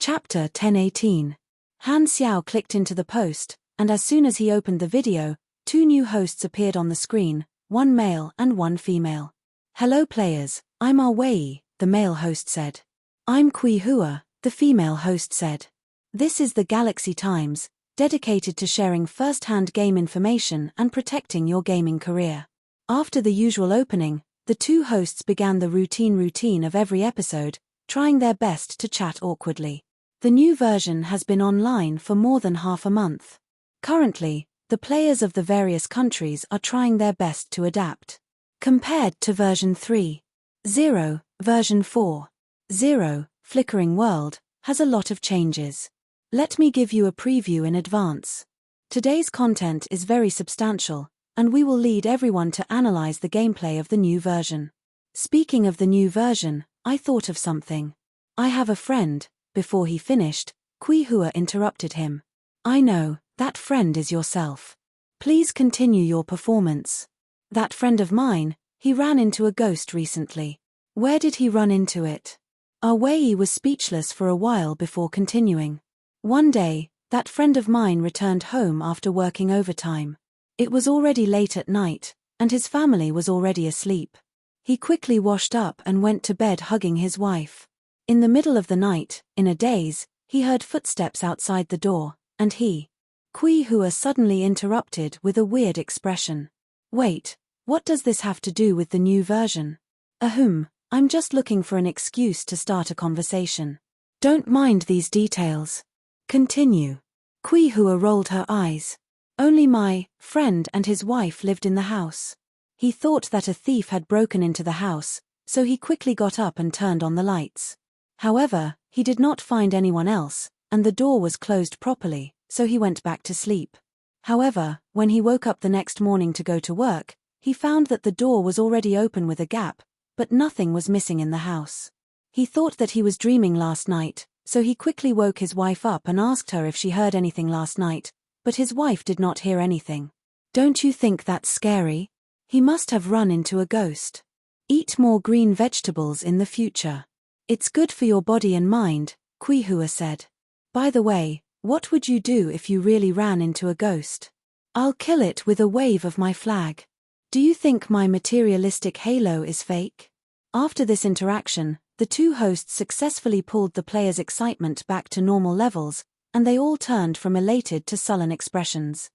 Chapter 1018. Han Xiao clicked into the post, and as soon as he opened the video, two new hosts appeared on the screen, one male and one female. "Hello players, I'm Wei," the male host said. "I'm Kui Hua," the female host said. This is the Galaxy Times, dedicated to sharing first-hand game information and protecting your gaming career. After the usual opening, the two hosts began the routine of every episode, trying their best to chat awkwardly. The new version has been online for more than half a month. Currently, the players of the various countries are trying their best to adapt. Compared to version 3.0, version 4.0, Flickering World, has a lot of changes. Let me give you a preview in advance. Today's content is very substantial, and we will lead everyone to analyze the gameplay of the new version. Speaking of the new version, I thought of something. I have a friend. Before he finished, Kui Hua interrupted him. "I know, that friend is yourself. Please continue your performance." "That friend of mine, he ran into a ghost recently." "Where did he run into it?" Wei was speechless for a while before continuing. "One day, that friend of mine returned home after working overtime. It was already late at night, and his family was already asleep. He quickly washed up and went to bed hugging his wife. In the middle of the night, in a daze, he heard footsteps outside the door, and he..." Kui Hua suddenly interrupted with a weird expression. "Wait, what does this have to do with the new version?" I'm just looking for an excuse to start a conversation. Don't mind these details. Continue." Kui Hua rolled her eyes. "Only my friend and his wife lived in the house. He thought that a thief had broken into the house, so he quickly got up and turned on the lights. However, he did not find anyone else, and the door was closed properly, so he went back to sleep. However, when he woke up the next morning to go to work, he found that the door was already open with a gap, but nothing was missing in the house. He thought that he was dreaming last night, so he quickly woke his wife up and asked her if she heard anything last night, but his wife did not hear anything. Don't you think that's scary? He must have run into a ghost. Eat more green vegetables in the future. It's good for your body and mind," Kui Hua said. "By the way, what would you do if you really ran into a ghost?" "I'll kill it with a wave of my flag. Do you think my materialistic halo is fake?" After this interaction, the two hosts successfully pulled the players' excitement back to normal levels, and they all turned from elated to sullen expressions.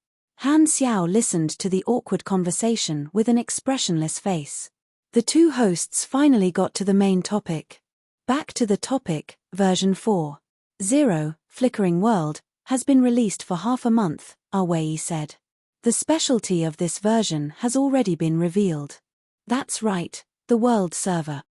Han Xiao listened to the awkward conversation with an expressionless face. The two hosts finally got to the main topic. Back to the topic, version 4.0, Flickering World, has been released for half a month, Wei said. The specialty of this version has already been revealed. That's right, the world server.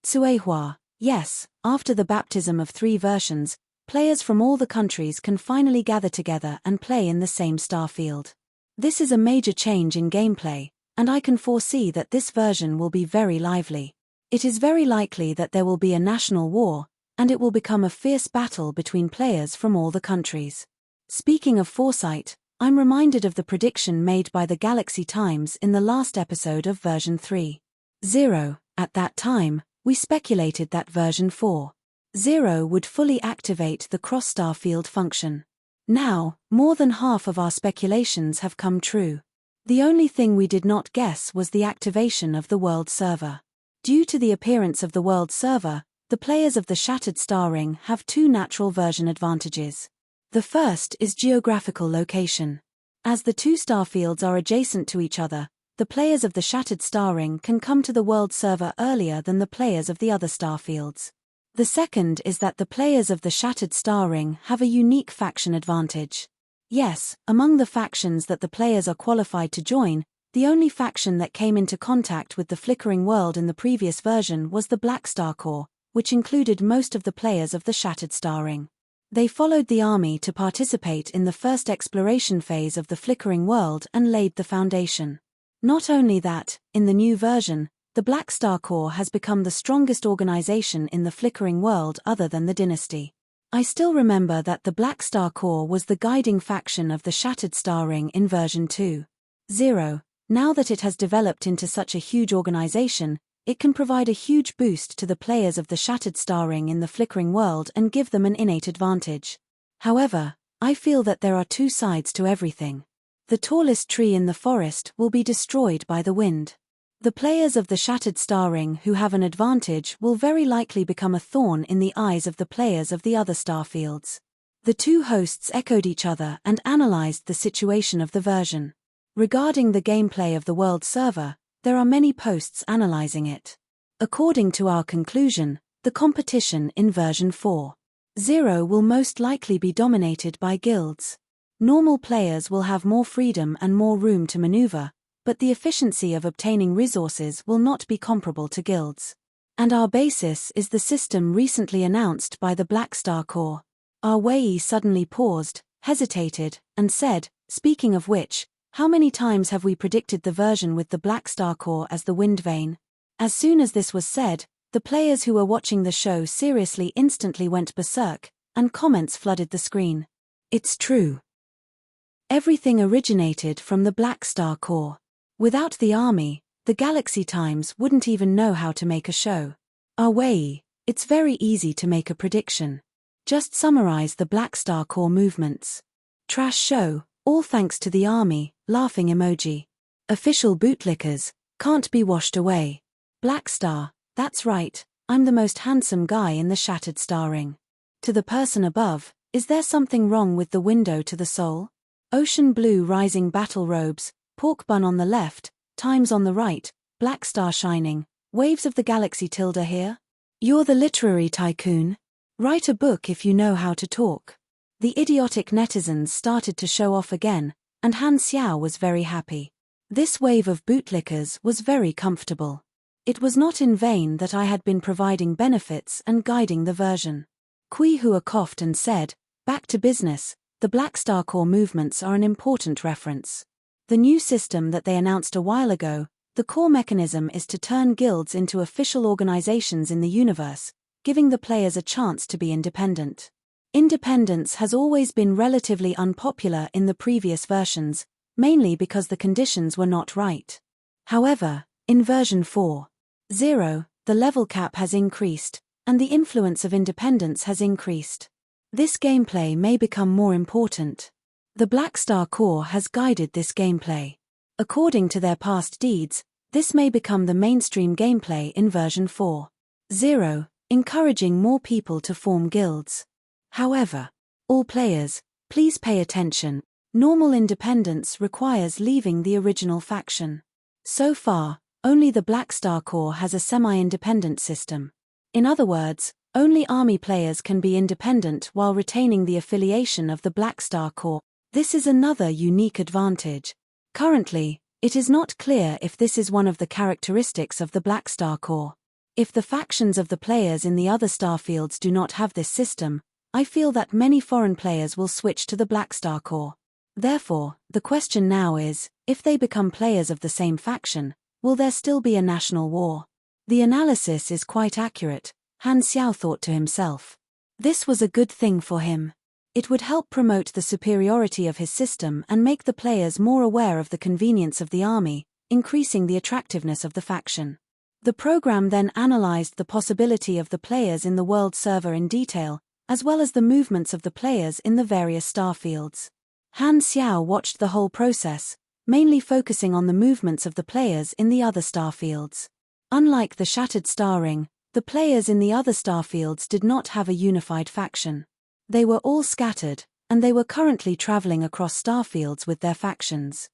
Cuehua, yes, after the baptism of 3 versions, players from all the countries can finally gather together and play in the same starfield. This is a major change in gameplay, and I can foresee that this version will be very lively. It is very likely that there will be a national war, and it will become a fierce battle between players from all the countries. Speaking of foresight, I'm reminded of the prediction made by the Galaxy Times in the last episode of version 3.0. At that time, we speculated that version 4.0 would fully activate the cross-starfield function. Now, more than half of our speculations have come true. The only thing we did not guess was the activation of the world server. Due to the appearance of the world server, the players of the Shattered Star Ring have 2 natural version advantages. The first is geographical location. As the 2 starfields are adjacent to each other, the players of the Shattered Star Ring can come to the world server earlier than the players of the other starfields. The second is that the players of the Shattered Star Ring have a unique faction advantage. Yes, among the factions that the players are qualified to join, the only faction that came into contact with the Flickering World in the previous version was the Black Star Corps, which included most of the players of the Shattered Star Ring. They followed the army to participate in the first exploration phase of the Flickering World and laid the foundation. Not only that, in the new version, the Black Star Corps has become the strongest organization in the Flickering World other than the Dynasty. I still remember that the Black Star Corps was the guiding faction of the Shattered Star Ring in version 2.0. Now that it has developed into such a huge organization, it can provide a huge boost to the players of the Shattered Star Ring in the flickering world and give them an innate advantage. However, I feel that there are two sides to everything. The tallest tree in the forest will be destroyed by the wind. The players of the Shattered Star Ring who have an advantage will very likely become a thorn in the eyes of the players of the other starfields. The two hosts echoed each other and analyzed the situation of the version. Regarding the gameplay of the world server, there are many posts analyzing it. According to our conclusion, the competition in version 4.0 will most likely be dominated by guilds. Normal players will have more freedom and more room to maneuver, but the efficiency of obtaining resources will not be comparable to guilds. And our basis is the system recently announced by the Black Star Corps. Our Wei suddenly paused, hesitated, and said, "Speaking of which, how many times have we predicted the version with the Black Star Corps as the wind vane?" As soon as this was said, the players who were watching the show seriously instantly went berserk, and comments flooded the screen. It's true. Everything originated from the Black Star Corps. Without the army, the Galaxy Times wouldn't even know how to make a show. Our Wei, it's very easy to make a prediction. Just summarize the Black Star Corps movements. Trash show, all thanks to the army, laughing emoji. Official bootlickers, can't be washed away. Black Star, that's right, I'm the most handsome guy in the Shattered Star Ring. To the person above, is there something wrong with the window to the soul? Ocean blue rising battle robes, pork bun on the left, times on the right, Black Star shining, waves of the galaxy tilde here? You're the literary tycoon? Write a book if you know how to talk. The idiotic netizens started to show off again, and Han Xiao was very happy. This wave of bootlickers was very comfortable. It was not in vain that I had been providing benefits and guiding the version. Kui Hua coughed and said, "Back to business, the Black Star Corps movements are an important reference. The new system that they announced a while ago, the core mechanism is to turn guilds into official organizations in the universe, giving the players a chance to be independent. Independence has always been relatively unpopular in the previous versions, mainly because the conditions were not right. However, in version 4.0, the level cap has increased, and the influence of independence has increased. This gameplay may become more important. The Black Star Corps has guided this gameplay. According to their past deeds, this may become the mainstream gameplay in version 4.0, encouraging more people to form guilds. However, all players, please pay attention. Normal independence requires leaving the original faction. So far, only the Black Star Corps has a semi-independent system. In other words, only army players can be independent while retaining the affiliation of the Black Star Corps. This is another unique advantage. Currently, it is not clear if this is one of the characteristics of the Black Star Corps. If the factions of the players in the other starfields do not have this system, I feel that many foreign players will switch to the Black Star Corps. Therefore, the question now is, if they become players of the same faction, will there still be a national war? The analysis is quite accurate, Han Xiao thought to himself. This was a good thing for him. It would help promote the superiority of his system and make the players more aware of the convenience of the army, increasing the attractiveness of the faction. The program then analyzed the possibility of the players in the world server in detail, as well as the movements of the players in the various starfields. Han Xiao watched the whole process, mainly focusing on the movements of the players in the other starfields. Unlike the Shattered Star Ring, the players in the other starfields did not have a unified faction. They were all scattered, and they were currently traveling across starfields with their factions.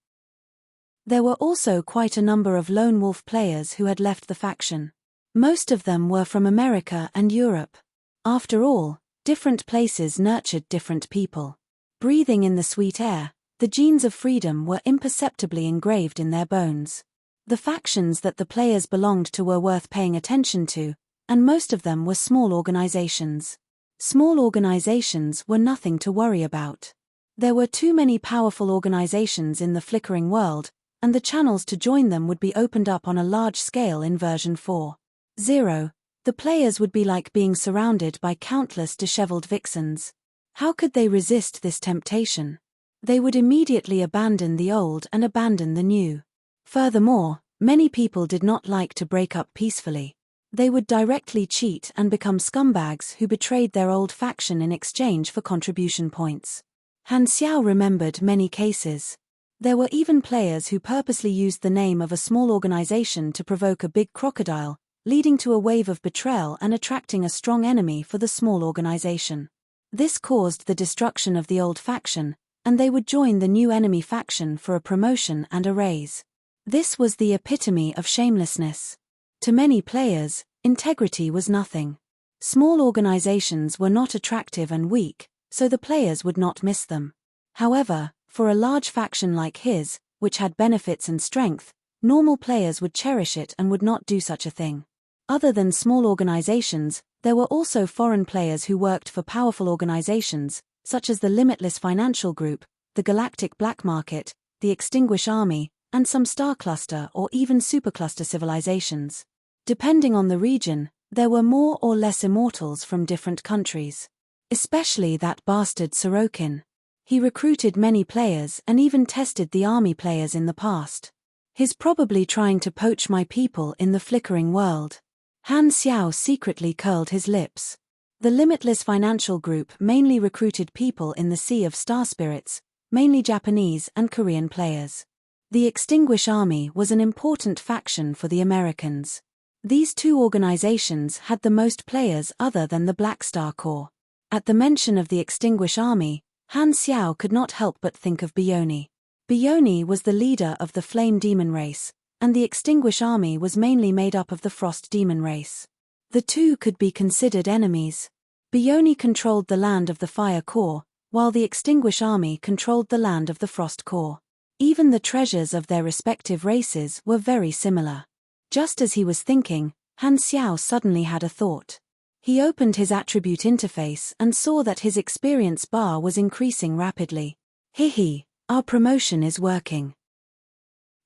There were also quite a number of lone wolf players who had left the faction. Most of them were from America and Europe. After all, different places nurtured different people. Breathing in the sweet air, the genes of freedom were imperceptibly engraved in their bones. The factions that the players belonged to were worth paying attention to, and most of them were small organizations. Small organizations were nothing to worry about. There were too many powerful organizations in the flickering world, and the channels to join them would be opened up on a large scale in version 4.0. The players would be like being surrounded by countless disheveled vixens. How could they resist this temptation? They would immediately abandon the old and abandon the new. Furthermore, Many people did not like to break up peacefully. They would directly cheat and become scumbags who betrayed their old faction in exchange for contribution points. Han Xiao remembered many cases. There were even players who purposely used the name of a small organization to provoke a big crocodile, leading to a wave of betrayal and attracting a strong enemy for the small organization. This caused the destruction of the old faction, and they would join the new enemy faction for a promotion and a raise. This was the epitome of shamelessness. To many players, integrity was nothing. Small organizations were not attractive and weak, so the players would not miss them. However, for a large faction like his, which had benefits and strength, normal players would cherish it and would not do such a thing. Other than small organizations, there were also foreign players who worked for powerful organizations, such as the Limitless Financial Group, the Galactic Black Market, the Extinguished Army, and some star cluster or even supercluster civilizations. Depending on the region, there were more or less immortals from different countries. Especially that bastard Sorokin. He recruited many players and even tested the army players in the past. He's probably trying to poach my people in the flickering world. Han Xiao secretly curled his lips. The Limitless Financial Group mainly recruited people in the Sea of Star Spirits, mainly Japanese and Korean players. The Extinguished Army was an important faction for the Americans. These two organizations had the most players other than the Black Star Corps. At the mention of the Extinguished Army, Han Xiao could not help but think of Bioni. Bioni was the leader of the Flame Demon race, and the Extinguished Army was mainly made up of the Frost Demon race. The two could be considered enemies. Bioni controlled the land of the Fire Corps, while the Extinguished Army controlled the land of the Frost Corps. Even the treasures of their respective races were very similar. Just as he was thinking, Han Xiao suddenly had a thought. He opened his attribute interface and saw that his experience bar was increasing rapidly. Hihi, our promotion is working.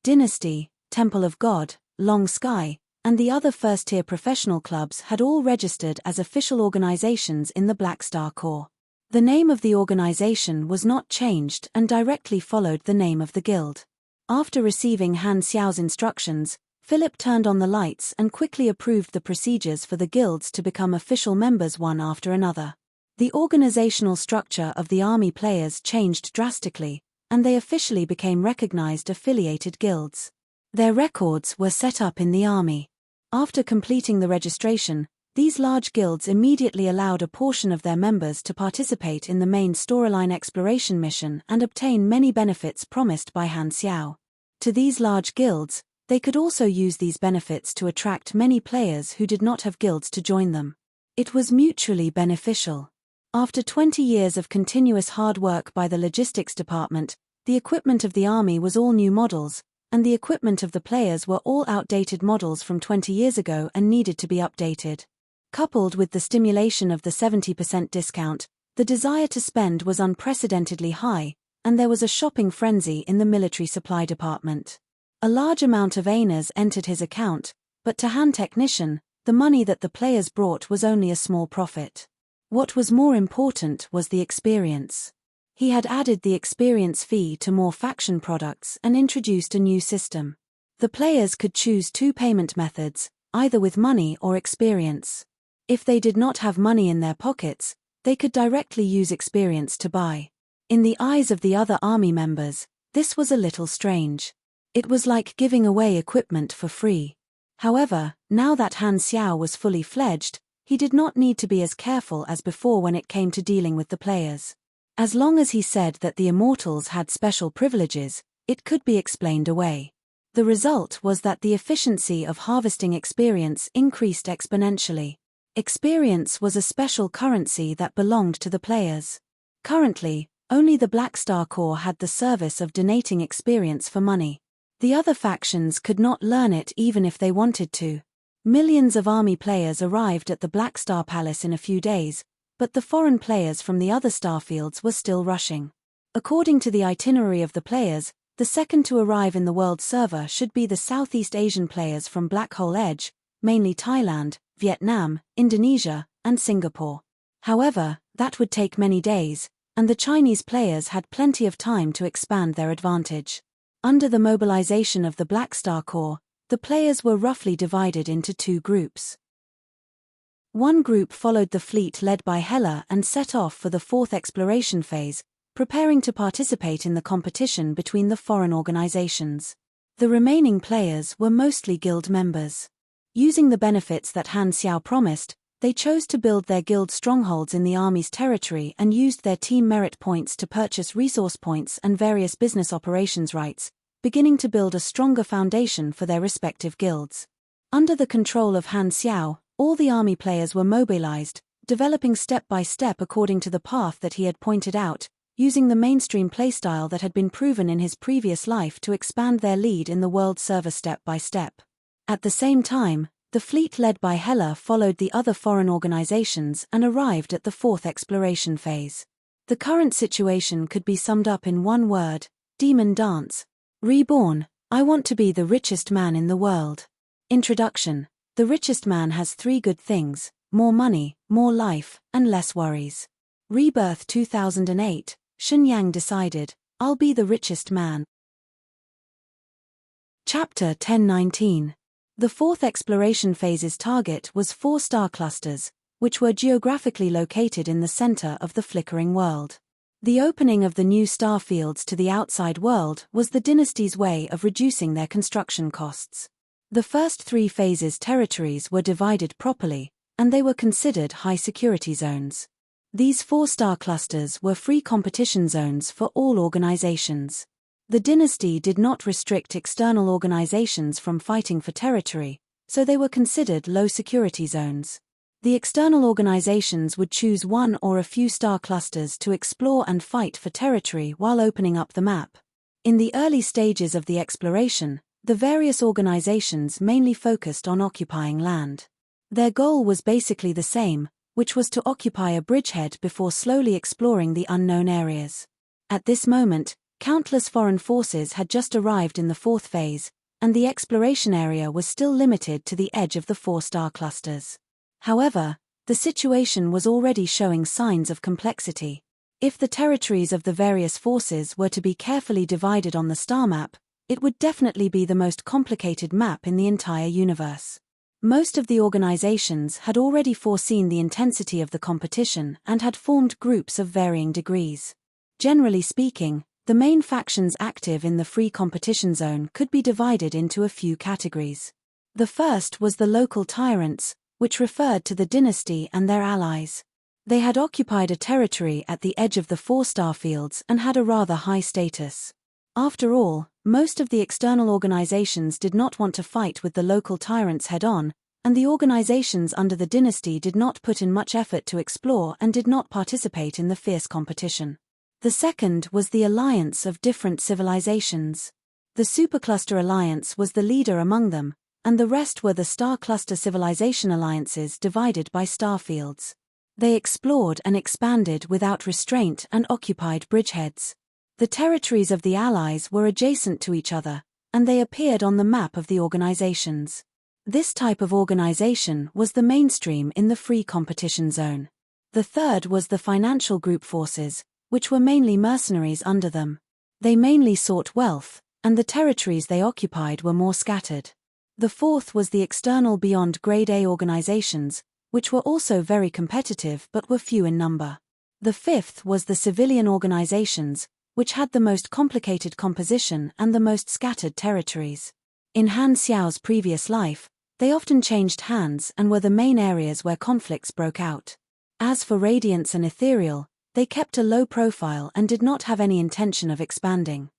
Dynasty, Temple of God, Long Sky, and the other first-tier professional clubs had all registered as official organizations in the Black Star Corps. The name of the organization was not changed and directly followed the name of the guild. After receiving Han Xiao's instructions, Philip turned on the lights and quickly approved the procedures for the guilds to become official members one after another. The organizational structure of the army players changed drastically, and they officially became recognized affiliated guilds. Their records were set up in the army. After completing the registration, these large guilds immediately allowed a portion of their members to participate in the main storyline exploration mission and obtain many benefits promised by Han Xiao. To these large guilds, they could also use these benefits to attract many players who did not have guilds to join them. It was mutually beneficial. After 20 years of continuous hard work by the logistics department, the equipment of the army was all new models, and the equipment of the players were all outdated models from 20 years ago and needed to be updated. Coupled with the stimulation of the 70% discount, the desire to spend was unprecedentedly high, and there was a shopping frenzy in the military supply department. A large amount of aners entered his account, but to Han Technician, the money that the players brought was only a small profit. What was more important was the experience. He had added the experience fee to more faction products and introduced a new system. The players could choose two payment methods, either with money or experience. If they did not have money in their pockets, they could directly use experience to buy. In the eyes of the other army members, this was a little strange. It was like giving away equipment for free. However, now that Han Xiao was fully fledged, he did not need to be as careful as before when it came to dealing with the players. As long as he said that the immortals had special privileges, it could be explained away. The result was that the efficiency of harvesting experience increased exponentially. Experience was a special currency that belonged to the players. Currently, only the Black Star Corps had the service of donating experience for money. The other factions could not learn it even if they wanted to. Millions of army players arrived at the Black Star Palace in a few days, but the foreign players from the other starfields were still rushing. According to the itinerary of the players, the second to arrive in the world server should be the Southeast Asian players from Black Hole Edge, mainly Thailand, Vietnam, Indonesia, and Singapore. However, that would take many days, and the Chinese players had plenty of time to expand their advantage. Under the mobilization of the Black Star Corps, the players were roughly divided into two groups. One group followed the fleet led by Hela and set off for the fourth exploration phase, preparing to participate in the competition between the foreign organizations. The remaining players were mostly guild members. Using the benefits that Han Xiao promised, they chose to build their guild strongholds in the army's territory and used their team merit points to purchase resource points and various business operations rights, beginning to build a stronger foundation for their respective guilds. Under the control of Han Xiao, all the army players were mobilized, developing step by step according to the path that he had pointed out, using the mainstream playstyle that had been proven in his previous life to expand their lead in the world server step by step. At the same time, the fleet led by Hela followed the other foreign organizations and arrived at the fourth exploration phase. The current situation could be summed up in one word: demon dance. Reborn. I want to be the richest man in the world. Introduction. The richest man has three good things: more money, more life, and less worries. Rebirth 2008, Shenyang decided, I'll be the richest man. Chapter 1019. The fourth exploration phase's target was 4 star clusters, which were geographically located in the center of the flickering world. The opening of the new star fields to the outside world was the dynasty's way of reducing their construction costs. The first 3 phases' territories were divided properly, and they were considered high-security zones. These 4-star clusters were free competition zones for all organizations. The dynasty did not restrict external organizations from fighting for territory, so they were considered low-security zones. The external organizations would choose one or a few star clusters to explore and fight for territory while opening up the map. In the early stages of the exploration, the various organizations mainly focused on occupying land. Their goal was basically the same, which was to occupy a bridgehead before slowly exploring the unknown areas. At this moment, countless foreign forces had just arrived in the fourth phase, and the exploration area was still limited to the edge of the 4-star clusters. However, the situation was already showing signs of complexity. If the territories of the various forces were to be carefully divided on the star map, it would definitely be the most complicated map in the entire universe. Most of the organizations had already foreseen the intensity of the competition and had formed groups of varying degrees. Generally speaking, the main factions active in the free competition zone could be divided into a few categories. The first was the local tyrants, which referred to the dynasty and their allies. They had occupied a territory at the edge of the 4-star fields and had a rather high status. After all, most of the external organizations did not want to fight with the local tyrants head-on, and the organizations under the dynasty did not put in much effort to explore and did not participate in the fierce competition. The second was the alliance of different civilizations. The Supercluster Alliance was the leader among them, and the rest were the Star Cluster Civilization Alliances divided by star fields. They explored and expanded without restraint and occupied bridgeheads. The territories of the allies were adjacent to each other, and they appeared on the map of the organizations. This type of organization was the mainstream in the free competition zone. The third was the financial group forces, which were mainly mercenaries under them. They mainly sought wealth, and the territories they occupied were more scattered. The fourth was the external beyond Grade A organizations, which were also very competitive but were few in number. The fifth was the civilian organizations, which had the most complicated composition and the most scattered territories. In Han Xiao's previous life, they often changed hands and were the main areas where conflicts broke out. As for Radiance and Ethereal, they kept a low profile and did not have any intention of expanding.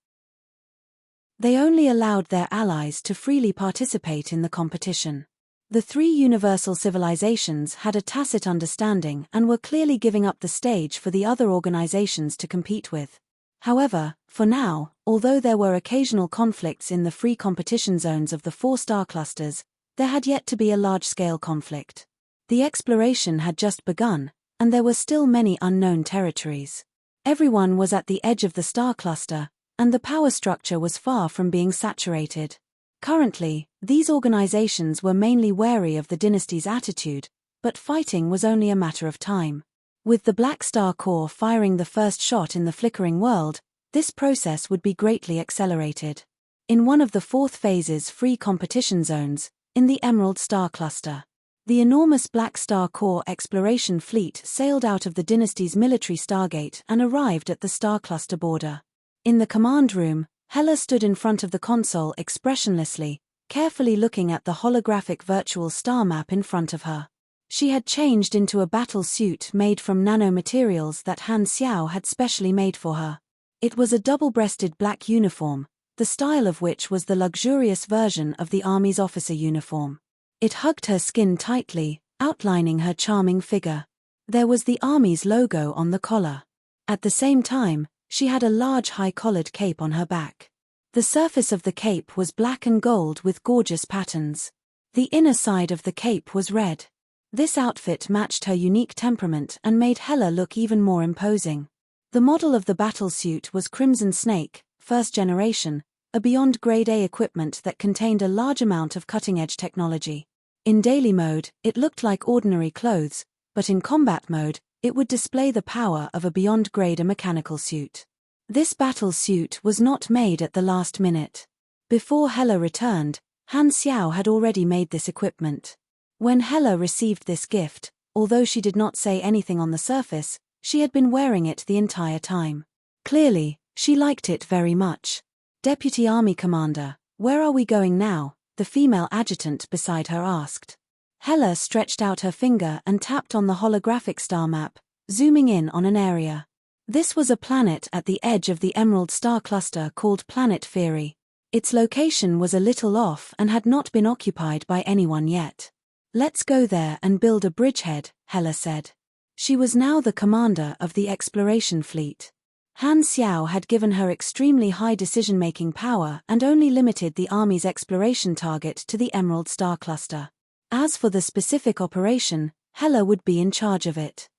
They only allowed their allies to freely participate in the competition. The 3 universal civilizations had a tacit understanding and were clearly giving up the stage for the other organizations to compete with. However, for now, although there were occasional conflicts in the free competition zones of the 4-star clusters, there had yet to be a large-scale conflict. The exploration had just begun, and there were still many unknown territories. Everyone was at the edge of the star cluster, and the power structure was far from being saturated. Currently, these organizations were mainly wary of the dynasty's attitude, but fighting was only a matter of time. With the Black Star Corps firing the first shot in the flickering world, this process would be greatly accelerated. in one of the fourth phase's free competition zones, in the Emerald Star Cluster. The enormous Black Star Corps exploration fleet sailed out of the dynasty's military stargate and arrived at the star cluster border. In the command room, Hela stood in front of the console expressionlessly, carefully looking at the holographic virtual star map in front of her. She had changed into a battle suit made from nanomaterials that Han Xiao had specially made for her. It was a double-breasted black uniform, the style of which was the luxurious version of the Army's officer uniform. It hugged her skin tightly, outlining her charming figure. There was the Army's logo on the collar. At the same time, she had a large high-collared cape on her back. The surface of the cape was black and gold with gorgeous patterns. The inner side of the cape was red. This outfit matched her unique temperament and made Hela look even more imposing. The model of the battlesuit was Crimson Snake, first generation, a beyond Grade A equipment that contained a large amount of cutting-edge technology. In daily mode, it looked like ordinary clothes, but in combat mode, it would display the power of a beyond grade A mechanical suit. This battle suit was not made at the last minute. Before Hela returned, Han Xiao had already made this equipment. When Hela received this gift, although she did not say anything on the surface, she had been wearing it the entire time. Clearly, she liked it very much. Deputy Army Commander, where are we going now? The female adjutant beside her asked. Hela stretched out her finger and tapped on the holographic star map, zooming in on an area. This was a planet at the edge of the Emerald Star Cluster called Planet Fury. Its location was a little off and had not been occupied by anyone yet. Let's go there and build a bridgehead, Hela said. She was now the commander of the exploration fleet. Han Xiao had given her extremely high decision-making power and only limited the Army's exploration target to the Emerald Star Cluster. As for the specific operation, Hela would be in charge of it.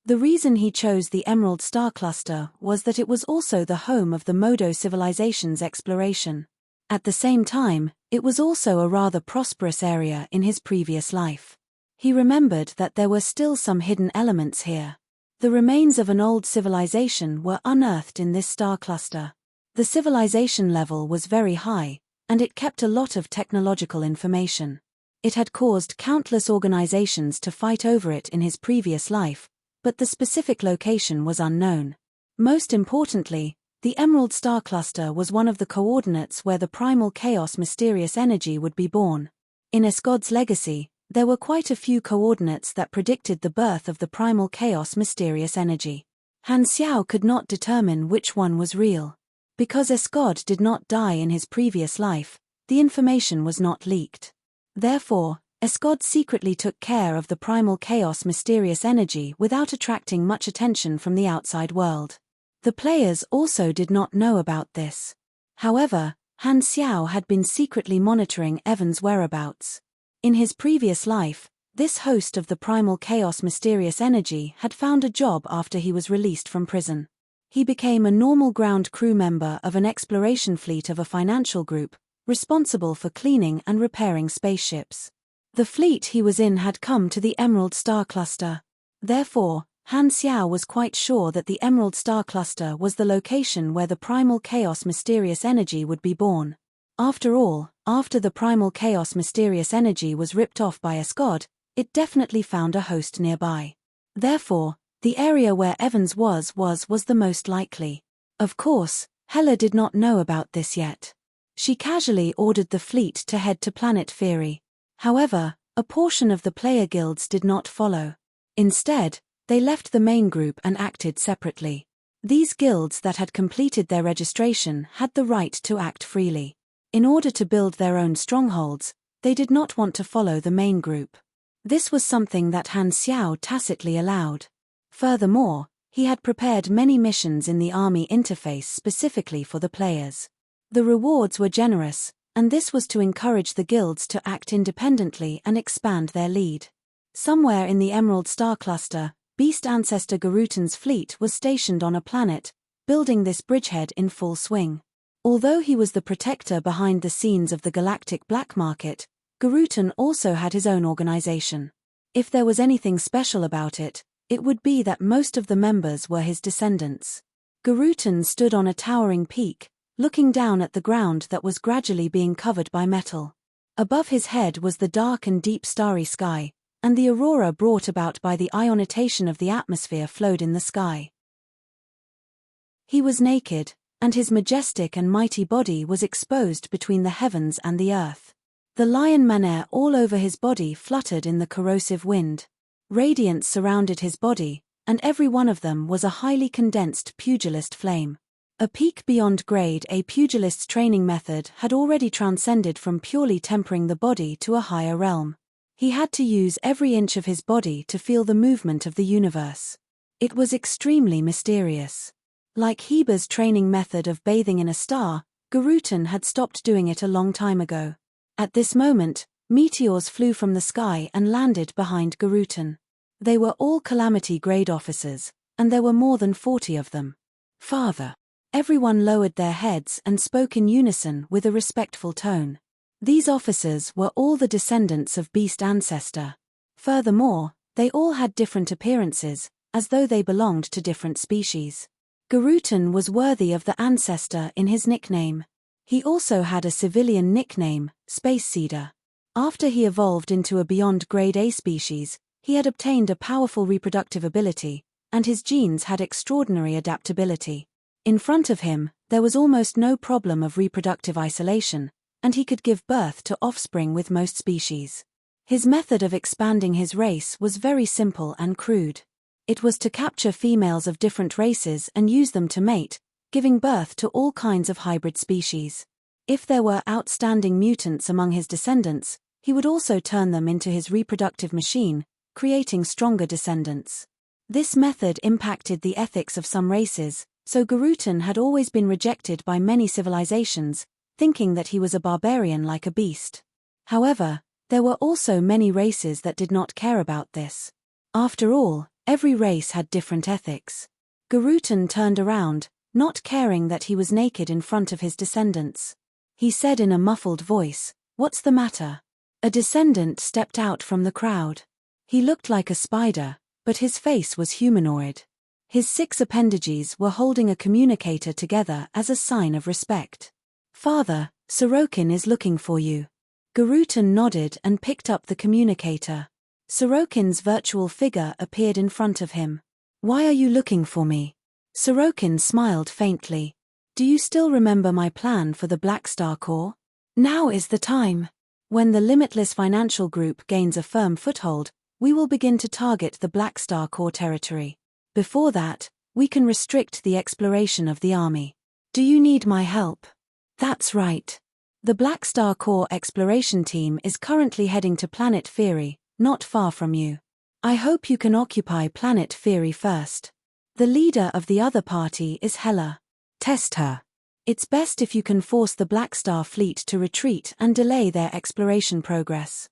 The reason he chose the Emerald Star Cluster was that it was also the home of the Modo civilization's exploration. At the same time, it was also a rather prosperous area in his previous life. He remembered that there were still some hidden elements here. The remains of an old civilization were unearthed in this star cluster. The civilization level was very high, and it kept a lot of technological information. It had caused countless organizations to fight over it in his previous life, but the specific location was unknown. Most importantly, the Emerald Star Cluster was one of the coordinates where the primal chaos mysterious energy would be born. In Esgod's legacy, there were quite a few coordinates that predicted the birth of the primal chaos mysterious energy. Han Xiao could not determine which one was real. Because Esgod did not die in his previous life, the information was not leaked. Therefore, Esgod secretly took care of the primal chaos mysterious energy without attracting much attention from the outside world. The players also did not know about this. However, Han Xiao had been secretly monitoring Evan's whereabouts. In his previous life, this host of the primal chaos mysterious energy had found a job after he was released from prison. He became a normal ground crew member of an exploration fleet of a financial group, responsible for cleaning and repairing spaceships. The fleet he was in had come to the Emerald Star Cluster. Therefore, Han Xiao was quite sure that the Emerald Star Cluster was the location where the primal chaos mysterious energy would be born. After all, after the primal chaos mysterious energy was ripped off by Esgod, it definitely found a host nearby. Therefore, the area where Evans was the most likely. Of course, Hela did not know about this yet. She casually ordered the fleet to head to Planet Fury. However, a portion of the player guilds did not follow. Instead, they left the main group and acted separately. These guilds that had completed their registration had the right to act freely. In order to build their own strongholds, they did not want to follow the main group. This was something that Han Xiao tacitly allowed. Furthermore, he had prepared many missions in the army interface specifically for the players. The rewards were generous, and this was to encourage the guilds to act independently and expand their lead. Somewhere in the Emerald Star Cluster, Beast Ancestor Garutan's fleet was stationed on a planet, building this bridgehead in full swing. Although he was the protector behind the scenes of the galactic black market, Garutan also had his own organization. If there was anything special about it, it would be that most of the members were his descendants. Garutan stood on a towering peak, looking down at the ground that was gradually being covered by metal. Above his head was the dark and deep starry sky, and the aurora brought about by the ionisation of the atmosphere flowed in the sky. He was naked, and his majestic and mighty body was exposed between the heavens and the earth. The lion manner all over his body fluttered in the corrosive wind. Radiance surrounded his body, and every one of them was a highly condensed pugilist flame. A peak beyond grade A pugilist's training method had already transcended from purely tempering the body to a higher realm. He had to use every inch of his body to feel the movement of the universe. It was extremely mysterious. Like Heber's training method of bathing in a star, Garutan had stopped doing it a long time ago. At this moment, meteors flew from the sky and landed behind Garutan. They were all calamity grade officers, and there were more than 40 of them. Father. Everyone lowered their heads and spoke in unison with a respectful tone. These officers were all the descendants of beast ancestor. Furthermore, they all had different appearances, as though they belonged to different species. Garutan was worthy of the ancestor in his nickname. He also had a civilian nickname, Space Cedar. After he evolved into a beyond grade A species, he had obtained a powerful reproductive ability, and his genes had extraordinary adaptability. In front of him, there was almost no problem of reproductive isolation, and he could give birth to offspring with most species. His method of expanding his race was very simple and crude. It was to capture females of different races and use them to mate, giving birth to all kinds of hybrid species. If there were outstanding mutants among his descendants, he would also turn them into his reproductive machine, creating stronger descendants. This method impacted the ethics of some races, so Garutan had always been rejected by many civilizations, thinking that he was a barbarian like a beast. However, there were also many races that did not care about this. After all, every race had different ethics. Garutan turned around, not caring that he was naked in front of his descendants. He said in a muffled voice, "What's the matter?" A descendant stepped out from the crowd. He looked like a spider, but his face was humanoid. His 6 appendages were holding a communicator together as a sign of respect. "Father, Sorokin is looking for you." Garutan nodded and picked up the communicator. Sorokin's virtual figure appeared in front of him. "Why are you looking for me?" Sorokin smiled faintly. "Do you still remember my plan for the Black Star Corps? Now is the time. When the Limitless Financial Group gains a firm foothold, we will begin to target the Black Star Corps territory. Before that, we can restrict the exploration of the army. Do you need my help?" "That's right. The Black Star Corps exploration team is currently heading to Planet Fury, not far from you. I hope you can occupy Planet Fury first. The leader of the other party is Hela. Test her. It's best if you can force the Black Star fleet to retreat and delay their exploration progress."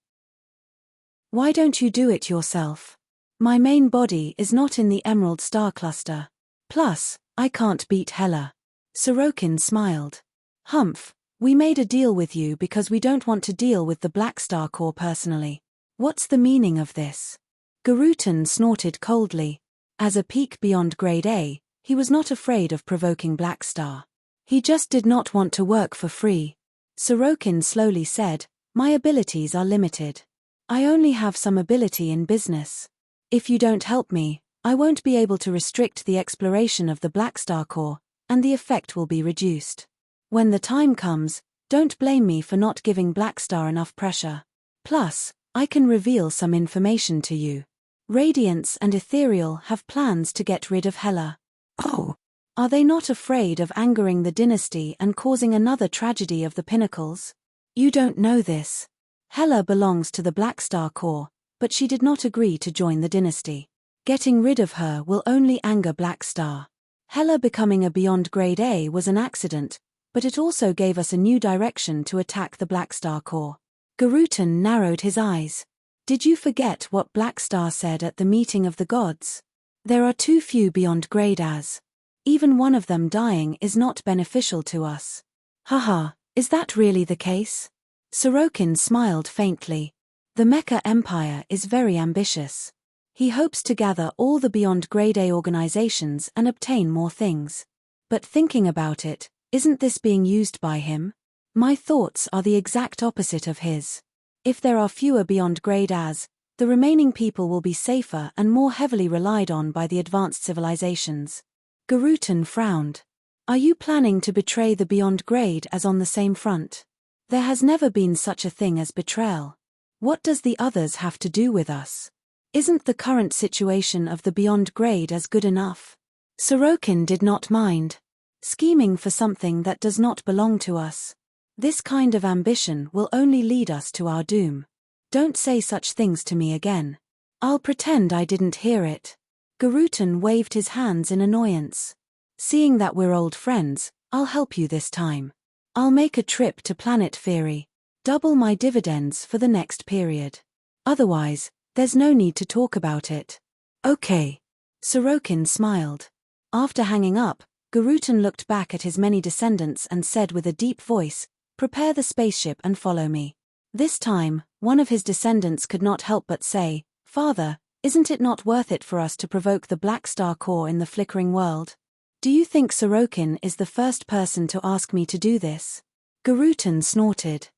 "Why don't you do it yourself? My main body is not in the Emerald Star Cluster. Plus, I can't beat Hela." Sorokin smiled. "Humph, we made a deal with you because we don't want to deal with the Black Star Corps personally. What's the meaning of this?" Garutan snorted coldly. As a peak beyond grade A, he was not afraid of provoking Black Star. He just did not want to work for free. Sorokin slowly said, "My abilities are limited. I only have some ability in business. If you don't help me, I won't be able to restrict the exploration of the Black Star Corps, and the effect will be reduced. When the time comes, don't blame me for not giving Black Star enough pressure. Plus, I can reveal some information to you. Radiance and Ethereal have plans to get rid of Hela." "Oh. Are they not afraid of angering the dynasty and causing another tragedy of the Pinnacles?" "You don't know this. Hela belongs to the Black Star Corps, but she did not agree to join the dynasty. Getting rid of her will only anger Black Star. Hela becoming a Beyond Grade A was an accident, but it also gave us a new direction to attack the Black Star Corps." Garutan narrowed his eyes. "Did you forget what Black Star said at the meeting of the gods? There are too few Beyond Grade As. Even one of them dying is not beneficial to us." "Haha, is that really the case?" Sorokin smiled faintly. "The Mecha Empire is very ambitious. He hopes to gather all the Beyond Grade A organizations and obtain more things. But thinking about it, Isn't this being used by him? My thoughts are the exact opposite of his. If there are fewer beyond grade as, the remaining people will be safer and more heavily relied on by the advanced civilizations. Garutan frowned. Are you planning to betray the beyond grade as on the same front? There has never been such a thing as betrayal. What does the others have to do with us? Isn't the current situation of the beyond grade as good enough? Sorokin did not mind. Scheming for something that does not belong to us. This kind of ambition will only lead us to our doom. Don't say such things to me again. I'll pretend I didn't hear it. Garutan waved his hands in annoyance. Seeing that we're old friends, I'll help you this time. I'll make a trip to Planet Fury. Double my dividends for the next period. Otherwise, there's no need to talk about it. Okay. Sorokin smiled. After hanging up, Garutan looked back at his many descendants and said with a deep voice, "Prepare the spaceship and follow me." This time, one of his descendants could not help but say, "Father, isn't it not worth it for us to provoke the Black Star core in the flickering world? Do you think Sorokin is the first person to ask me to do this?" Garutan snorted.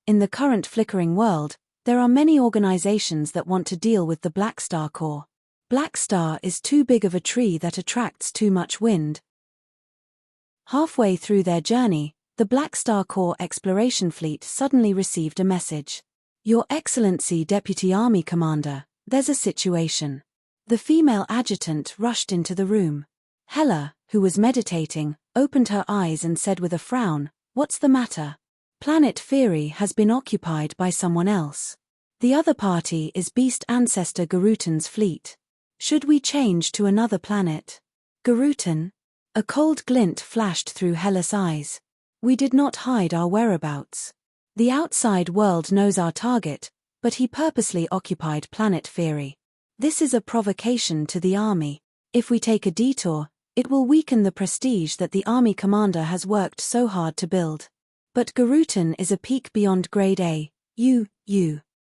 In the current flickering world, there are many organizations that want to deal with the Black Star core. Black Star is too big of a tree that attracts too much wind. Halfway through their journey, the Black Star Core exploration fleet suddenly received a message. "Your Excellency Deputy Army Commander, there's a situation." The female adjutant rushed into the room. Hela, who was meditating, opened her eyes and said with a frown, "What's the matter?" "Planet Fury has been occupied by someone else. The other party is Beast Ancestor Garutan's fleet. Should we change to another planet?" Garutan? A cold glint flashed through Hela's eyes. "We did not hide our whereabouts. The outside world knows our target, but he purposely occupied Planet Fury. This is a provocation to the army. If we take a detour, it will weaken the prestige that the army commander has worked so hard to build. But Garutan is a peak beyond grade A. You.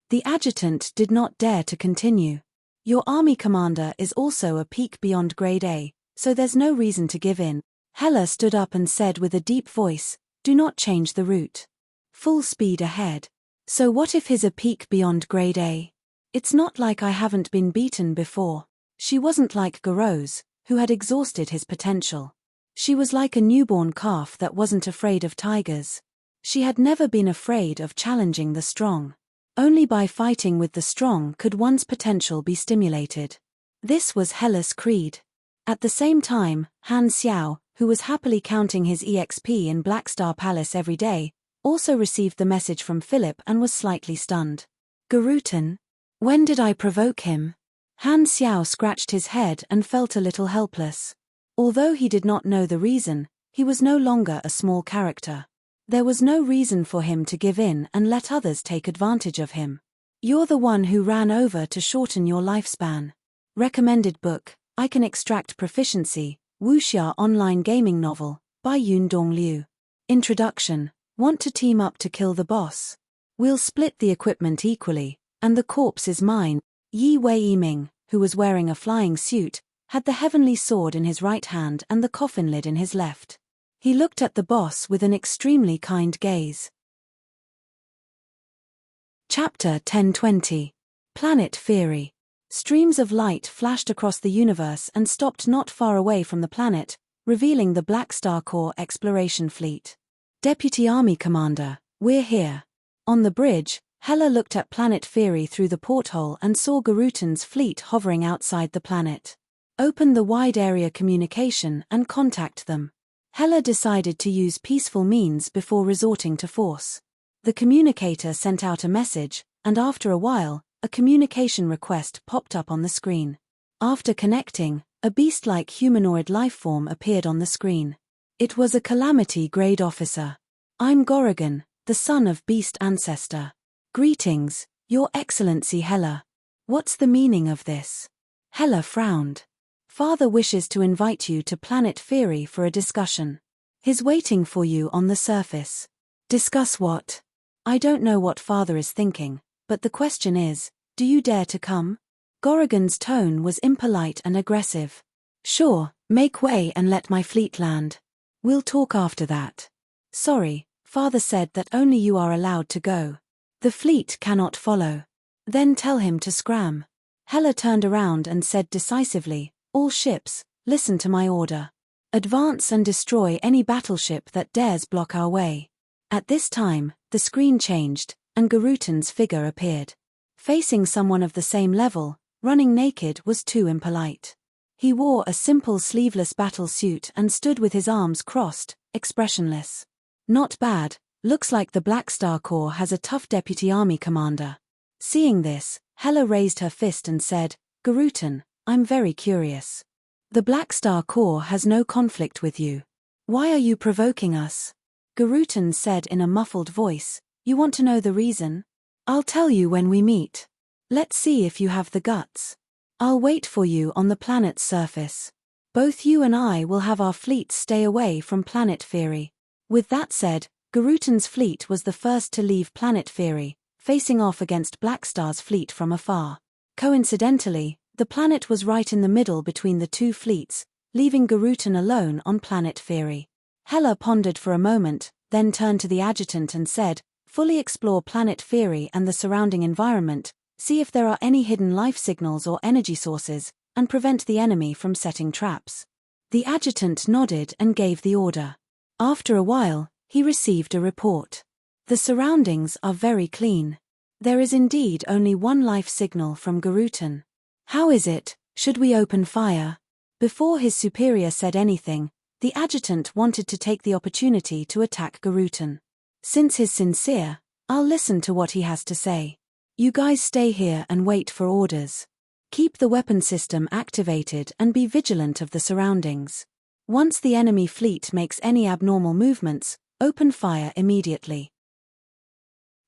The adjutant did not dare to continue. Your army commander is also a peak beyond grade A, so there's no reason to give in. Hela stood up and said with a deep voice, "Do not change the route. Full speed ahead." So what if he's a peak beyond grade A? It's not like I haven't been beaten before. She wasn't like Garose, who had exhausted his potential. She was like a newborn calf that wasn't afraid of tigers. She had never been afraid of challenging the strong. Only by fighting with the strong could one's potential be stimulated. This was Hela's creed. At the same time, Han Xiao, who was happily counting his EXP in Black Star Palace every day, also received the message from Philip and was slightly stunned. "Garutan? When did I provoke him?" Han Xiao scratched his head and felt a little helpless. Although he did not know the reason, he was no longer a small character. There was no reason for him to give in and let others take advantage of him. "You're the one who ran over to shorten your lifespan." Recommended book, I Can Extract Proficiency, Wuxia Online Gaming Novel, by Yun Dong Liu. Introduction. Want to team up to kill the boss? We'll split the equipment equally, and the corpse is mine. Yi Wei Yiming, who was wearing a flying suit, had the heavenly sword in his right hand and the coffin lid in his left. He looked at the boss with an extremely kind gaze. Chapter 1020. Planet Fury. Streams of light flashed across the universe and stopped not far away from the planet, revealing the Black Star Core exploration fleet. "Deputy Army Commander, we're here." On the bridge, Hela looked at Planet Fury through the porthole and saw Garutan's fleet hovering outside the planet. "Open the wide area communication and contact them." Hela decided to use peaceful means before resorting to force. The communicator sent out a message, and after a while, a communication request popped up on the screen. After connecting, a beast-like humanoid lifeform appeared on the screen. It was a Calamity grade officer. "I'm Gorrigan, the son of Beast Ancestor. Greetings, Your Excellency Hela. What's the meaning of this?" Hela frowned. "Father wishes to invite you to Planet Fury for a discussion. He's waiting for you on the surface." "Discuss what?" "I don't know what Father is thinking, but the question is, do you dare to come?" Gorrigan's tone was impolite and aggressive. "Sure, make way and let my fleet land." We'll talk after that. Sorry, father said that only you are allowed to go. The fleet cannot follow. Then tell him to scram. Hela turned around and said decisively, all ships, listen to my order. Advance and destroy any battleship that dares block our way. At this time, the screen changed, and Garutan's figure appeared. Facing someone of the same level, running naked was too impolite. He wore a simple sleeveless battle suit and stood with his arms crossed, expressionless. Not bad, looks like the Black Star Corps has a tough deputy army commander. Seeing this, Hela raised her fist and said, Garutan, I'm very curious. The Black Star Corps has no conflict with you. Why are you provoking us? Garutan said in a muffled voice, you want to know the reason? I'll tell you when we meet. Let's see if you have the guts. I'll wait for you on the planet's surface. Both you and I will have our fleets stay away from planet Feri. With that said, Garutan's fleet was the first to leave planet Feri, facing off against Blackstar's fleet from afar. Coincidentally, the planet was right in the middle between the two fleets, leaving Garutan alone on planet Feri. Hela pondered for a moment, then turned to the adjutant and said, fully explore planet Feri and the surrounding environment, see if there are any hidden life signals or energy sources, and prevent the enemy from setting traps. The adjutant nodded and gave the order. After a while, he received a report. The surroundings are very clean. There is indeed only one life signal from Garutan. How is it, should we open fire? Before his superior said anything, the adjutant wanted to take the opportunity to attack Garutan. Since he's sincere, I'll listen to what he has to say. You guys stay here and wait for orders. Keep the weapon system activated and be vigilant of the surroundings. Once the enemy fleet makes any abnormal movements, open fire immediately.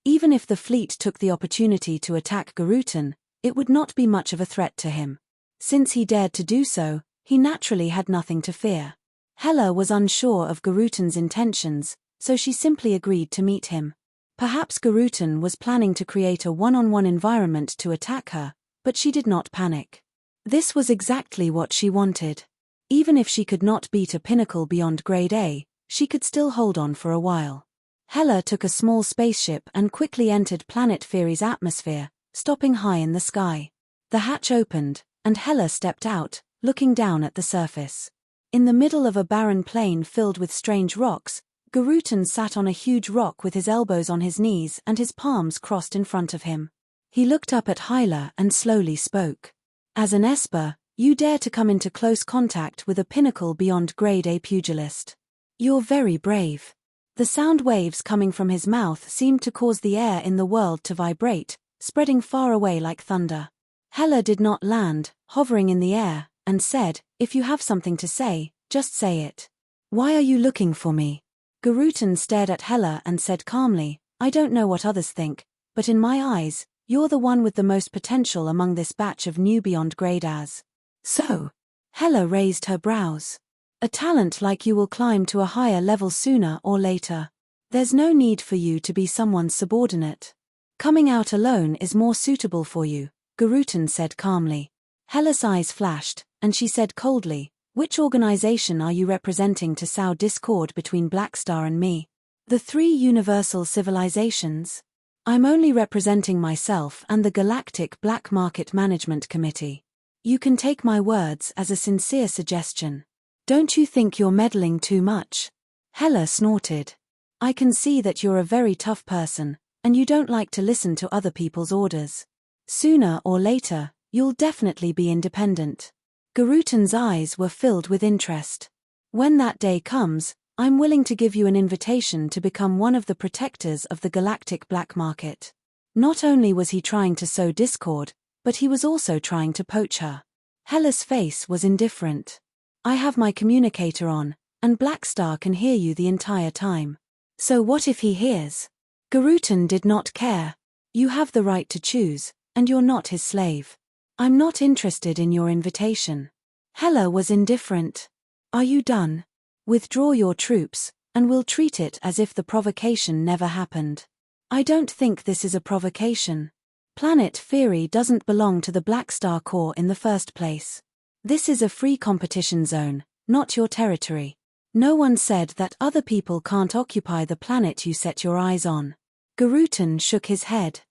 Even if the fleet took the opportunity to attack Garutan, it would not be much of a threat to him. Since he dared to do so, he naturally had nothing to fear. Hela was unsure of Garutan's intentions, so she simply agreed to meet him. Perhaps Garutan was planning to create a one-on-one environment to attack her, but she did not panic. This was exactly what she wanted. Even if she could not beat a pinnacle beyond grade A, she could still hold on for a while. Hela took a small spaceship and quickly entered planet Feri's atmosphere, stopping high in the sky. The hatch opened, and Hela stepped out, looking down at the surface. In the middle of a barren plain filled with strange rocks, Garutan sat on a huge rock with his elbows on his knees and his palms crossed in front of him. He looked up at Hyla and slowly spoke. As an Esper, you dare to come into close contact with a pinnacle beyond grade A pugilist. You're very brave. The sound waves coming from his mouth seemed to cause the air in the world to vibrate, spreading far away like thunder. Hela did not land, hovering in the air, and said, if you have something to say, just say it. Why are you looking for me? Garutan stared at Hela and said calmly, I don't know what others think, but in my eyes, you're the one with the most potential among this batch of new beyond grade As. So? Hela raised her brows. A talent like you will climb to a higher level sooner or later. There's no need for you to be someone's subordinate. Coming out alone is more suitable for you, Garutan said calmly. Hela's eyes flashed, and she said coldly, which organization are you representing to sow discord between Blackstar and me? The 3 universal civilizations? I'm only representing myself and the Galactic Black Market Management Committee. You can take my words as a sincere suggestion. Don't you think you're meddling too much? Hela snorted. I can see that you're a very tough person, and you don't like to listen to other people's orders. Sooner or later, you'll definitely be independent. Garutan's eyes were filled with interest. When that day comes, I'm willing to give you an invitation to become one of the protectors of the galactic black market. Not only was he trying to sow discord, but he was also trying to poach her. Hela's face was indifferent. I have my communicator on, and Blackstar can hear you the entire time. So what if he hears? Garutan did not care. You have the right to choose, and you're not his slave. I'm not interested in your invitation. Hela was indifferent. Are you done? Withdraw your troops, and we'll treat it as if the provocation never happened. I don't think this is a provocation. Planet Feri doesn't belong to the Black Star Corps in the first place. This is a free competition zone, not your territory. No one said that other people can't occupy the planet you set your eyes on. Garutan shook his head.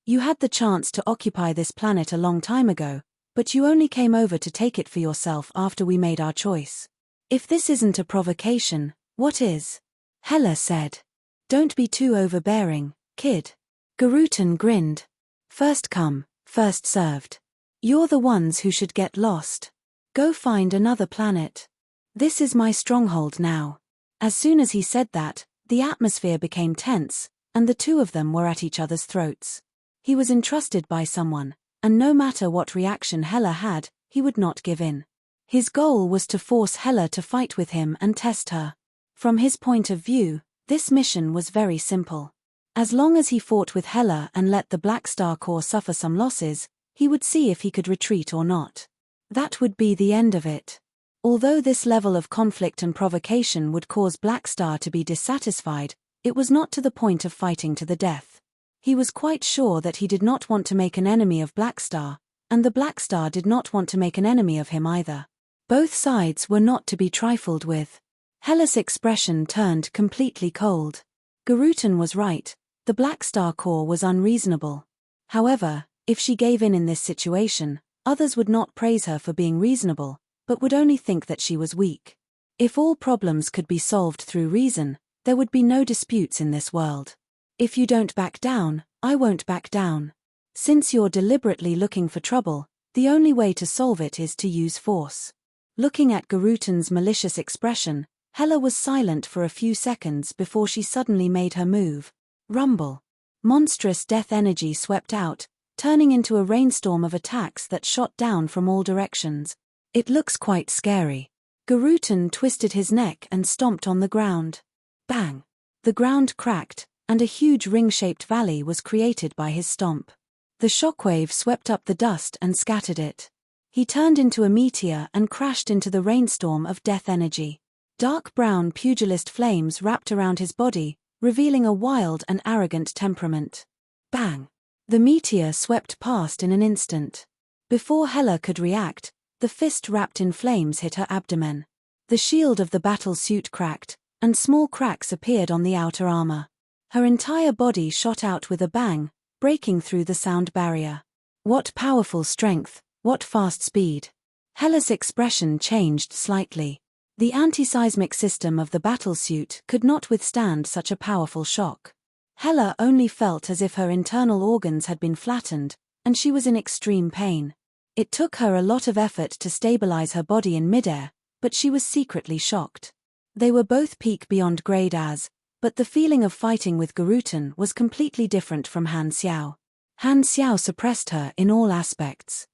You had the chance to occupy this planet a long time ago, but you only came over to take it for yourself after we made our choice. If this isn't a provocation, what is? Hela said. Don't be too overbearing, kid. Garutan grinned. First come, first served. You're the ones who should get lost. Go find another planet. This is my stronghold now. As soon as he said that, the atmosphere became tense, and the two of them were at each other's throats. He was entrusted by someone, and no matter what reaction Hela had, he would not give in. His goal was to force Hela to fight with him and test her. From his point of view, this mission was very simple. As long as he fought with Hela and let the Black Star Corps suffer some losses, he would see if he could retreat or not. That would be the end of it. Although this level of conflict and provocation would cause Black Star to be dissatisfied, it was not to the point of fighting to the death. He was quite sure that he did not want to make an enemy of Black Star, and the Black Star did not want to make an enemy of him either. Both sides were not to be trifled with. Hela's expression turned completely cold. Garutan was right, the Black Star Corps was unreasonable. However, if she gave in this situation, others would not praise her for being reasonable, but would only think that she was weak. If all problems could be solved through reason, there would be no disputes in this world. If you don't back down, I won't back down. Since you're deliberately looking for trouble, the only way to solve it is to use force. Looking at Garutan's malicious expression, Hela was silent for a few seconds before she suddenly made her move. Rumble. Monstrous death energy swept out, turning into a rainstorm of attacks that shot down from all directions. It looks quite scary. Garutan twisted his neck and stomped on the ground. Bang! The ground cracked, and a huge ring-shaped valley was created by his stomp. The shockwave swept up the dust and scattered it. He turned into a meteor and crashed into the rainstorm of death energy. Dark brown pugilist flames wrapped around his body, revealing a wild and arrogant temperament. Bang! The meteor swept past in an instant. Before Hela could react, the fist wrapped in flames hit her abdomen. The shield of the battle suit cracked, and small cracks appeared on the outer armor. Her entire body shot out with a bang, breaking through the sound barrier. What powerful strength, what fast speed. Hela's expression changed slightly. The anti-seismic system of the battlesuit could not withstand such a powerful shock. Hela only felt as if her internal organs had been flattened, and she was in extreme pain. It took her a lot of effort to stabilize her body in midair, but she was secretly shocked. They were both peak beyond grade as, but the feeling of fighting with Garutan was completely different from Han Xiao. Han Xiao suppressed her in all aspects.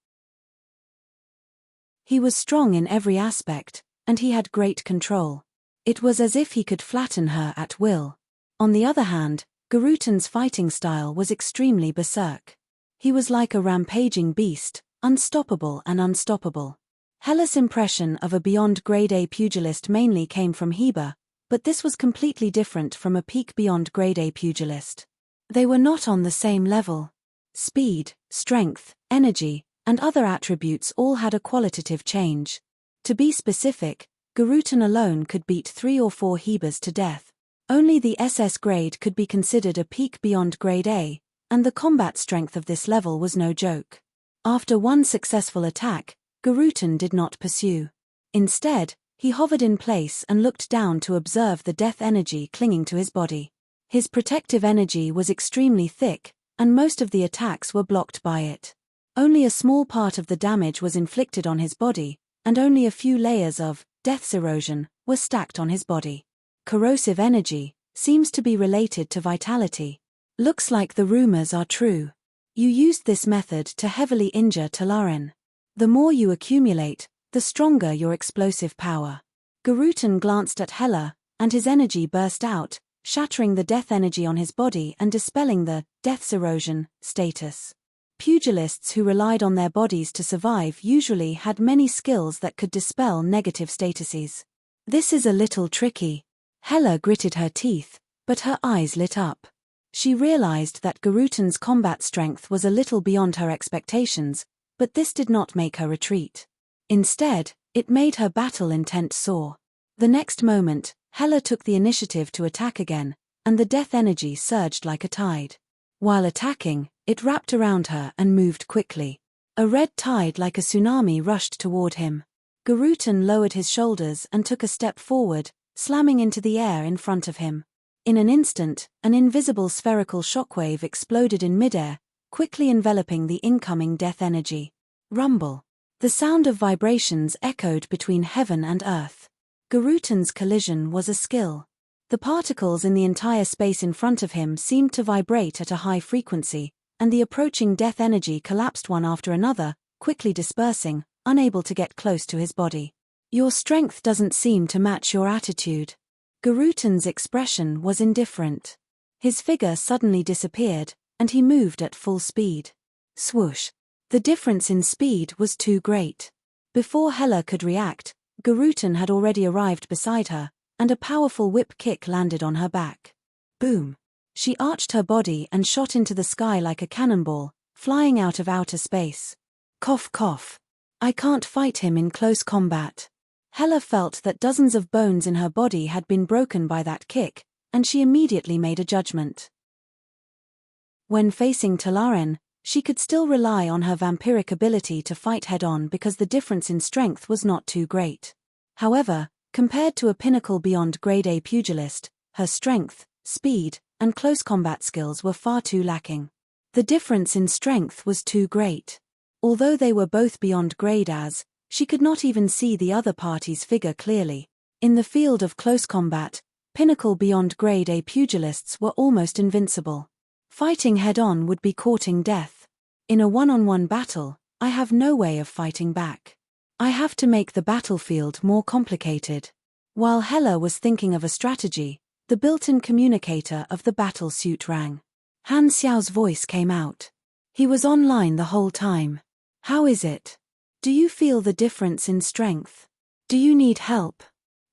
He was strong in every aspect, and he had great control. It was as if he could flatten her at will. On the other hand, Garutan's fighting style was extremely berserk. He was like a rampaging beast, unstoppable and unstoppable. Hela's impression of a beyond grade A pugilist mainly came from Heba, but this was completely different from a peak beyond grade A pugilist. They were not on the same level. Speed, strength, energy, and other attributes all had a qualitative change. To be specific, Garutan alone could beat 3 or 4 Hebas to death. Only the SS grade could be considered a peak beyond grade A, and the combat strength of this level was no joke. After one successful attack, Garutan did not pursue. Instead, he hovered in place and looked down to observe the death energy clinging to his body. His protective energy was extremely thick, and most of the attacks were blocked by it. Only a small part of the damage was inflicted on his body, and only a few layers of death's erosion were stacked on his body. Corrosive energy seems to be related to vitality. Looks like the rumors are true. You used this method to heavily injure Talarin. The more you accumulate, the stronger your explosive power. Garutan glanced at Hela, and his energy burst out, shattering the death energy on his body and dispelling the death's erosion status. Pugilists who relied on their bodies to survive usually had many skills that could dispel negative statuses. This is a little tricky. Hela gritted her teeth, but her eyes lit up. She realized that Garutan's combat strength was a little beyond her expectations, but this did not make her retreat. Instead, It made her battle intent soar. The next moment, Hela took the initiative to attack again, and the death energy surged like a tide. While attacking, it wrapped around her and moved quickly. A red tide like a tsunami rushed toward him. Garutan lowered his shoulders and took a step forward, slamming into the air in front of him. In an instant, an invisible spherical shockwave exploded in midair, quickly enveloping the incoming death energy. Rumble. The sound of vibrations echoed between heaven and earth. Garutan's collision was a skill. The particles in the entire space in front of him seemed to vibrate at a high frequency, and the approaching death energy collapsed one after another, quickly dispersing, unable to get close to his body. Your strength doesn't seem to match your attitude. Garutan's expression was indifferent. His figure suddenly disappeared, and he moved at full speed. Swoosh. The difference in speed was too great. Before Hela could react, Garutan had already arrived beside her, and a powerful whip kick landed on her back. Boom. She arched her body and shot into the sky like a cannonball, flying out of outer space. Cough cough. I can't fight him in close combat. Hela felt that dozens of bones in her body had been broken by that kick, and she immediately made a judgment. When facing Talaren, she could still rely on her vampiric ability to fight head-on because the difference in strength was not too great. However, compared to a pinnacle beyond grade A pugilist, her strength, speed, and close combat skills were far too lacking. The difference in strength was too great. Although they were both beyond grade As, she could not even see the other party's figure clearly. In the field of close combat, pinnacle beyond grade A pugilists were almost invincible. Fighting head-on would be courting death. In a one-on-one battle, I have no way of fighting back. I have to make the battlefield more complicated. While Hela was thinking of a strategy, the built-in communicator of the battle suit rang. Han Xiao's voice came out. He was online the whole time. How is it? Do you feel the difference in strength? Do you need help?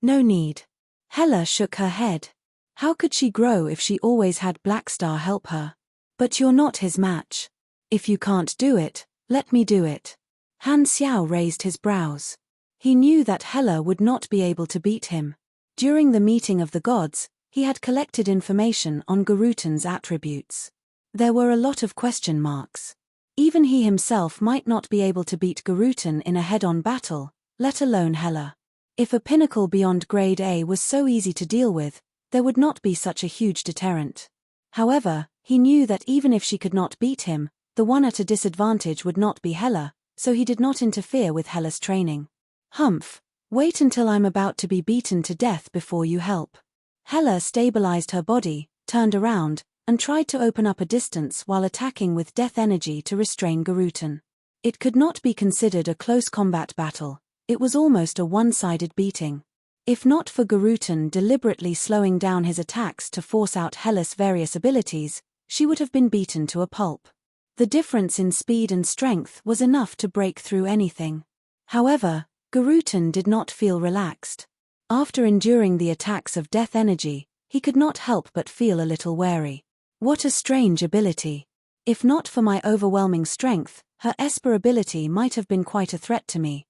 No need. Hela shook her head. How could she grow if she always had Blackstar help her? But you're not his match. If you can't do it, let me do it. Han Xiao raised his brows. He knew that Hela would not be able to beat him. During the meeting of the gods, he had collected information on Garutan's attributes. There were a lot of question marks. Even he himself might not be able to beat Garutan in a head-on battle, let alone Hela. If a pinnacle beyond grade A was so easy to deal with, there would not be such a huge deterrent. However, he knew that even if she could not beat him, the one at a disadvantage would not be Hela, so he did not interfere with Hela's training. Humph, wait until I'm about to be beaten to death before you help. Hela stabilized her body, turned around, and tried to open up a distance while attacking with death energy to restrain Garutan. It could not be considered a close combat battle, it was almost a one-sided beating. If not for Garutan deliberately slowing down his attacks to force out Hela's various abilities, she would have been beaten to a pulp. The difference in speed and strength was enough to break through anything. However, Garutan did not feel relaxed. After enduring the attacks of death energy, he could not help but feel a little wary. What a strange ability. If not for my overwhelming strength, her Esper ability might have been quite a threat to me.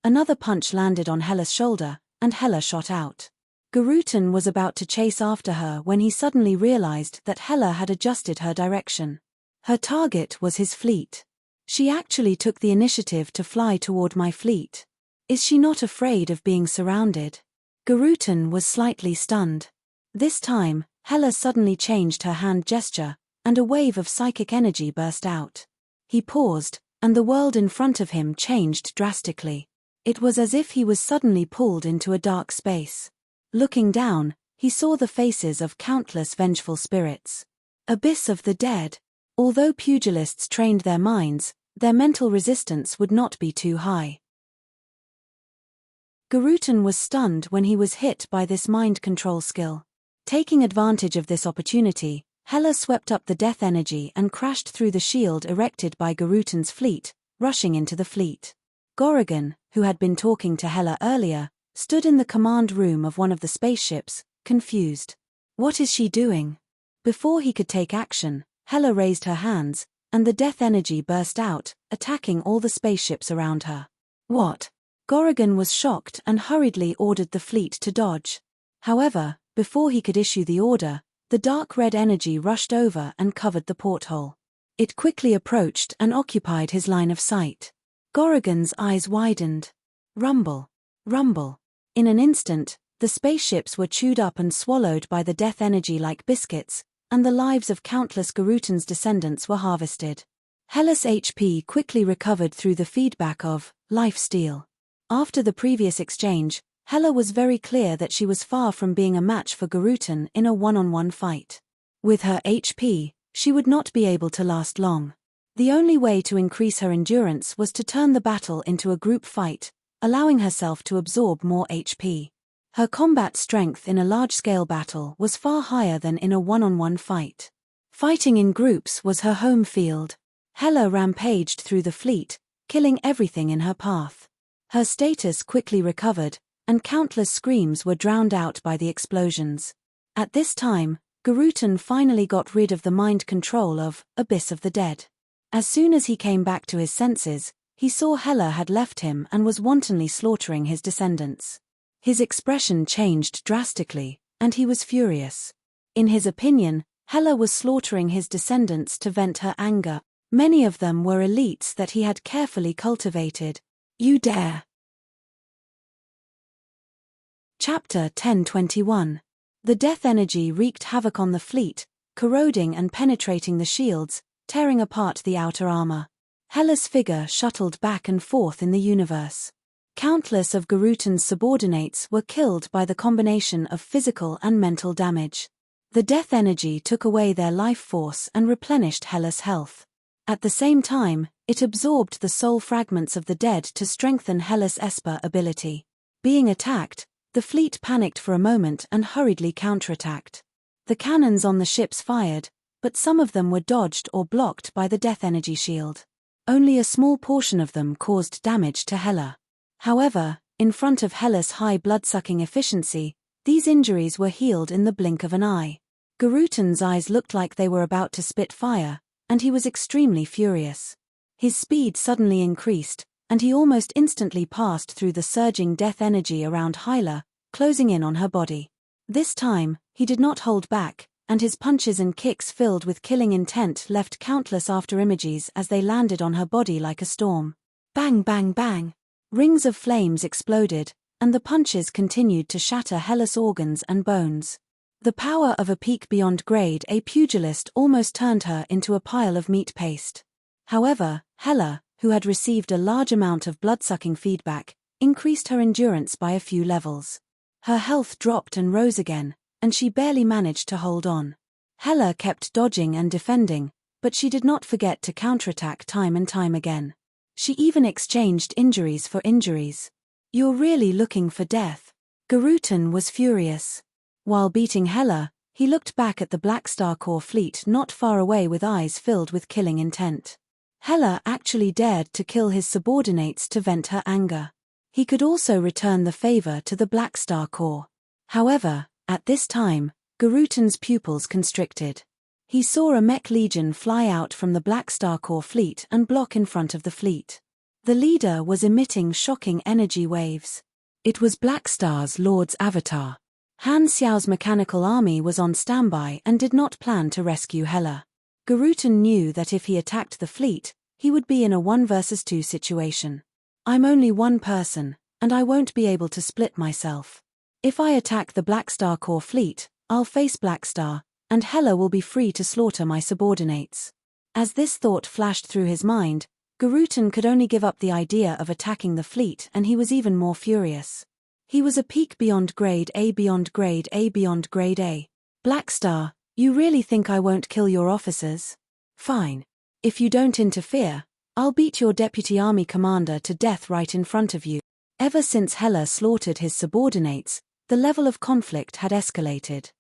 Another punch landed on Hela's shoulder, and Hela shot out. Garutan was about to chase after her when he suddenly realized that Hela had adjusted her direction. Her target was his fleet. She actually took the initiative to fly toward my fleet. Is she not afraid of being surrounded? Garutan was slightly stunned. This time, Hela suddenly changed her hand gesture, and a wave of psychic energy burst out. He paused, and the world in front of him changed drastically. It was as if he was suddenly pulled into a dark space. Looking down, he saw the faces of countless vengeful spirits. Abyss of the dead. Although pugilists trained their minds, their mental resistance would not be too high. Garutan was stunned when he was hit by this mind control skill. Taking advantage of this opportunity, Hela swept up the death energy and crashed through the shield erected by Garutan's fleet, rushing into the fleet. Gorrigan, who had been talking to Hela earlier, stood in the command room of one of the spaceships, confused. What is she doing? Before he could take action, Hela raised her hands, and the death energy burst out, attacking all the spaceships around her. What? Gorrigan was shocked and hurriedly ordered the fleet to dodge. However, before he could issue the order, the dark red energy rushed over and covered the porthole. It quickly approached and occupied his line of sight. Gorrigan's eyes widened. Rumble. Rumble. In an instant, the spaceships were chewed up and swallowed by the death energy like biscuits, and the lives of countless Garutan's descendants were harvested. Hellas' HP quickly recovered through the feedback of life steal. After the previous exchange, Hela was very clear that she was far from being a match for Garutan in a one-on-one fight. With her HP, she would not be able to last long. The only way to increase her endurance was to turn the battle into a group fight, allowing herself to absorb more HP. Her combat strength in a large-scale battle was far higher than in a one-on-one fight. Fighting in groups was her home field. Hela rampaged through the fleet, killing everything in her path. Her status quickly recovered, and countless screams were drowned out by the explosions. At this time, Garutan finally got rid of the mind control of Abyss of the Dead. As soon as he came back to his senses, he saw Hela had left him and was wantonly slaughtering his descendants. His expression changed drastically, and he was furious. In his opinion, Hela was slaughtering his descendants to vent her anger. Many of them were elites that he had carefully cultivated. You dare! Chapter 1021. The death energy wreaked havoc on the fleet, corroding and penetrating the shields, tearing apart the outer armor. Hela's figure shuttled back and forth in the universe. Countless of Garutan's subordinates were killed by the combination of physical and mental damage. The death energy took away their life force and replenished Hela's health. At the same time, it absorbed the soul fragments of the dead to strengthen Hela's Esper ability. Being attacked, the fleet panicked for a moment and hurriedly counterattacked. The cannons on the ships fired, but some of them were dodged or blocked by the death energy shield. Only a small portion of them caused damage to Hela. However, in front of Hela's high blood-sucking efficiency, these injuries were healed in the blink of an eye. Garutan's eyes looked like they were about to spit fire, and he was extremely furious. His speed suddenly increased, and he almost instantly passed through the surging death energy around Hyla, closing in on her body. This time, he did not hold back, and his punches and kicks filled with killing intent left countless afterimages as they landed on her body like a storm. Bang bang bang! Rings of flames exploded, and the punches continued to shatter Hela's organs and bones. The power of a peak beyond grade A pugilist almost turned her into a pile of meat paste. However, Hela, who had received a large amount of blood-sucking feedback, increased her endurance by a few levels. Her health dropped and rose again, and she barely managed to hold on. Hela kept dodging and defending, but she did not forget to counterattack time and time again. She even exchanged injuries for injuries. You're really looking for death. Garutan was furious. While beating Hela, he looked back at the Black Star Corps fleet not far away with eyes filled with killing intent. Hela actually dared to kill his subordinates to vent her anger. He could also return the favor to the Black Star Corps. However, at this time, Garutan's pupils constricted. He saw a mech legion fly out from the Black Star Corps fleet and block in front of the fleet. The leader was emitting shocking energy waves. It was Black Star's Lord's avatar. Han Xiao's mechanical army was on standby and did not plan to rescue Hela. Garutan knew that if he attacked the fleet, he would be in a 1 versus 2 situation. I'm only one person, and I won't be able to split myself. If I attack the Black Star Corps fleet, I'll face Black Star, and Hela will be free to slaughter my subordinates. As this thought flashed through his mind, Garutan could only give up the idea of attacking the fleet, and he was even more furious. He was a peak beyond grade A beyond grade A beyond grade A. Black Star, you really think I won't kill your officers? Fine. If you don't interfere, I'll beat your deputy army commander to death right in front of you. Ever since Hela slaughtered his subordinates, the level of conflict had escalated.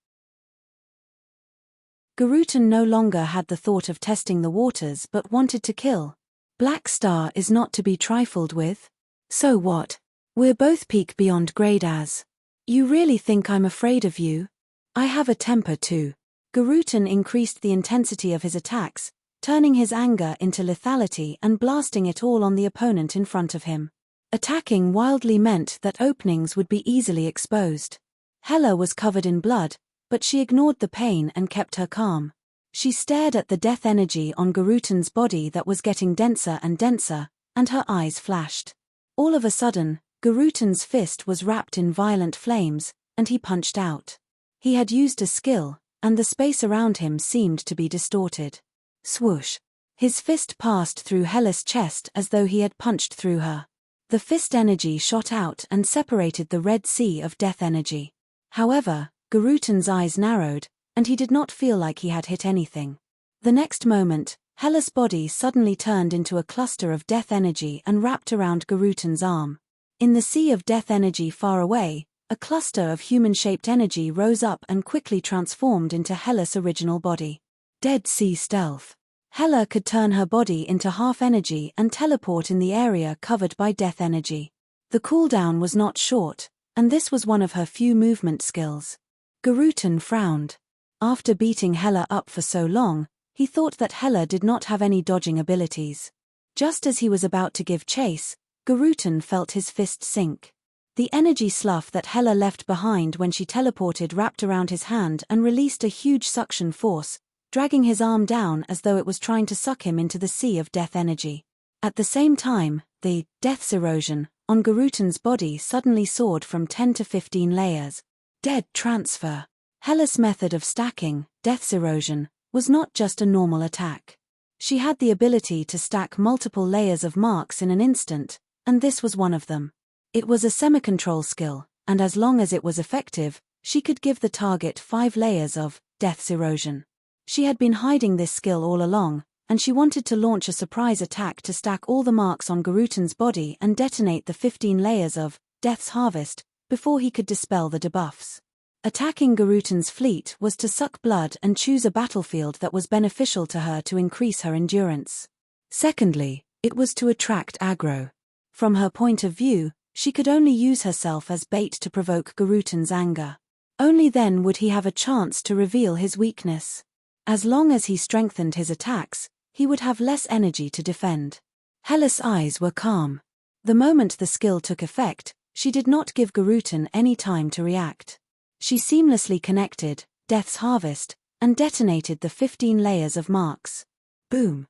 Garutan no longer had the thought of testing the waters but wanted to kill. Black Star is not to be trifled with. So what? We're both peak beyond grade as. You really think I'm afraid of you? I have a temper too. Garutan increased the intensity of his attacks, turning his anger into lethality and blasting it all on the opponent in front of him. Attacking wildly meant that openings would be easily exposed. Hela was covered in blood, but she ignored the pain and kept her calm. She stared at the death energy on Garutan's body that was getting denser and denser, and her eyes flashed. All of a sudden, Garutan's fist was wrapped in violent flames, and he punched out. He had used a skill, and the space around him seemed to be distorted. Swoosh! His fist passed through Hela's chest as though he had punched through her. The fist energy shot out and separated the red sea of death energy. However, Garutan's eyes narrowed, and he did not feel like he had hit anything. The next moment, Hela's body suddenly turned into a cluster of death energy and wrapped around Garutan's arm. In the sea of death energy far away, a cluster of human-shaped energy rose up and quickly transformed into Hela's original body. Dead Sea Stealth. Hela could turn her body into half energy and teleport in the area covered by death energy. The cooldown was not short, and this was one of her few movement skills. Garutan frowned. After beating Hela up for so long, he thought that Hela did not have any dodging abilities. Just as he was about to give chase, Garutan felt his fist sink. The energy slough that Hela left behind when she teleported wrapped around his hand and released a huge suction force, dragging his arm down as though it was trying to suck him into the sea of death energy. At the same time, the death's erosion on Garutan's body suddenly soared from 10 to 15 layers. Dead transfer. Hela's method of stacking, death's erosion, was not just a normal attack. She had the ability to stack multiple layers of marks in an instant, and this was one of them. It was a semi-control skill, and as long as it was effective, she could give the target 5 layers of death's erosion. She had been hiding this skill all along, and she wanted to launch a surprise attack to stack all the marks on Garutan's body and detonate the 15 layers of Death's Harvest before he could dispel the debuffs. Attacking Garutan's fleet was to suck blood and choose a battlefield that was beneficial to her to increase her endurance. Secondly, it was to attract aggro. From her point of view, she could only use herself as bait to provoke Garutan's anger. Only then would he have a chance to reveal his weakness. As long as he strengthened his attacks, he would have less energy to defend. Hela's eyes were calm. The moment the skill took effect, she did not give Garutan any time to react. She seamlessly connected Death's Harvest and detonated the 15 layers of marks. Boom!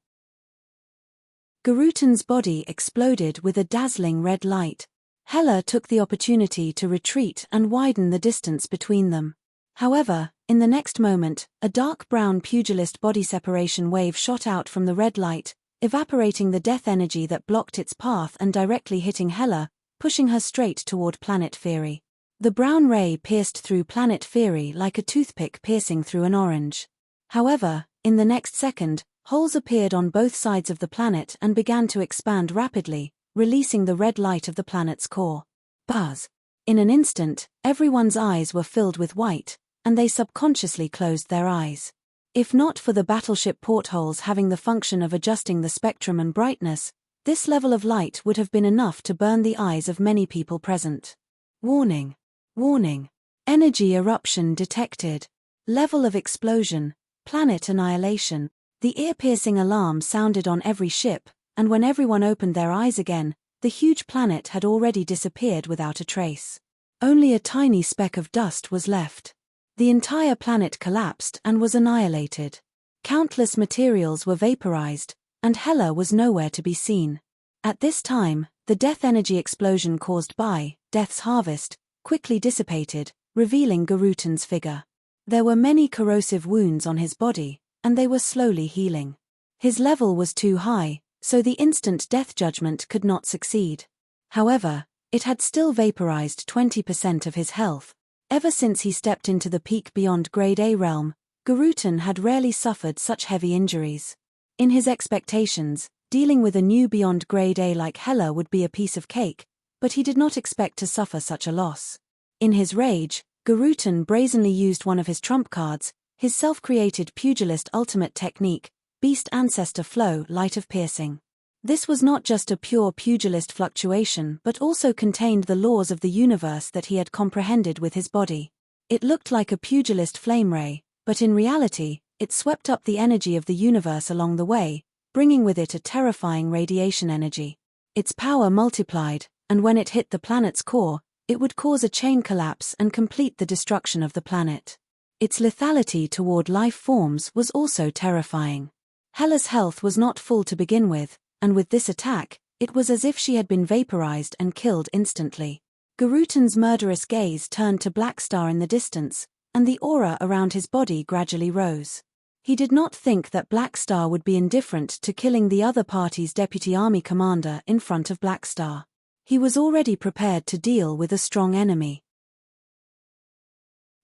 Garutan's body exploded with a dazzling red light. Hela took the opportunity to retreat and widen the distance between them. However, in the next moment, a dark brown pugilist body separation wave shot out from the red light, evaporating the death energy that blocked its path and directly hitting Hela, pushing her straight toward Planet Fury. The brown ray pierced through Planet Fury like a toothpick piercing through an orange. However, in the next second, holes appeared on both sides of the planet and began to expand rapidly, releasing the red light of the planet's core. Buzz! In an instant, everyone's eyes were filled with white, and they subconsciously closed their eyes. If not for the battleship portholes having the function of adjusting the spectrum and brightness, this level of light would have been enough to burn the eyes of many people present. Warning! Warning! Energy eruption detected. Level of explosion, planet annihilation. The ear-piercing alarm sounded on every ship, and when everyone opened their eyes again, the huge planet had already disappeared without a trace. Only a tiny speck of dust was left. The entire planet collapsed and was annihilated. Countless materials were vaporized, and Hela was nowhere to be seen. At this time, the death energy explosion caused by Death's Harvest quickly dissipated, revealing Garutan's figure. There were many corrosive wounds on his body, and they were slowly healing. His level was too high, so the instant death judgment could not succeed. However, it had still vaporized 20% of his health. Ever since he stepped into the peak beyond Grade A realm, Garutan had rarely suffered such heavy injuries. In his expectations, dealing with a new beyond Grade A like Hela would be a piece of cake, but he did not expect to suffer such a loss. In his rage, Garutan brazenly used one of his trump cards, his self-created pugilist ultimate technique, Beast Ancestor Flow Light of Piercing. This was not just a pure pugilist fluctuation but also contained the laws of the universe that he had comprehended with his body. It looked like a pugilist flame ray, but in reality, it swept up the energy of the universe along the way, bringing with it a terrifying radiation energy. Its power multiplied, and when it hit the planet's core, it would cause a chain collapse and complete the destruction of the planet. Its lethality toward life forms was also terrifying. Hela's health was not full to begin with, and with this attack, it was as if she had been vaporized and killed instantly. Garutan's murderous gaze turned to Blackstar in the distance, and the aura around his body gradually rose. He did not think that Blackstar would be indifferent to killing the other party's deputy army commander in front of Blackstar. He was already prepared to deal with a strong enemy.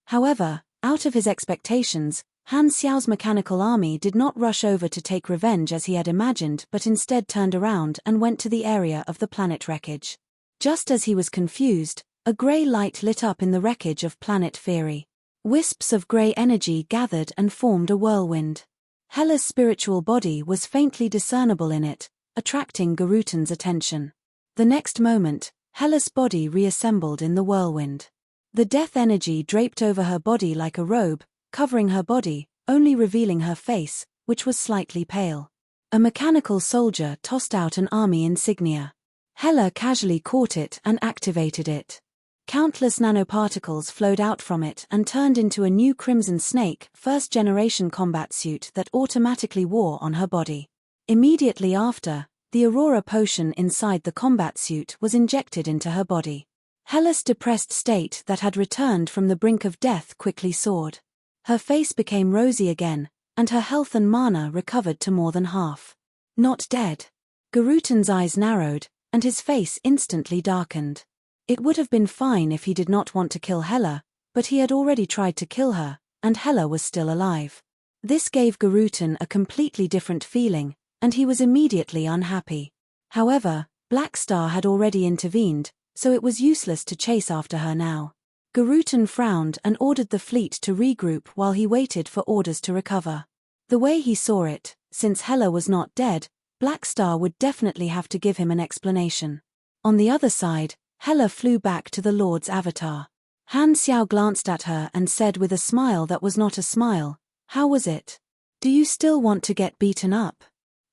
However, out of his expectations, Han Xiao's mechanical army did not rush over to take revenge as he had imagined but instead turned around and went to the area of the planet wreckage. Just as he was confused, a grey light lit up in the wreckage of Planet Fury. Wisps of grey energy gathered and formed a whirlwind. Hela's spiritual body was faintly discernible in it, attracting Garutan's attention. The next moment, Hela's body reassembled in the whirlwind. The death energy draped over her body like a robe, covering her body, only revealing her face, which was slightly pale. A mechanical soldier tossed out an army insignia. Hela casually caught it and activated it. Countless nanoparticles flowed out from it and turned into a new Crimson Snake first-generation combat suit that automatically wore on her body. Immediately after, the Aurora potion inside the combat suit was injected into her body. Hela's depressed state that had returned from the brink of death quickly soared. Her face became rosy again, and her health and mana recovered to more than half. Not dead. Garutan's eyes narrowed, and his face instantly darkened. It would have been fine if he did not want to kill Hela, but he had already tried to kill her, and Hela was still alive. This gave Garutan a completely different feeling, and he was immediately unhappy. However, Blackstar had already intervened, so it was useless to chase after her now. Garutan frowned and ordered the fleet to regroup while he waited for orders to recover. The way he saw it, since Hela was not dead, Blackstar would definitely have to give him an explanation. On the other side, Hela flew back to the Lord's avatar. Han Xiao glanced at her and said with a smile that was not a smile, "How was it? Do you still want to get beaten up?"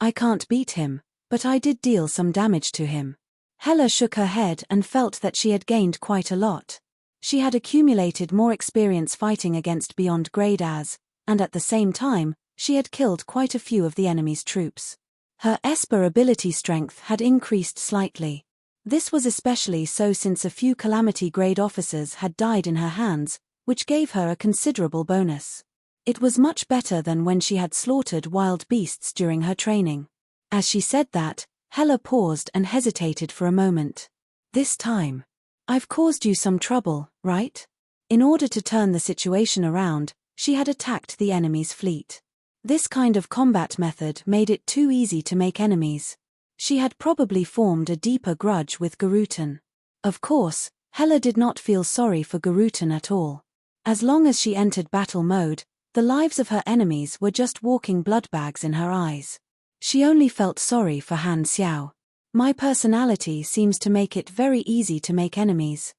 "I can't beat him, but I did deal some damage to him." Hela shook her head and felt that she had gained quite a lot. She had accumulated more experience fighting against beyond grade as, and at the same time, she had killed quite a few of the enemy's troops. Her Esper ability strength had increased slightly. This was especially so since a few Calamity grade officers had died in her hands, which gave her a considerable bonus. It was much better than when she had slaughtered wild beasts during her training. As she said that, Hela paused and hesitated for a moment. "This time, I've caused you some trouble, right?" In order to turn the situation around, she had attacked the enemy's fleet. This kind of combat method made it too easy to make enemies. She had probably formed a deeper grudge with Garutan. Of course, Hela did not feel sorry for Garutan at all. As long as she entered battle mode, the lives of her enemies were just walking blood bags in her eyes. She only felt sorry for Han Xiao. "My personality seems to make it very easy to make enemies.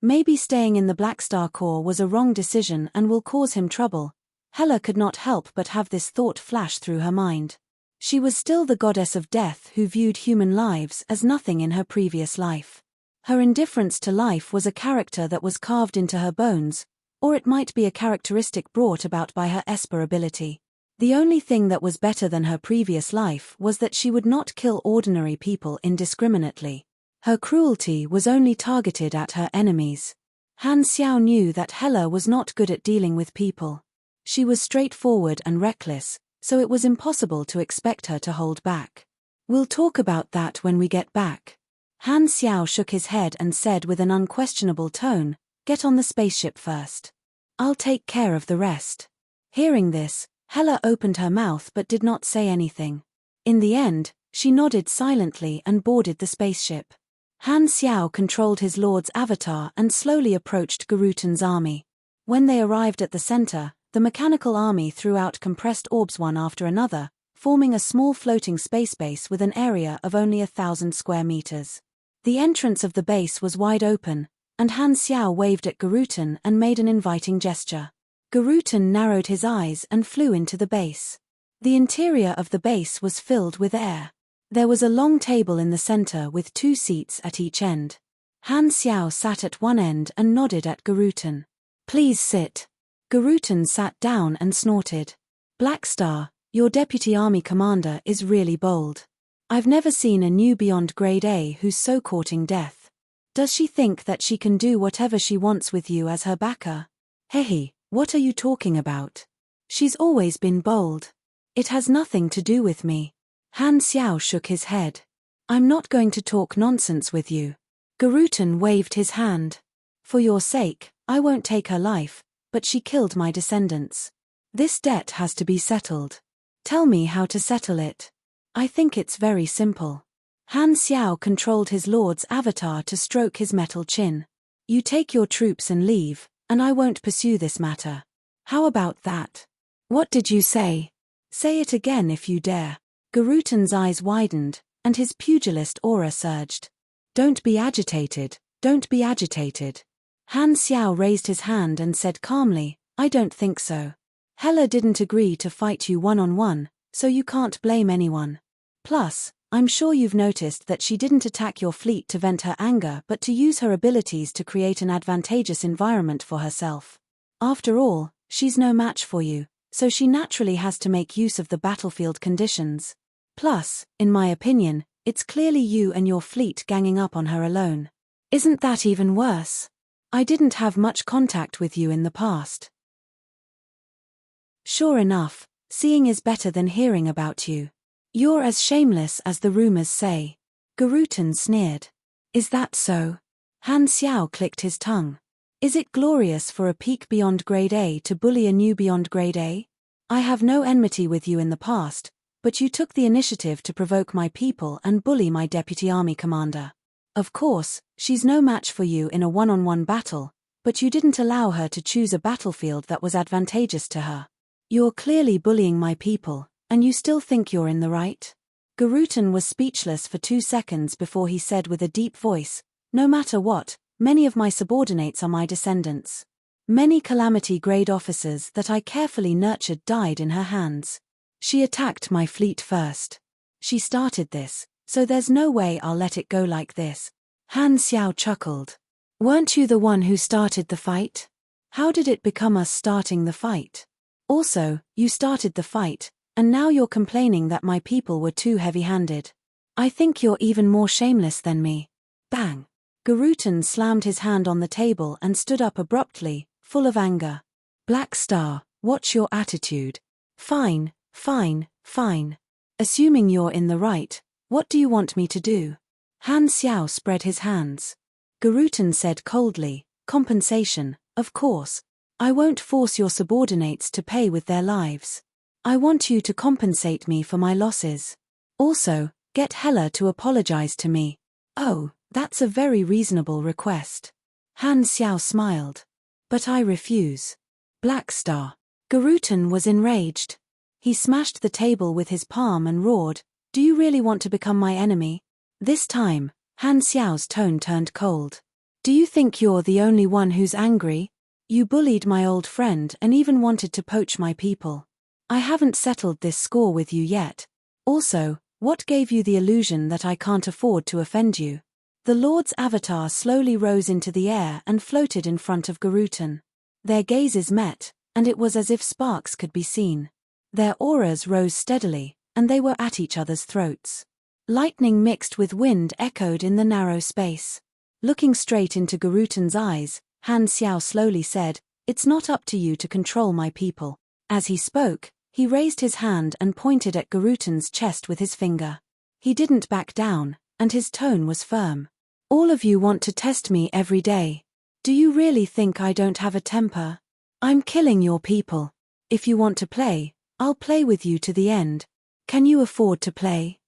Maybe staying in the Blackstar Corps was a wrong decision and will cause him trouble." Hela could not help but have this thought flash through her mind. She was still the goddess of death who viewed human lives as nothing in her previous life. Her indifference to life was a character that was carved into her bones, or it might be a characteristic brought about by her Esper ability. The only thing that was better than her previous life was that she would not kill ordinary people indiscriminately. Her cruelty was only targeted at her enemies. Han Xiao knew that Hela was not good at dealing with people. She was straightforward and reckless, so it was impossible to expect her to hold back. "We'll talk about that when we get back." Han Xiao shook his head and said with an unquestionable tone, "Get on the spaceship first. I'll take care of the rest." Hearing this, Hela opened her mouth but did not say anything. In the end, she nodded silently and boarded the spaceship. Han Xiao controlled his lord's avatar and slowly approached Garutan's army. When they arrived at the center, the mechanical army threw out compressed orbs one after another, forming a small floating space base with an area of only 1,000 square meters. The entrance of the base was wide open, and Han Xiao waved at Garutan and made an inviting gesture. Garutan narrowed his eyes and flew into the base. The interior of the base was filled with air. There was a long table in the center with 2 seats at each end. Han Xiao sat at one end and nodded at Garutan. "Please sit." Garutan sat down and snorted. "Black Star, your deputy army commander is really bold. I've never seen a new beyond grade A who's so courting death. Does she think that she can do whatever she wants with you as her backer?" "Hehe, what are you talking about? She's always been bold. It has nothing to do with me." Han Xiao shook his head. "I'm not going to talk nonsense with you." Garutan waved his hand. "For your sake, I won't take her life, but she killed my descendants. This debt has to be settled. Tell me how to settle it." "I think it's very simple." Han Xiao controlled his lord's avatar to stroke his metal chin. "You take your troops and leave, and I won't pursue this matter. How about that?" "What did you say?" "Say it again if you dare." Garutan's eyes widened, and his pugilist aura surged. "Don't be agitated, don't be agitated." Han Xiao raised his hand and said calmly, "I don't think so. Hela didn't agree to fight you one-on-one, so you can't blame anyone. Plus, I'm sure you've noticed that she didn't attack your fleet to vent her anger but to use her abilities to create an advantageous environment for herself. After all, she's no match for you, so she naturally has to make use of the battlefield conditions. Plus, in my opinion, it's clearly you and your fleet ganging up on her alone. Isn't that even worse? I didn't have much contact with you in the past." "Sure enough, seeing is better than hearing about you. You're as shameless as the rumors say." Garutan sneered. "Is that so?" Han Xiao clicked his tongue. "Is it glorious for a peak beyond grade A to bully a new beyond grade A? I have no enmity with you in the past, but you took the initiative to provoke my people and bully my deputy army commander. Of course, she's no match for you in a one-on-one battle, but you didn't allow her to choose a battlefield that was advantageous to her. You're clearly bullying my people, and you still think you're in the right?" Garutan was speechless for 2 seconds before he said with a deep voice, "No matter what, many of my subordinates are my descendants. Many calamity-grade officers that I carefully nurtured died in her hands. She attacked my fleet first. She started this, so there's no way I'll let it go like this." Han Xiao chuckled. "Weren't you the one who started the fight? How did it become us starting the fight? Also, you started the fight, and now you're complaining that my people were too heavy-handed. I think you're even more shameless than me." Bang! Garutan slammed his hand on the table and stood up abruptly, full of anger. "Black Star, what's your attitude? Fine, fine, fine. Assuming you're in the right, what do you want me to do?" Han Xiao spread his hands. Garutan said coldly, "Compensation, of course. I won't force your subordinates to pay with their lives. I want you to compensate me for my losses. Also, get Hela to apologize to me." "Oh, that's a very reasonable request." Han Xiao smiled. "But I refuse." "Black Star." Garutan was enraged. He smashed the table with his palm and roared, "Do you really want to become my enemy?" This time, Han Xiao's tone turned cold. "Do you think you're the only one who's angry? You bullied my old friend and even wanted to poach my people. I haven't settled this score with you yet. Also, what gave you the illusion that I can't afford to offend you?" The Lord's avatar slowly rose into the air and floated in front of Garutan. Their gazes met, and it was as if sparks could be seen. Their auras rose steadily, and they were at each other's throats. Lightning mixed with wind echoed in the narrow space. Looking straight into Garutan's eyes, Han Xiao slowly said, "It's not up to you to control my people." As he spoke, he raised his hand and pointed at Garutan's chest with his finger. He didn't back down, and his tone was firm. "All of you want to test me every day. Do you really think I don't have a temper? I'm killing your people. If you want to play, I'll play with you to the end. Can you afford to play?"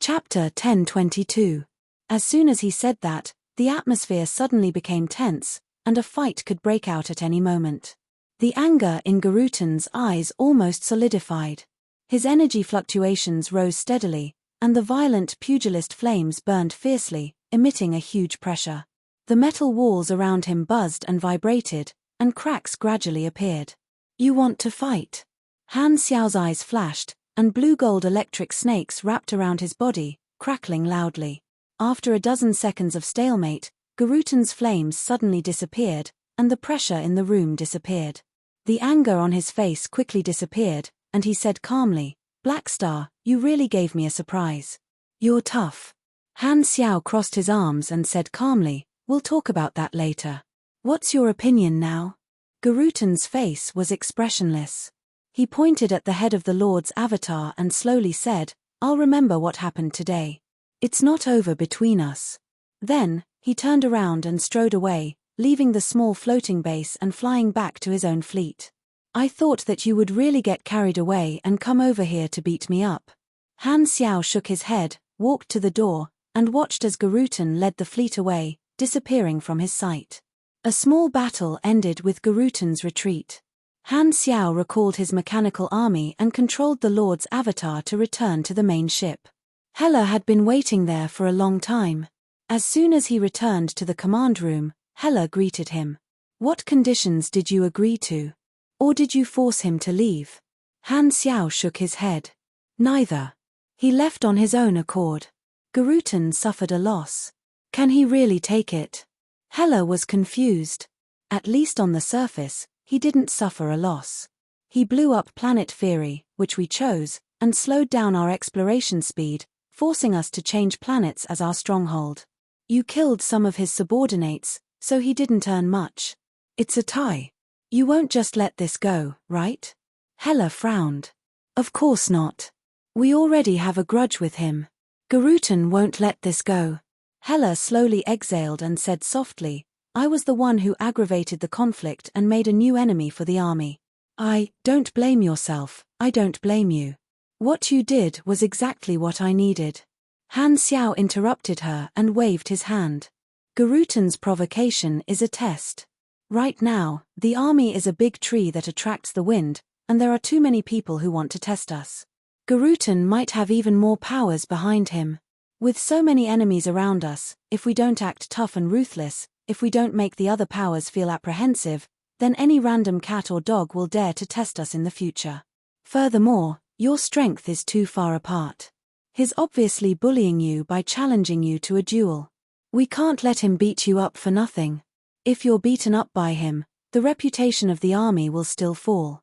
Chapter 1022. As soon as he said that, the atmosphere suddenly became tense, and a fight could break out at any moment. The anger in Garutan's eyes almost solidified. His energy fluctuations rose steadily, and the violent pugilist flames burned fiercely, emitting a huge pressure. The metal walls around him buzzed and vibrated, and cracks gradually appeared. "You want to fight?" Han Xiao's eyes flashed, and blue-gold electric snakes wrapped around his body, crackling loudly. After a dozen seconds of stalemate, Garutan's flames suddenly disappeared, and the pressure in the room disappeared. The anger on his face quickly disappeared, and he said calmly, "Black Star, you really gave me a surprise. You're tough." Han Xiao crossed his arms and said calmly, "We'll talk about that later. What's your opinion now?" Garutan's face was expressionless. He pointed at the head of the Lord's avatar and slowly said, "I'll remember what happened today. It's not over between us." Then, he turned around and strode away, leaving the small floating base and flying back to his own fleet. "I thought that you would really get carried away and come over here to beat me up." Han Xiao shook his head, walked to the door, and watched as Garutan led the fleet away, disappearing from his sight. A small battle ended with Garutan's retreat. Han Xiao recalled his mechanical army and controlled the Lord's avatar to return to the main ship. Hela had been waiting there for a long time. As soon as he returned to the command room, Hela greeted him. "What conditions did you agree to? Or did you force him to leave?" Han Xiao shook his head. "Neither. He left on his own accord." Garutan suffered a loss. Can he really take it? Hela was confused. At least on the surface, he didn't suffer a loss. He blew up planet Fury, which we chose, and slowed down our exploration speed, forcing us to change planets as our stronghold. You killed some of his subordinates, so he didn't earn much. It's a tie. You won't just let this go, right? Hela frowned. Of course not. We already have a grudge with him. Garutan won't let this go. Hela slowly exhaled and said softly, "I was the one who aggravated the conflict and made a new enemy for the army. Don't blame yourself, I don't blame you. What you did was exactly what I needed." Han Xiao interrupted her and waved his hand. "Garutan's provocation is a test. Right now, the army is a big tree that attracts the wind, and there are too many people who want to test us. Garutan might have even more powers behind him. With so many enemies around us, if we don't act tough and ruthless, if we don't make the other powers feel apprehensive, then any random cat or dog will dare to test us in the future. Furthermore, your strength is too far apart. He's obviously bullying you by challenging you to a duel. We can't let him beat you up for nothing. If you're beaten up by him, the reputation of the army will still fall."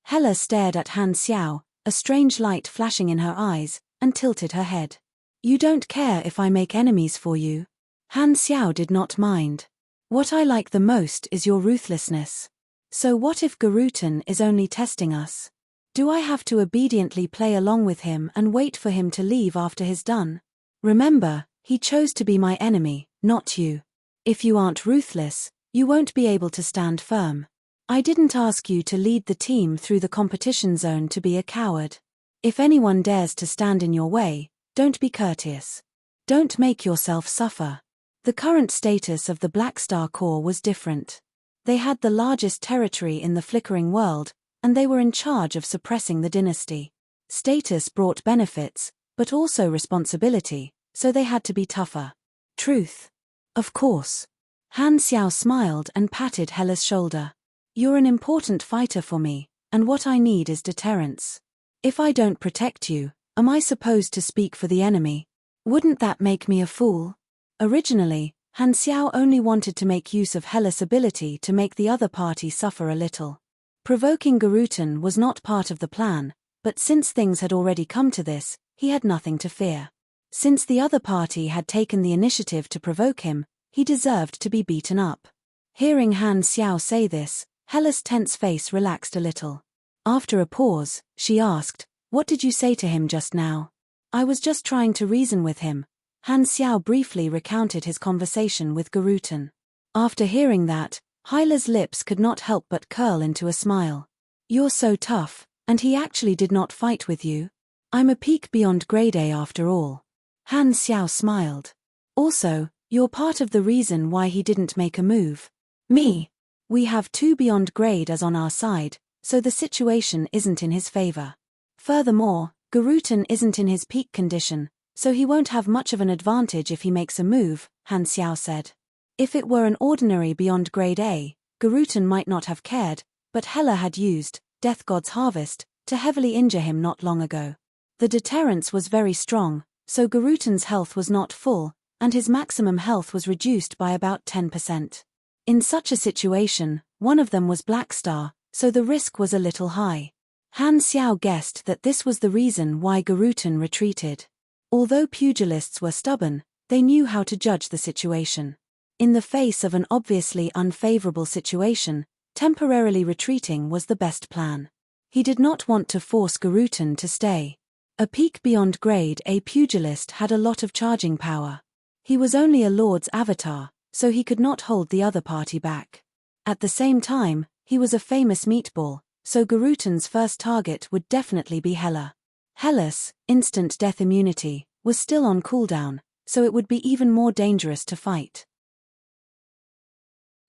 Hela stared at Han Xiao, a strange light flashing in her eyes, and tilted her head. "You don't care if I make enemies for you?" Han Xiao did not mind. "What I like the most is your ruthlessness. So what if Garutan is only testing us? Do I have to obediently play along with him and wait for him to leave after he's done? Remember, he chose to be my enemy, not you. If you aren't ruthless, you won't be able to stand firm. I didn't ask you to lead the team through the competition zone to be a coward. If anyone dares to stand in your way, don't be courteous. Don't make yourself suffer." The current status of the Black Star Corps was different. They had the largest territory in the flickering world, and they were in charge of suppressing the dynasty. Status brought benefits, but also responsibility, so they had to be tougher. Truth. Of course. Han Xiao smiled and patted Hela's shoulder. "You're an important fighter for me, and what I need is deterrence. If I don't protect you, am I supposed to speak for the enemy? Wouldn't that make me a fool?" Originally, Han Xiao only wanted to make use of Hela's ability to make the other party suffer a little. Provoking Garutan was not part of the plan, but since things had already come to this, he had nothing to fear. Since the other party had taken the initiative to provoke him, he deserved to be beaten up. Hearing Han Xiao say this, Hela's tense face relaxed a little. After a pause, she asked, "What did you say to him just now?" "I was just trying to reason with him." Han Xiao briefly recounted his conversation with Garutan. After hearing that, Hyla's lips could not help but curl into a smile. "You're so tough, and he actually did not fight with you? I'm a peak beyond grade A after all." Han Xiao smiled. "Also, you're part of the reason why he didn't make a move." "Me? We have 2 beyond grade as on our side, so the situation isn't in his favor. Furthermore, Garutan isn't in his peak condition, so he won't have much of an advantage if he makes a move," Han Xiao said. If it were an ordinary beyond grade A, Garutan might not have cared, but Hela had used Death God's Harvest to heavily injure him not long ago. The deterrence was very strong, so Garutan's health was not full, and his maximum health was reduced by about 10%. In such a situation, one of them was Blackstar, so the risk was a little high. Han Xiao guessed that this was the reason why Garutan retreated. Although pugilists were stubborn, they knew how to judge the situation. In the face of an obviously unfavorable situation, temporarily retreating was the best plan. He did not want to force Garutan to stay. A peak beyond grade A pugilist had a lot of charging power. He was only a Lord's avatar, so he could not hold the other party back. At the same time, he was a famous meatball, so Garutan's first target would definitely be Hela. Hela's instant death immunity was still on cooldown, so it would be even more dangerous to fight.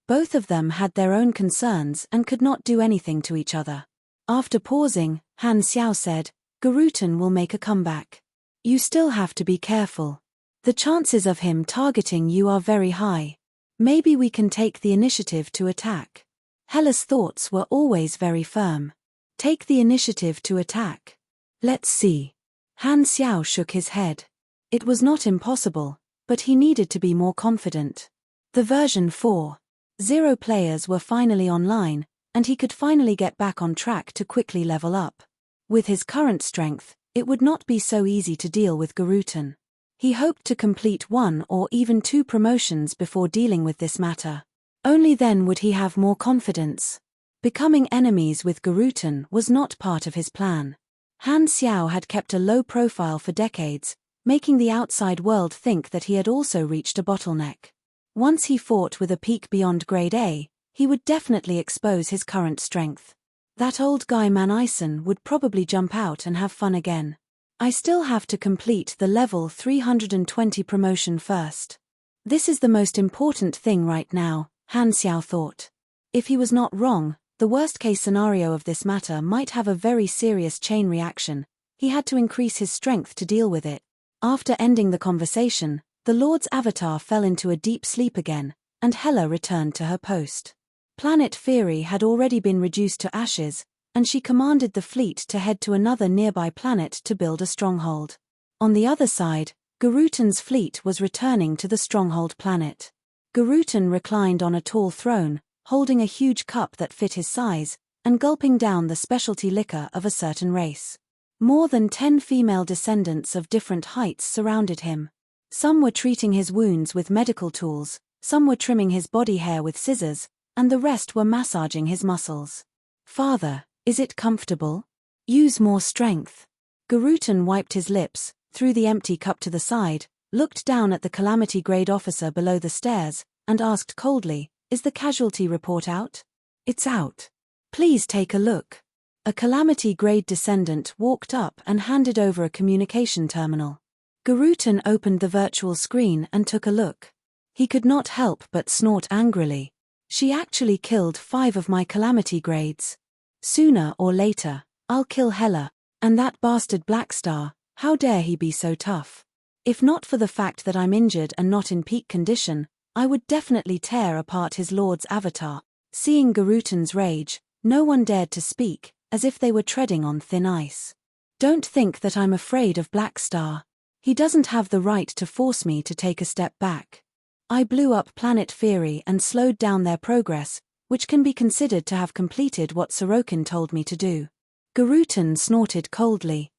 Both of them had their own concerns and could not do anything to each other. After pausing, Han Xiao said, "Garutan will make a comeback. You still have to be careful. The chances of him targeting you are very high. Maybe we can take the initiative to attack." Hela's thoughts were always very firm. Take the initiative to attack. Let's see. Han Xiao shook his head. It was not impossible, but he needed to be more confident. The version 4.0 players were finally online, and he could finally get back on track to quickly level up. With his current strength, it would not be so easy to deal with Garutan. He hoped to complete 1 or even 2 promotions before dealing with this matter. Only then would he have more confidence. Becoming enemies with Garutan was not part of his plan. Han Xiao had kept a low profile for decades, making the outside world think that he had also reached a bottleneck. Once he fought with a peak beyond grade A, he would definitely expose his current strength. That old guy Manison would probably jump out and have fun again. I still have to complete the level 320 promotion first. This is the most important thing right now, Han Xiao thought. If he was not wrong, the worst-case scenario of this matter might have a very serious chain reaction. He had to increase his strength to deal with it. After ending the conversation, the Lord's avatar fell into a deep sleep again, and Hela returned to her post. Planet Fury had already been reduced to ashes, and she commanded the fleet to head to another nearby planet to build a stronghold. On the other side, Garutan's fleet was returning to the stronghold planet. Garutan reclined on a tall throne, holding a huge cup that fit his size, and gulping down the specialty liquor of a certain race. More than 10 female descendants of different heights surrounded him. Some were treating his wounds with medical tools, some were trimming his body hair with scissors, and the rest were massaging his muscles. "Father, is it comfortable? Use more strength." Garutan wiped his lips, threw the empty cup to the side, looked down at the calamity grade officer below the stairs, and asked coldly, "Is the casualty report out?" "It's out. Please take a look." A calamity grade descendant walked up and handed over a communication terminal. Garutan opened the virtual screen and took a look. He could not help but snort angrily. "She actually killed 5 of my calamity grades. Sooner or later, I'll kill Hela, and that bastard Blackstar, how dare he be so tough? If not for the fact that I'm injured and not in peak condition, I would definitely tear apart his lord's avatar." Seeing Garutan's rage, no one dared to speak, as if they were treading on thin ice. "Don't think that I'm afraid of Blackstar. He doesn't have the right to force me to take a step back. I blew up Planet Fury and slowed down their progress, which can be considered to have completed what Sorokin told me to do." Garutan snorted coldly.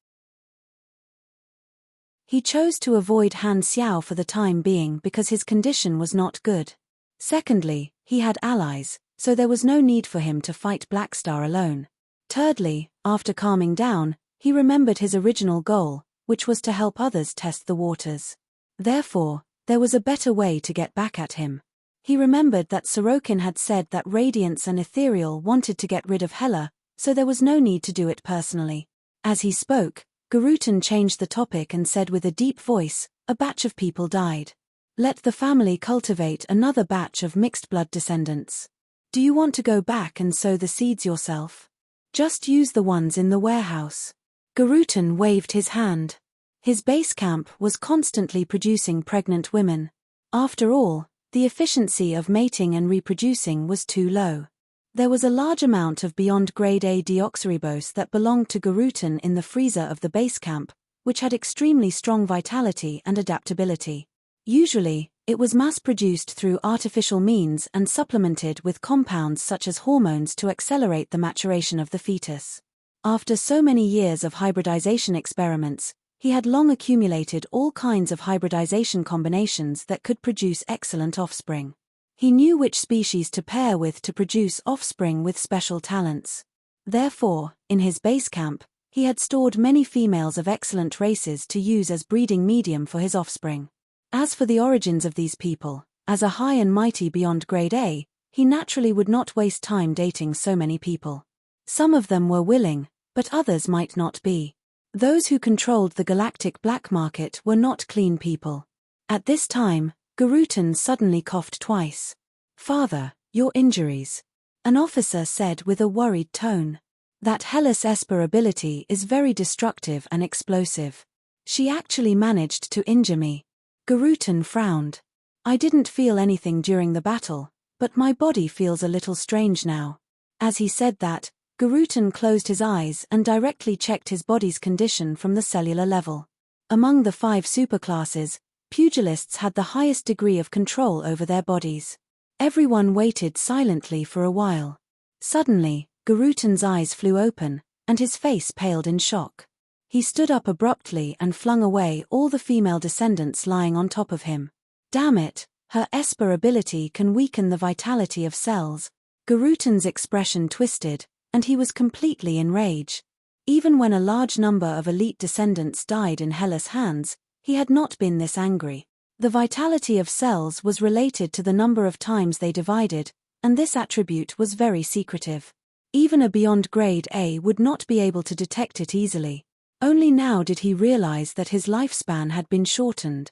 He chose to avoid Han Xiao for the time being because his condition was not good. Secondly, he had allies, so there was no need for him to fight Blackstar alone. Thirdly, after calming down, he remembered his original goal, which was to help others test the waters. Therefore, there was a better way to get back at him. He remembered that Sorokin had said that Radiance and Ethereal wanted to get rid of Hela, so there was no need to do it personally. As he spoke, Garutan changed the topic and said with a deep voice, "A batch of people died. Let the family cultivate another batch of mixed blood descendants. Do you want to go back and sow the seeds yourself? Just use the ones in the warehouse." Garutan waved his hand. His base camp was constantly producing pregnant women. After all, the efficiency of mating and reproducing was too low. There was a large amount of beyond grade A deoxyribose that belonged to Garutan in the freezer of the base camp, which had extremely strong vitality and adaptability. Usually, it was mass-produced through artificial means and supplemented with compounds such as hormones to accelerate the maturation of the fetus. After so many years of hybridization experiments, he had long accumulated all kinds of hybridization combinations that could produce excellent offspring. He knew which species to pair with to produce offspring with special talents. Therefore, in his base camp, he had stored many females of excellent races to use as breeding medium for his offspring. As for the origins of these people, as a high and mighty beyond grade A, he naturally would not waste time dating so many people. Some of them were willing, but others might not be. Those who controlled the galactic black market were not clean people. At this time, Garutan suddenly coughed twice. "Father, your injuries," an officer said with a worried tone. "That Hellas Esper ability is very destructive and explosive. She actually managed to injure me." Garutan frowned. "I didn't feel anything during the battle, but my body feels a little strange now." As he said that, Garutan closed his eyes and directly checked his body's condition from the cellular level. Among the 5 superclasses, pugilists had the highest degree of control over their bodies. Everyone waited silently for a while. Suddenly, Garutan's eyes flew open, and his face paled in shock. He stood up abruptly and flung away all the female descendants lying on top of him. "Damn it, her Esper ability can weaken the vitality of cells." Garutan's expression twisted, and he was completely in rage. Even when a large number of elite descendants died in Hellas' hands, he had not been this angry. The vitality of cells was related to the number of times they divided, and this attribute was very secretive. Even a beyond grade A would not be able to detect it easily. Only now did he realize that his lifespan had been shortened.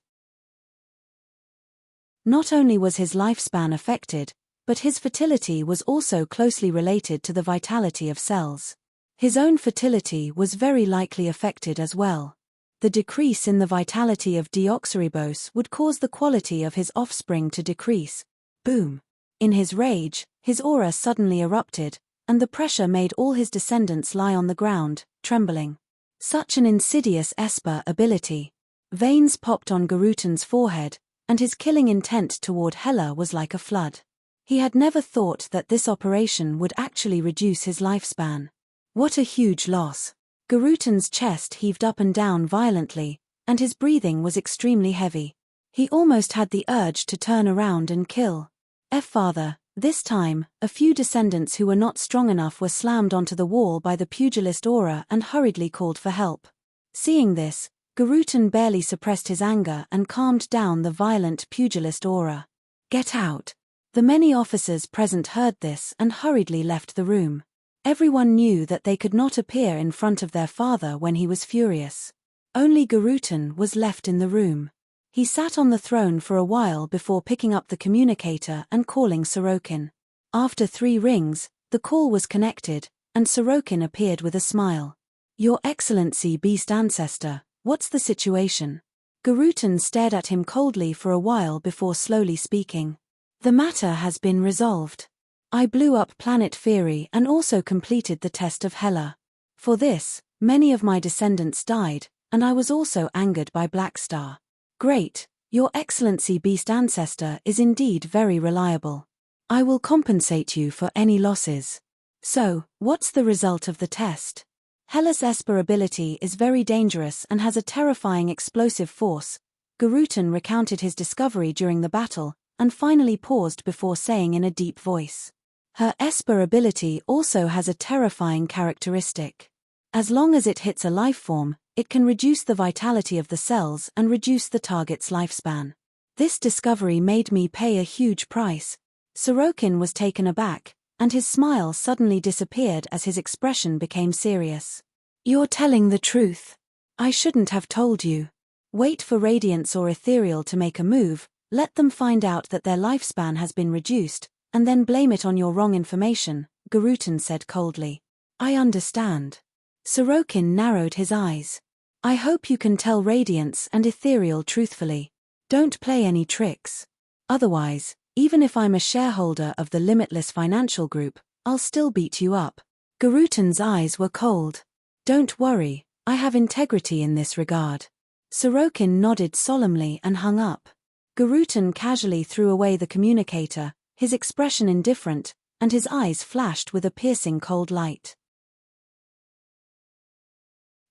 Not only was his lifespan affected, but his fertility was also closely related to the vitality of cells. His own fertility was very likely affected as well. The decrease in the vitality of deoxyribose would cause the quality of his offspring to decrease. Boom! In his rage, his aura suddenly erupted, and the pressure made all his descendants lie on the ground, trembling. Such an insidious Esper ability. Veins popped on Garutan's forehead, and his killing intent toward Hela was like a flood. He had never thought that this operation would actually reduce his lifespan. What a huge loss. Garutan's chest heaved up and down violently, and his breathing was extremely heavy. He almost had the urge to turn around and kill. Father, this time, a few descendants who were not strong enough were slammed onto the wall by the pugilist aura and hurriedly called for help. Seeing this, Garutan barely suppressed his anger and calmed down the violent pugilist aura. "Get out." The many officers present heard this and hurriedly left the room. Everyone knew that they could not appear in front of their father when he was furious. Only Garutan was left in the room. He sat on the throne for a while before picking up the communicator and calling Sorokin. After 3 rings, the call was connected, and Sorokin appeared with a smile. "Your Excellency Beast Ancestor, what's the situation?" Garutan stared at him coldly for a while before slowly speaking. "The matter has been resolved. I blew up Planet Fury and also completed the test of Hela. For this, many of my descendants died, and I was also angered by Blackstar." "Great, Your Excellency Beast Ancestor is indeed very reliable. I will compensate you for any losses. So, what's the result of the test?" "Hela's Esper ability is very dangerous and has a terrifying explosive force." Garutan recounted his discovery during the battle, and finally paused before saying in a deep voice. "Her Esper ability also has a terrifying characteristic. As long as it hits a life form, it can reduce the vitality of the cells and reduce the target's lifespan. This discovery made me pay a huge price." Sorokin was taken aback, and his smile suddenly disappeared as his expression became serious. "You're telling the truth. I shouldn't have told you. Wait for Radiance or Ethereal to make a move, let them find out that their lifespan has been reduced, and then blame it on your wrong information," Garutan said coldly. "I understand." Sorokin narrowed his eyes. "I hope you can tell Radiance and Ethereal truthfully. Don't play any tricks. Otherwise, even if I'm a shareholder of the Limitless Financial Group, I'll still beat you up. Garutan's eyes were cold. Don't worry, I have integrity in this regard. Sorokin nodded solemnly and hung up. Garutan casually threw away the communicator, his expression indifferent, and his eyes flashed with a piercing cold light.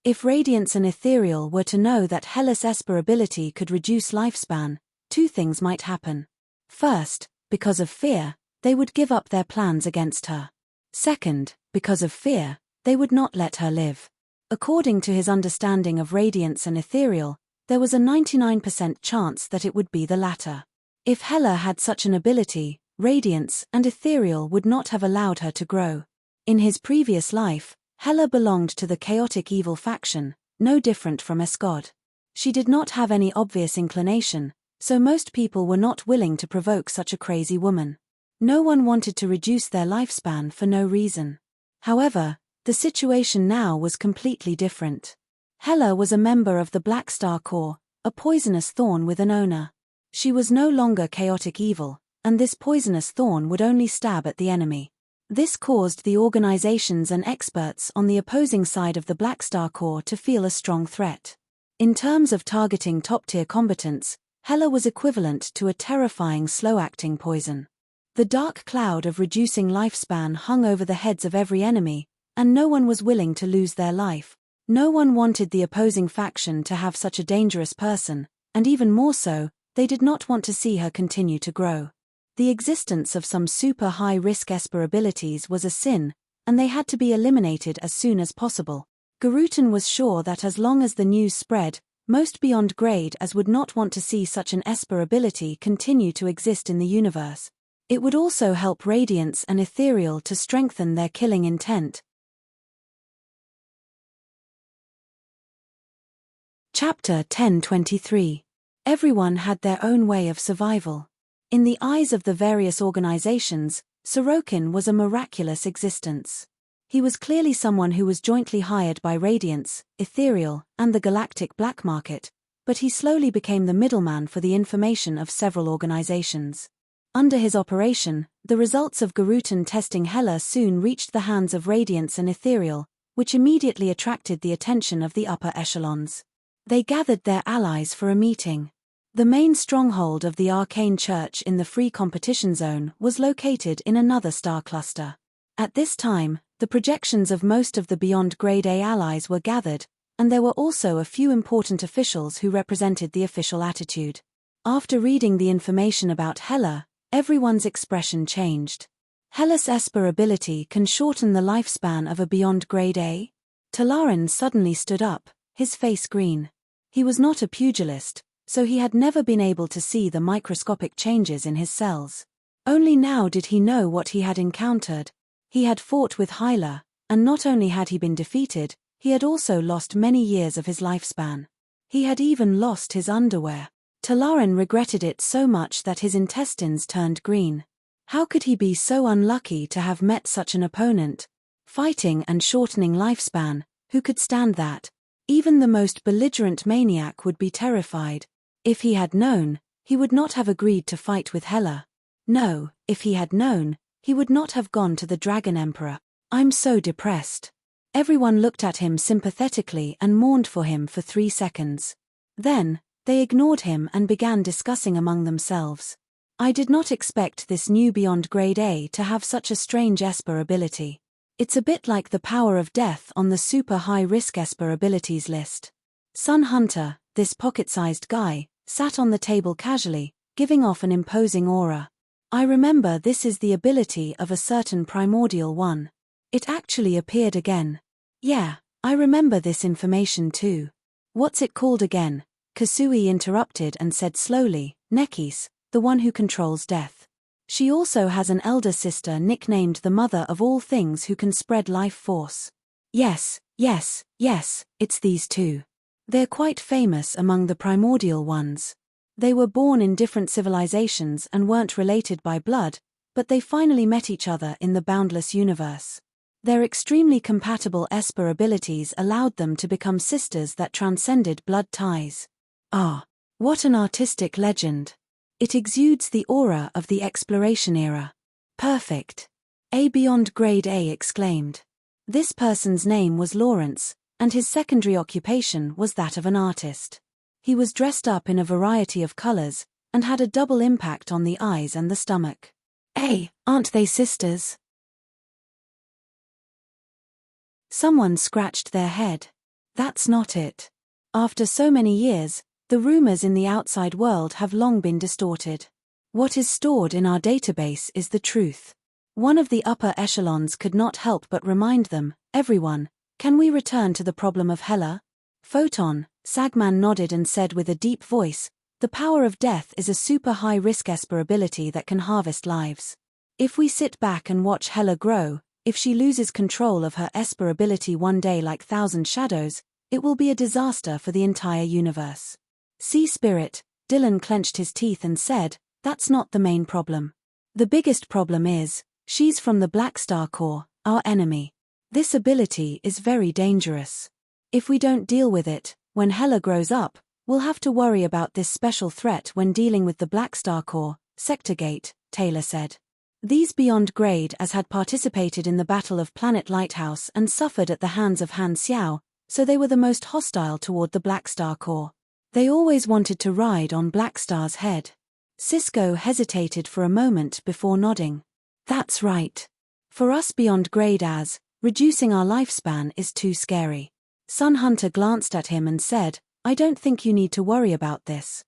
If Radiance and Ethereal were to know that Hellas' Esper ability could reduce lifespan, two things might happen. First, because of fear, they would give up their plans against her. Second, because of fear, they would not let her live. According to his understanding of Radiance and Ethereal, there was a 99% chance that it would be the latter. If Hela had such an ability, Radiance and Ethereal would not have allowed her to grow. In his previous life, Hela belonged to the chaotic evil faction, no different from Escod. She did not have any obvious inclination, so most people were not willing to provoke such a crazy woman. No one wanted to reduce their lifespan for no reason. However, the situation now was completely different. Hela was a member of the Black Star Corps, a poisonous thorn with an owner. She was no longer chaotic evil, and this poisonous thorn would only stab at the enemy. This caused the organizations and experts on the opposing side of the Black Star Corps to feel a strong threat. In terms of targeting top-tier combatants, Hela was equivalent to a terrifying slow-acting poison. The dark cloud of reducing lifespan hung over the heads of every enemy, and no one was willing to lose their life. No one wanted the opposing faction to have such a dangerous person, and even more so, they did not want to see her continue to grow. The existence of some super high-risk Esper abilities was a sin, and they had to be eliminated as soon as possible. Garutan was sure that as long as the news spread, most beyond grade as would not want to see such an Esper ability continue to exist in the universe. It would also help Radiance and Ethereal to strengthen their killing intent. Chapter 1023. Everyone had their own way of survival. In the eyes of the various organizations, Sorokin was a miraculous existence. He was clearly someone who was jointly hired by Radiance, Ethereal, and the Galactic Black Market, but he slowly became the middleman for the information of several organizations. Under his operation, the results of Garutan testing Hela soon reached the hands of Radiance and Ethereal, which immediately attracted the attention of the upper echelons. They gathered their allies for a meeting. The main stronghold of the Arcane Church in the Free Competition Zone was located in another star cluster. At this time, the projections of most of the Beyond Grade A allies were gathered, and there were also a few important officials who represented the official attitude. After reading the information about Hela, everyone's expression changed. Hela's Esper ability can shorten the lifespan of a Beyond Grade A? Talaran suddenly stood up, his face green. He was not a pugilist, so he had never been able to see the microscopic changes in his cells. Only now did he know what he had encountered. He had fought with Hyla, and not only had he been defeated, he had also lost many years of his lifespan. He had even lost his underwear. Talaran regretted it so much that his intestines turned green. How could he be so unlucky to have met such an opponent? Fighting and shortening lifespan, who could stand that? Even the most belligerent maniac would be terrified. If he had known, he would not have agreed to fight with Hela. No, if he had known, he would not have gone to the Dragon Emperor. I'm so depressed. Everyone looked at him sympathetically and mourned for him for 3 seconds. Then, they ignored him and began discussing among themselves. I did not expect this new Beyond Grade A to have such a strange Esper ability. It's a bit like the power of death on the super high-risk Esper abilities list. Sun Hunter, this pocket-sized guy, sat on the table casually, giving off an imposing aura. I remember this is the ability of a certain primordial one. It actually appeared again. Yeah, I remember this information too. What's it called again? Kasui interrupted and said slowly, Nekis, the one who controls death. She also has an elder sister nicknamed the Mother of All Things who can spread life force. Yes, it's these two. They're quite famous among the primordial ones. They were born in different civilizations and weren't related by blood, but they finally met each other in the boundless universe. Their extremely compatible Esper abilities allowed them to become sisters that transcended blood ties. Ah, what an artistic legend. It exudes the aura of the exploration era. Perfect. A beyond grade A exclaimed. This person's name was Lawrence, and his secondary occupation was that of an artist. He was dressed up in a variety of colors, and had a double impact on the eyes and the stomach. Hey, aren't they sisters? Someone scratched their head. That's not it. After so many years, the rumors in the outside world have long been distorted. What is stored in our database is the truth. One of the upper echelons could not help but remind them, everyone, can we return to the problem of Hela? Photon, Sagman nodded and said with a deep voice, the power of death is a super high-risk esper ability that can harvest lives. If we sit back and watch Hela grow, if she loses control of her esper ability one day like Thousand Shadows, it will be a disaster for the entire universe. Sea Spirit, Dylan clenched his teeth and said, that's not the main problem. The biggest problem is, she's from the Black Star Corps, our enemy. This ability is very dangerous. If we don't deal with it, when Hela grows up, we'll have to worry about this special threat when dealing with the Black Star Corps, Sectorgate, Taylor said. These beyond grade as had participated in the Battle of Planet Lighthouse and suffered at the hands of Han Xiao, so they were the most hostile toward the Black Star Corps. They always wanted to ride on Black Star's head. Cisco hesitated for a moment before nodding. That's right. For us beyond grade as, reducing our lifespan is too scary. Sun Hunter glanced at him and said, I don't think you need to worry about this.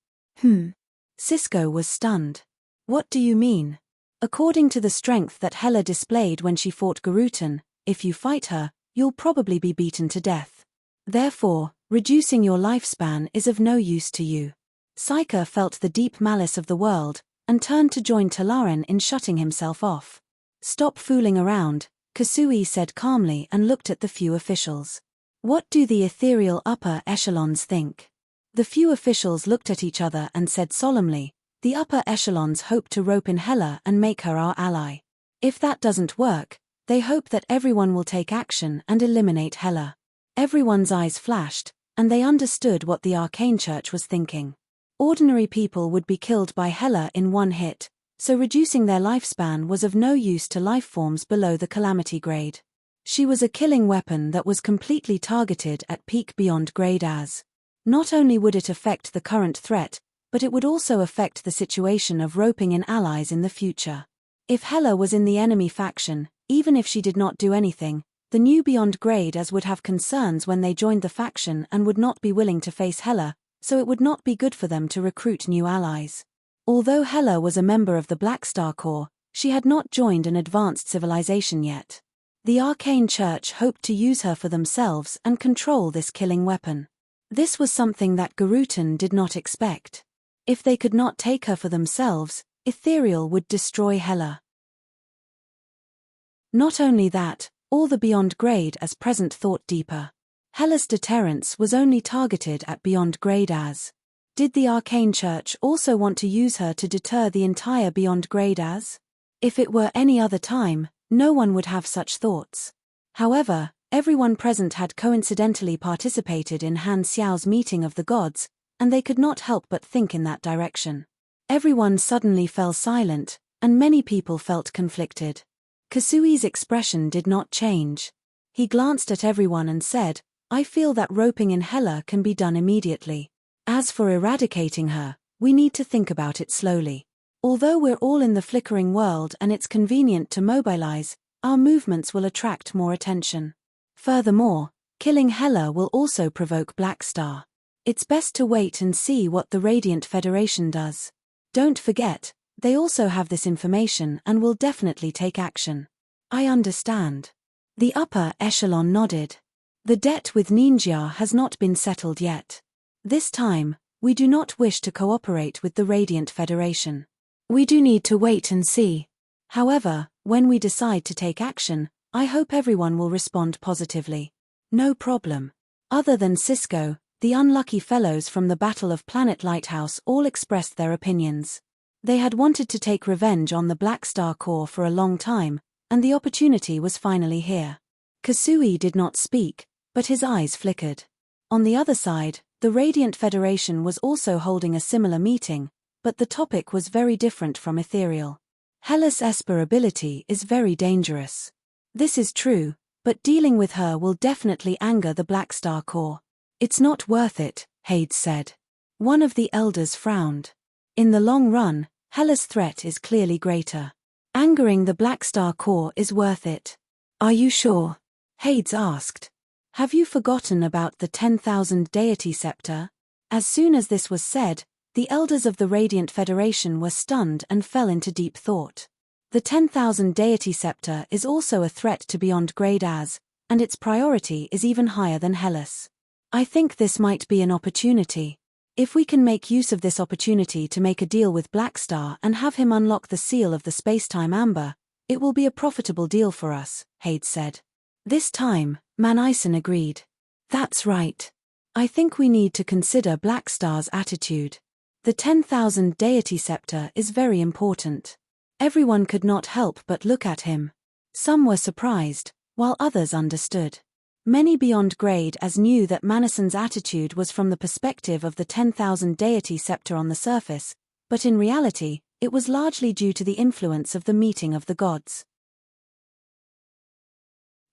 Cisco was stunned. What do you mean? According to the strength that Hela displayed when she fought Garutan, if you fight her, you'll probably be beaten to death. Therefore, reducing your lifespan is of no use to you. Psyker felt the deep malice of the world, and turned to join Talaren in shutting himself off. Stop fooling around, Kasui said calmly and looked at the few officials. What do the ethereal upper echelons think? The few officials looked at each other and said solemnly, the upper echelons hope to rope in Hela and make her our ally. If that doesn't work, they hope that everyone will take action and eliminate Hela. Everyone's eyes flashed, and they understood what the Arcane Church was thinking. Ordinary people would be killed by Hela in one hit, so reducing their lifespan was of no use to lifeforms below the Calamity grade. She was a killing weapon that was completely targeted at peak beyond grade as. Not only would it affect the current threat, but it would also affect the situation of roping in allies in the future. If Hela was in the enemy faction, even if she did not do anything, the new beyond grade as would have concerns when they joined the faction and would not be willing to face Hela, so it would not be good for them to recruit new allies. Although Hela was a member of the Black Star Corps, she had not joined an advanced civilization yet. The Arcane Church hoped to use her for themselves and control this killing weapon. This was something that Garutan did not expect. If they could not take her for themselves, Ethereal would destroy Hela. Not only that, all the beyond grade as present thought deeper. Hela's deterrence was only targeted at beyond grade as. Did the Arcane Church also want to use her to deter the entire beyond grade as? If it were any other time, no one would have such thoughts. However, everyone present had coincidentally participated in Han Xiao's meeting of the gods, and they could not help but think in that direction. Everyone suddenly fell silent, and many people felt conflicted. Kasui's expression did not change. He glanced at everyone and said, I feel that roping in Hela can be done immediately. As for eradicating her, we need to think about it slowly. Although we're all in the flickering world and it's convenient to mobilize, our movements will attract more attention. Furthermore, killing Hela will also provoke Black Star. It's best to wait and see what the Radiant Federation does. Don't forget, they also have this information and will definitely take action. I understand. The upper echelon nodded. The debt with Ninja has not been settled yet. This time, we do not wish to cooperate with the Radiant Federation. We do need to wait and see. However, when we decide to take action, I hope everyone will respond positively. No problem. Other than Cisco, the unlucky fellows from the Battle of Planet Lighthouse all expressed their opinions. They had wanted to take revenge on the Black Star Corps for a long time, and the opportunity was finally here. Kasui did not speak, but his eyes flickered. On the other side, the Radiant Federation was also holding a similar meeting, but the topic was very different from Ethereal. Hela's Esper ability is very dangerous. This is true, but dealing with her will definitely anger the Black Star Corps. It's not worth it, Hades said. One of the elders frowned. In the long run, Hela's threat is clearly greater. Angering the Black Star Corps is worth it. Are you sure? Hades asked. Have you forgotten about the 10,000 deity scepter? As soon as this was said, the elders of the Radiant Federation were stunned and fell into deep thought. The 10,000 deity scepter is also a threat to beyond grade and its priority is even higher than Hela's. I think this might be an opportunity. If we can make use of this opportunity to make a deal with Blackstar and have him unlock the seal of the spacetime amber, it will be a profitable deal for us, Hades said. This time, Manison agreed. That's right. I think we need to consider Blackstar's attitude. The 10,000 deity scepter is very important. Everyone could not help but look at him. Some were surprised, while others understood. Many beyond grade knew that Manison's attitude was from the perspective of the 10,000 deity scepter on the surface, but in reality, it was largely due to the influence of the meeting of the gods.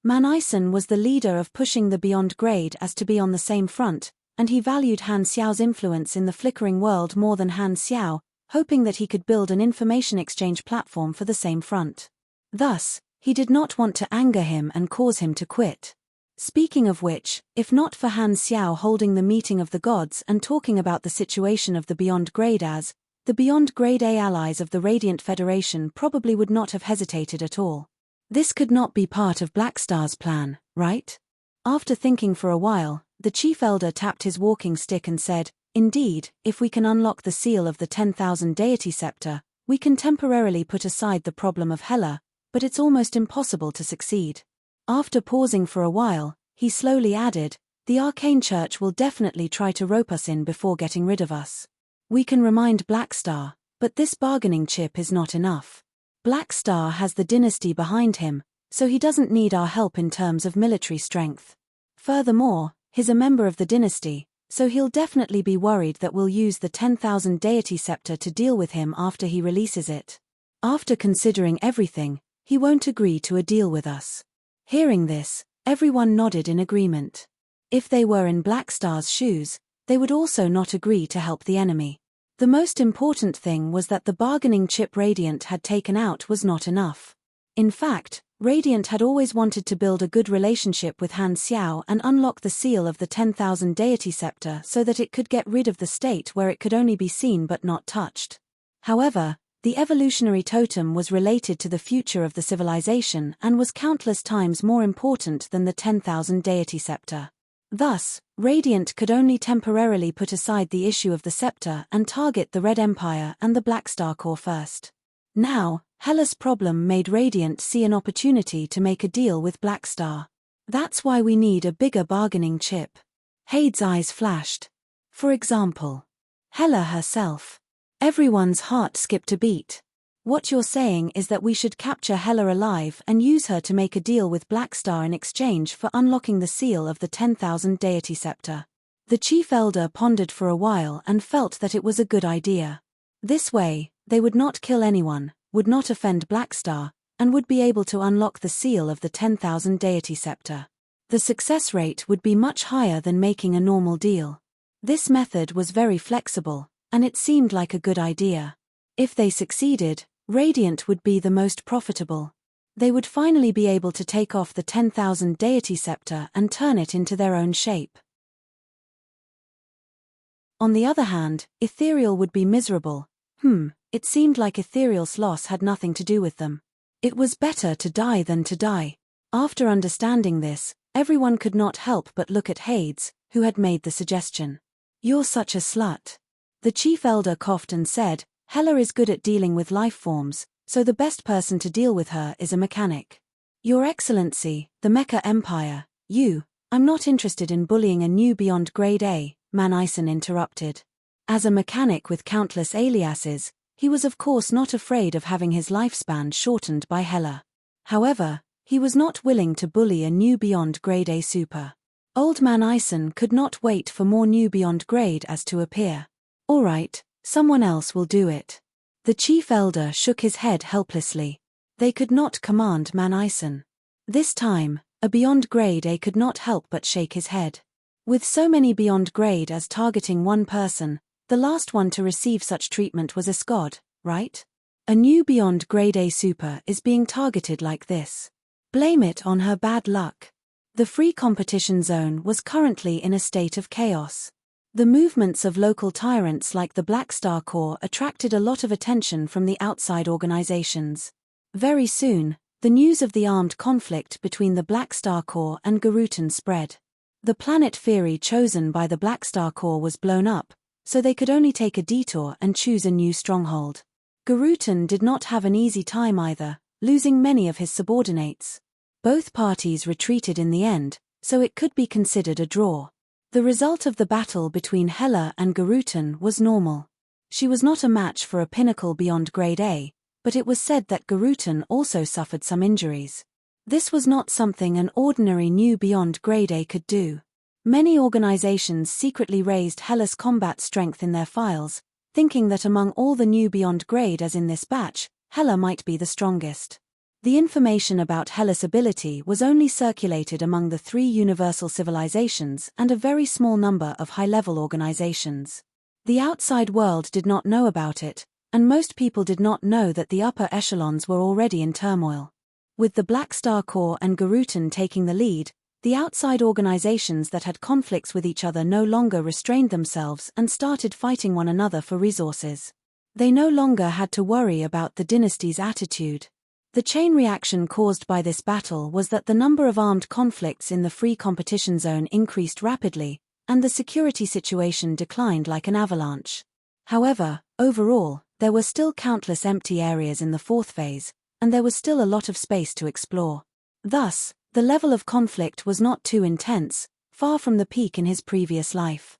Manison was the leader of pushing the beyond grade to be on the same front, and he valued Han Xiao's influence in the flickering world more than Han Xiao, hoping that he could build an information exchange platform for the same front. Thus, he did not want to anger him and cause him to quit. Speaking of which, if not for Han Xiao holding the meeting of the gods and talking about the situation of the beyond grade the beyond grade A allies of the Radiant Federation probably would not have hesitated at all. This could not be part of Blackstar's plan, right? After thinking for a while, the chief elder tapped his walking stick and said, Indeed, if we can unlock the seal of the 10,000 deity scepter, we can temporarily put aside the problem of Hela, but it's almost impossible to succeed. After pausing for a while, he slowly added, the Arcane Church will definitely try to rope us in before getting rid of us. We can remind Blackstar, but this bargaining chip is not enough. Blackstar has the dynasty behind him, so he doesn't need our help in terms of military strength. Furthermore, he's a member of the dynasty, so he'll definitely be worried that we'll use the 10,000 deity scepter to deal with him after he releases it. After considering everything, he won't agree to a deal with us. Hearing this, everyone nodded in agreement. If they were in Blackstar's shoes, they would also not agree to help the enemy. The most important thing was that the bargaining chip Radiant had taken out was not enough. In fact, Radiant had always wanted to build a good relationship with Han Xiao and unlock the seal of the 10,000 deity scepter so that it could get rid of the state where it could only be seen but not touched. However, the evolutionary totem was related to the future of the civilization and was countless times more important than the 10,000 deity scepter. Thus, Radiant could only temporarily put aside the issue of the scepter and target the Red Empire and the Black Star Corps first. Now, Hela's problem made Radiant see an opportunity to make a deal with Blackstar. That's why we need a bigger bargaining chip. Hades' eyes flashed. For example, Hela herself. Everyone's heart skipped a beat. What you're saying is that we should capture Hela alive and use her to make a deal with Blackstar in exchange for unlocking the seal of the 10,000 deity scepter. The chief elder pondered for a while and felt that it was a good idea. This way, they would not kill anyone, would not offend Blackstar, and would be able to unlock the seal of the 10,000 deity scepter. The success rate would be much higher than making a normal deal. This method was very flexible, and it seemed like a good idea. If they succeeded, Radiant would be the most profitable. They would finally be able to take off the 10,000 deity scepter and turn it into their own shape. On the other hand, Ethereal would be miserable. It seemed like Ethereal's loss had nothing to do with them. It was better to die than to die. After understanding this, everyone could not help but look at Hades, who had made the suggestion. You're such a slut. The chief elder coughed and said, Hela is good at dealing with life forms, so the best person to deal with her is a mechanic. Your Excellency, the Mecha Empire, I'm not interested in bullying a new beyond grade A, Manison interrupted. As a mechanic with countless aliases, he was of course not afraid of having his lifespan shortened by Hela. However, he was not willing to bully a new beyond grade A super. Old Manison could not wait for more new beyond grade to appear. Alright, someone else will do it. The chief elder shook his head helplessly. They could not command Manison. This time, a beyond grade A could not help but shake his head. With so many beyond grade as targeting one person, the last one to receive such treatment was Escod, right? A new beyond grade A super is being targeted like this. Blame it on her bad luck. The free competition zone was currently in a state of chaos. The movements of local tyrants like the Black Star Corps attracted a lot of attention from the outside organizations. Very soon, the news of the armed conflict between the Black Star Corps and Garutan spread. The planet Fury chosen by the Black Star Corps was blown up, so they could only take a detour and choose a new stronghold. Garutan did not have an easy time either, losing many of his subordinates. Both parties retreated in the end, so it could be considered a draw. The result of the battle between Hela and Garutan was normal. She was not a match for a pinnacle beyond grade A, but it was said that Garutan also suffered some injuries. This was not something an ordinary new beyond grade A could do. Many organizations secretly raised Hela's combat strength in their files, thinking that among all the new beyond grade as in this batch, Hela might be the strongest. The information about Hela's ability was only circulated among the 3 universal civilizations and a very small number of high-level organizations. The outside world did not know about it, and most people did not know that the upper echelons were already in turmoil. With the Black Star Corps and Garutan taking the lead, the outside organizations that had conflicts with each other no longer restrained themselves and started fighting one another for resources. They no longer had to worry about the dynasty's attitude. The chain reaction caused by this battle was that the number of armed conflicts in the free competition zone increased rapidly, and the security situation declined like an avalanche. However, overall, there were still countless empty areas in the 4th phase, and there was still a lot of space to explore. Thus, the level of conflict was not too intense, far from the peak in his previous life.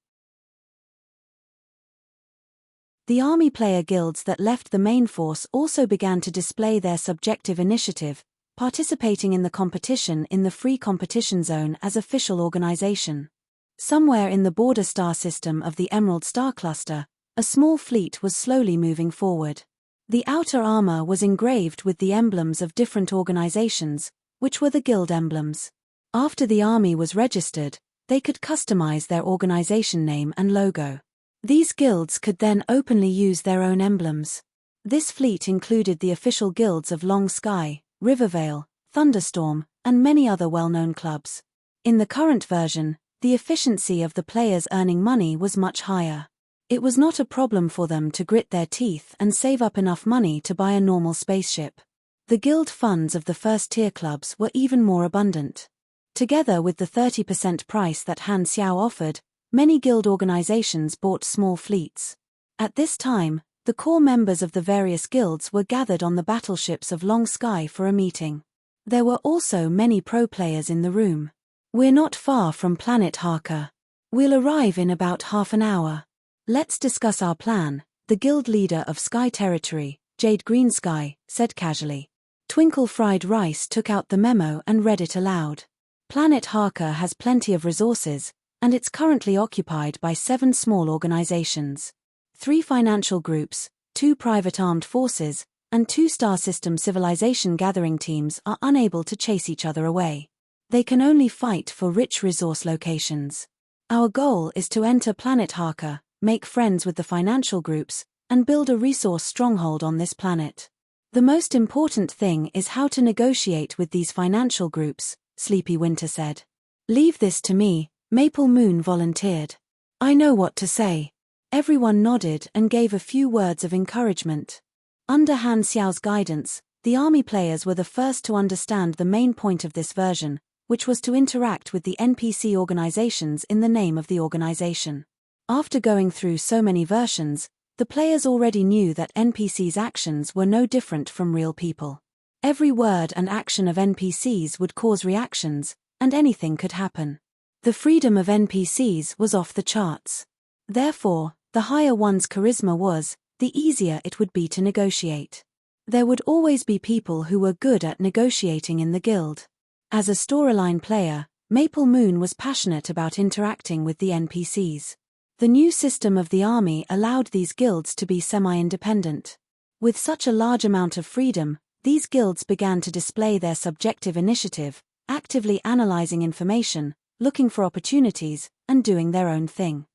The army player guilds that left the main force also began to display their subjective initiative, participating in the competition in the free competition zone as official organization. Somewhere in the border star system of the Emerald Star Cluster, a small fleet was slowly moving forward. The outer armor was engraved with the emblems of different organizations, which were the guild emblems. After the army was registered, they could customize their organization name and logo. These guilds could then openly use their own emblems. This fleet included the official guilds of Long Sky, Rivervale, Thunderstorm, and many other well-known clubs. In the current version, the efficiency of the players earning money was much higher. It was not a problem for them to grit their teeth and save up enough money to buy a normal spaceship. The guild funds of the first-tier clubs were even more abundant. Together with the 30% price that Han Xiao offered, many guild organizations bought small fleets. At this time, the core members of the various guilds were gathered on the battleships of Long Sky for a meeting. There were also many pro players in the room. "We're not far from planet Harker. We'll arrive in about half an hour. Let's discuss our plan," the guild leader of Sky Territory, Jade Greensky, said casually. Twinkle Fried Rice took out the memo and read it aloud. Planet Harker has plenty of resources, and it's currently occupied by 7 small organizations. 3 financial groups, 2 private armed forces, and 2 star system civilization gathering teams are unable to chase each other away. They can only fight for rich resource locations. Our goal is to enter Planet Harker, make friends with the financial groups, and build a resource stronghold on this planet. The most important thing is how to negotiate with these financial groups, Sleepy Winter said. "Leave this to me," Maple Moon volunteered. "I know what to say." Everyone nodded and gave a few words of encouragement. Under Han Xiao's guidance, the army players were the first to understand the main point of this version, which was to interact with the NPC organizations in the name of the organization. After going through so many versions, the players already knew that NPCs' actions were no different from real people. Every word and action of NPCs would cause reactions, and anything could happen. The freedom of NPCs was off the charts. Therefore, the higher one's charisma was, the easier it would be to negotiate. There would always be people who were good at negotiating in the guild. As a storyline player, Maple Moon was passionate about interacting with the NPCs. The new system of the army allowed these guilds to be semi-independent. With such a large amount of freedom, these guilds began to display their subjective initiative, actively analyzing information, looking for opportunities, and doing their own thing.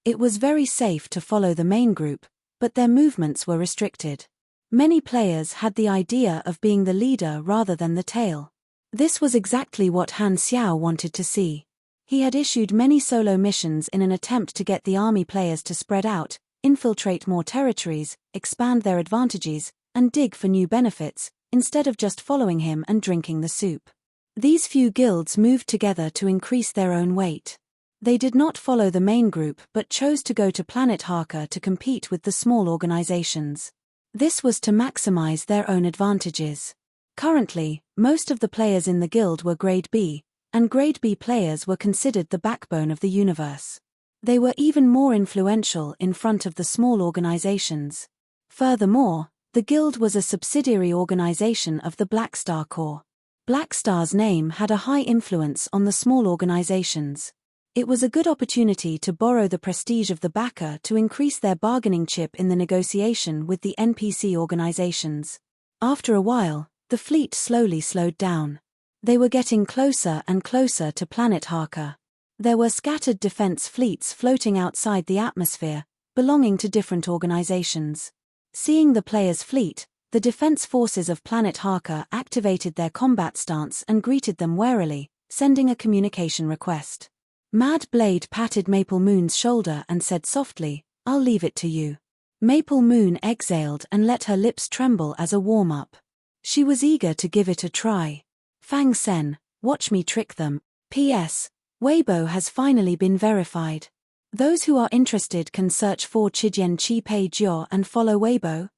It was very safe to follow the main group, but their movements were restricted. Many players had the idea of being the leader rather than the tail. This was exactly what Han Xiao wanted to see. He had issued many solo missions in an attempt to get the army players to spread out, infiltrate more territories, expand their advantages, and dig for new benefits, instead of just following him and drinking the soup. These few guilds moved together to increase their own weight. They did not follow the main group but chose to go to Planet Harker to compete with the small organizations. This was to maximize their own advantages. Currently, most of the players in the guild were Grade B, and Grade B players were considered the backbone of the universe. They were even more influential in front of the small organizations. Furthermore, the guild was a subsidiary organization of the Black Star Corps. Black Star's name had a high influence on the small organizations. It was a good opportunity to borrow the prestige of the backer to increase their bargaining chip in the negotiation with the NPC organizations. After a while, the fleet slowly slowed down. They were getting closer and closer to Planet Harker. There were scattered defense fleets floating outside the atmosphere, belonging to different organizations. Seeing the players' fleet, the defense forces of Planet Harker activated their combat stance and greeted them warily, sending a communication request. Mad Blade patted Maple Moon's shoulder and said softly, "I'll leave it to you." Maple Moon exhaled and let her lips tremble as a warm-up. She was eager to give it a try. Fang Sen, watch me trick them. P.S. Weibo has finally been verified. Those who are interested can search for Chidian Chi Pei Jiao and follow Weibo.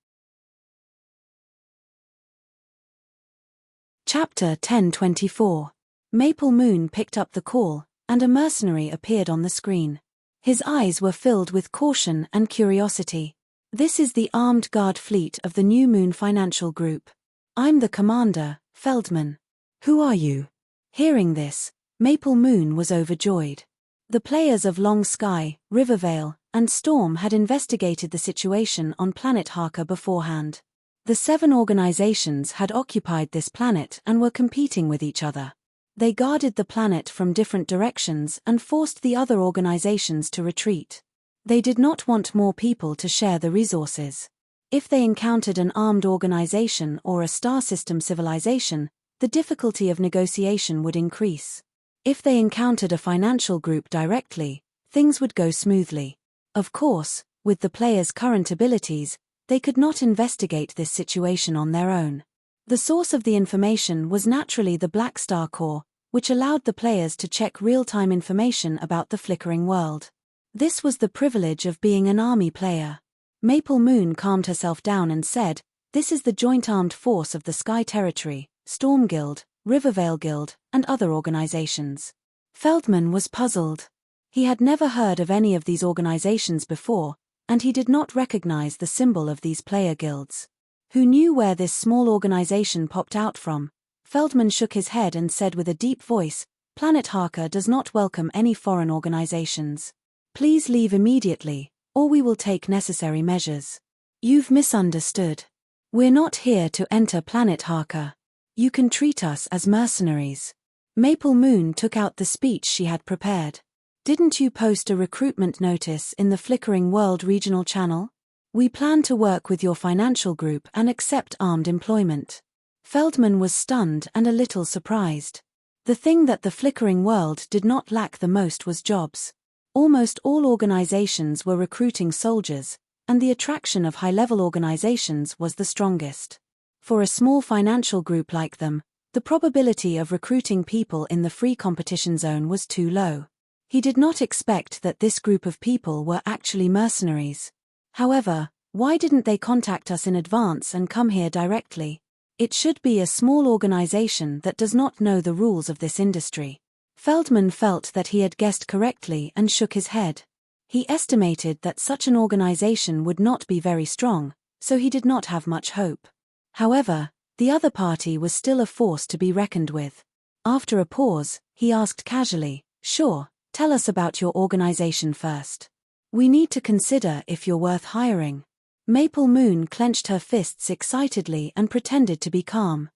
Chapter 1024. Maple Moon picked up the call, and a mercenary appeared on the screen. His eyes were filled with caution and curiosity. "This is the armed guard fleet of the New Moon Financial Group. I'm the commander, Feldman. Who are you?" Hearing this, Maple Moon was overjoyed. The players of Long Sky, Rivervale, and Storm had investigated the situation on Planet Harker beforehand. The 7 organizations had occupied this planet and were competing with each other. They guarded the planet from different directions and forced the other organizations to retreat. They did not want more people to share the resources. If they encountered an armed organization or a star system civilization, the difficulty of negotiation would increase. If they encountered a financial group directly, things would go smoothly. Of course, with the players' current abilities, they could not investigate this situation on their own. The source of the information was naturally the Black Star Corps, which allowed the players to check real-time information about the flickering world. This was the privilege of being an army player. Maple Moon calmed herself down and said, "This is the joint armed force of the Sky Territory, Storm Guild, Rivervale Guild, and other organizations." Feldman was puzzled. He had never heard of any of these organizations before, and he did not recognize the symbol of these player guilds. Who knew where this small organization popped out from? Feldman shook his head and said with a deep voice, "Planet Harker does not welcome any foreign organizations. Please leave immediately, or we will take necessary measures." "You've misunderstood. We're not here to enter Planet Harker. You can treat us as mercenaries." Maple Moon took out the speech she had prepared. "Didn't you post a recruitment notice in the Flickering World regional channel? We plan to work with your financial group and accept armed employment." Feldman was stunned and a little surprised. The thing that the Flickering World did not lack the most was jobs. Almost all organizations were recruiting soldiers, and the attraction of high-level organizations was the strongest. For a small financial group like them, the probability of recruiting people in the free competition zone was too low. He did not expect that this group of people were actually mercenaries. However, why didn't they contact us in advance and come here directly? It should be a small organization that does not know the rules of this industry. Feldman felt that he had guessed correctly and shook his head. He estimated that such an organization would not be very strong, so he did not have much hope. However, the other party was still a force to be reckoned with. After a pause, he asked casually, "Sure, tell us about your organization first. We need to consider if you're worth hiring." Maple Moon clenched her fists excitedly and pretended to be calm.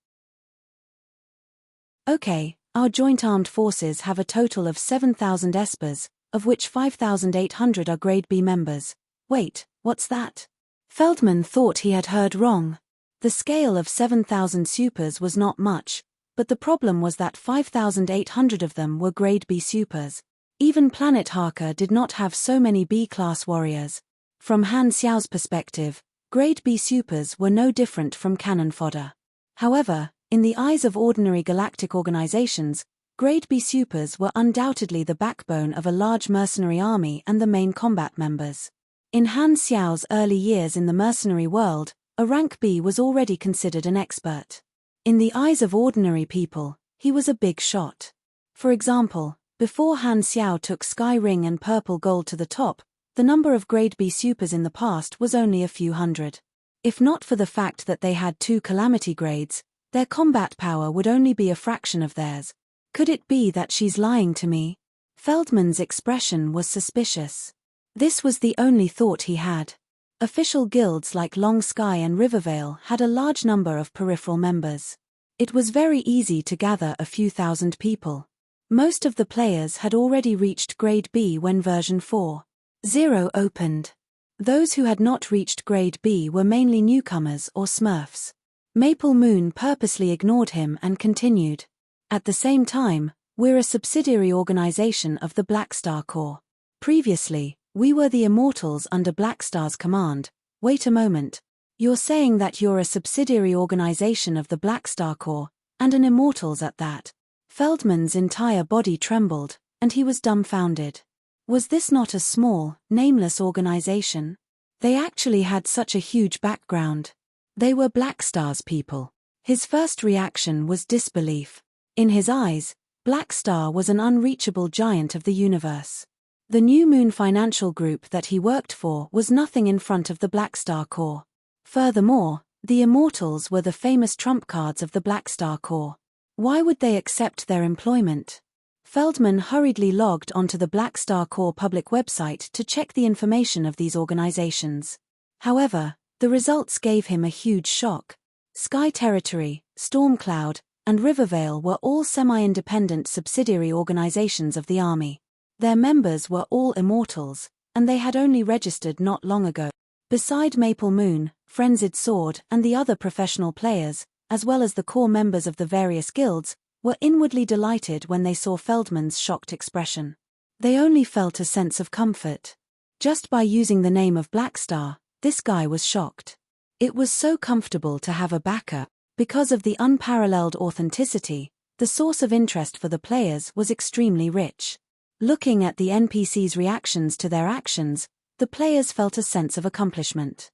Okay, our joint armed forces have a total of 7,000 espers, of which 5,800 are Grade B members. Wait, what's that? Feldman thought he had heard wrong. The scale of 7,000 supers was not much, but the problem was that 5,800 of them were Grade B supers. Even Planet Harker did not have so many B-class warriors. From Han Xiao's perspective, Grade B supers were no different from cannon fodder. However, in the eyes of ordinary galactic organizations, Grade B supers were undoubtedly the backbone of a large mercenary army and the main combat members. In Han Xiao's early years in the mercenary world, a rank B was already considered an expert. In the eyes of ordinary people, he was a big shot. For example, before Han Xiao took Sky Ring and Purple Gold to the top, the number of Grade B supers in the past was only a few hundred. If not for the fact that they had 2 calamity grades, their combat power would only be a fraction of theirs. Could it be that she's lying to me? Feldman's expression was suspicious. This was the only thought he had. Official guilds like Long Sky and Rivervale had a large number of peripheral members. It was very easy to gather a few thousand people. Most of the players had already reached Grade B when version 4.0 opened. Those who had not reached Grade B were mainly newcomers or smurfs. Maple Moon purposely ignored him and continued. At the same time, we're a subsidiary organization of the Black Star Corps. Previously, we were the Immortals under Black Star's command. Wait a moment. You're saying that you're a subsidiary organization of the Black Star Corps, and an Immortals at that? Feldman's entire body trembled, and he was dumbfounded. Was this not a small, nameless organization? They actually had such a huge background. They were Black Star's people. His first reaction was disbelief. In his eyes, Black Star was an unreachable giant of the universe. The New Moon Financial Group that he worked for was nothing in front of the Black Star Corps. Furthermore, the Immortals were the famous trump cards of the Black Star Corps. Why would they accept their employment? Feldman hurriedly logged onto the Black Star Corps public website to check the information of these organizations. However, the results gave him a huge shock. Sky Territory, Stormcloud, and Rivervale were all semi-independent subsidiary organizations of the Army. Their members were all Immortals, and they had only registered not long ago. Beside Maple Moon, Frenzied Sword, and the other professional players, as well as the core members of the various guilds, were inwardly delighted when they saw Feldman's shocked expression. They only felt a sense of comfort. Just by using the name of Black Star, this guy was shocked. It was so comfortable to have a backer. Because of the unparalleled authenticity, the source of interest for the players was extremely rich. Looking at the NPCs' reactions to their actions, the players felt a sense of accomplishment.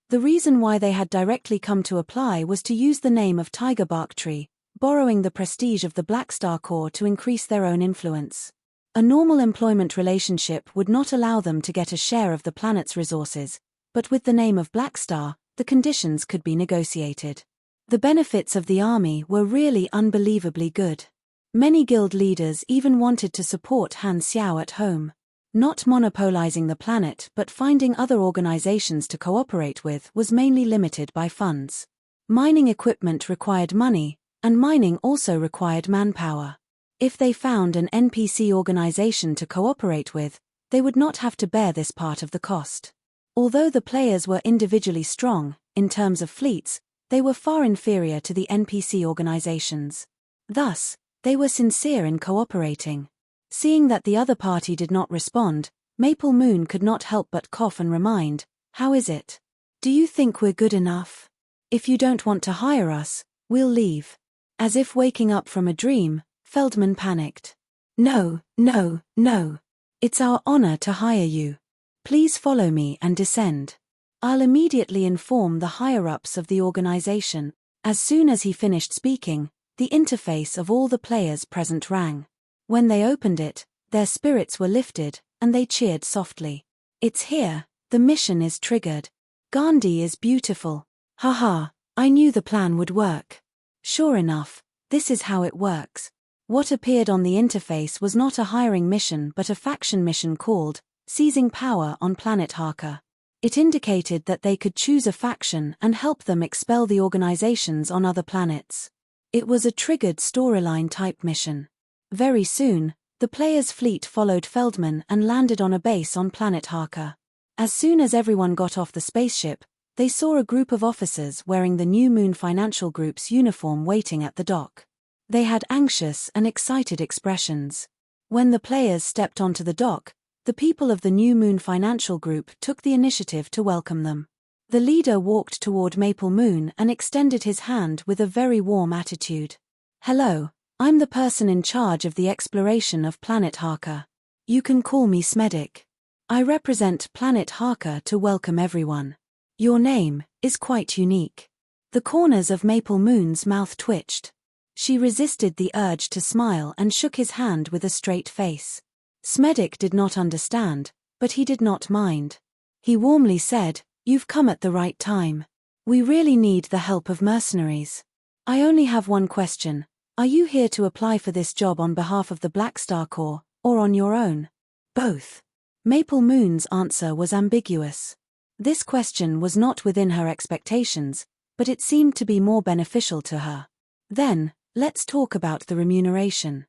The reason why they had directly come to apply was to use the name of Tiger Bark Tree, borrowing the prestige of the Black Star Corps to increase their own influence. A normal employment relationship would not allow them to get a share of the planet's resources, but with the name of Black Star, the conditions could be negotiated. The benefits of the army were really unbelievably good. Many guild leaders even wanted to support Han Xiao at home. Not monopolizing the planet but finding other organizations to cooperate with was mainly limited by funds. Mining equipment required money, and mining also required manpower. If they found an NPC organization to cooperate with, they would not have to bear this part of the cost. Although the players were individually strong, in terms of fleets, they were far inferior to the NPC organizations. Thus, they were sincere in cooperating. Seeing that the other party did not respond, Maple Moon could not help but cough and remind, "How is it? Do you think we're good enough? If you don't want to hire us, we'll leave." As if waking up from a dream, Feldman panicked. "No, no, no. It's our honor to hire you. Please follow me and descend. I'll immediately inform the higher-ups of the organization." As soon as he finished speaking, the interface of all the players present rang. When they opened it, their spirits were lifted, and they cheered softly. "It's here, the mission is triggered. Gandhi is beautiful. Haha, I knew the plan would work." Sure enough, this is how it works. What appeared on the interface was not a hiring mission but a faction mission called seizing power on planet Harker. It indicated that they could choose a faction and help them expel the organizations on other planets. It was a triggered storyline-type mission. Very soon, the player's fleet followed Feldman and landed on a base on planet Harker. As soon as everyone got off the spaceship, they saw a group of officers wearing the New Moon Financial Group's uniform waiting at the dock. They had anxious and excited expressions. When the players stepped onto the dock, the people of the New Moon Financial Group took the initiative to welcome them. The leader walked toward Maple Moon and extended his hand with a very warm attitude. "Hello, I'm the person in charge of the exploration of planet Harker. You can call me Smedic. I represent planet Harker to welcome everyone. Your name is quite unique." The corners of Maple Moon's mouth twitched. She resisted the urge to smile and shook his hand with a straight face. Smedic did not understand, but he did not mind. He warmly said, "You've come at the right time. We really need the help of mercenaries. I only have one question. Are you here to apply for this job on behalf of the Black Star Corps, or on your own?" "Both." Maple Moon's answer was ambiguous. This question was not within her expectations, but it seemed to be more beneficial to her. "Then, let's talk about the remuneration.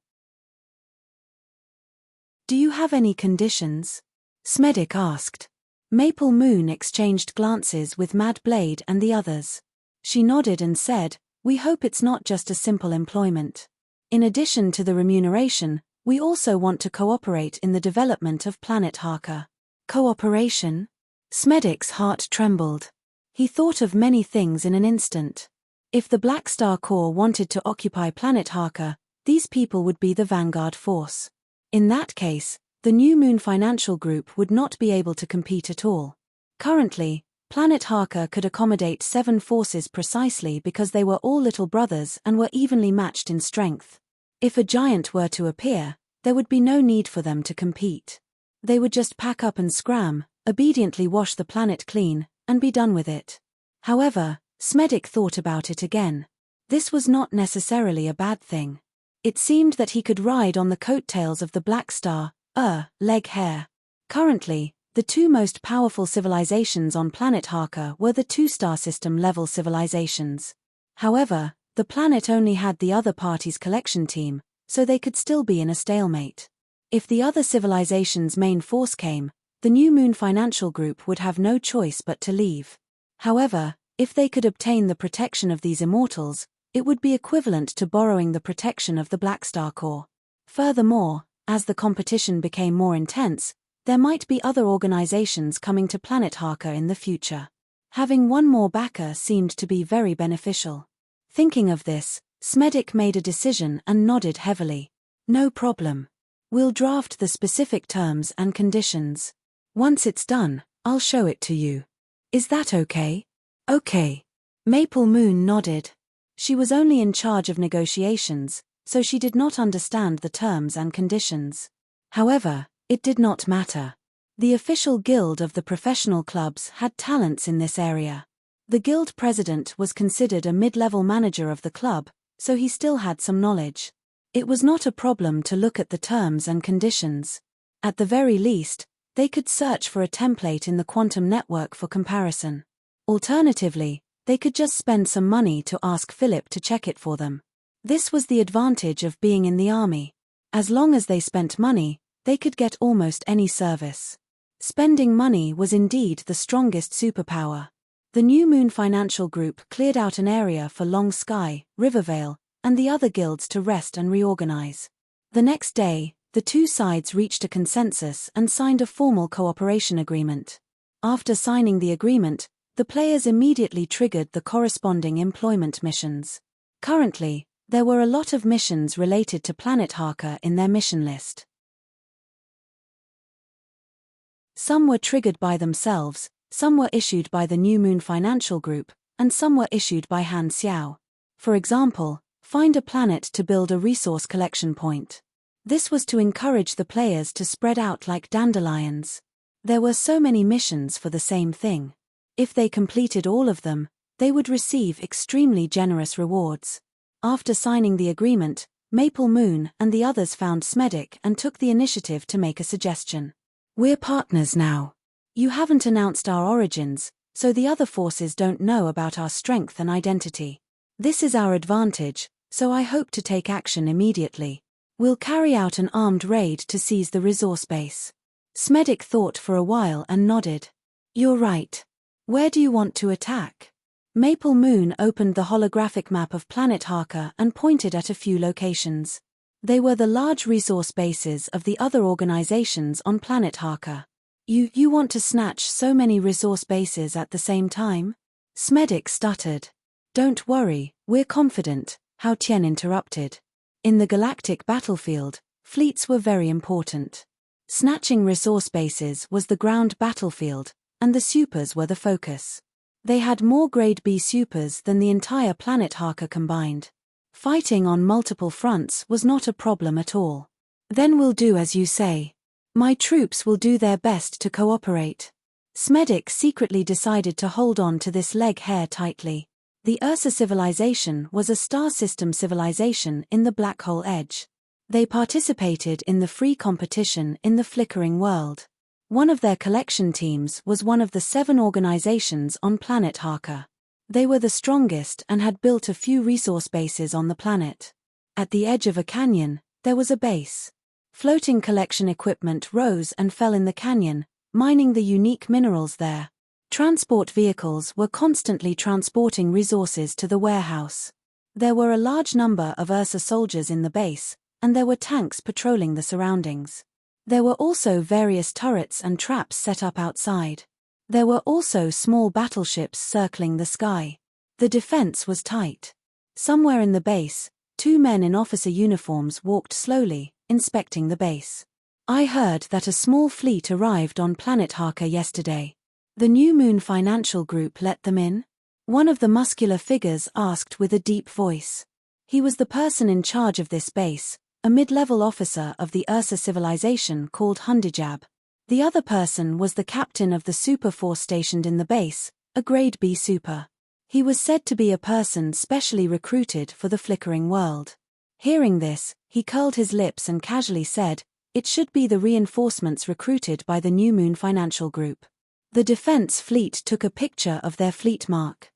Do you have any conditions?" Smedic asked. Maple Moon exchanged glances with Mad Blade and the others. She nodded and said, "We hope it's not just a simple employment. In addition to the remuneration, we also want to cooperate in the development of planet Harker." "Cooperation?" Smedic's heart trembled. He thought of many things in an instant. If the Black Star Corps wanted to occupy planet Harker, these people would be the vanguard force. In that case, the New Moon Financial Group would not be able to compete at all. Currently, planet Harker could accommodate 7 forces precisely because they were all little brothers and were evenly matched in strength. If a giant were to appear, there would be no need for them to compete. They would just pack up and scram, obediently wash the planet clean, and be done with it. However, Smedic thought about it again. This was not necessarily a bad thing. It seemed that he could ride on the coattails of the Black Star, leg hair. Currently, the 2 most powerful civilizations on planet Harker were the 2-star system level civilizations. However, the planet only had the other party's collection team, so they could still be in a stalemate. If the other civilization's main force came, the New Moon Financial Group would have no choice but to leave. However, if they could obtain the protection of these immortals, it would be equivalent to borrowing the protection of the Black Star Corps. Furthermore, as the competition became more intense, there might be other organizations coming to planet Harker in the future. Having one more backer seemed to be very beneficial. Thinking of this, Smedic made a decision and nodded heavily. "No problem. We'll draft the specific terms and conditions. Once it's done, I'll show it to you. Is that okay?" "Okay." Maple Moon nodded. She was only in charge of negotiations, so she did not understand the terms and conditions. However, it did not matter. The official guild of the professional clubs had talents in this area. The guild president was considered a mid-level manager of the club, so he still had some knowledge. It was not a problem to look at the terms and conditions. At the very least, they could search for a template in the quantum network for comparison. Alternatively, they could just spend some money to ask Philip to check it for them. This was the advantage of being in the army. As long as they spent money, they could get almost any service. Spending money was indeed the strongest superpower. The New Moon Financial Group cleared out an area for Long Sky, Rivervale, and the other guilds to rest and reorganize. The next day, the 2 sides reached a consensus and signed a formal cooperation agreement. After signing the agreement, the players immediately triggered the corresponding employment missions. Currently, there were a lot of missions related to planet Harker in their mission list. Some were triggered by themselves, some were issued by the New Moon Financial Group, and some were issued by Han Xiao. For example, find a planet to build a resource collection point. This was to encourage the players to spread out like dandelions. There were so many missions for the same thing. If they completed all of them, they would receive extremely generous rewards. After signing the agreement, Maple Moon and the others found Smedic and took the initiative to make a suggestion. We're partners now. You haven't announced our origins, so the other forces don't know about our strength and identity. This is our advantage, so I hope to take action immediately. We'll carry out an armed raid to seize the resource base. Smedic thought for a while and nodded. You're right. Where do you want to attack? Maple Moon opened the holographic map of Planet Harker and pointed at a few locations. They were the large resource bases of the other organizations on Planet Harker. You want to snatch so many resource bases at the same time? Smedic stuttered. Don't worry, we're confident, Hao Tian interrupted. In the galactic battlefield, fleets were very important. Snatching resource bases was the ground battlefield, and the supers were the focus. They had more Grade B supers than the entire Planet Harker combined. Fighting on multiple fronts was not a problem at all. Then we'll do as you say. My troops will do their best to cooperate. Smedic secretly decided to hold on to this leg hair tightly. The Ursa civilization was a star system civilization in the Black Hole Edge. They participated in the free competition in the Flickering World. One of their collection teams was one of the 7 organizations on Planet Harker. They were the strongest and had built a few resource bases on the planet. At the edge of a canyon, there was a base. Floating collection equipment rose and fell in the canyon, mining the unique minerals there. Transport vehicles were constantly transporting resources to the warehouse. There were a large number of Ursa soldiers in the base, and there were tanks patrolling the surroundings. There were also various turrets and traps set up outside. There were also small battleships circling the sky. The defense was tight. Somewhere in the base, 2 men in officer uniforms walked slowly, inspecting the base. I heard that a small fleet arrived on Planet Harker yesterday. The New Moon Financial Group let them in? One of the muscular figures asked with a deep voice. He was the person in charge of this base, a mid-level officer of the Ursa civilization called Hundijab. The other person was the captain of the super force stationed in the base, a Grade B super. He was said to be a person specially recruited for the Flickering World. Hearing this, he curled his lips and casually said, "It should be the reinforcements recruited by the New Moon Financial Group." The defense fleet took a picture of their fleet mark.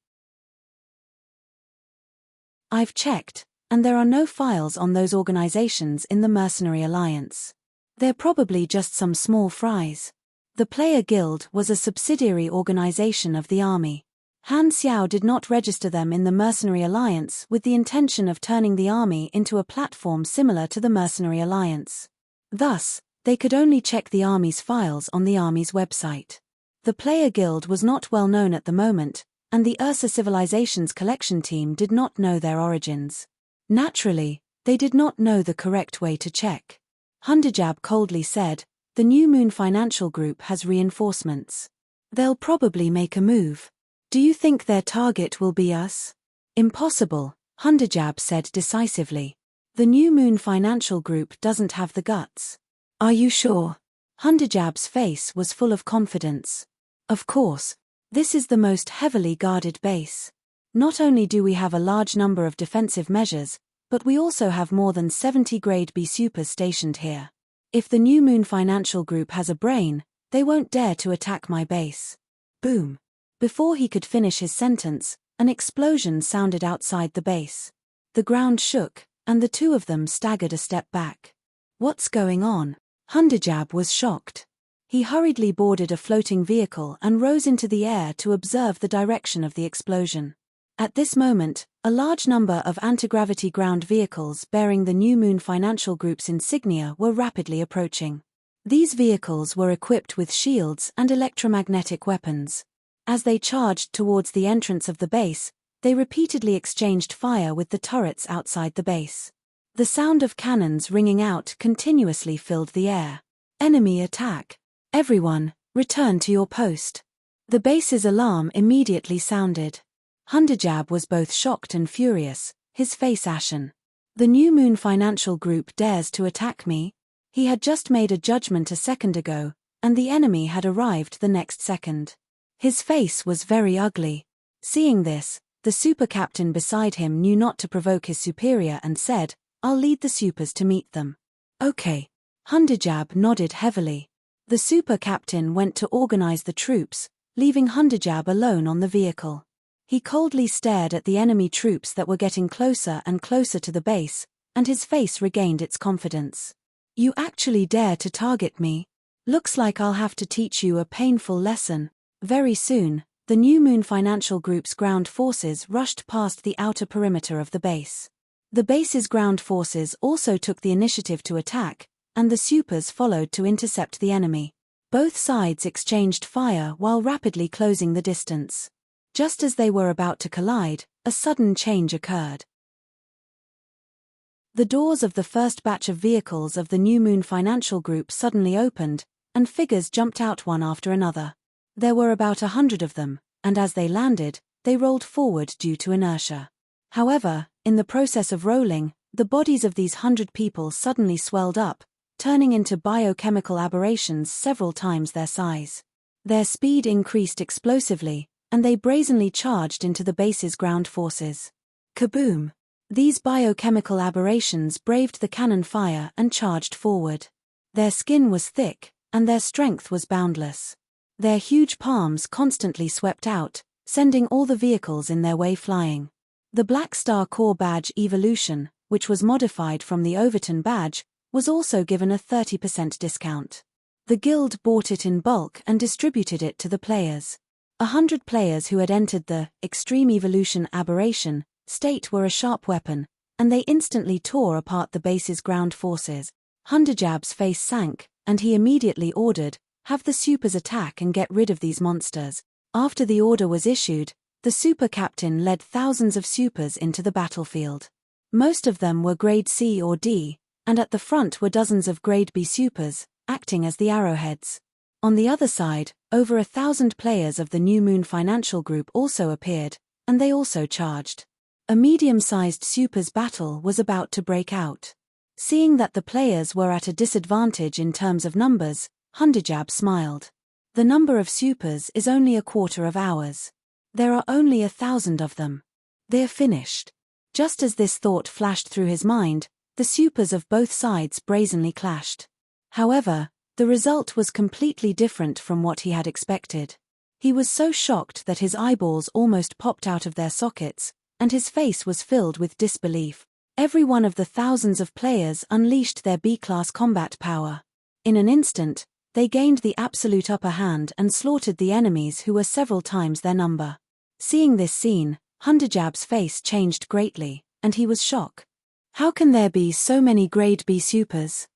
I've checked, and there are no files on those organizations in the Mercenary Alliance. They're probably just some small fries. The Player Guild was a subsidiary organization of the army. Han Xiao did not register them in the Mercenary Alliance with the intention of turning the army into a platform similar to the Mercenary Alliance. Thus, they could only check the army's files on the army's website. The Player Guild was not well known at the moment, and the Ursa Civilization's collection team did not know their origins. Naturally, they did not know the correct way to check. Hundijab coldly said, "The New Moon Financial Group has reinforcements. They'll probably make a move. Do you think their target will be us?" "Impossible," Hundijab said decisively. "The New Moon Financial Group doesn't have the guts." "Are you sure?" Hundijab's face was full of confidence. "Of course. This is the most heavily guarded base. Not only do we have a large number of defensive measures, but we also have more than 70 Grade B supers stationed here. If the New Moon Financial Group has a brain, they won't dare to attack my base." Boom. Before he could finish his sentence, an explosion sounded outside the base. The ground shook, and the 2 of them staggered a step back. "What's going on?" Hundijab was shocked. He hurriedly boarded a floating vehicle and rose into the air to observe the direction of the explosion. At this moment, a large number of anti-gravity ground vehicles bearing the New Moon Financial Group's insignia were rapidly approaching. These vehicles were equipped with shields and electromagnetic weapons. As they charged towards the entrance of the base, they repeatedly exchanged fire with the turrets outside the base. The sound of cannons ringing out continuously filled the air. Enemy attack. Everyone, return to your post. The base's alarm immediately sounded. Hundijab was both shocked and furious, his face ashen. "The New Moon Financial Group dares to attack me?" He had just made a judgment a second ago, and the enemy had arrived the next second. His face was very ugly. Seeing this, the super captain beside him knew not to provoke his superior and said, "I'll lead the supers to meet them." "Okay." Hundijab nodded heavily. The super captain went to organize the troops, leaving Hundajab alone on the vehicle. He coldly stared at the enemy troops that were getting closer and closer to the base, and his face regained its confidence. "You actually dare to target me? Looks like I'll have to teach you a painful lesson." Very soon, the New Moon Financial Group's ground forces rushed past the outer perimeter of the base. The base's ground forces also took the initiative to attack, and the supers followed to intercept the enemy. Both sides exchanged fire while rapidly closing the distance. Just as they were about to collide, a sudden change occurred. The doors of the first batch of vehicles of the New Moon Financial Group suddenly opened, and figures jumped out one after another. There were about 100 of them, and as they landed, they rolled forward due to inertia. However, in the process of rolling, the bodies of these 100 people suddenly swelled up, turning into biochemical aberrations several times their size. Their speed increased explosively, and they brazenly charged into the base's ground forces. Kaboom! These biochemical aberrations braved the cannon fire and charged forward. Their skin was thick, and their strength was boundless. Their huge palms constantly swept out, sending all the vehicles in their way flying. The Black Star Core Badge Evolution, which was modified from the Overton Badge, was also given a 30% discount. The guild bought it in bulk and distributed it to the players. 100 players who had entered the Extreme Evolution Aberration state were a sharp weapon, and they instantly tore apart the base's ground forces. Hundajab's face sank, and he immediately ordered, "Have the supers attack and get rid of these monsters." After the order was issued, the super captain led thousands of supers into the battlefield. Most of them were grade C or D, and at the front were dozens of grade B supers, acting as the arrowheads. On the other side, over 1,000 players of the New Moon Financial Group also appeared, and they also charged. A medium-sized supers battle was about to break out. Seeing that the players were at a disadvantage in terms of numbers, Hundajab smiled. "The number of supers is only a quarter of ours. There are only 1,000 of them. They're finished." Just as this thought flashed through his mind, the supers of both sides brazenly clashed. However, the result was completely different from what he had expected. He was so shocked that his eyeballs almost popped out of their sockets, and his face was filled with disbelief. Every one of the thousands of players unleashed their B-class combat power. In an instant, they gained the absolute upper hand and slaughtered the enemies who were several times their number. Seeing this scene, Hundajab's face changed greatly, and he was shocked. How can there be so many grade B supers?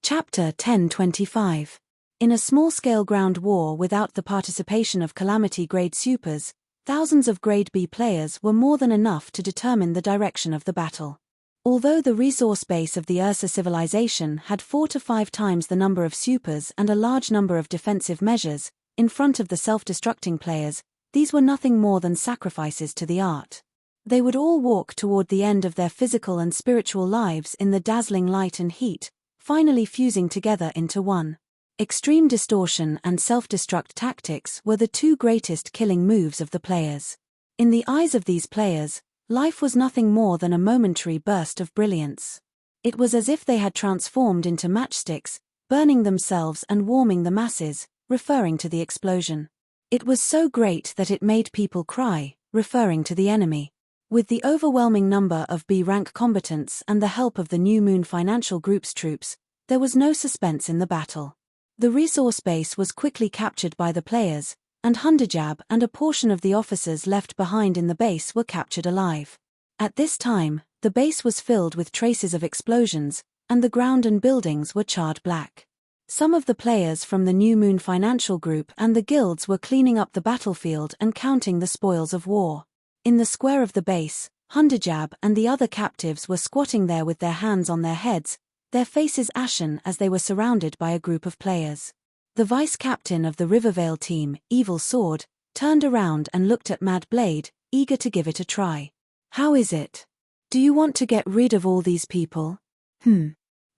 Chapter 1025. In a small-scale ground war without the participation of Calamity-grade supers, thousands of grade B players were more than enough to determine the direction of the battle. Although the resource base of the Ursa civilization had 4 to 5 times the number of supers and a large number of defensive measures, in front of the self-destructing players, these were nothing more than sacrifices to the art. They would all walk toward the end of their physical and spiritual lives in the dazzling light and heat, finally fusing together into one. Extreme distortion and self-destruct tactics were the two greatest killing moves of the players. In the eyes of these players, life was nothing more than a momentary burst of brilliance. It was as if they had transformed into matchsticks, burning themselves and warming the masses, referring to the explosion. It was so great that it made people cry, referring to the enemy. With the overwhelming number of B-rank combatants and the help of the New Moon Financial Group's troops, there was no suspense in the battle. The resource base was quickly captured by the players, and Hundajab and a portion of the officers left behind in the base were captured alive. At this time, the base was filled with traces of explosions, and the ground and buildings were charred black. Some of the players from the New Moon Financial Group and the guilds were cleaning up the battlefield and counting the spoils of war. In the square of the base, Hundajab and the other captives were squatting there with their hands on their heads, their faces ashen as they were surrounded by a group of players. The vice-captain of the Rivervale team, Evil Sword, turned around and looked at Mad Blade, eager to give it a try. "How is it? Do you want to get rid of all these people?"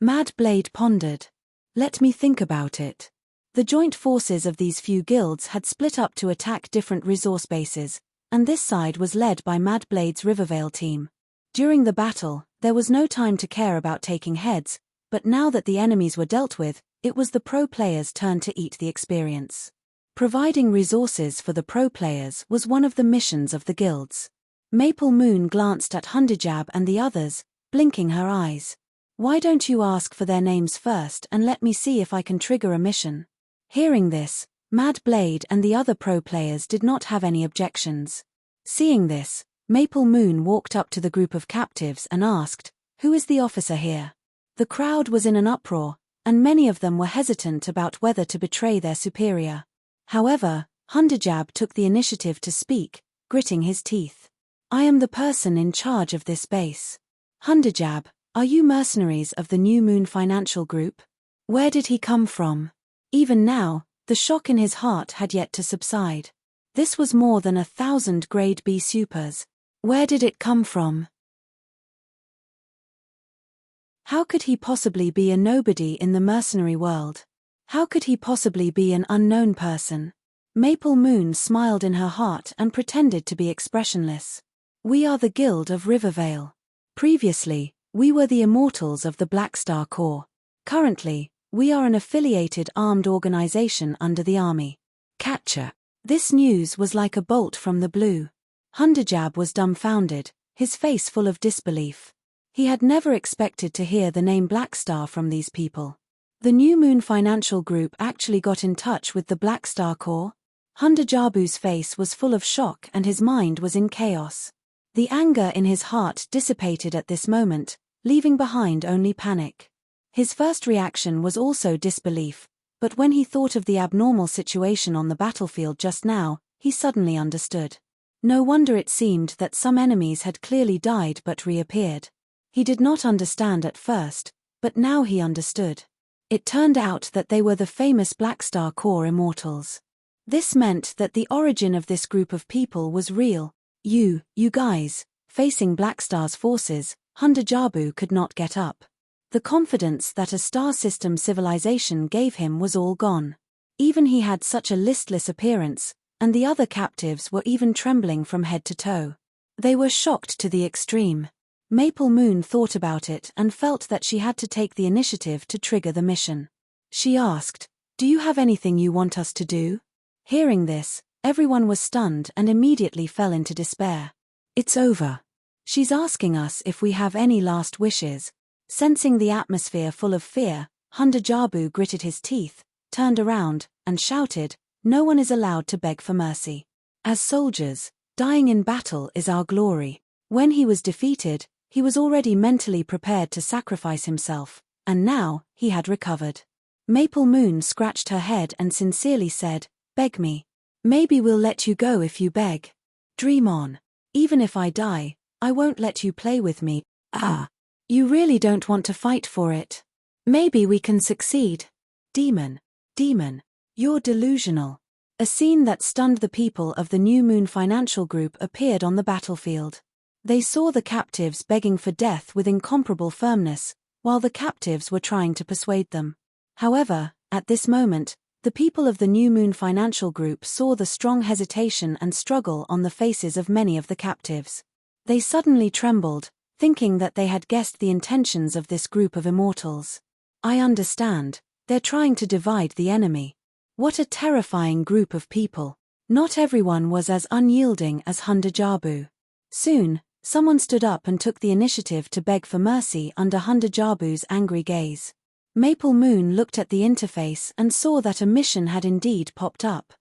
Mad Blade pondered. "Let me think about it." The joint forces of these few guilds had split up to attack different resource bases, and this side was led by Mad Blade's Rivervale team. During the battle, There was no time to care about taking heads, but now that the enemies were dealt with, it was the pro players' turn to eat the experience. Providing resources for the pro players was one of the missions of the guilds. Maple Moon glanced at Hundajab and the others, blinking her eyes. "Why don't you ask for their names first and let me see if I can trigger a mission?" Hearing this, Mad Blade and the other pro players did not have any objections. Seeing this, Maple Moon walked up to the group of captives and asked, "Who is the officer here?" The crowd was in an uproar, and many of them were hesitant about whether to betray their superior. However, Hundajab took the initiative to speak, gritting his teeth. "I am the person in charge of this base." "Hundajab, are you mercenaries of the New Moon Financial Group? Where did he come from?" Even now, the shock in his heart had yet to subside. This was more than 1,000 grade B supers. Where did it come from? How could he possibly be a nobody in the mercenary world? How could he possibly be an unknown person? Maple Moon smiled in her heart and pretended to be expressionless. "We are the Guild of Rivervale. Previously, we were the Immortals of the Black Star Corps. Currently, we are an affiliated armed organization under the army." Catcher. This news was like a bolt from the blue. Hundajab was dumbfounded, his face full of disbelief. He had never expected to hear the name Black Star from these people. The New Moon Financial Group actually got in touch with the Black Star Corps? Hundajabu's face was full of shock and his mind was in chaos. The anger in his heart dissipated at this moment, leaving behind only panic. His first reaction was also disbelief, but when he thought of the abnormal situation on the battlefield just now, he suddenly understood. No wonder it seemed that some enemies had clearly died but reappeared. He did not understand at first, but now he understood. It turned out that they were the famous Black Star Corps Immortals. This meant that the origin of this group of people was real. You guys, facing Black Star's forces, Hundajabu could not get up. The confidence that a star system civilization gave him was all gone. Even he had such a listless appearance, and the other captives were even trembling from head to toe. They were shocked to the extreme. Maple Moon thought about it and felt that she had to take the initiative to trigger the mission. She asked, "Do you have anything you want us to do?" Hearing this, everyone was stunned and immediately fell into despair. "It's over. She's asking us if we have any last wishes." Sensing the atmosphere full of fear, Hundajabu gritted his teeth, turned around, and shouted, "No one is allowed to beg for mercy. As soldiers, dying in battle is our glory." When he was defeated, he was already mentally prepared to sacrifice himself, and now, he had recovered. Maple Moon scratched her head and sincerely said, "Beg me. Maybe we'll let you go if you beg. Dream on. Even if I die, I won't let you play with me." "Ah. You really don't want to fight for it. Maybe we can succeed." Demon, you're delusional." A scene that stunned the people of the New Moon Financial Group appeared on the battlefield. They saw the captives begging for death with incomparable firmness, while the captives were trying to persuade them. However, at this moment, the people of the New Moon Financial Group saw the strong hesitation and struggle on the faces of many of the captives. They suddenly trembled, thinking that they had guessed the intentions of this group of immortals. "I understand, they're trying to divide the enemy. What a terrifying group of people." Not everyone was as unyielding as Hundajabu. Soon, someone stood up and took the initiative to beg for mercy under Hundajabu's angry gaze. Maple Moon looked at the interface and saw that a mission had indeed popped up.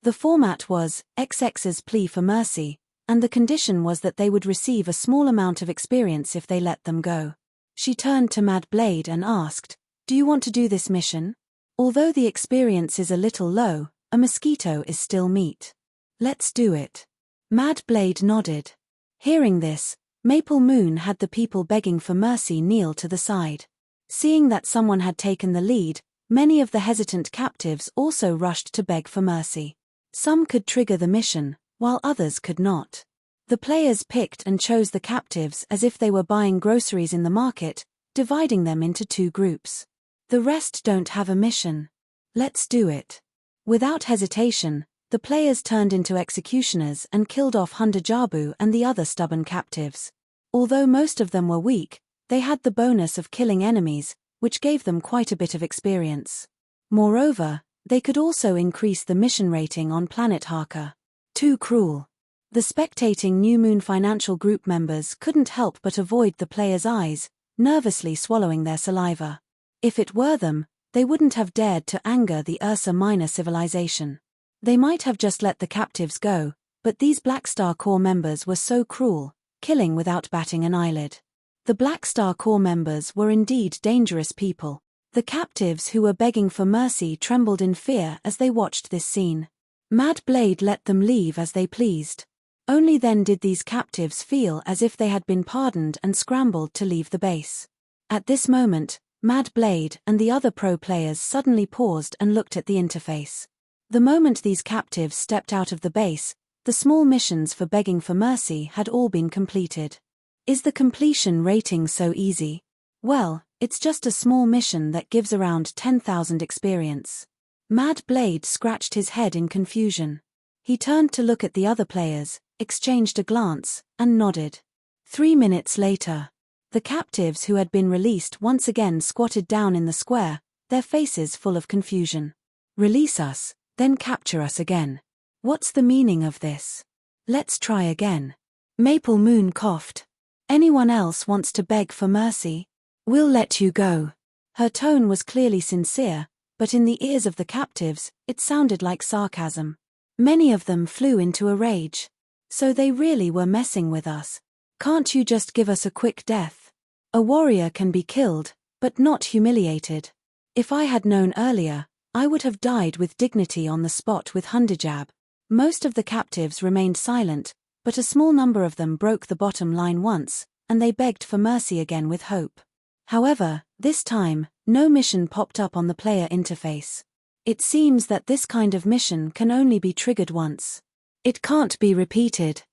The format was XX's plea for mercy, and the condition was that they would receive a small amount of experience if they let them go. She turned to Mad Blade and asked, "Do you want to do this mission? Although the experience is a little low, a mosquito is still meat. Let's do it." Mad Blade nodded. Hearing this, Maple Moon had the people begging for mercy kneel to the side. Seeing that someone had taken the lead, many of the hesitant captives also rushed to beg for mercy. Some could trigger the mission, while others could not. The players picked and chose the captives as if they were buying groceries in the market, dividing them into two groups. The rest don't have a mission. Let's do it. Without hesitation, The players turned into executioners and killed off Hundajabu and the other stubborn captives. Although most of them were weak, they had the bonus of killing enemies, which gave them quite a bit of experience. Moreover, they could also increase the mission rating on Planet Harker. Too cruel. The spectating New Moon Financial Group members couldn't help but avoid the players' eyes, nervously swallowing their saliva. If it were them, they wouldn't have dared to anger the Ursa Minor civilization. They might have just let the captives go, but these Black Star Corps members were so cruel, killing without batting an eyelid. The Black Star Corps members were indeed dangerous people. The captives who were begging for mercy trembled in fear as they watched this scene. Mad Blade let them leave as they pleased. Only then did these captives feel as if they had been pardoned and scrambled to leave the base. At this moment, Mad Blade and the other pro players suddenly paused and looked at the interface. The moment these captives stepped out of the base, the small missions for begging for mercy had all been completed. Is the completion rating so easy? Well, it's just a small mission that gives around 10,000 experience. Mad Blade scratched his head in confusion. He turned to look at the other players, exchanged a glance, and nodded. 3 minutes later, the captives who had been released once again squatted down in the square, their faces full of confusion. Release us, then capture us again. What's the meaning of this? Let's try again. Maple Moon coughed. Anyone else wants to beg for mercy? We'll let you go. Her tone was clearly sincere, but in the ears of the captives, it sounded like sarcasm. Many of them flew into a rage. So they really were messing with us. Can't you just give us a quick death? A warrior can be killed, but not humiliated. If I had known earlier, I would have died with dignity on the spot with Hundajab. Most of the captives remained silent, but a small number of them broke the bottom line once, and they begged for mercy again with hope. However, this time, no mission popped up on the player interface. It seems that this kind of mission can only be triggered once. It can't be repeated.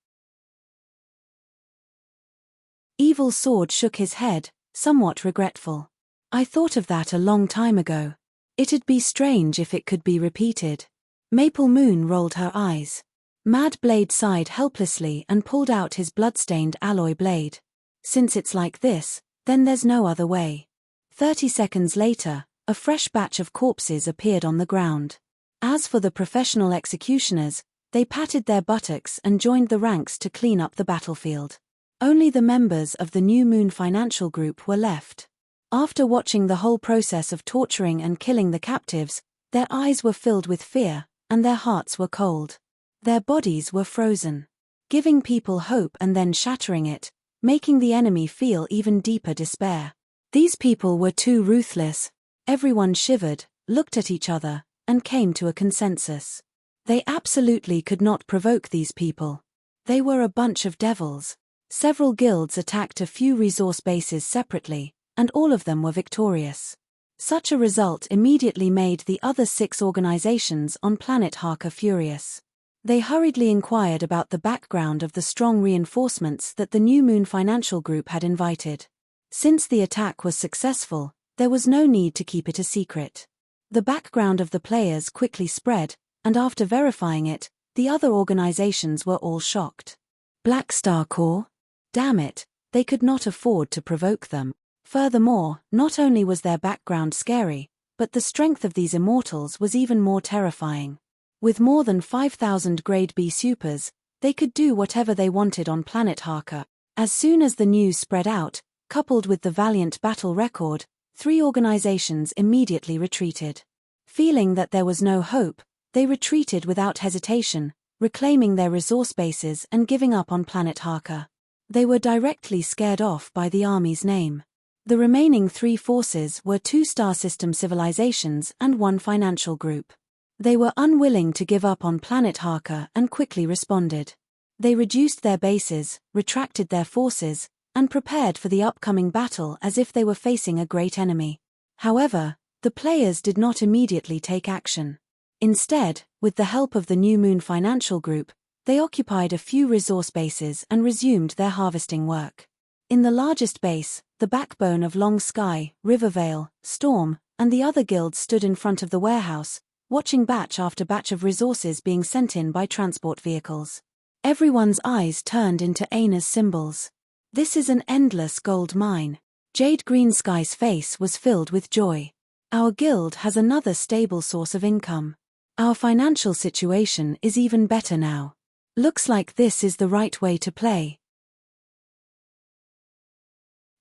Evil Sword shook his head, somewhat regretful. I thought of that a long time ago. It'd be strange if it could be repeated. Maple Moon rolled her eyes. Mad Blade sighed helplessly and pulled out his blood-stained alloy blade. Since it's like this, then there's no other way. 30 seconds later, a fresh batch of corpses appeared on the ground. As for the professional executioners, they patted their buttocks and joined the ranks to clean up the battlefield. Only the members of the New Moon Financial Group were left. After watching the whole process of torturing and killing the captives, their eyes were filled with fear, and their hearts were cold. Their bodies were frozen. Giving people hope and then shattering it, making the enemy feel even deeper despair. These people were too ruthless. Everyone shivered, looked at each other, and came to a consensus. They absolutely could not provoke these people. They were a bunch of devils. Several guilds attacked a few resource bases separately, and all of them were victorious. Such a result immediately made the other 6 organizations on Planet Harker furious. They hurriedly inquired about the background of the strong reinforcements that the New Moon Financial Group had invited. Since the attack was successful, there was no need to keep it a secret. The background of the players quickly spread, and after verifying it, the other organizations were all shocked. Black Star Corps? Damn it, they could not afford to provoke them. Furthermore, not only was their background scary, but the strength of these immortals was even more terrifying. With more than 5,000 Grade B supers, they could do whatever they wanted on Planet Harker. As soon as the news spread out, coupled with the valiant battle record, 3 organizations immediately retreated. Feeling that there was no hope, they retreated without hesitation, reclaiming their resource bases and giving up on Planet Harker. They were directly scared off by the army's name. The remaining 3 forces were 2 star system civilizations and 1 financial group. They were unwilling to give up on Planet Harker and quickly responded. They reduced their bases, retracted their forces, and prepared for the upcoming battle as if they were facing a great enemy. However, the players did not immediately take action. Instead, with the help of the New Moon Financial Group, they occupied a few resource bases and resumed their harvesting work. In the largest base, the backbone of Long Sky, Rivervale, Storm, and the other guilds stood in front of the warehouse, watching batch after batch of resources being sent in by transport vehicles. Everyone's eyes turned into Aina's symbols. This is an endless gold mine. Jade Greensky's face was filled with joy. Our guild has another stable source of income. Our financial situation is even better now. Looks like this is the right way to play.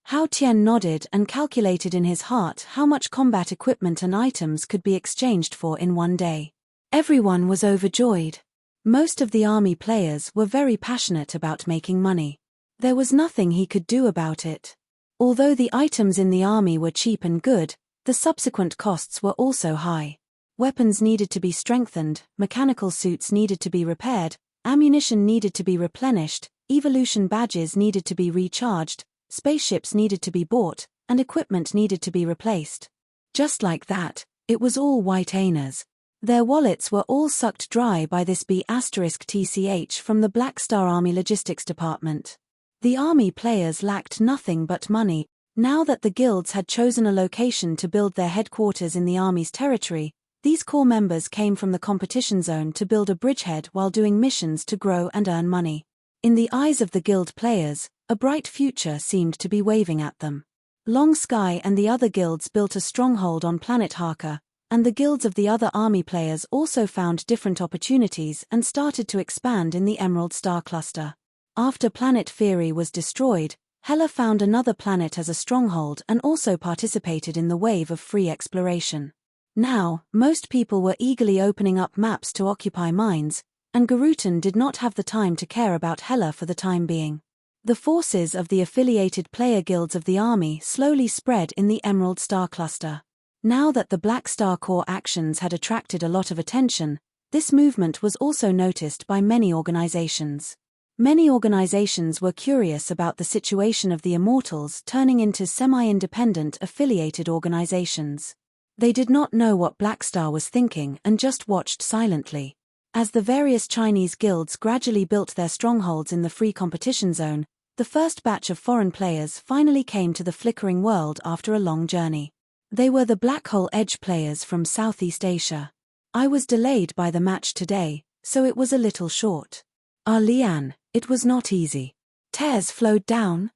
Hao Tian nodded and calculated in his heart how much combat equipment and items could be exchanged for in one day. Everyone was overjoyed. Most of the army players were very passionate about making money. There was nothing he could do about it. Although the items in the army were cheap and good, the subsequent costs were also high. Weapons needed to be strengthened, mechanical suits needed to be repaired, ammunition needed to be replenished, evolution badges needed to be recharged, spaceships needed to be bought, and equipment needed to be replaced. Just like that, it was all white Ainas. Their wallets were all sucked dry by this B*TCH from the Black Star Army Logistics Department. The army players lacked nothing but money. Now that the guilds had chosen a location to build their headquarters in the army's territory, these core members came from the competition zone to build a bridgehead while doing missions to grow and earn money. In the eyes of the guild players, a bright future seemed to be waving at them. Long Sky and the other guilds built a stronghold on planet Harker, and the guilds of the other army players also found different opportunities and started to expand in the Emerald Star Cluster. After planet Fury was destroyed, Hela found another planet as a stronghold and also participated in the wave of free exploration. Now, most people were eagerly opening up maps to occupy mines, and Garutan did not have the time to care about Hela for the time being. The forces of the affiliated player guilds of the army slowly spread in the Emerald Star Cluster. Now that the Black Star Corps actions had attracted a lot of attention, this movement was also noticed by many organizations. Many organizations were curious about the situation of the Immortals turning into semi-independent affiliated organizations. They did not know what Black Star was thinking and just watched silently. As the various Chinese guilds gradually built their strongholds in the free competition zone, the first batch of foreign players finally came to the Flickering World after a long journey. They were the Black Hole Edge players from Southeast Asia. I was delayed by the match today, so it was a little short. Lian, it was not easy. Tears flowed down.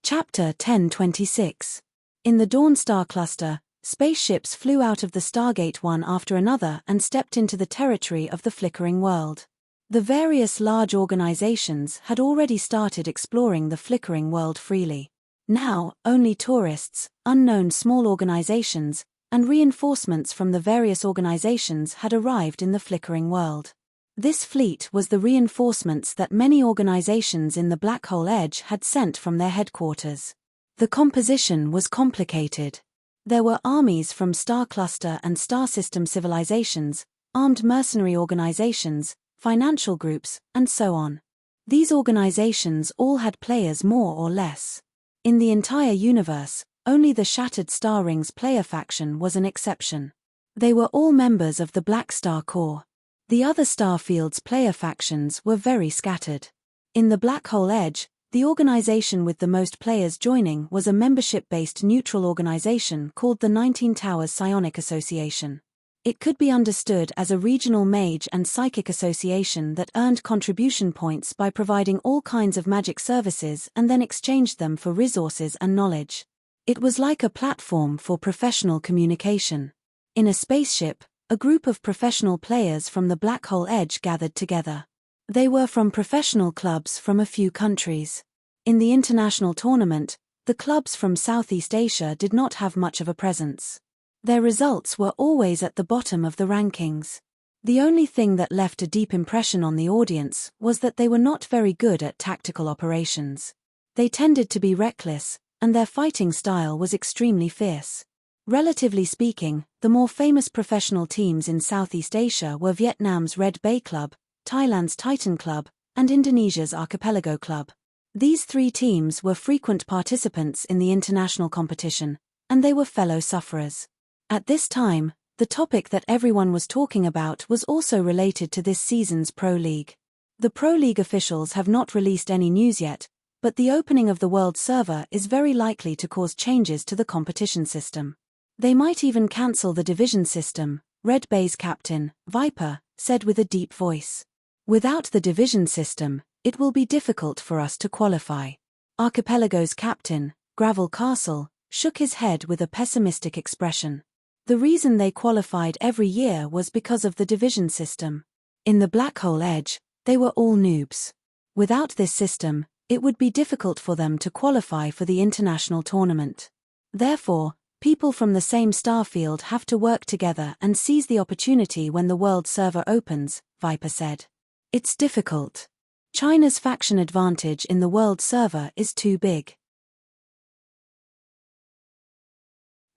Chapter 1026. In the Dawn Star Cluster, spaceships flew out of the Stargate one after another and stepped into the territory of the Flickering World. The various large organizations had already started exploring the Flickering World freely. Now, only tourists, unknown small organizations, and reinforcements from the various organizations had arrived in the Flickering World. This fleet was the reinforcements that many organizations in the Black Hole Edge had sent from their headquarters. The composition was complicated. There were armies from Star Cluster and Star System civilizations, armed mercenary organizations, financial groups, and so on. These organizations all had players more or less. In the entire universe, only the Shattered Star Rings player faction was an exception. They were all members of the Black Star Corps. The other Starfield's player factions were very scattered. In the Black Hole Edge, the organization with the most players joining was a membership-based neutral organization called the 19 Towers Psionic Association. It could be understood as a regional mage and psychic association that earned contribution points by providing all kinds of magic services and then exchanged them for resources and knowledge. It was like a platform for professional communication. In a spaceship, a group of professional players from the Black Hole Edge gathered together. They were from professional clubs from a few countries. In the international tournament, the clubs from Southeast Asia did not have much of a presence. Their results were always at the bottom of the rankings. The only thing that left a deep impression on the audience was that they were not very good at tactical operations. They tended to be reckless, and their fighting style was extremely fierce. Relatively speaking, the more famous professional teams in Southeast Asia were Vietnam's Red Bay Club, Thailand's Titan Club, and Indonesia's Archipelago Club. These three teams were frequent participants in the international competition, and they were fellow sufferers. At this time, the topic that everyone was talking about was also related to this season's Pro League. The Pro League officials have not released any news yet, But the opening of the world server is very likely to cause changes to the competition system. They might even cancel the division system, Red Bay's captain, Viper, said with a deep voice. Without the division system, it will be difficult for us to qualify. Archipelago's captain, Gravel Castle, shook his head with a pessimistic expression. The reason they qualified every year was because of the division system. In the Black Hole Edge, they were all noobs. Without this system, it would be difficult for them to qualify for the international tournament. Therefore, people from the same starfield have to work together and seize the opportunity when the world server opens, Viper said. It's difficult. China's faction advantage in the world server is too big.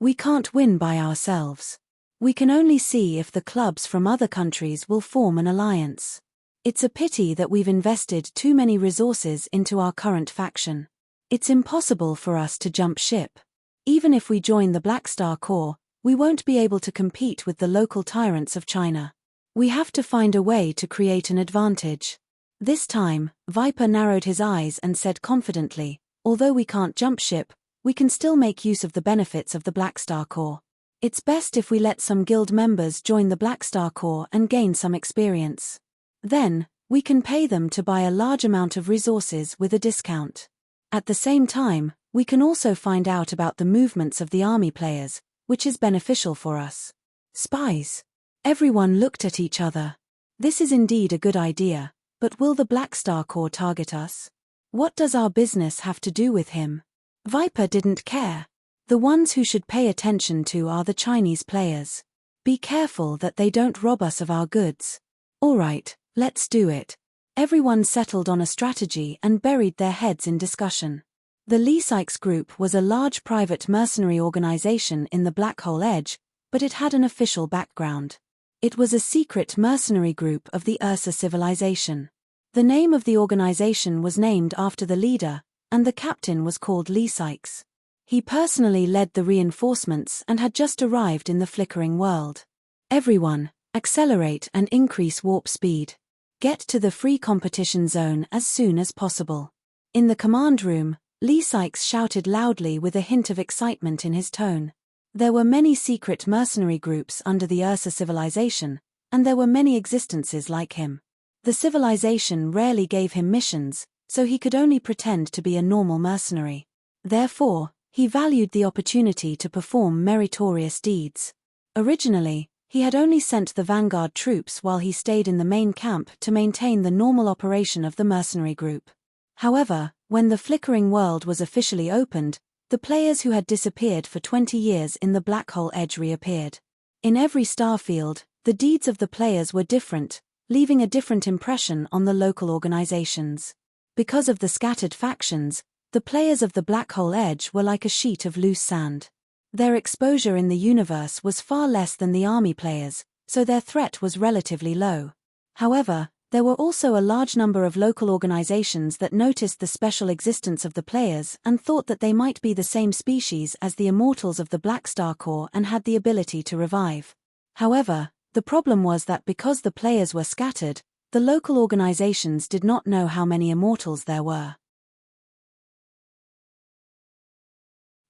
We can't win by ourselves. We can only see if the clubs from other countries will form an alliance. It's a pity that we've invested too many resources into our current faction. It's impossible for us to jump ship. Even if we join the Black Star Corps, we won't be able to compete with the local tyrants of China. We have to find a way to create an advantage. This time, Viper narrowed his eyes and said confidently, although we can't jump ship, we can still make use of the benefits of the Black Star Corps. It's best if we let some guild members join the Black Star Corps and gain some experience. Then, we can pay them to buy a large amount of resources with a discount. At the same time, we can also find out about the movements of the army players, which is beneficial for us. Spies. Everyone looked at each other. This is indeed a good idea, but will the Black Star Corps target us? What does our business have to do with him? Viper didn't care. The ones who should pay attention to are the Chinese players. Be careful that they don't rob us of our goods. All right, let's do it. Everyone settled on a strategy and buried their heads in discussion. The Lee Sykes Group was a large private mercenary organization in the Black Hole Edge, but it had an official background. It was a secret mercenary group of the Ursa civilization. The name of the organization was named after the leader, and the captain was called Lee Sykes. He personally led the reinforcements and had just arrived in the flickering world. Everyone, accelerate and increase warp speed. Get to the free competition zone as soon as possible. In the command room, Lee Sykes shouted loudly with a hint of excitement in his tone. There were many secret mercenary groups under the Ursa civilization, and there were many existences like him. The civilization rarely gave him missions, so he could only pretend to be a normal mercenary. Therefore, he valued the opportunity to perform meritorious deeds. Originally, he had only sent the vanguard troops while he stayed in the main camp to maintain the normal operation of the mercenary group. However, when the flickering world was officially opened, the players who had disappeared for 20 years in the Black Hole Edge reappeared. In every starfield, the deeds of the players were different, leaving a different impression on the local organizations. Because of the scattered factions, the players of the Black Hole Edge were like a sheet of loose sand. Their exposure in the universe was far less than the army players, so their threat was relatively low. However, there were also a large number of local organizations that noticed the special existence of the players and thought that they might be the same species as the immortals of the Black Star Corps and had the ability to revive. However, the problem was that because the players were scattered, the local organizations did not know how many immortals there were.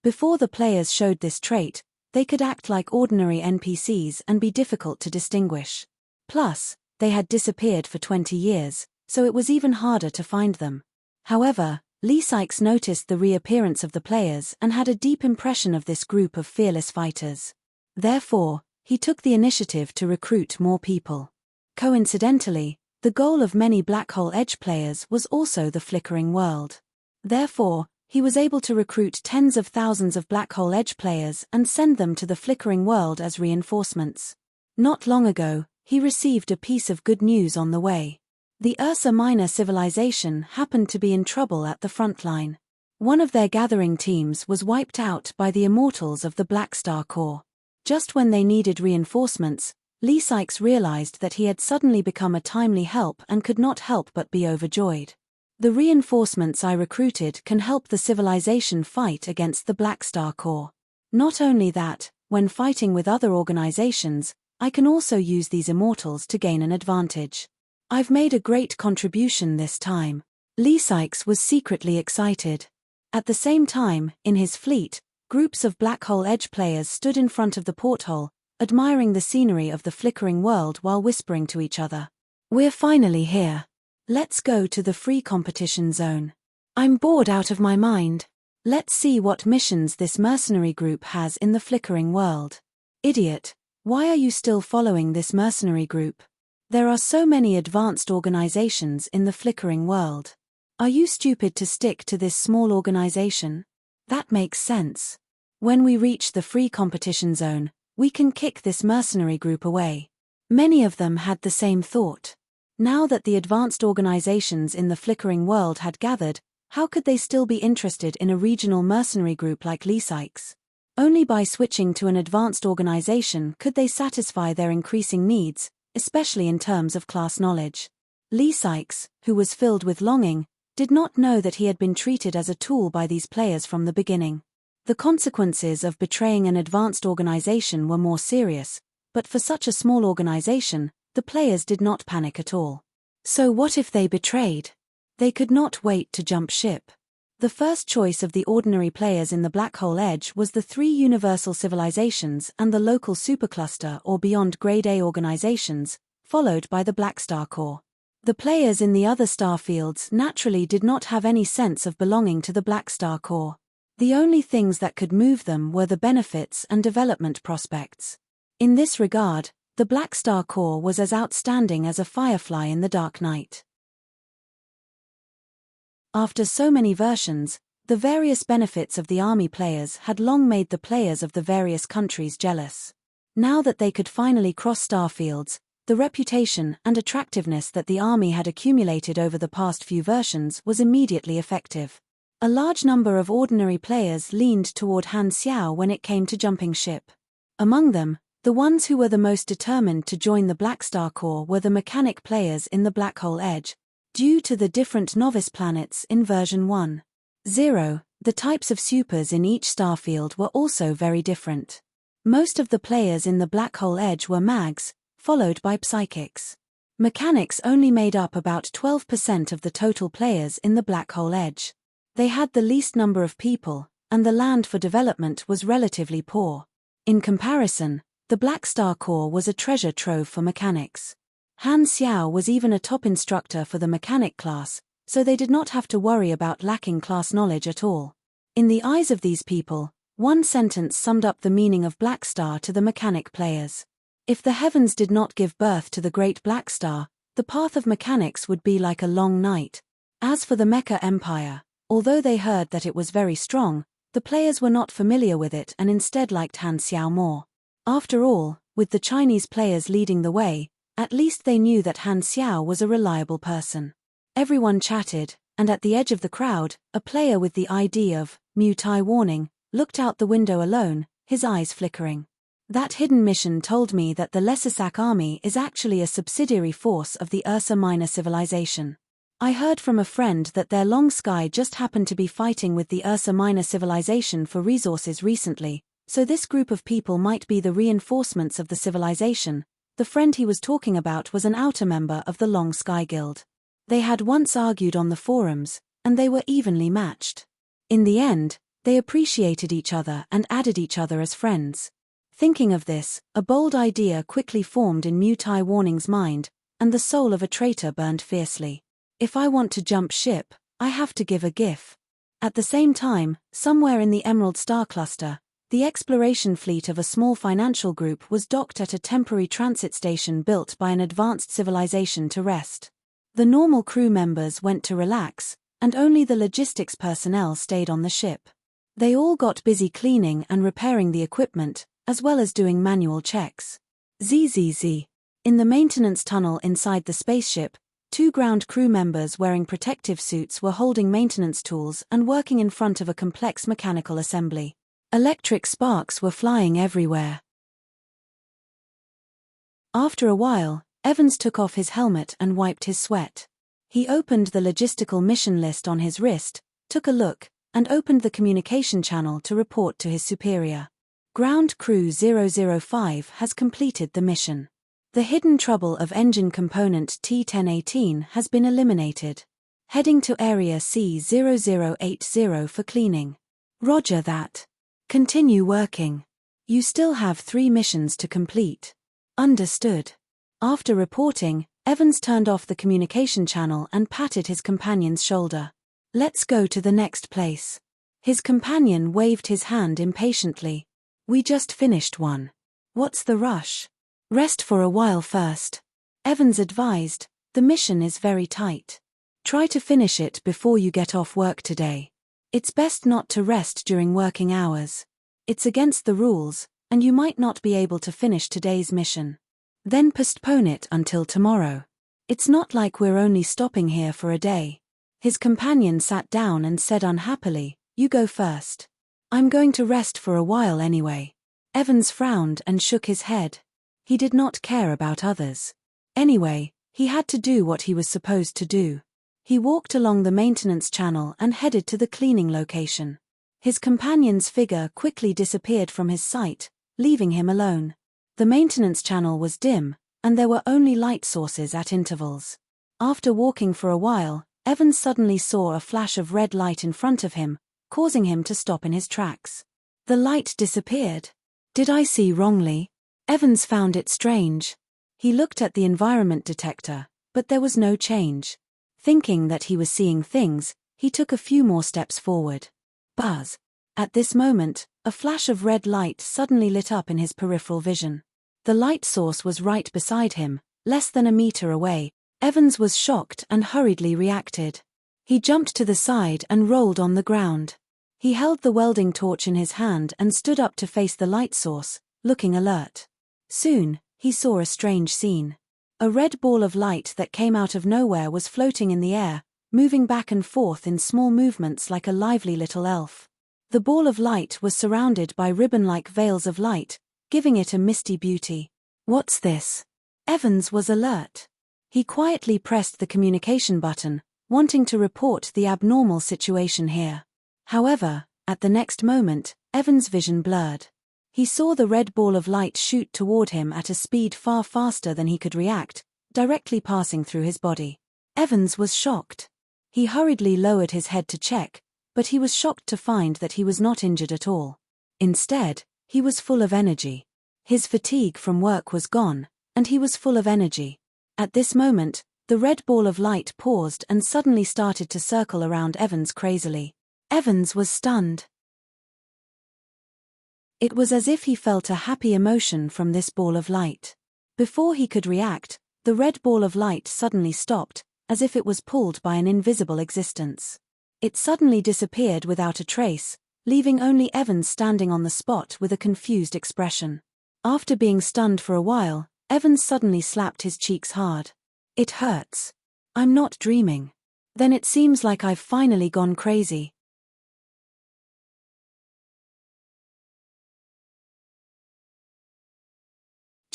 Before the players showed this trait, they could act like ordinary NPCs and be difficult to distinguish. Plus, they had disappeared for 20 years, so it was even harder to find them. However, Lee Sykes noticed the reappearance of the players and had a deep impression of this group of fearless fighters. Therefore, he took the initiative to recruit more people. Coincidentally, the goal of many Black Hole Edge players was also the flickering world. Therefore, he was able to recruit tens of thousands of Black Hole Edge players and send them to the flickering world as reinforcements. Not long ago, he received a piece of good news on the way. The Ursa Minor civilization happened to be in trouble at the front line. One of their gathering teams was wiped out by the immortals of the Black Star Corps. Just when they needed reinforcements, Lee Sykes realized that he had suddenly become a timely help and could not help but be overjoyed. The reinforcements I recruited can help the civilization fight against the Black Star Corps. Not only that, when fighting with other organizations, I can also use these immortals to gain an advantage. I've made a great contribution this time. Lee Sykes was secretly excited. At the same time, in his fleet, groups of Black Hole Edge players stood in front of the porthole, admiring the scenery of the flickering world while whispering to each other. "We're finally here. Let's go to the free competition zone. I'm bored out of my mind. Let's see what missions this mercenary group has in the flickering world. Idiot, why are you still following this mercenary group? There are so many advanced organizations in the flickering world. Are you stupid to stick to this small organization? That makes sense. When we reach the free competition zone, we can kick this mercenary group away." Many of them had the same thought. Now that the advanced organizations in the flickering world had gathered, how could they still be interested in a regional mercenary group like Lee Sykes? Only by switching to an advanced organization could they satisfy their increasing needs, especially in terms of class knowledge. Lee Sykes, who was filled with longing, did not know that he had been treated as a tool by these players from the beginning. The consequences of betraying an advanced organization were more serious, but for such a small organization, the players did not panic at all. So what if they betrayed? They could not wait to jump ship. The first choice of the ordinary players in the Black Hole Edge was the 3 universal civilizations and the local supercluster or beyond Grade A organizations, followed by the Black Star Core. The players in the other star fields naturally did not have any sense of belonging to the Black Star Core. The only things that could move them were the benefits and development prospects. In this regard, the Black Star Core was as outstanding as a firefly in the dark night. After so many versions, the various benefits of the army players had long made the players of the various countries jealous. Now that they could finally cross star fields, the reputation and attractiveness that the army had accumulated over the past few versions was immediately effective. A large number of ordinary players leaned toward Han Xiao when it came to jumping ship. Among them, the ones who were the most determined to join the Black Star Core were the mechanic players in the Black Hole Edge. Due to the different novice planets in version 1.0, the types of supers in each starfield were also very different. Most of the players in the Black Hole Edge were mags, followed by psychics. Mechanics only made up about 12% of the total players in the Black Hole Edge. They had the least number of people, and the land for development was relatively poor. In comparison, the Black Star Core was a treasure trove for mechanics. Han Xiao was even a top instructor for the mechanic class, so they did not have to worry about lacking class knowledge at all. In the eyes of these people, one sentence summed up the meaning of Black Star to the mechanic players. If the heavens did not give birth to the great Black Star, the path of mechanics would be like a long night. As for the Mecha Empire, although they heard that it was very strong, the players were not familiar with it and instead liked Han Xiao more. After all, with the Chinese players leading the way, at least they knew that Han Xiao was a reliable person. Everyone chatted, and at the edge of the crowd, a player with the ID of Mutai Warning looked out the window alone, his eyes flickering. That hidden mission told me that the Lesasak army is actually a subsidiary force of the Ursa Minor civilization. I heard from a friend that their Long Sky just happened to be fighting with the Ursa Minor civilization for resources recently, so this group of people might be the reinforcements of the civilization. The friend he was talking about was an outer member of the Long Sky Guild. They had once argued on the forums, and they were evenly matched. In the end, they appreciated each other and added each other as friends. Thinking of this, a bold idea quickly formed in Mutai Warning's mind, and the soul of a traitor burned fiercely. If I want to jump ship, I have to give a GIF. At the same time, somewhere in the Emerald Star Cluster, the exploration fleet of a small financial group was docked at a temporary transit station built by an advanced civilization to rest. The normal crew members went to relax, and only the logistics personnel stayed on the ship. They all got busy cleaning and repairing the equipment, as well as doing manual checks. ZZZ. In the maintenance tunnel inside the spaceship, 2 ground crew members wearing protective suits were holding maintenance tools and working in front of a complex mechanical assembly. Electric sparks were flying everywhere. After a while, Evans took off his helmet and wiped his sweat. He opened the logistical mission list on his wrist, took a look, and opened the communication channel to report to his superior. Ground Crew 005 has completed the mission. The hidden trouble of engine component T1018 has been eliminated. Heading to Area C0080 for cleaning. Roger that. Continue working. You still have 3 missions to complete. Understood. After reporting, Evans turned off the communication channel and patted his companion's shoulder. Let's go to the next place. His companion waved his hand impatiently. We just finished one. What's the rush? Rest for a while first. Evans advised, the mission is very tight. Try to finish it before you get off work today. It's best not to rest during working hours. It's against the rules, and you might not be able to finish today's mission. Then postpone it until tomorrow. It's not like we're only stopping here for a day. His companion sat down and said unhappily, you go first. I'm going to rest for a while anyway. Evans frowned and shook his head. He did not care about others. Anyway, he had to do what he was supposed to do. He walked along the maintenance channel and headed to the cleaning location. His companion's figure quickly disappeared from his sight, leaving him alone. The maintenance channel was dim, and there were only light sources at intervals. After walking for a while, Evans suddenly saw a flash of red light in front of him, causing him to stop in his tracks. The light disappeared. Did I see wrongly? Evans found it strange. He looked at the environment detector, but there was no change. Thinking that he was seeing things, he took a few more steps forward. Buzz. At this moment, a flash of red light suddenly lit up in his peripheral vision. The light source was right beside him, less than a meter away. Evans was shocked and hurriedly reacted. He jumped to the side and rolled on the ground. He held the welding torch in his hand and stood up to face the light source, looking alert. Soon, he saw a strange scene. A red ball of light that came out of nowhere was floating in the air, moving back and forth in small movements like a lively little elf. The ball of light was surrounded by ribbon-like veils of light, giving it a misty beauty. What's this? Evans was alert. He quietly pressed the communication button, wanting to report the abnormal situation here. However, at the next moment, Evans' vision blurred. He saw the red ball of light shoot toward him at a speed far faster than he could react, directly passing through his body. Evans was shocked. He hurriedly lowered his head to check, but he was shocked to find that he was not injured at all. Instead, he was full of energy. His fatigue from work was gone, and he was full of energy. At this moment, the red ball of light paused and suddenly started to circle around Evans crazily. Evans was stunned. It was as if he felt a happy emotion from this ball of light. Before he could react, the red ball of light suddenly stopped, as if it was pulled by an invisible existence. It suddenly disappeared without a trace, leaving only Evans standing on the spot with a confused expression. After being stunned for a while, Evans suddenly slapped his cheeks hard. It hurts. I'm not dreaming. Then it seems like I've finally gone crazy.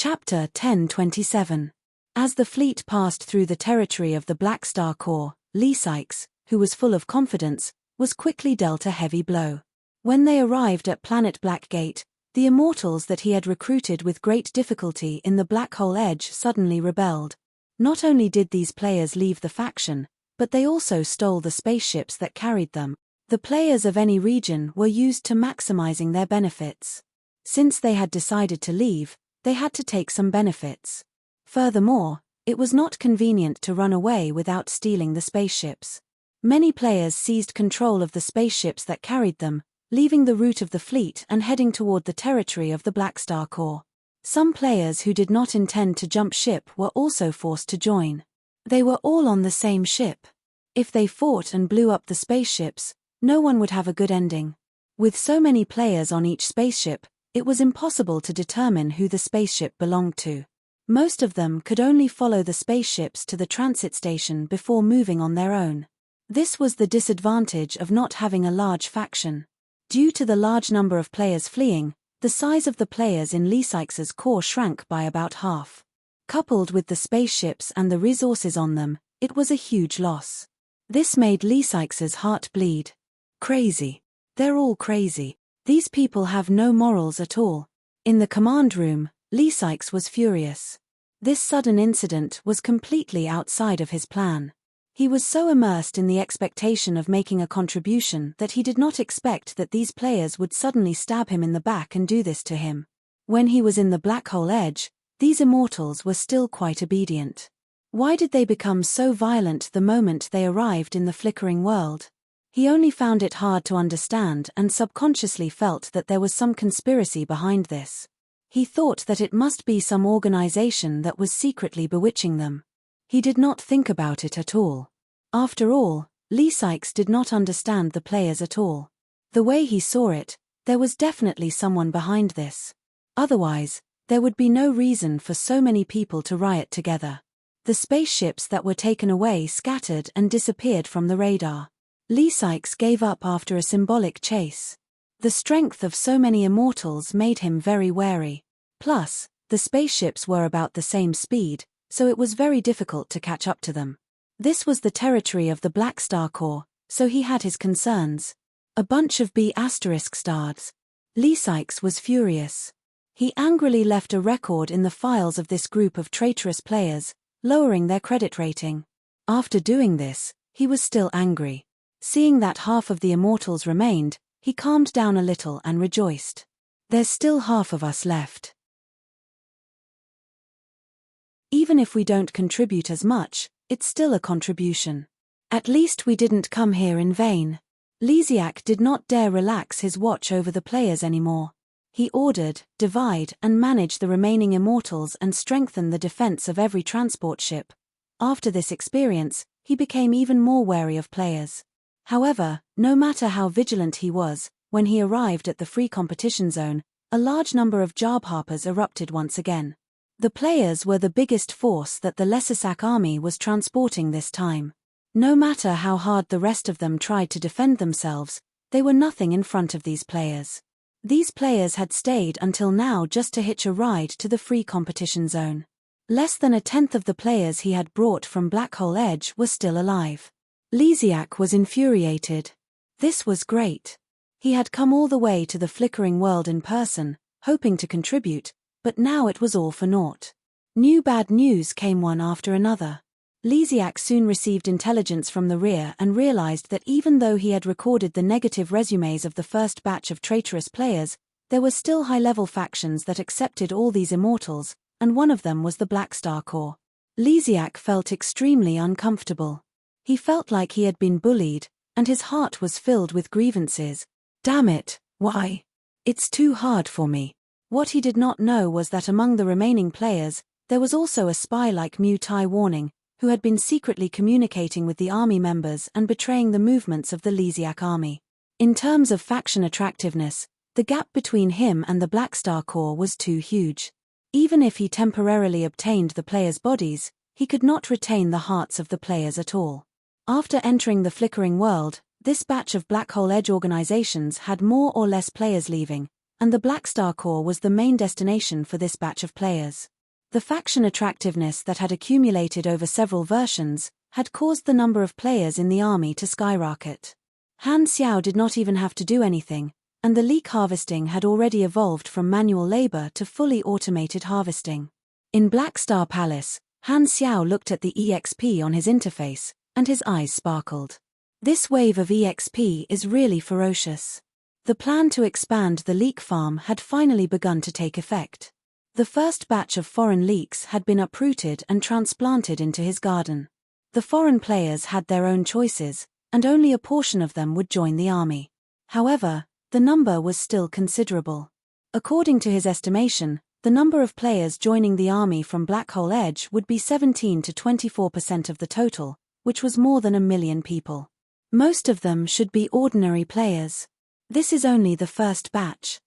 Chapter 1027. As the fleet passed through the territory of the Black Star Corps, Lee Sykes, who was full of confidence, was quickly dealt a heavy blow. When they arrived at Planet Blackgate, the immortals that he had recruited with great difficulty in the Black Hole Edge suddenly rebelled. Not only did these players leave the faction, but they also stole the spaceships that carried them. The players of any region were used to maximizing their benefits. Since they had decided to leave, they had to take some benefits. Furthermore, it was not convenient to run away without stealing the spaceships. Many players seized control of the spaceships that carried them, leaving the route of the fleet and heading toward the territory of the Black Star Corps. Some players who did not intend to jump ship were also forced to join. They were all on the same ship. If they fought and blew up the spaceships, no one would have a good ending. With so many players on each spaceship, it was impossible to determine who the spaceship belonged to. Most of them could only follow the spaceships to the transit station before moving on their own. This was the disadvantage of not having a large faction. Due to the large number of players fleeing, the size of the players in Lee Sykes' corps shrank by about half. Coupled with the spaceships and the resources on them, it was a huge loss. This made Lee Sykes' heart bleed. Crazy. They're all crazy. These people have no morals at all. In the command room, Lee Sykes was furious. This sudden incident was completely outside of his plan. He was so immersed in the expectation of making a contribution that he did not expect that these players would suddenly stab him in the back and do this to him. When he was in the black hole edge, these immortals were still quite obedient. Why did they become so violent the moment they arrived in the flickering world? He only found it hard to understand and subconsciously felt that there was some conspiracy behind this. He thought that it must be some organization that was secretly bewitching them. He did not think about it at all. After all, Lee Sykes did not understand the players at all. The way he saw it, there was definitely someone behind this. Otherwise, there would be no reason for so many people to riot together. The spaceships that were taken away scattered and disappeared from the radar. Lee Sykes gave up after a symbolic chase. The strength of so many immortals made him very wary. Plus, the spaceships were about the same speed, so it was very difficult to catch up to them. This was the territory of the Black Star Corps, so he had his concerns. A bunch of B** stars. Lee Sykes was furious. He angrily left a record in the files of this group of traitorous players, lowering their credit rating. After doing this, he was still angry. Seeing that half of the immortals remained, he calmed down a little and rejoiced. There's still half of us left. Even if we don't contribute as much, it's still a contribution. At least we didn't come here in vain. Lysiak did not dare relax his watch over the players anymore. He ordered, divide and manage the remaining immortals and strengthen the defense of every transport ship. After this experience, he became even more wary of players. However, no matter how vigilant he was, when he arrived at the free competition zone, a large number of job harpers erupted once again. The players were the biggest force that the Lesasak army was transporting this time. No matter how hard the rest of them tried to defend themselves, they were nothing in front of these players. These players had stayed until now just to hitch a ride to the free competition zone. Less than a tenth of the players he had brought from Black Hole Edge were still alive. Lysiak was infuriated. This was great. He had come all the way to the flickering world in person, hoping to contribute, but now it was all for naught. New bad news came one after another. Lysiak soon received intelligence from the rear and realized that even though he had recorded the negative resumes of the first batch of traitorous players, there were still high-level factions that accepted all these immortals, and one of them was the Black Star Corps. Lysiak felt extremely uncomfortable. He felt like he had been bullied, and his heart was filled with grievances. Damn it, why? It's too hard for me. What he did not know was that among the remaining players, there was also a spy like Mu Tai Warning, who had been secretly communicating with the army members and betraying the movements of the Lysiak army. In terms of faction attractiveness, the gap between him and the Black Star Corps was too huge. Even if he temporarily obtained the players' bodies, he could not retain the hearts of the players at all. After entering the flickering world, this batch of Black Hole Edge organizations had more or less players leaving, and the Black Star Corps was the main destination for this batch of players. The faction attractiveness that had accumulated over several versions had caused the number of players in the army to skyrocket. Han Xiao did not even have to do anything, and the leek harvesting had already evolved from manual labor to fully automated harvesting. In Black Star Palace, Han Xiao looked at the EXP on his interface, and his eyes sparkled. This wave of EXP is really ferocious. The plan to expand the leek farm had finally begun to take effect. The first batch of foreign leeks had been uprooted and transplanted into his garden. The foreign players had their own choices, and only a portion of them would join the army. However, the number was still considerable. According to his estimation, the number of players joining the army from Black Hole Edge would be 17 to 24% of the total, which was more than 1 million people. Most of them should be ordinary players. This is only the first batch.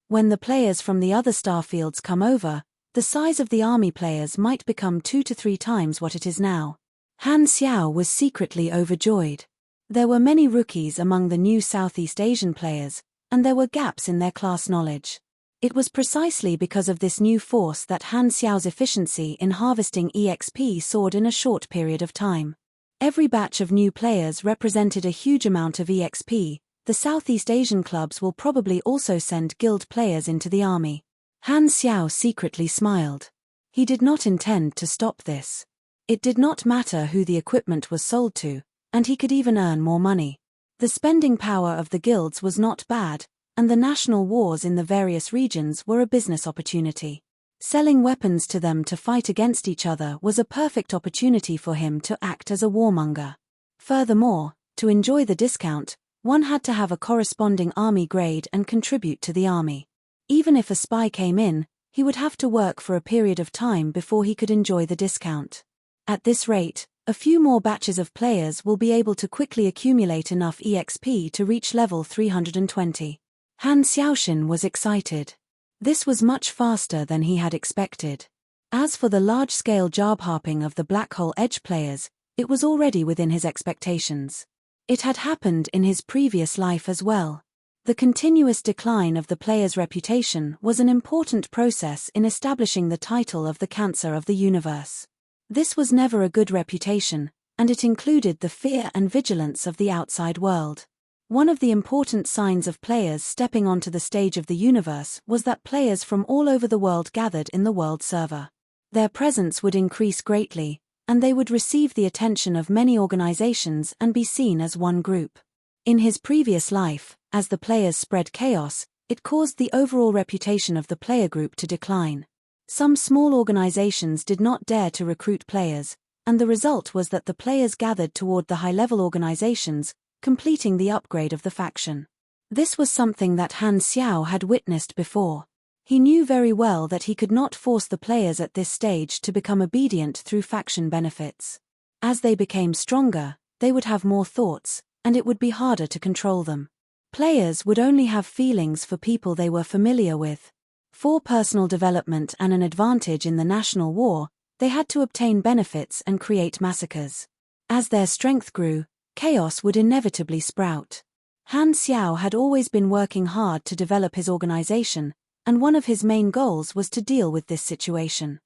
When the players from the other starfields come over, the size of the army players might become 2 to 3 times what it is now. Han Xiao was secretly overjoyed. There were many rookies among the new Southeast Asian players, and there were gaps in their class knowledge. It was precisely because of this new force that Han Xiao's efficiency in harvesting EXP soared in a short period of time. Every batch of new players represented a huge amount of EXP. The Southeast Asian clubs will probably also send guild players into the army. Han Xiao secretly smiled. He did not intend to stop this. It did not matter who the equipment was sold to, and he could even earn more money. The spending power of the guilds was not bad, and the national wars in the various regions were a business opportunity. Selling weapons to them to fight against each other was a perfect opportunity for him to act as a warmonger. Furthermore, to enjoy the discount, one had to have a corresponding army grade and contribute to the army. Even if a spy came in, he would have to work for a period of time before he could enjoy the discount. At this rate, a few more batches of players will be able to quickly accumulate enough EXP to reach level 320. Han Xiaoxin was excited. This was much faster than he had expected. As for the large-scale job hopping of the Black Hole Edge players, it was already within his expectations. It had happened in his previous life as well. The continuous decline of the player's reputation was an important process in establishing the title of the Cancer of the Universe. This was never a good reputation, and it included the fear and vigilance of the outside world. One of the important signs of players stepping onto the stage of the universe was that players from all over the world gathered in the world server. Their presence would increase greatly, and they would receive the attention of many organizations and be seen as one group. In his previous life, as the players spread chaos, it caused the overall reputation of the player group to decline. Some small organizations did not dare to recruit players, and the result was that the players gathered toward the high-level organizations, completing the upgrade of the faction. This was something that Han Xiao had witnessed before. He knew very well that he could not force the players at this stage to become obedient through faction benefits. As they became stronger, they would have more thoughts, and it would be harder to control them. Players would only have feelings for people they were familiar with. For personal development and an advantage in the national war, they had to obtain benefits and create massacres. As their strength grew, chaos would inevitably sprout. Han Xiao had always been working hard to develop his organization, and one of his main goals was to deal with this situation.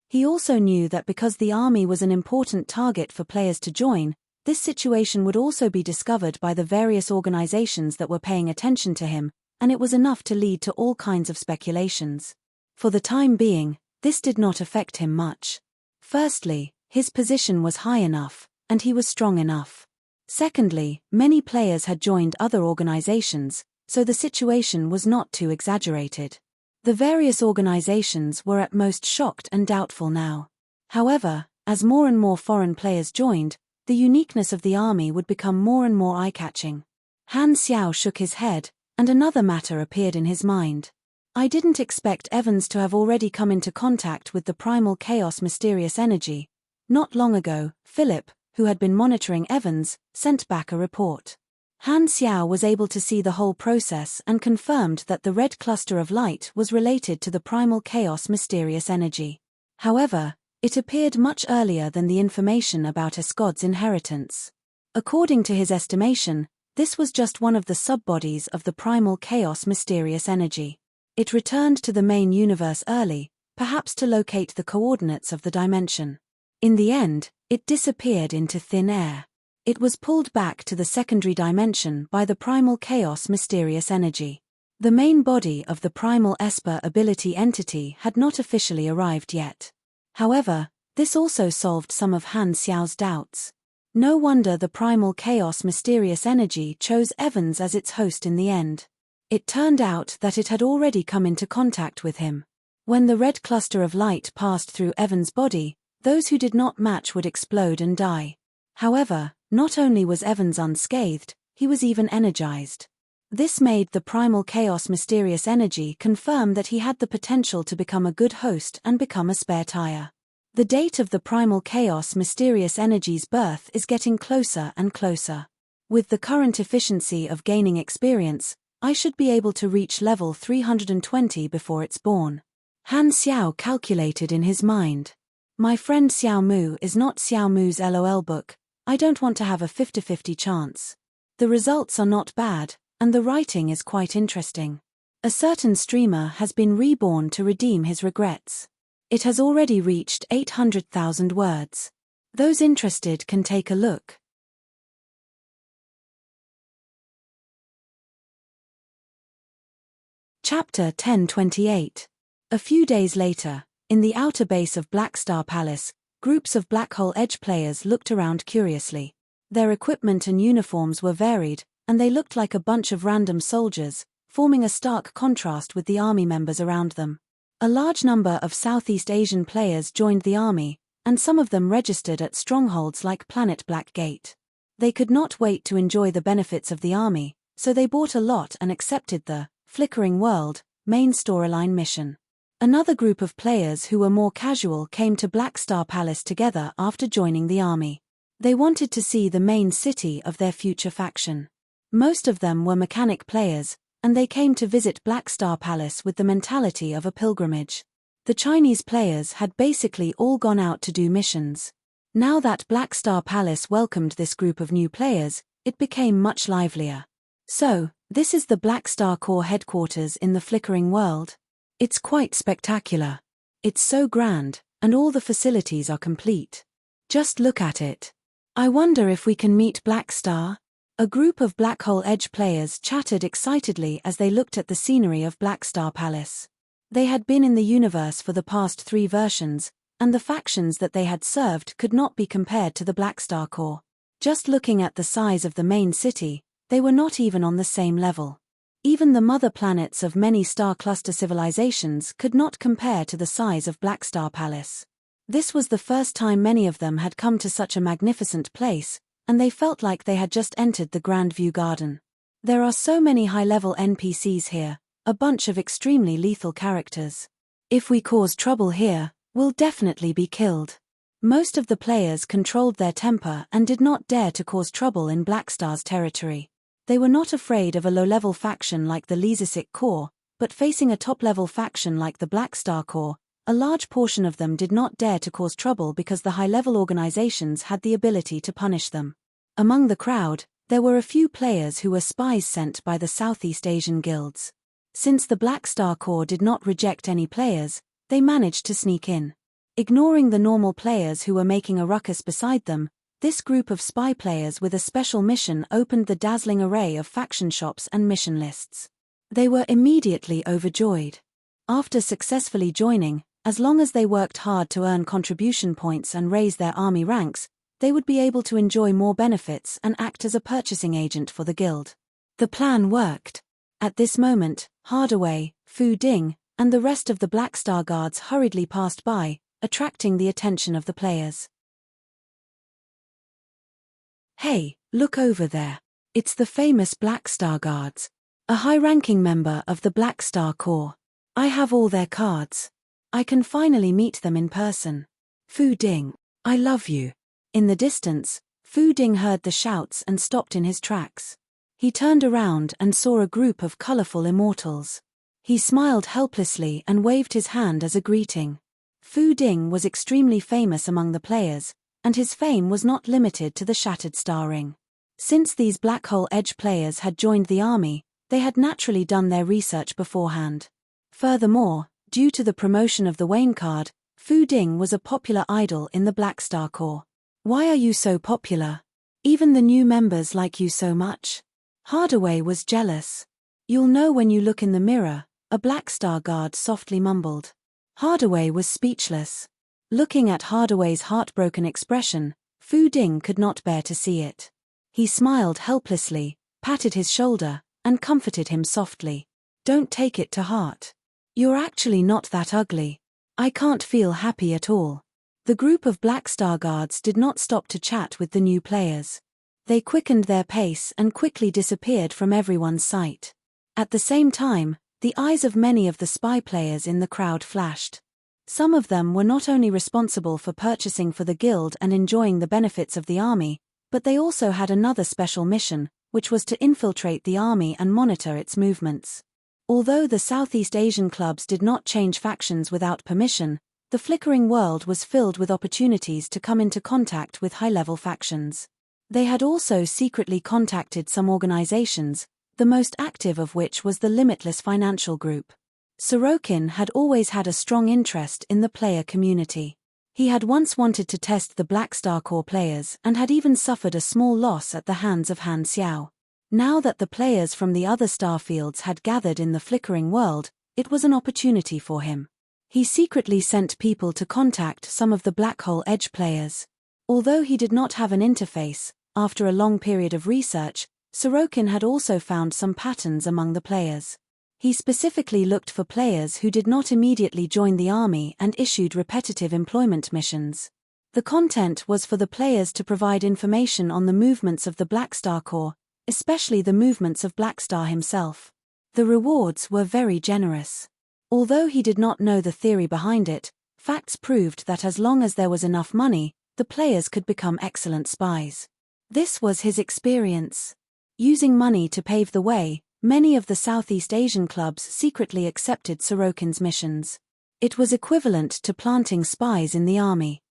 He also knew that because the army was an important target for players to join, this situation would also be discovered by the various organizations that were paying attention to him, and it was enough to lead to all kinds of speculations. For the time being, this did not affect him much. Firstly, his position was high enough, and he was strong enough. Secondly, many players had joined other organizations, so the situation was not too exaggerated. The various organizations were at most shocked and doubtful now. However, as more and more foreign players joined, the uniqueness of the army would become more and more eye-catching. Han Xiao shook his head, and another matter appeared in his mind. I didn't expect Evans to have already come into contact with the primal chaos mysterious energy. Not long ago, Philip, who had been monitoring Evans, sent back a report. Han Xiao was able to see the whole process and confirmed that the red cluster of light was related to the primal chaos mysterious energy. However, it appeared much earlier than the information about Escod's inheritance. According to his estimation, this was just one of the subbodies of the primal chaos mysterious energy. It returned to the main universe early, perhaps to locate the coordinates of the dimension. In the end, it disappeared into thin air. It was pulled back to the secondary dimension by the primal chaos mysterious energy. The main body of the primal Esper ability entity had not officially arrived yet. However, this also solved some of Han Xiao's doubts. No wonder the primal chaos mysterious energy chose Evans as its host in the end. It turned out that it had already come into contact with him. When the red cluster of light passed through Evans' body, those who did not match would explode and die. However, not only was Evans unscathed, he was even energized. This made the primal chaos mysterious energy confirm that he had the potential to become a good host and become a spare tire. The date of the primal chaos mysterious energy's birth is getting closer and closer. With the current efficiency of gaining experience, I should be able to reach level 320 before it's born. Han Xiao calculated in his mind. My friend Xiao Mu is not Xiao Mu's LOL book. I don't want to have a 50-50 chance. The results are not bad, and the writing is quite interesting. A certain streamer has been reborn to redeem his regrets. It has already reached 800,000 words. Those interested can take a look. Chapter 1028. A few days later, In the outer base of Black Star Palace, groups of Black Hole Edge players looked around curiously. Their equipment and uniforms were varied, and they looked like a bunch of random soldiers, forming a stark contrast with the army members around them. A large number of Southeast Asian players joined the army, and some of them registered at strongholds like Planet Black Gate. They could not wait to enjoy the benefits of the army, so they bought a lot and accepted the Flickering World main storyline mission. Another group of players who were more casual came to Black Star Palace together after joining the army. They wanted to see the main city of their future faction. Most of them were mechanic players, and they came to visit Black Star Palace with the mentality of a pilgrimage. The Chinese players had basically all gone out to do missions. Now that Black Star Palace welcomed this group of new players, it became much livelier. So, this is the Black Star Corps headquarters in the Flickering World. It's quite spectacular. It's so grand, and all the facilities are complete. Just look at it. I wonder if we can meet Black Star? A group of Black Hole Edge players chattered excitedly as they looked at the scenery of Black Star Palace. They had been in the universe for the past 3 versions, and the factions that they had served could not be compared to the Black Star Corps. Just looking at the size of the main city, they were not even on the same level. Even the mother planets of many star cluster civilizations could not compare to the size of Black Star Palace. This was the first time many of them had come to such a magnificent place, and they felt like they had just entered the Grand View Garden. There are so many high-level NPCs here, a bunch of extremely lethal characters. If we cause trouble here, we'll definitely be killed. Most of the players controlled their temper and did not dare to cause trouble in Black Star's territory. They were not afraid of a low-level faction like the Lizasik Corps, but facing a top-level faction like the Black Star Corps, a large portion of them did not dare to cause trouble because the high-level organizations had the ability to punish them. Among the crowd, there were a few players who were spies sent by the Southeast Asian guilds. Since the Black Star Corps did not reject any players, they managed to sneak in. Ignoring the normal players who were making a ruckus beside them, this group of spy players with a special mission opened the dazzling array of faction shops and mission lists. They were immediately overjoyed. After successfully joining, as long as they worked hard to earn contribution points and raise their army ranks, they would be able to enjoy more benefits and act as a purchasing agent for the guild. The plan worked. At this moment, Hardaway, Fu Ding, and the rest of the Black Star Guards hurriedly passed by, attracting the attention of the players. Hey, look over there. It's the famous Black Star Guards. A high-ranking member of the Black Star Corps. I have all their cards. I can finally meet them in person. Fu Ding, I love you. In the distance, Fu Ding heard the shouts and stopped in his tracks. He turned around and saw a group of colorful immortals. He smiled helplessly and waved his hand as a greeting. Fu Ding was extremely famous among the players, and his fame was not limited to the Shattered Star Ring. Since these Black Hole Edge players had joined the army, they had naturally done their research beforehand. Furthermore, due to the promotion of the Wayne card, Fu Ding was a popular idol in the Black Star Corps. Why are you so popular? Even the new members like you so much? Hardaway was jealous. You'll know when you look in the mirror, a Black Star Guard softly mumbled. Hardaway was speechless. Looking at Hardaway's heartbroken expression, Fu Ding could not bear to see it. He smiled helplessly, patted his shoulder, and comforted him softly. Don't take it to heart. You're actually not that ugly. I can't feel happy at all. The group of Black Star Guards did not stop to chat with the new players. They quickened their pace and quickly disappeared from everyone's sight. At the same time, the eyes of many of the spy players in the crowd flashed. Some of them were not only responsible for purchasing for the guild and enjoying the benefits of the army, but they also had another special mission, which was to infiltrate the army and monitor its movements. Although the Southeast Asian clubs did not change factions without permission, the Flickering World was filled with opportunities to come into contact with high-level factions. They had also secretly contacted some organizations, the most active of which was the Limitless Financial Group. Sorokin had always had a strong interest in the player community. He had once wanted to test the Black Star Corps players and had even suffered a small loss at the hands of Han Xiao. Now that the players from the other starfields had gathered in the Flickering World, it was an opportunity for him. He secretly sent people to contact some of the Black Hole Edge players. Although he did not have an interface, after a long period of research, Sorokin had also found some patterns among the players. He specifically looked for players who did not immediately join the army and issued repetitive employment missions. The content was for the players to provide information on the movements of the Blackstar Corps, especially the movements of Blackstar himself. The rewards were very generous. Although he did not know the theory behind it, facts proved that as long as there was enough money, the players could become excellent spies. This was his experience. Using money to pave the way, many of the Southeast Asian clubs secretly accepted Sorokin's missions. It was equivalent to planting spies in the army.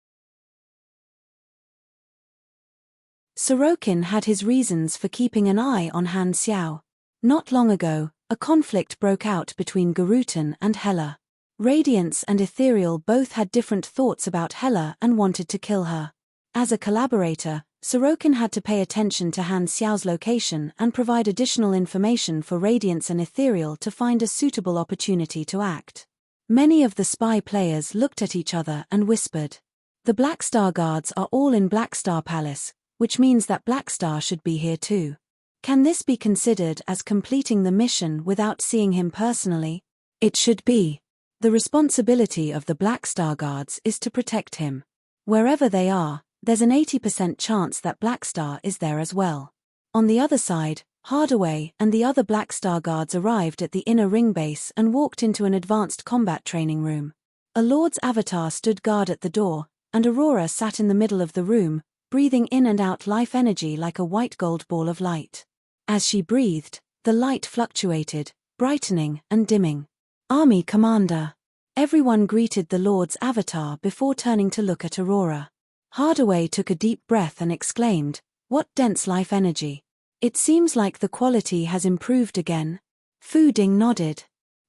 Sorokin had his reasons for keeping an eye on Han Xiao. Not long ago, a conflict broke out between Garutan and Hela. Radiance and Ethereal both had different thoughts about Hela and wanted to kill her. As a collaborator, Sorokin had to pay attention to Han Xiao's location and provide additional information for Radiance and Ethereal to find a suitable opportunity to act. Many of the spy players looked at each other and whispered. The Blackstar guards are all in Blackstar Palace, which means that Blackstar should be here too. Can this be considered as completing the mission without seeing him personally? It should be. The responsibility of the Blackstar guards is to protect him. Wherever they are, there's an 80% chance that Blackstar is there as well. On the other side, Hardaway and the other Blackstar guards arrived at the inner ring base and walked into an advanced combat training room. A Lord's avatar stood guard at the door, and Aurora sat in the middle of the room, breathing in and out life energy like a white gold ball of light. As she breathed, the light fluctuated, brightening and dimming. Army Commander. Everyone greeted the Lord's avatar before turning to look at Aurora. Hardaway took a deep breath and exclaimed, "What dense life energy. It seems like the quality has improved again." Fu Ding nodded.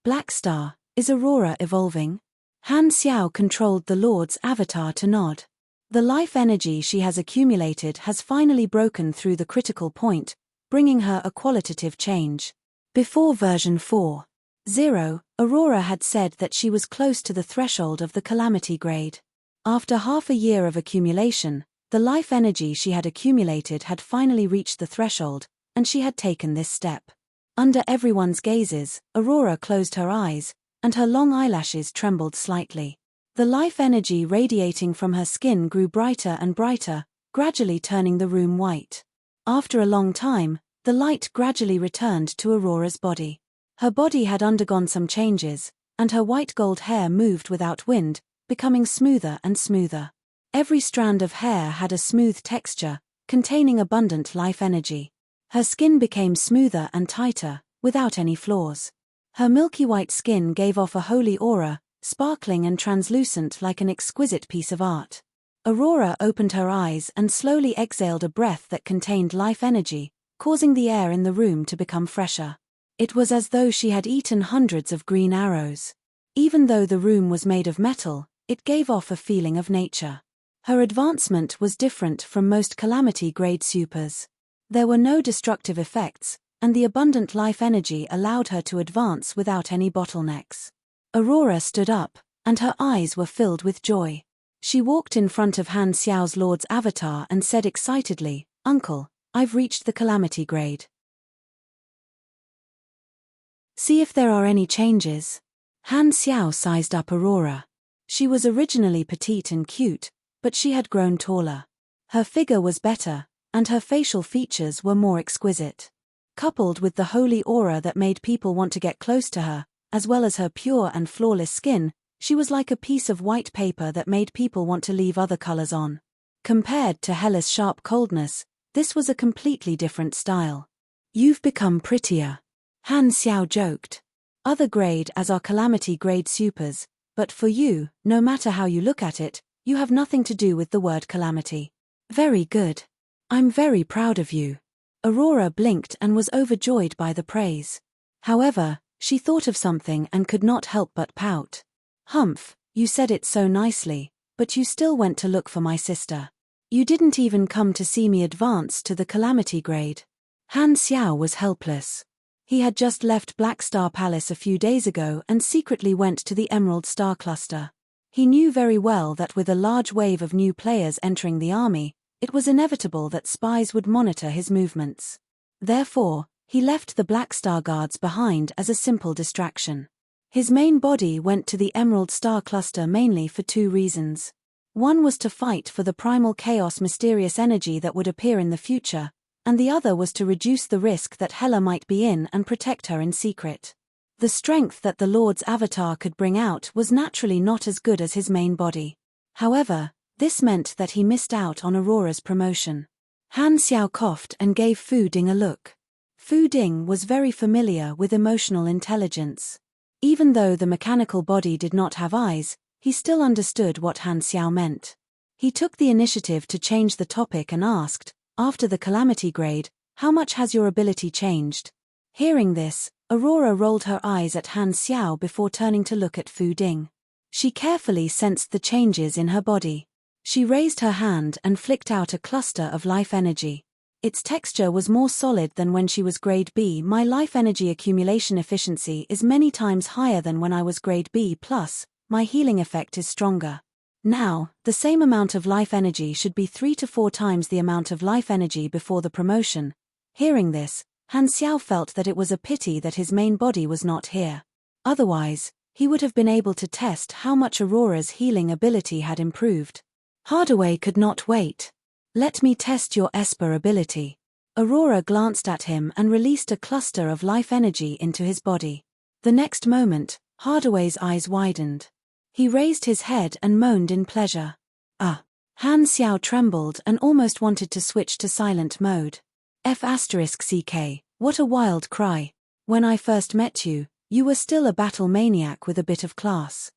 Blackstar, is Aurora evolving? Han Xiao controlled the Lord's avatar to nod. The life energy she has accumulated has finally broken through the critical point, bringing her a qualitative change. Before version 4.0, Aurora had said that she was close to the threshold of the calamity grade. After half a year of accumulation, the life energy she had accumulated had finally reached the threshold, and she had taken this step. Under everyone's gazes, Aurora closed her eyes, and her long eyelashes trembled slightly. The life energy radiating from her skin grew brighter and brighter, gradually turning the room white. After a long time, the light gradually returned to Aurora's body. Her body had undergone some changes, and her white gold hair moved without wind, becoming smoother and smoother. Every strand of hair had a smooth texture, containing abundant life energy. Her skin became smoother and tighter, without any flaws. Her milky white skin gave off a holy aura, sparkling and translucent like an exquisite piece of art. Aurora opened her eyes and slowly exhaled a breath that contained life energy, causing the air in the room to become fresher. It was as though she had eaten hundreds of green arrows. Even though the room was made of metal, it gave off a feeling of nature. Her advancement was different from most calamity-grade supers. There were no destructive effects, and the abundant life energy allowed her to advance without any bottlenecks. Aurora stood up, and her eyes were filled with joy. She walked in front of Han Xiao's Lord's avatar and said excitedly, "Uncle, I've reached the calamity grade. See if there are any changes." Han Xiao sized up Aurora. She was originally petite and cute, but she had grown taller. Her figure was better, and her facial features were more exquisite. Coupled with the holy aura that made people want to get close to her, as well as her pure and flawless skin, she was like a piece of white paper that made people want to leave other colors on. Compared to Hela's sharp coldness, this was a completely different style. "You've become prettier," Han Xiao joked. "Other grade as are calamity grade supers, but for you, no matter how you look at it, you have nothing to do with the word calamity." "Very good. I'm very proud of you." Aurora blinked and was overjoyed by the praise. However, she thought of something and could not help but pout. "Humph, you said it so nicely, but you still went to look for my sister. You didn't even come to see me advance to the calamity grade." Han Xiao was helpless. He had just left Black Star Palace a few days ago and secretly went to the Emerald Star Cluster. He knew very well that with a large wave of new players entering the army, it was inevitable that spies would monitor his movements. Therefore, he left the Black Star Guards behind as a simple distraction. His main body went to the Emerald Star Cluster mainly for two reasons. One was to fight for the primal chaos mysterious energy that would appear in the future, and the other was to reduce the risk that Hela might be in and protect her in secret. The strength that the Lord's avatar could bring out was naturally not as good as his main body. However, this meant that he missed out on Aurora's promotion. Han Xiao coughed and gave Fu Ding a look. Fu Ding was very familiar with emotional intelligence. Even though the mechanical body did not have eyes, he still understood what Han Xiao meant. He took the initiative to change the topic and asked, after the calamity grade, "How much has your ability changed?" Hearing this, Aurora rolled her eyes at Han Xiao before turning to look at Fu Ding. She carefully sensed the changes in her body. She raised her hand and flicked out a cluster of life energy. Its texture was more solid than when she was grade B. My life energy accumulation efficiency is many times higher than when I was grade B+, my healing effect is stronger. Now, the same amount of life energy should be 3 to 4 times the amount of life energy before the promotion. Hearing this, Han Xiao felt that it was a pity that his main body was not here. Otherwise, he would have been able to test how much Aurora's healing ability had improved. Hardaway could not wait. "Let me test your Esper ability." Aurora glanced at him and released a cluster of life energy into his body. The next moment, Hardaway's eyes widened. He raised his head and moaned in pleasure. Han Xiao trembled and almost wanted to switch to silent mode. F***CK, what a wild cry. When I first met you, you were still a battle maniac with a bit of class.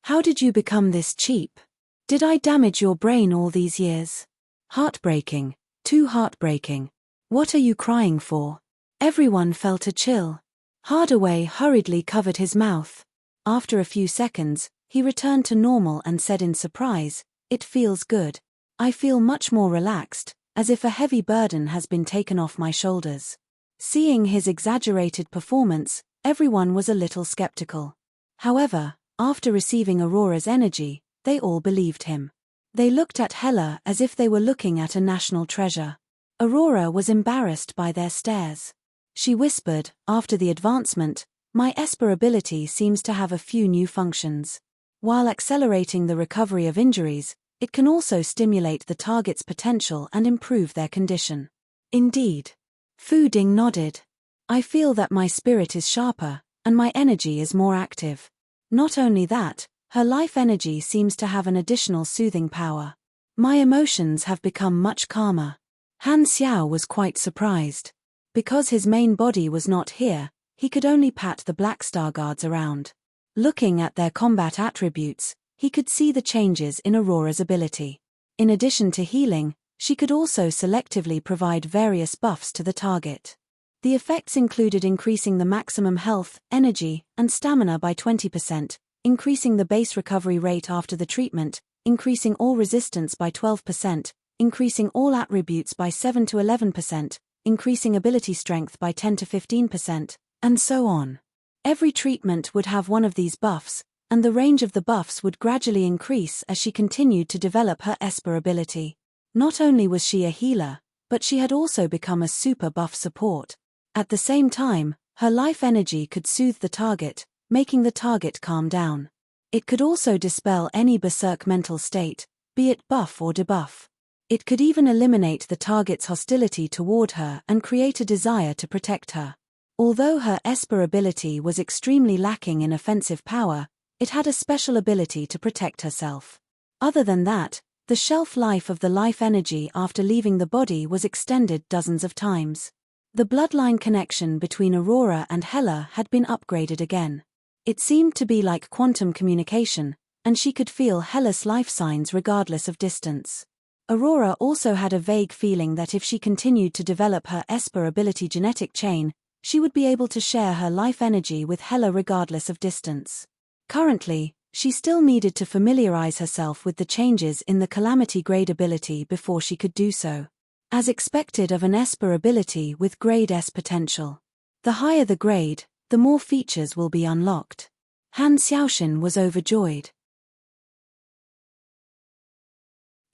How did you become this cheap? Did I damage your brain all these years? Heartbreaking, too heartbreaking. What are you crying for? Everyone felt a chill. Hardaway hurriedly covered his mouth. After a few seconds, he returned to normal and said in surprise, "It feels good. I feel much more relaxed, as if a heavy burden has been taken off my shoulders." Seeing his exaggerated performance, everyone was a little skeptical. However, after receiving Aurora's energy, they all believed him. They looked at Hela as if they were looking at a national treasure. Aurora was embarrassed by their stares. She whispered, after the advancement, "My Esper ability seems to have a few new functions. While accelerating the recovery of injuries, it can also stimulate the target's potential and improve their condition." "Indeed." Fu Ding nodded. "I feel that my spirit is sharper, and my energy is more active. Not only that, her life energy seems to have an additional soothing power. My emotions have become much calmer." Han Xiao was quite surprised. Because his main body was not here, he could only pat the Black Star Guards around. Looking at their combat attributes, he could see the changes in Aurora's ability. In addition to healing, she could also selectively provide various buffs to the target. The effects included increasing the maximum health, energy, and stamina by 20%, increasing the base recovery rate after the treatment, increasing all resistance by 12%, increasing all attributes by 7 to 11%, increasing ability strength by 10 to 15%, and so on. Every treatment would have one of these buffs, and the range of the buffs would gradually increase as she continued to develop her Esper ability. Not only was she a healer, but she had also become a super buff support. At the same time, her life energy could soothe the target, making the target calm down. It could also dispel any berserk mental state, be it buff or debuff. It could even eliminate the target's hostility toward her and create a desire to protect her. Although her Esper ability was extremely lacking in offensive power, it had a special ability to protect herself. Other than that, the shelf life of the life energy after leaving the body was extended dozens of times. The bloodline connection between Aurora and Hela had been upgraded again. It seemed to be like quantum communication, and she could feel Hela's life signs regardless of distance. Aurora also had a vague feeling that if she continued to develop her Esper ability genetic chain, she would be able to share her life energy with Hela regardless of distance. Currently, she still needed to familiarize herself with the changes in the Calamity Grade ability before she could do so. As expected of an Esper ability with grade S potential. The higher the grade, the more features will be unlocked. Han Xiaoxin was overjoyed.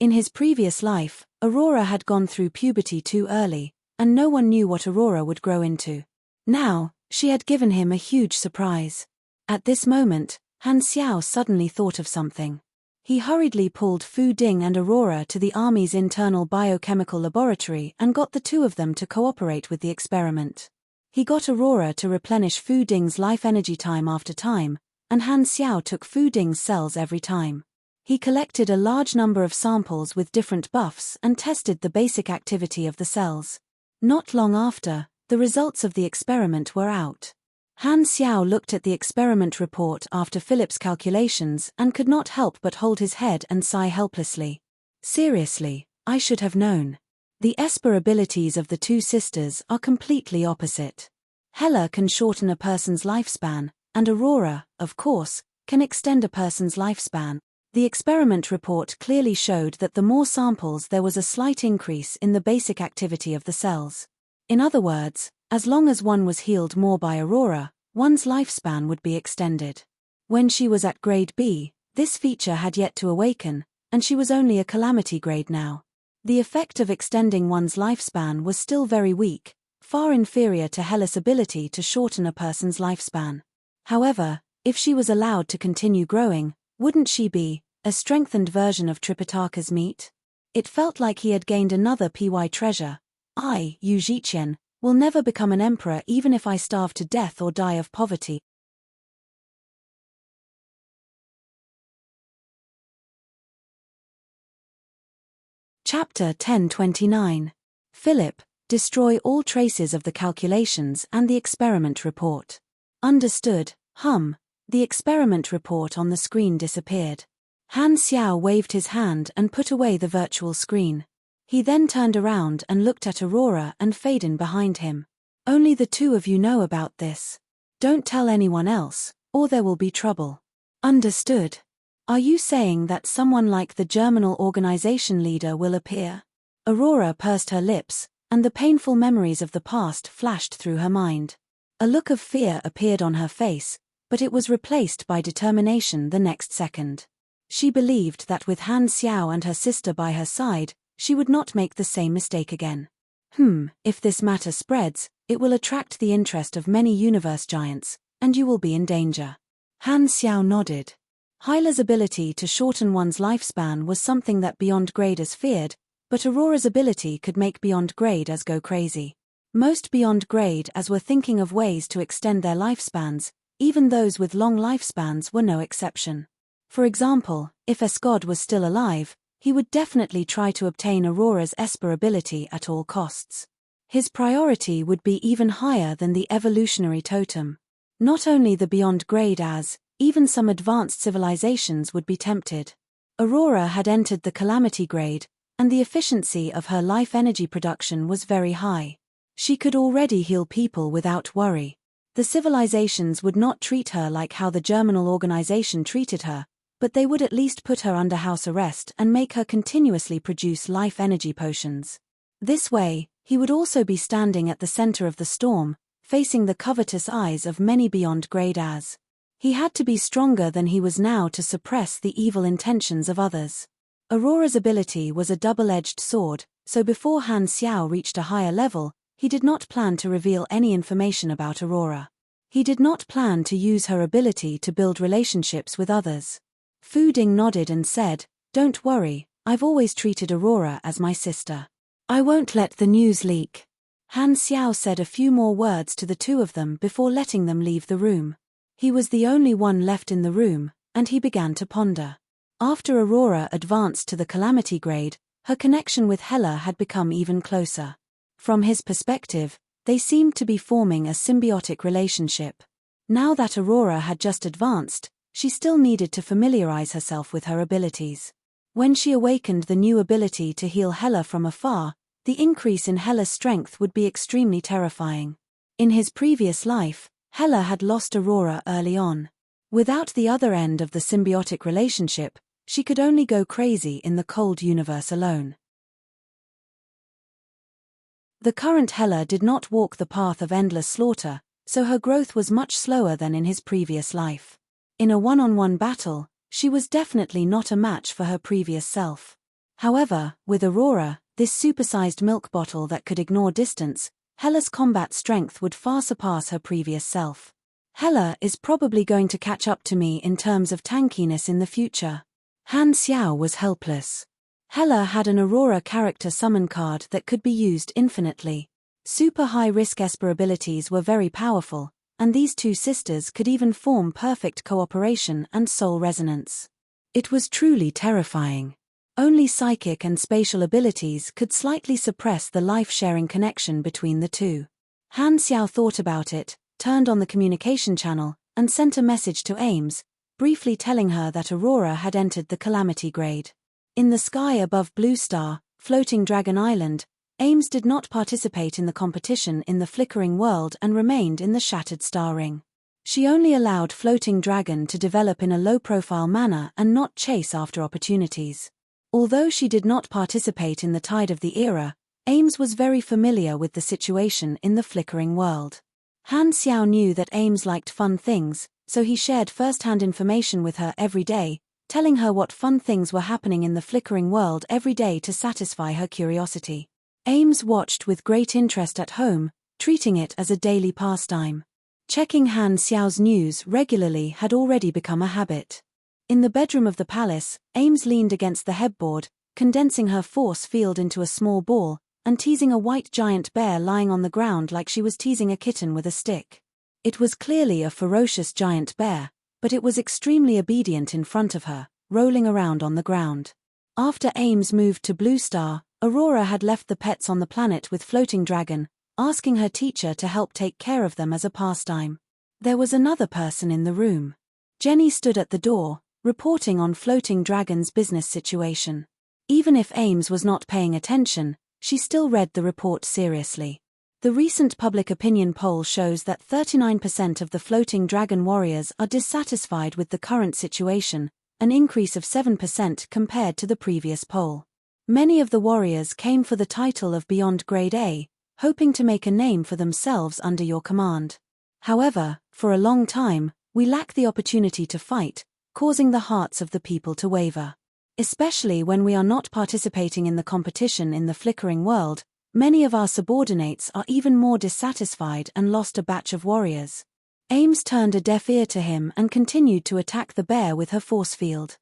In his previous life, Aurora had gone through puberty too early, and no one knew what Aurora would grow into. Now, she had given him a huge surprise. At this moment, Han Xiao suddenly thought of something. He hurriedly pulled Fu Ding and Aurora to the army's internal biochemical laboratory and got the two of them to cooperate with the experiment. He got Aurora to replenish Fu Ding's life energy time after time, and Han Xiao took Fu Ding's cells every time. He collected a large number of samples with different buffs and tested the basic activity of the cells. Not long after, the results of the experiment were out. Han Xiao looked at the experiment report after Philip's calculations and could not help but hold his head and sigh helplessly. Seriously, I should have known. The Esper abilities of the two sisters are completely opposite. Hela can shorten a person's lifespan, and Aurora, of course, can extend a person's lifespan. The experiment report clearly showed that the more samples there was a slight increase in the basic activity of the cells. In other words, as long as one was healed more by Aurora, one's lifespan would be extended. When she was at grade B, this feature had yet to awaken, and she was only a calamity grade now. The effect of extending one's lifespan was still very weak, far inferior to Hela's ability to shorten a person's lifespan. However, if she was allowed to continue growing, wouldn't she be a strengthened version of Tripitaka's meat? It felt like he had gained another PY treasure. I, Yu Zhiqian, will never become an emperor even if I starve to death or die of poverty. Chapter 1029. Philip, destroy all traces of the calculations and the experiment report. Understood. The experiment report on the screen disappeared. Han Xiao waved his hand and put away the virtual screen. He then turned around and looked at Aurora and Faden behind him. Only the two of you know about this. Don't tell anyone else, or there will be trouble. Understood. Are you saying that someone like the Germinal organization leader will appear? Aurora pursed her lips, and the painful memories of the past flashed through her mind. A look of fear appeared on her face, but it was replaced by determination the next second. She believed that with Han Xiao and her sister by her side, she would not make the same mistake again. If this matter spreads, it will attract the interest of many universe giants, and you will be in danger. Han Xiao nodded. Hyla's ability to shorten one's lifespan was something that Beyond Grade as feared, but Aurora's ability could make Beyond Grade as go crazy. Most Beyond Grade as were thinking of ways to extend their lifespans, even those with long lifespans were no exception. For example, if Escod was still alive, he would definitely try to obtain Aurora's Esper ability at all costs. His priority would be even higher than the evolutionary totem. Not only the Beyond Grade as, even some advanced civilizations would be tempted. Aurora had entered the Calamity Grade, and the efficiency of her life energy production was very high. She could already heal people without worry. The civilizations would not treat her like how the Germinal organization treated her, but they would at least put her under house arrest and make her continuously produce life energy potions. This way, he would also be standing at the center of the storm, facing the covetous eyes of many Beyond Grade as. He had to be stronger than he was now to suppress the evil intentions of others. Aurora's ability was a double-edged sword, so before Han Xiao reached a higher level, he did not plan to reveal any information about Aurora. He did not plan to use her ability to build relationships with others. Fu Ding nodded and said, "Don't worry, I've always treated Aurora as my sister. I won't let the news leak." Han Xiao said a few more words to the two of them before letting them leave the room. He was the only one left in the room, and he began to ponder. After Aurora advanced to the Calamity Grade, her connection with Hela had become even closer. From his perspective, they seemed to be forming a symbiotic relationship. Now that Aurora had just advanced, she still needed to familiarize herself with her abilities. When she awakened the new ability to heal Hela from afar, the increase in Hela's strength would be extremely terrifying. In his previous life, Hela had lost Aurora early on. Without the other end of the symbiotic relationship, she could only go crazy in the cold universe alone. The current Hela did not walk the path of endless slaughter, so her growth was much slower than in his previous life. In a one-on-one battle, she was definitely not a match for her previous self. However, with Aurora, this supersized milk bottle that could ignore distance, Hela's combat strength would far surpass her previous self. Hela is probably going to catch up to me in terms of tankiness in the future. Han Xiao was helpless. Hela had an Aurora character summon card that could be used infinitely. Super high-risk Esper abilities were very powerful, and these two sisters could even form perfect cooperation and soul resonance. It was truly terrifying. Only psychic and spatial abilities could slightly suppress the life-sharing connection between the two. Han Xiao thought about it, turned on the communication channel, and sent a message to Ames, briefly telling her that Aurora had entered the Calamity grade. In the sky above Blue Star, floating Dragon Island, Ames did not participate in the competition in the flickering world and remained in the shattered star ring. She only allowed Floating Dragon to develop in a low-profile manner and not chase after opportunities. Although she did not participate in the Tide of the Era, Ames was very familiar with the situation in the flickering world. Han Xiao knew that Ames liked fun things, so he shared first-hand information with her every day, telling her what fun things were happening in the flickering world every day to satisfy her curiosity. Ames watched with great interest at home, treating it as a daily pastime. Checking Han Xiao's news regularly had already become a habit. In the bedroom of the palace, Ames leaned against the headboard, condensing her force field into a small ball, and teasing a white giant bear lying on the ground like she was teasing a kitten with a stick. It was clearly a ferocious giant bear, but it was extremely obedient in front of her, rolling around on the ground. After Ames moved to Blue Star, Aurora had left the pets on the planet with Floating Dragon, asking her teacher to help take care of them as a pastime. There was another person in the room. Jenny stood at the door, reporting on Floating Dragon's business situation. Even if Ames was not paying attention, she still read the report seriously. The recent public opinion poll shows that 39% of the Floating Dragon warriors are dissatisfied with the current situation, an increase of 7% compared to the previous poll. Many of the warriors came for the title of Beyond Grade A, hoping to make a name for themselves under your command. However, for a long time, we lack the opportunity to fight, causing the hearts of the people to waver. Especially when we are not participating in the competition in the flickering world, many of our subordinates are even more dissatisfied and lost a batch of warriors. Ames turned a deaf ear to him and continued to attack the bear with her force field.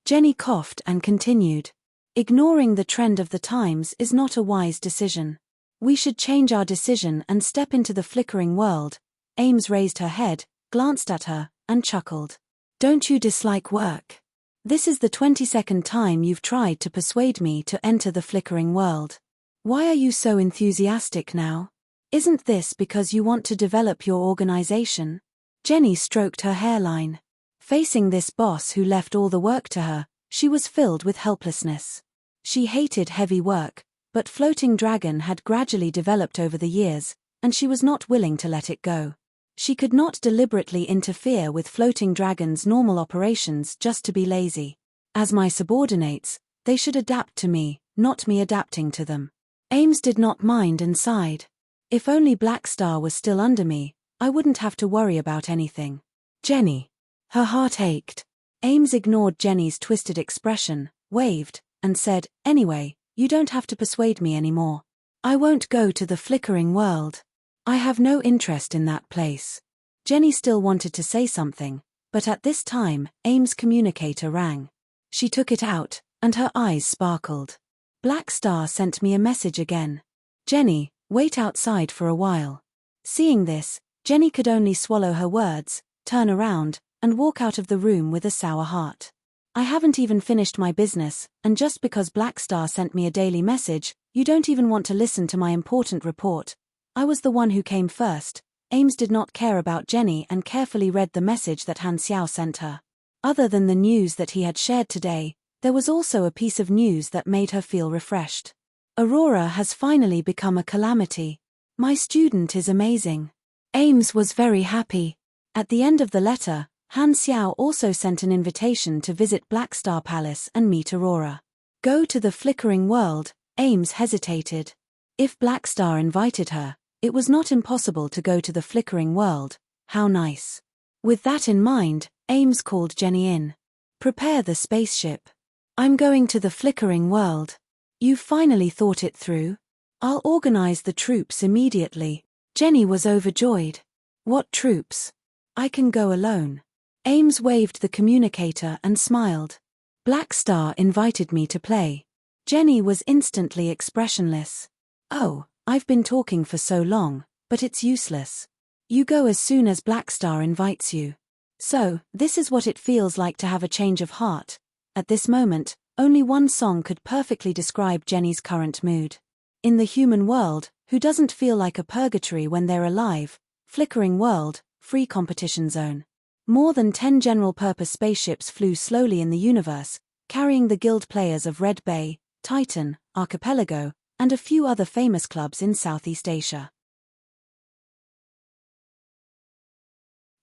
Jenny coughed and continued. Ignoring the trend of the times is not a wise decision. We should change our decision and step into the flickering world. Ames raised her head, glanced at her, and chuckled. Don't you dislike work? This is the 22nd time you've tried to persuade me to enter the flickering world. Why are you so enthusiastic now? Isn't this because you want to develop your organization? Jenny stroked her hairline. Facing this boss who left all the work to her, she was filled with helplessness. She hated heavy work, but Floating Dragon had gradually developed over the years, and she was not willing to let it go. She could not deliberately interfere with Floating Dragon's normal operations just to be lazy. As my subordinates, they should adapt to me, not me adapting to them. Ames did not mind and sighed. If only Black Star was still under me, I wouldn't have to worry about anything. Jenny. Her heart ached. Ames ignored Jenny's twisted expression, waved, and said, Anyway, you don't have to persuade me anymore. I won't go to the flickering world. I have no interest in that place. Jenny still wanted to say something, but at this time, Ames' communicator rang. She took it out, and her eyes sparkled. Black Star sent me a message again. Jenny, wait outside for a while. Seeing this, Jenny could only swallow her words, turn around, and walk out of the room with a sour heart. I haven't even finished my business, and just because Black Star sent me a daily message, you don't even want to listen to my important report. I was the one who came first. Ames did not care about Jenny and carefully read the message that Han Xiao sent her. Other than the news that he had shared today, there was also a piece of news that made her feel refreshed. Aurora has finally become a calamity. My student is amazing. Ames was very happy. At the end of the letter, Han Xiao also sent an invitation to visit Black Star Palace and meet Aurora. Go to the flickering world, Ames hesitated. If Blackstar invited her, it was not impossible to go to the flickering world. How nice. With that in mind, Ames called Jenny in. Prepare the spaceship. I'm going to the flickering world. You've finally thought it through? I'll organize the troops immediately. Jenny was overjoyed. What troops? I can go alone. Ames waved the communicator and smiled. Blackstar invited me to play. Jenny was instantly expressionless. Oh, I've been talking for so long, but it's useless. You go as soon as Blackstar invites you. So, this is what it feels like to have a change of heart. At this moment, only one song could perfectly describe Jenny's current mood. In the human world, who doesn't feel like a purgatory when they're alive? Flickering world, free competition zone. More than 10 general-purpose spaceships flew slowly in the universe, carrying the guild players of Red Bay, Titan, Archipelago, and a few other famous clubs in Southeast Asia.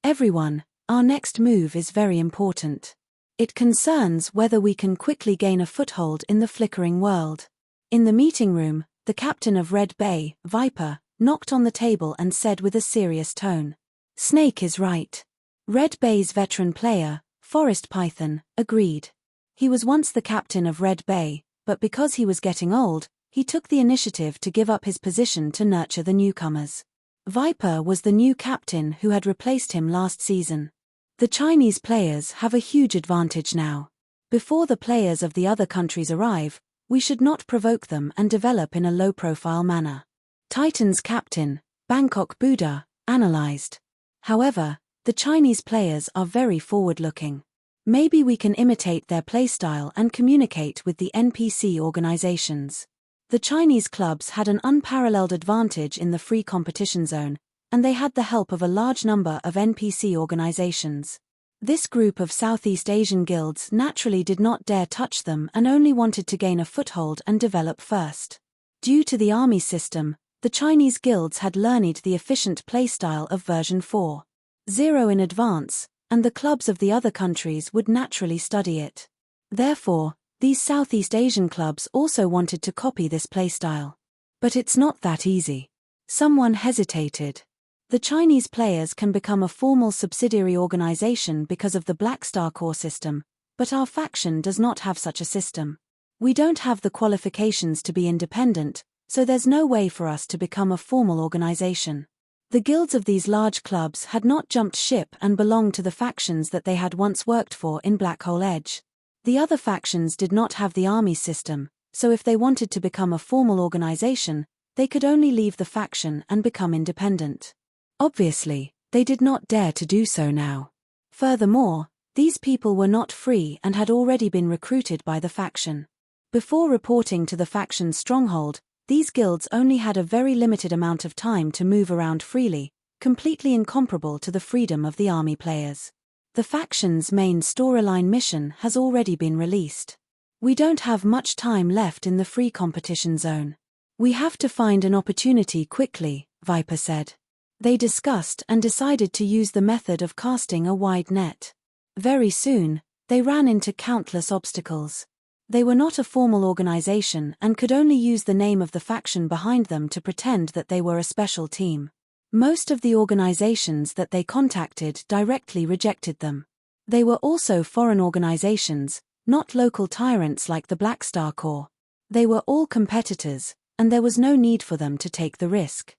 Everyone, our next move is very important. It concerns whether we can quickly gain a foothold in the flickering world. In the meeting room, the captain of Red Bay, Viper, knocked on the table and said with a serious tone. Snake is right. Red Bay's veteran player, Forest Python, agreed. He was once the captain of Red Bay, but because he was getting old, he took the initiative to give up his position to nurture the newcomers. Viper was the new captain who had replaced him last season. The Chinese players have a huge advantage now. Before the players of the other countries arrive, we should not provoke them and develop in a low-profile manner. Titan's captain, Bangkok Buddha, analyzed. However, the Chinese players are very forward-looking. Maybe we can imitate their playstyle and communicate with the NPC organizations. The Chinese clubs had an unparalleled advantage in the free competition zone, and they had the help of a large number of NPC organizations. This group of Southeast Asian guilds naturally did not dare touch them and only wanted to gain a foothold and develop first. Due to the army system, the Chinese guilds had learned the efficient playstyle of version 4.0 in advance, and the clubs of the other countries would naturally study it. Therefore, these Southeast Asian clubs also wanted to copy this playstyle. But it's not that easy. Someone hesitated. The Chinese players can become a formal subsidiary organization because of the Blackstar core system, but our faction does not have such a system. We don't have the qualifications to be independent, so there's no way for us to become a formal organization. The guilds of these large clubs had not jumped ship and belonged to the factions that they had once worked for in Black Hole Edge. The other factions did not have the army system, so if they wanted to become a formal organization, they could only leave the faction and become independent. Obviously, they did not dare to do so now. Furthermore, these people were not free and had already been recruited by the faction. Before reporting to the faction's stronghold, these guilds only had a very limited amount of time to move around freely, completely incomparable to the freedom of the army players. The faction's main storyline mission has already been released. We don't have much time left in the free competition zone. We have to find an opportunity quickly, Viper said. They discussed and decided to use the method of casting a wide net. Very soon, they ran into countless obstacles. They were not a formal organization and could only use the name of the faction behind them to pretend that they were a special team. Most of the organizations that they contacted directly rejected them. They were also foreign organizations, not local tyrants like the Blackstar Corps. They were all competitors, and there was no need for them to take the risk.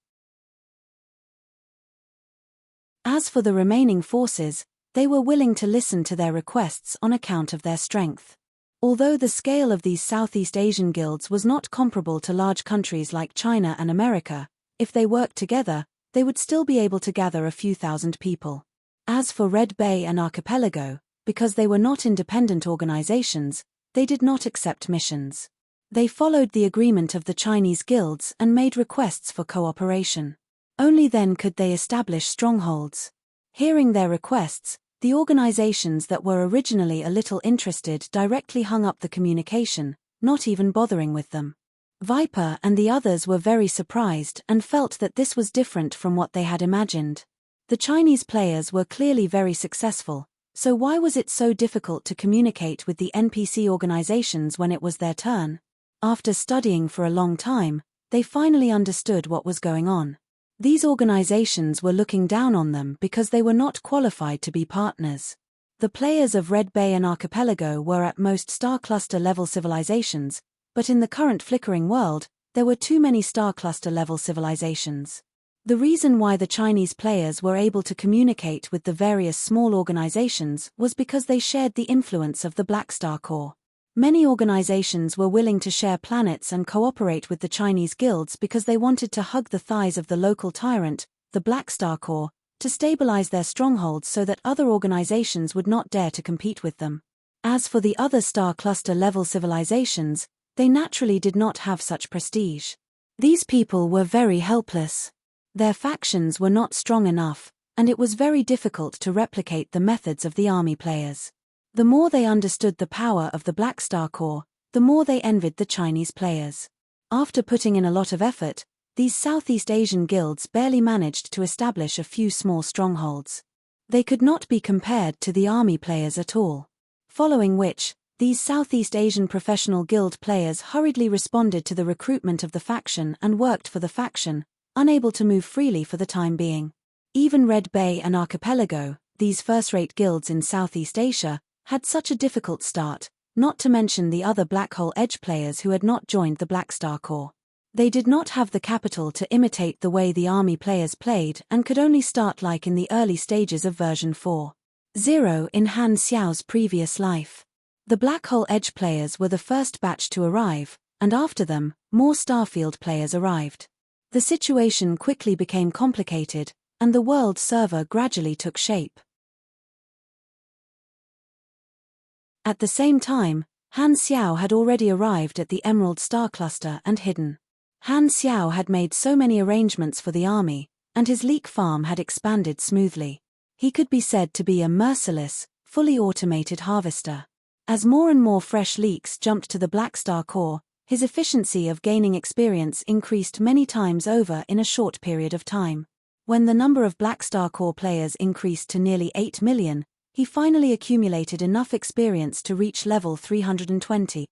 As for the remaining forces, they were willing to listen to their requests on account of their strength. Although the scale of these Southeast Asian guilds was not comparable to large countries like China and America, if they worked together, they would still be able to gather a few thousand people. As for Red Bay and Archipelago, because they were not independent organizations, they did not accept missions. They followed the agreement of the Chinese guilds and made requests for cooperation. Only then could they establish strongholds. Hearing their requests, the organizations that were originally a little interested directly hung up the communication, not even bothering with them. Viper and the others were very surprised and felt that this was different from what they had imagined. The Chinese players were clearly very successful, So why was it so difficult to communicate with the NPC organizations when it was their turn? After studying for a long time, they finally understood what was going on. These organizations were looking down on them because they were not qualified to be partners. The players of Red Bay and Archipelago were at most star cluster level civilizations, but in the current flickering world, there were too many star cluster level civilizations. The reason why the Chinese players were able to communicate with the various small organizations was because they shared the influence of the Black Star Corps. Many organizations were willing to share planets and cooperate with the Chinese guilds because they wanted to hug the thighs of the local tyrant, the Black Star Corps, to stabilize their strongholds so that other organizations would not dare to compete with them. As for the other star cluster level civilizations, they naturally did not have such prestige. These people were very helpless. Their factions were not strong enough, and it was very difficult to replicate the methods of the army players. The more they understood the power of the Black Star Corps, the more they envied the Chinese players. After putting in a lot of effort, these Southeast Asian guilds barely managed to establish a few small strongholds. They could not be compared to the army players at all. Following which, these Southeast Asian professional guild players hurriedly responded to the recruitment of the faction and worked for the faction, unable to move freely for the time being. Even Red Bay and Archipelago, these first-rate guilds in Southeast Asia, had such a difficult start, not to mention the other Black Hole Edge players who had not joined the Black Star Corps. They did not have the capital to imitate the way the army players played and could only start like in the early stages of version 4.0 in Han Xiao's previous life. The Black Hole Edge players were the first batch to arrive, and after them, more Starfield players arrived. The situation quickly became complicated, and the world server gradually took shape. At the same time, Han Xiao had already arrived at the Emerald Star Cluster and hidden. Han Xiao had made so many arrangements for the army, and his leek farm had expanded smoothly. He could be said to be a merciless, fully automated harvester. As more and more fresh leeks jumped to the Black Star Corps, his efficiency of gaining experience increased many times over in a short period of time. When the number of Black Star Corps players increased to nearly 8 million, he finally accumulated enough experience to reach level 320.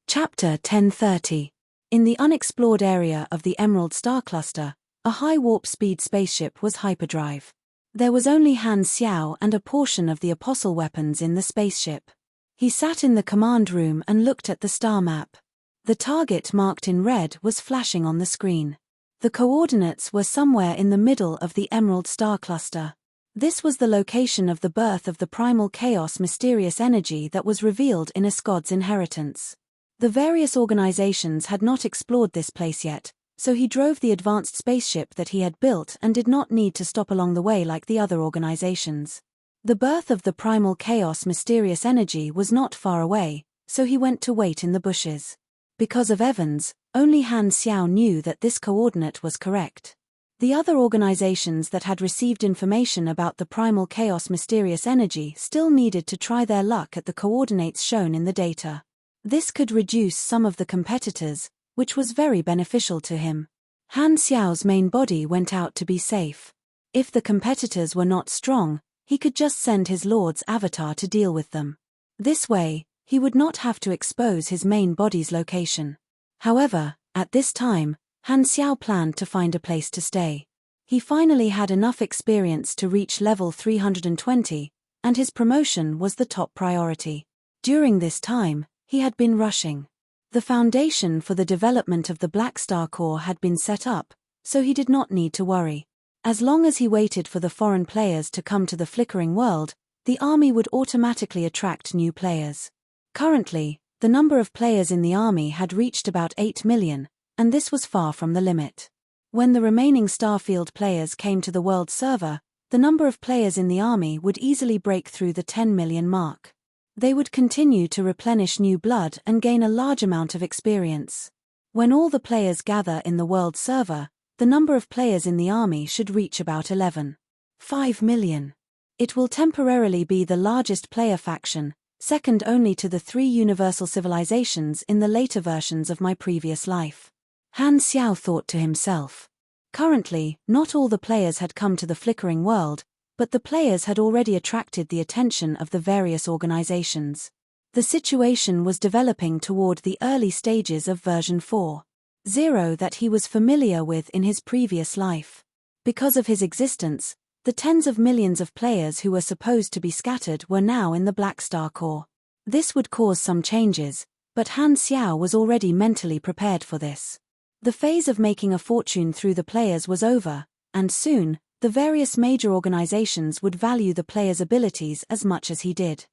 Chapter 1030. In the unexplored area of the Emerald Star Cluster, a high warp speed spaceship was hyperdrive. There was only Han Xiao and a portion of the apostle weapons in the spaceship. He sat in the command room and looked at the star map. The target marked in red was flashing on the screen. The coordinates were somewhere in the middle of the Emerald Star Cluster. This was the location of the birth of the primal chaos mysterious energy that was revealed in Escod's inheritance. The various organizations had not explored this place yet, so he drove the advanced spaceship that he had built and did not need to stop along the way like the other organizations. The birth of the primal chaos mysterious energy was not far away, so he went to wait in the bushes. Because of Evans, only Han Xiao knew that this coordinate was correct. The other organizations that had received information about the primal chaos mysterious energy still needed to try their luck at the coordinates shown in the data. This could reduce some of the competitors, which was very beneficial to him. Han Xiao's main body went out to be safe. If the competitors were not strong, he could just send his lord's avatar to deal with them. This way, he would not have to expose his main body's location. However, at this time, Han Xiao planned to find a place to stay. He finally had enough experience to reach level 320, and his promotion was the top priority. During this time, he had been rushing. The foundation for the development of the Black Star Corps had been set up, so he did not need to worry. As long as he waited for the foreign players to come to the flickering world, the army would automatically attract new players. Currently, the number of players in the army had reached about 8 million, and this was far from the limit. When the remaining Starfield players came to the world server, the number of players in the army would easily break through the 10 million mark. They would continue to replenish new blood and gain a large amount of experience. When all the players gather in the world server, the number of players in the army should reach about 11.5 million. It will temporarily be the largest player faction, second only to the 3 universal civilizations in the later versions of my previous life. Han Xiao thought to himself. Currently, not all the players had come to the flickering world, but the players had already attracted the attention of the various organizations. The situation was developing toward the early stages of version 4.0 that he was familiar with in his previous life. Because of his existence, the tens of millions of players who were supposed to be scattered were now in the Black Star Core. This would cause some changes, but Han Xiao was already mentally prepared for this. The phase of making a fortune through the players was over, and soon, the various major organizations would value the players' abilities as much as he did.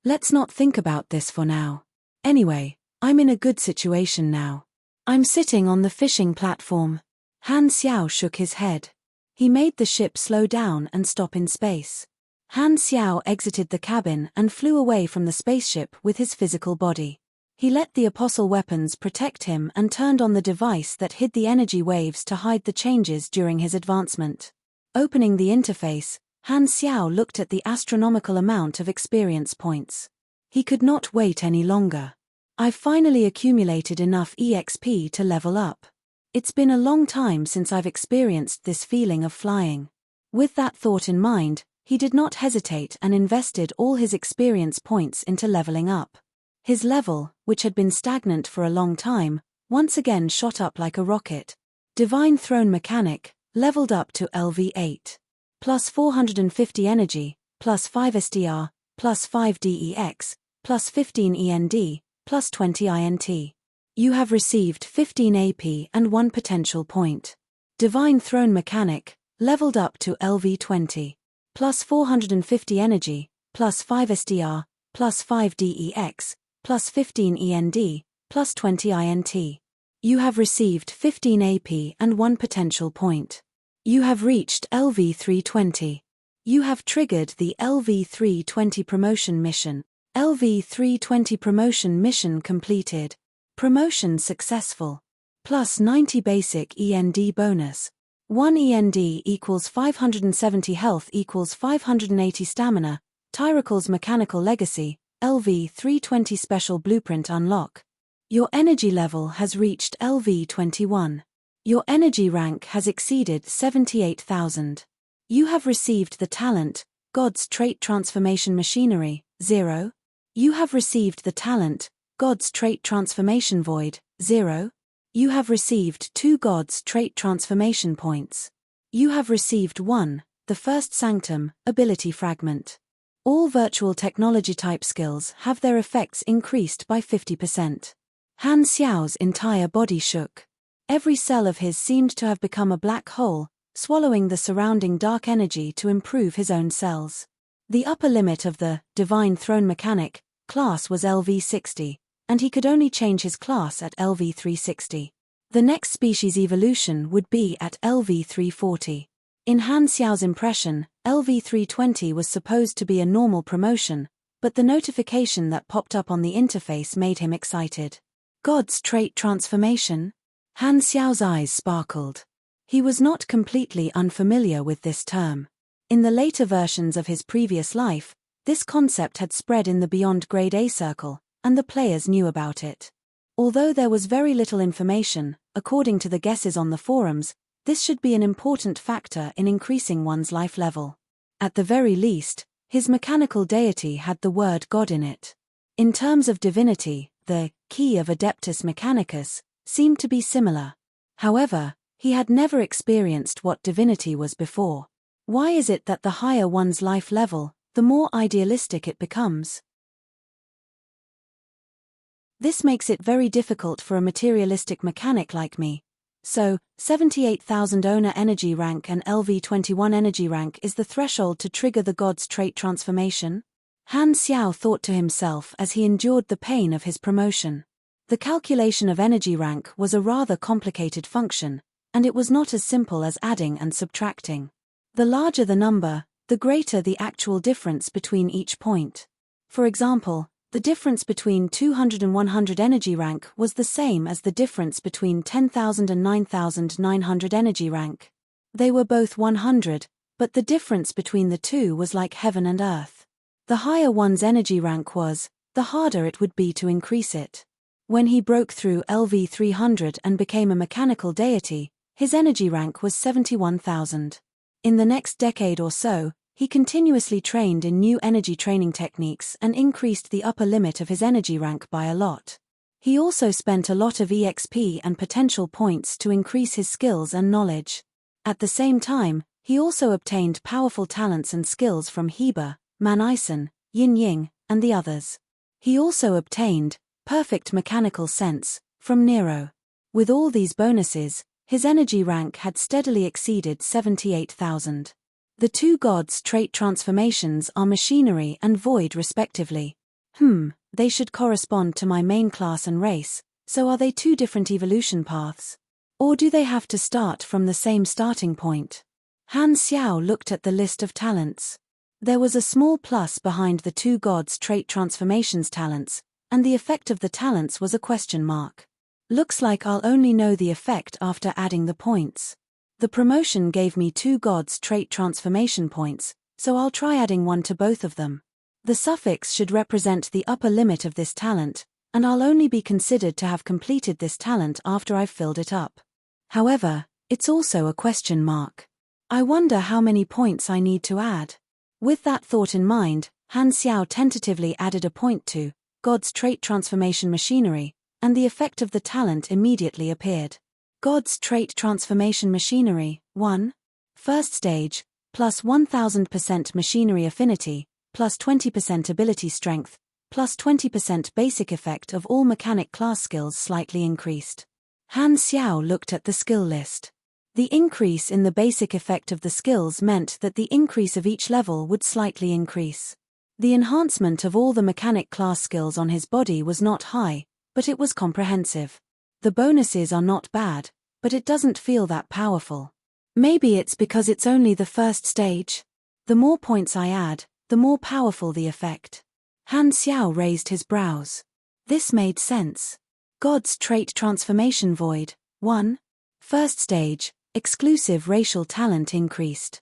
Let's not think about this for now. Anyway, I'm in a good situation now. I'm sitting on the fishing platform. Han Xiao shook his head. He made the ship slow down and stop in space. Han Xiao exited the cabin and flew away from the spaceship with his physical body. He let the apostle weapons protect him and turned on the device that hid the energy waves to hide the changes during his advancement. Opening the interface, Han Xiao looked at the astronomical amount of experience points. He could not wait any longer. I've finally accumulated enough EXP to level up. It's been a long time since I've experienced this feeling of flying. With that thought in mind, he did not hesitate and invested all his experience points into leveling up. His level, which had been stagnant for a long time, once again shot up like a rocket. Divine Throne Mechanic, leveled up to LV8. Plus 450 energy, plus 5 SDR, plus 5 DEX, plus 15 END, plus 20 INT. You have received 15 AP and 1 potential point. Divine Throne Mechanic, leveled up to LV20. Plus 450 energy, plus 5 SDR, plus 5 DEX, plus 15 END, plus 20 INT. You have received 15 AP and 1 potential point. You have reached LV320. You have triggered the LV320 promotion mission. LV320 promotion mission completed. Promotion successful. Plus 90 basic END bonus. 1 END equals 570 health equals 580 stamina. Tyracle's Mechanical Legacy, LV320 Special Blueprint Unlock. Your energy level has reached LV21. Your energy rank has exceeded 78,000. You have received the talent, God's Trait Transformation Machinery, 0. You have received the talent, God's Trait Transformation Void, 0. You have received 2 God's Trait Transformation Points. You have received 1, the First Sanctum, Ability Fragment. All virtual technology type skills have their effects increased by 50%. Han Xiao's entire body shook. Every cell of his seemed to have become a black hole, swallowing the surrounding dark energy to improve his own cells. The upper limit of the Divine Throne Mechanic class was LV60, and he could only change his class at LV360. The next species evolution would be at LV340. In Han Xiao's impression, LV320 was supposed to be a normal promotion, but the notification that popped up on the interface made him excited. God's Trait Transformation? Han Xiao's eyes sparkled. He was not completely unfamiliar with this term. In the later versions of his previous life, this concept had spread in the Beyond Grade A circle, and the players knew about it. Although there was very little information, according to the guesses on the forums, this should be an important factor in increasing one's life level. At the very least, his mechanical deity had the word God in it. In terms of divinity, the key of Adeptus Mechanicus seemed to be similar. However, he had never experienced what divinity was before. Why is it that the higher one's life level, the more idealistic it becomes? This makes it very difficult for a materialistic mechanic like me. So, 78,000 owner energy rank and LV21 energy rank is the threshold to trigger the God's Trait Transformation? Han Xiao thought to himself as he endured the pain of his promotion. The calculation of energy rank was a rather complicated function, and it was not as simple as adding and subtracting. The larger the number, the greater the actual difference between each point. For example, the difference between 200 and 100 energy rank was the same as the difference between 10,000 and 9,900 energy rank. They were both 100, but the difference between the two was like heaven and earth. The higher one's energy rank was, the harder it would be to increase it. When he broke through LV 300 and became a mechanical deity, his energy rank was 71,000. In the next decade or so, he continuously trained in new energy training techniques and increased the upper limit of his energy rank by a lot. He also spent a lot of EXP and potential points to increase his skills and knowledge. At the same time, he also obtained powerful talents and skills from Heba, Man-Isen, Yin-Ying, and the others. He also obtained perfect mechanical sense from Nero. With all these bonuses, his energy rank had steadily exceeded 78,000. The two gods' trait transformations are machinery and void respectively. They should correspond to my main class and race, so are they two different evolution paths? Or do they have to start from the same starting point? Han Xiao looked at the list of talents. There was a small plus behind the two gods' trait transformations talents, and the effect of the talents was a question mark. Looks like I'll only know the effect after adding the points. The promotion gave me two gods' trait transformation points, so I'll try adding one to both of them. The suffix should represent the upper limit of this talent, and I'll only be considered to have completed this talent after I've filled it up. However, it's also a question mark. I wonder how many points I need to add. With that thought in mind, Han Xiao tentatively added a point to God's trait transformation machinery, and the effect of the talent immediately appeared. God's trait transformation machinery, 1. First stage, plus 1000% machinery affinity, plus 20% ability strength, plus 20% basic effect of all mechanic class skills slightly increased. Han Xiao looked at the skill list. The increase in the basic effect of the skills meant that the increase of each level would slightly increase. The enhancement of all the mechanic class skills on his body was not high, but it was comprehensive. The bonuses are not bad, but it doesn't feel that powerful. Maybe it's because it's only the first stage. The more points I add, the more powerful the effect. Han Xiao raised his brows. This made sense. God's trait transformation void, 1. First stage, exclusive racial talent increased.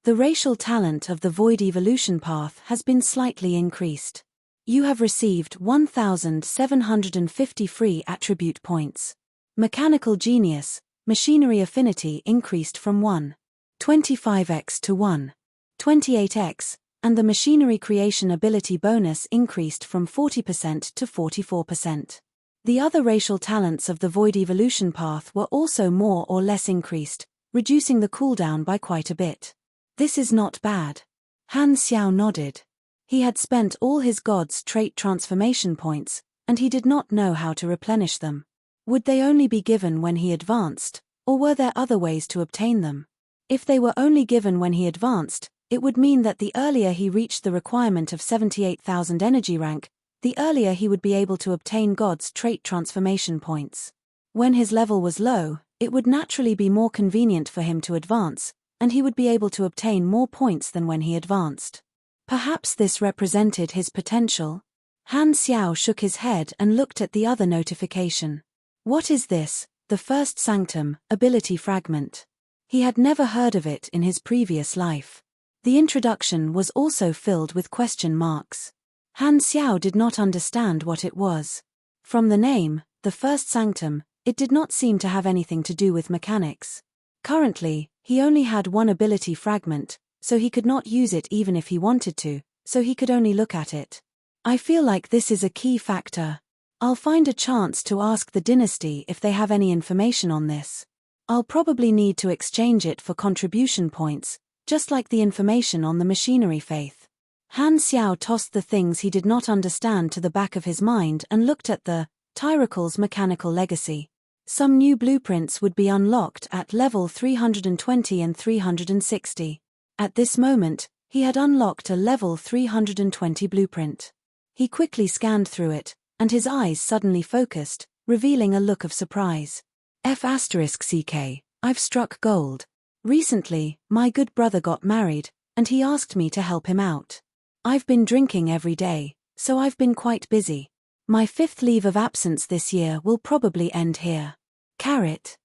The racial talent of the void evolution path has been slightly increased. You have received 1,750 free attribute points. Mechanical genius, machinery affinity increased from 1.25x to 1.28x, and the machinery creation ability bonus increased from 40% to 44%. The other racial talents of the void evolution path were also more or less increased, reducing the cooldown by quite a bit. This is not bad. Han Xiao nodded. He had spent all his god's trait transformation points, and he did not know how to replenish them. Would they only be given when he advanced, or were there other ways to obtain them? If they were only given when he advanced, it would mean that the earlier he reached the requirement of 78,000 energy rank, the earlier he would be able to obtain God's trait transformation points. When his level was low, it would naturally be more convenient for him to advance, and he would be able to obtain more points than when he advanced. Perhaps this represented his potential? Han Xiao shook his head and looked at the other notification. What is this? The first sanctum, ability fragment. He had never heard of it in his previous life. The introduction was also filled with question marks. Han Xiao did not understand what it was. From the name, the first sanctum, it did not seem to have anything to do with mechanics. Currently, he only had one ability fragment, so he could not use it even if he wanted to, so he could only look at it. I feel like this is a key factor. I'll find a chance to ask the dynasty if they have any information on this. I'll probably need to exchange it for contribution points, just like the information on the machinery faith. Han Xiao tossed the things he did not understand to the back of his mind and looked at the Tyracle's mechanical legacy. Some new blueprints would be unlocked at level 320 and 360. At this moment, he had unlocked a level 320 blueprint. He quickly scanned through it, and his eyes suddenly focused, revealing a look of surprise. F***CK, I've struck gold. Recently, my good brother got married, and he asked me to help him out. I've been drinking every day, so I've been quite busy. My 5th leave of absence this year will probably end here. Carrot.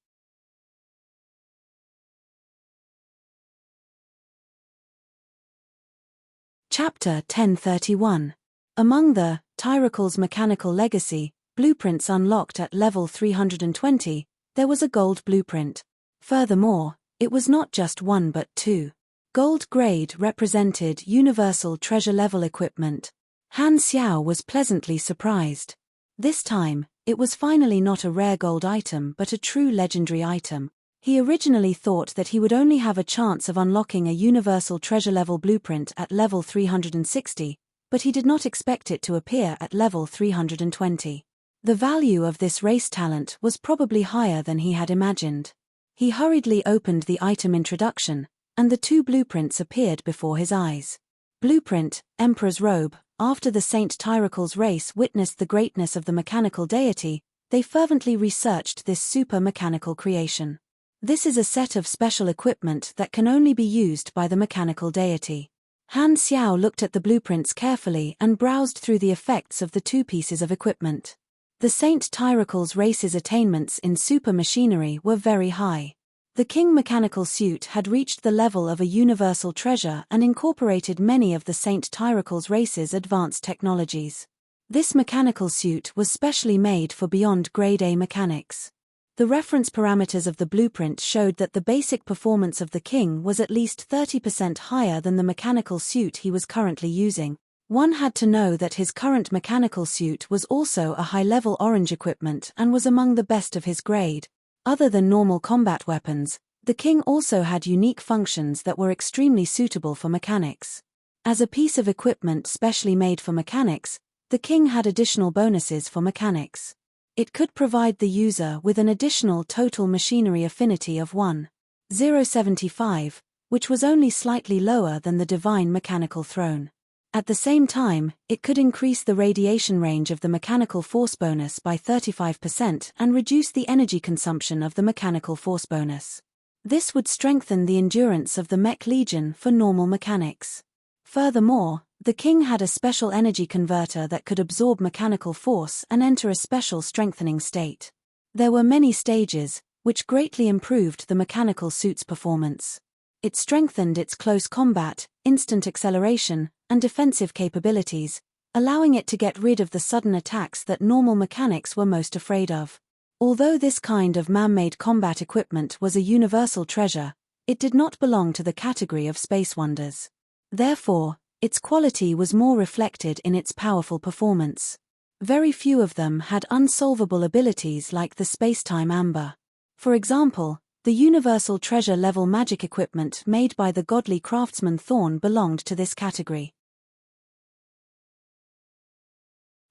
Chapter 1031. Among the Tyracle's mechanical legacy blueprints unlocked at level 320, there was a gold blueprint. Furthermore, it was not just one but two. Gold grade represented universal treasure level equipment. Han Xiao was pleasantly surprised. This time, it was finally not a rare gold item but a true legendary item. He originally thought that he would only have a chance of unlocking a universal treasure level blueprint at level 360, but he did not expect it to appear at level 320. The value of this race talent was probably higher than he had imagined. He hurriedly opened the item introduction, and the two blueprints appeared before his eyes. Blueprint, Emperor's Robe. After the Saint Tyracle's race witnessed the greatness of the mechanical deity, they fervently researched this super-mechanical creation. This is a set of special equipment that can only be used by the mechanical deity. Han Xiao looked at the blueprints carefully and browsed through the effects of the two pieces of equipment. The Saint Tyracle's race's attainments in super machinery were very high. The King mechanical suit had reached the level of a universal treasure and incorporated many of the Saint Tyracle's race's advanced technologies. This mechanical suit was specially made for beyond grade A mechanics. The reference parameters of the blueprint showed that the basic performance of the King was at least 30% higher than the mechanical suit he was currently using. One had to know that his current mechanical suit was also a high-level orange equipment and was among the best of his grade. Other than normal combat weapons, the King also had unique functions that were extremely suitable for mechanics. As a piece of equipment specially made for mechanics, the King had additional bonuses for mechanics. It could provide the user with an additional total machinery affinity of 1.075, which was only slightly lower than the divine mechanical throne. At the same time, it could increase the radiation range of the mechanical force bonus by 35% and reduce the energy consumption of the mechanical force bonus. This would strengthen the endurance of the Mech Legion for normal mechanics. Furthermore, the King had a special energy converter that could absorb mechanical force and enter a special strengthening state. There were many stages, which greatly improved the mechanical suit's performance. It strengthened its close combat, instant acceleration, and defensive capabilities, allowing it to get rid of the sudden attacks that normal mechanics were most afraid of. Although this kind of man-made combat equipment was a universal treasure, it did not belong to the category of space wonders. Therefore, its quality was more reflected in its powerful performance. Very few of them had unsolvable abilities like the space-time amber. For example, the universal treasure-level magic equipment made by the godly craftsman Thorn belonged to this category.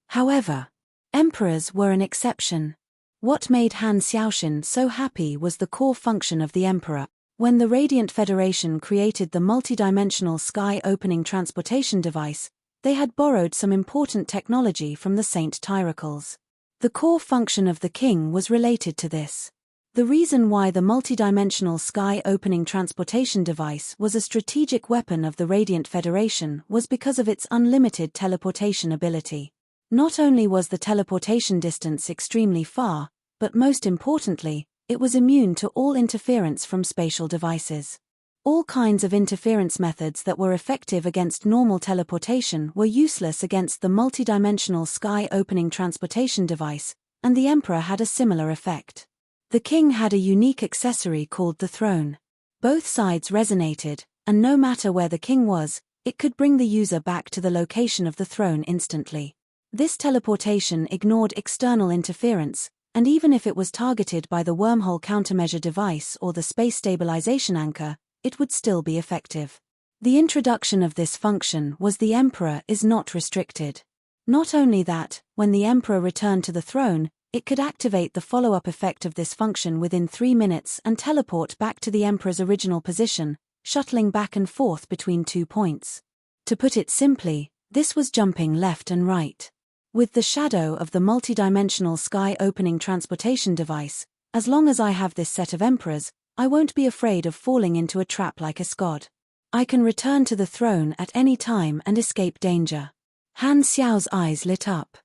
However, emperors were an exception. What made Han Xiaoxin so happy was the core function of the emperor. When the Radiant Federation created the multidimensional sky-opening transportation device, they had borrowed some important technology from the Saint Tyracles. The core function of the King was related to this. The reason why the multidimensional sky-opening transportation device was a strategic weapon of the Radiant Federation was because of its unlimited teleportation ability. Not only was the teleportation distance extremely far, but most importantly, it was immune to all interference from spatial devices. All kinds of interference methods that were effective against normal teleportation were useless against the multidimensional sky-opening transportation device, and the Emperor had a similar effect. The King had a unique accessory called the throne. Both sides resonated, and no matter where the King was, it could bring the user back to the location of the throne instantly. This teleportation ignored external interference, and even if it was targeted by the wormhole countermeasure device or the space stabilization anchor, it would still be effective. The introduction of this function was the Emperor is not restricted. Not only that, when the Emperor returned to the throne, it could activate the follow-up effect of this function within 3 minutes and teleport back to the Emperor's original position, shuttling back and forth between 2 points. To put it simply, this was jumping left and right. With the shadow of the multidimensional sky-opening transportation device, as long as I have this set of emperors, I won't be afraid of falling into a trap like a scod. I can return to the throne at any time and escape danger. Han Xiao's eyes lit up.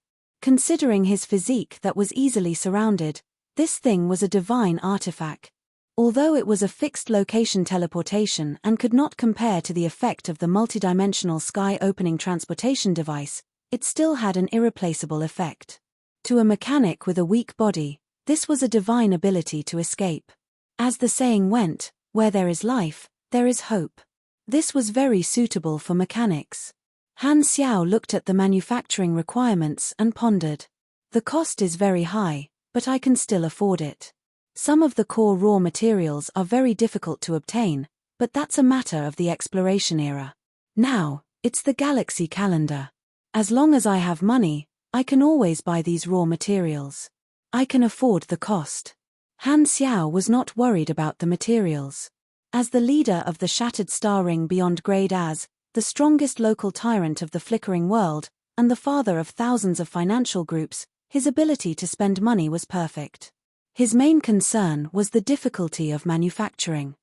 Considering his physique that was easily surrounded, this thing was a divine artifact. Although it was a fixed location teleportation and could not compare to the effect of the multidimensional sky-opening transportation device, it still had an irreplaceable effect. To a mechanic with a weak body, this was a divine ability to escape. As the saying went, where there is life, there is hope. This was very suitable for mechanics. Han Xiao looked at the manufacturing requirements and pondered. The cost is very high, but I can still afford it. Some of the core raw materials are very difficult to obtain, but that's a matter of the exploration era. Now, it's the galaxy calendar. As long as I have money, I can always buy these raw materials. I can afford the cost. Han Xiao was not worried about the materials. As the leader of the Shattered Star Ring beyond grade as, the strongest local tyrant of the flickering world, and the father of thousands of financial groups, his ability to spend money was perfect. His main concern was the difficulty of manufacturing.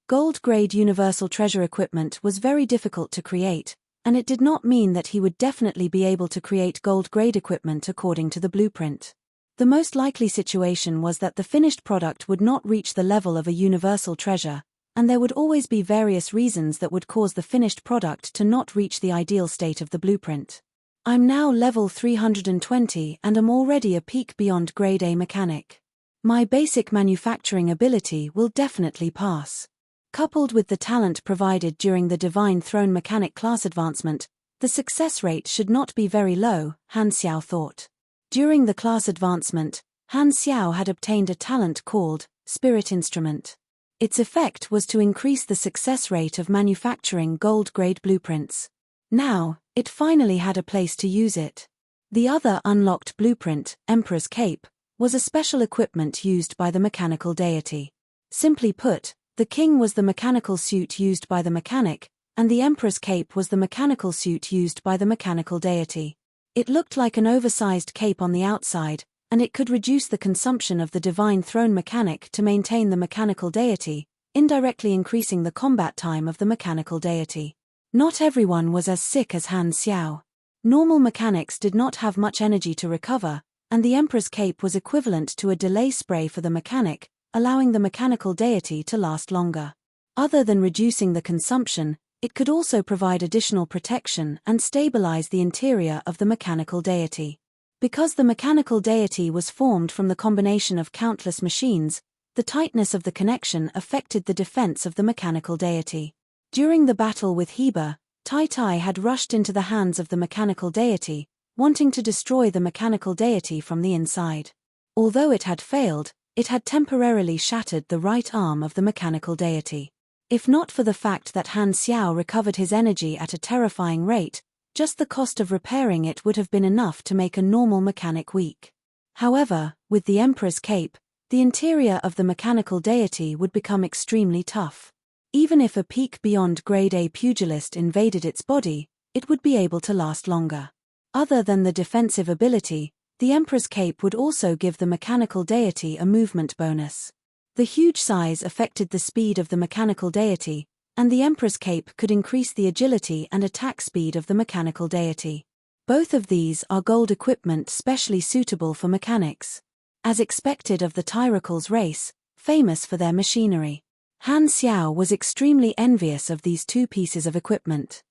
Gold-grade universal treasure equipment was very difficult to create, and it did not mean that he would definitely be able to create gold-grade equipment according to the blueprint. The most likely situation was that the finished product would not reach the level of a universal treasure, and there would always be various reasons that would cause the finished product to not reach the ideal state of the blueprint. I'm now level 320 and am already a peak beyond grade A mechanic. My basic manufacturing ability will definitely pass. Coupled with the talent provided during the Divine Throne mechanic class advancement, the success rate should not be very low, Han Xiao thought. During the class advancement, Han Xiao had obtained a talent called Spirit Instrument. Its effect was to increase the success rate of manufacturing gold-grade blueprints. Now, it finally had a place to use it. The other unlocked blueprint, Emperor's Cape, was a special equipment used by the mechanical deity. Simply put, the king was the mechanical suit used by the mechanic, and the Emperor's Cape was the mechanical suit used by the mechanical deity. It looked like an oversized cape on the outside, and it could reduce the consumption of the Divine Throne mechanic to maintain the mechanical deity, indirectly increasing the combat time of the mechanical deity. Not everyone was as sick as Han Xiao. Normal mechanics did not have much energy to recover, and the Emperor's Cape was equivalent to a delay spray for the mechanic, allowing the mechanical deity to last longer. Other than reducing the consumption, it could also provide additional protection and stabilize the interior of the mechanical deity. Because the mechanical deity was formed from the combination of countless machines, the tightness of the connection affected the defense of the mechanical deity. During the battle with Heba, Tai Tai had rushed into the hands of the mechanical deity, wanting to destroy the mechanical deity from the inside. Although it had failed, it had temporarily shattered the right arm of the mechanical deity. If not for the fact that Han Xiao recovered his energy at a terrifying rate, just the cost of repairing it would have been enough to make a normal mechanic weak. However, with the Emperor's Cape, the interior of the mechanical deity would become extremely tough. Even if a peak beyond grade A pugilist invaded its body, it would be able to last longer. Other than the defensive ability, the Emperor's Cape would also give the mechanical deity a movement bonus. The huge size affected the speed of the mechanical deity, and the Emperor's Cape could increase the agility and attack speed of the mechanical deity. Both of these are gold equipment specially suitable for mechanics. As expected of the Tyracles race, famous for their machinery, Han Xiao was extremely envious of these two pieces of equipment.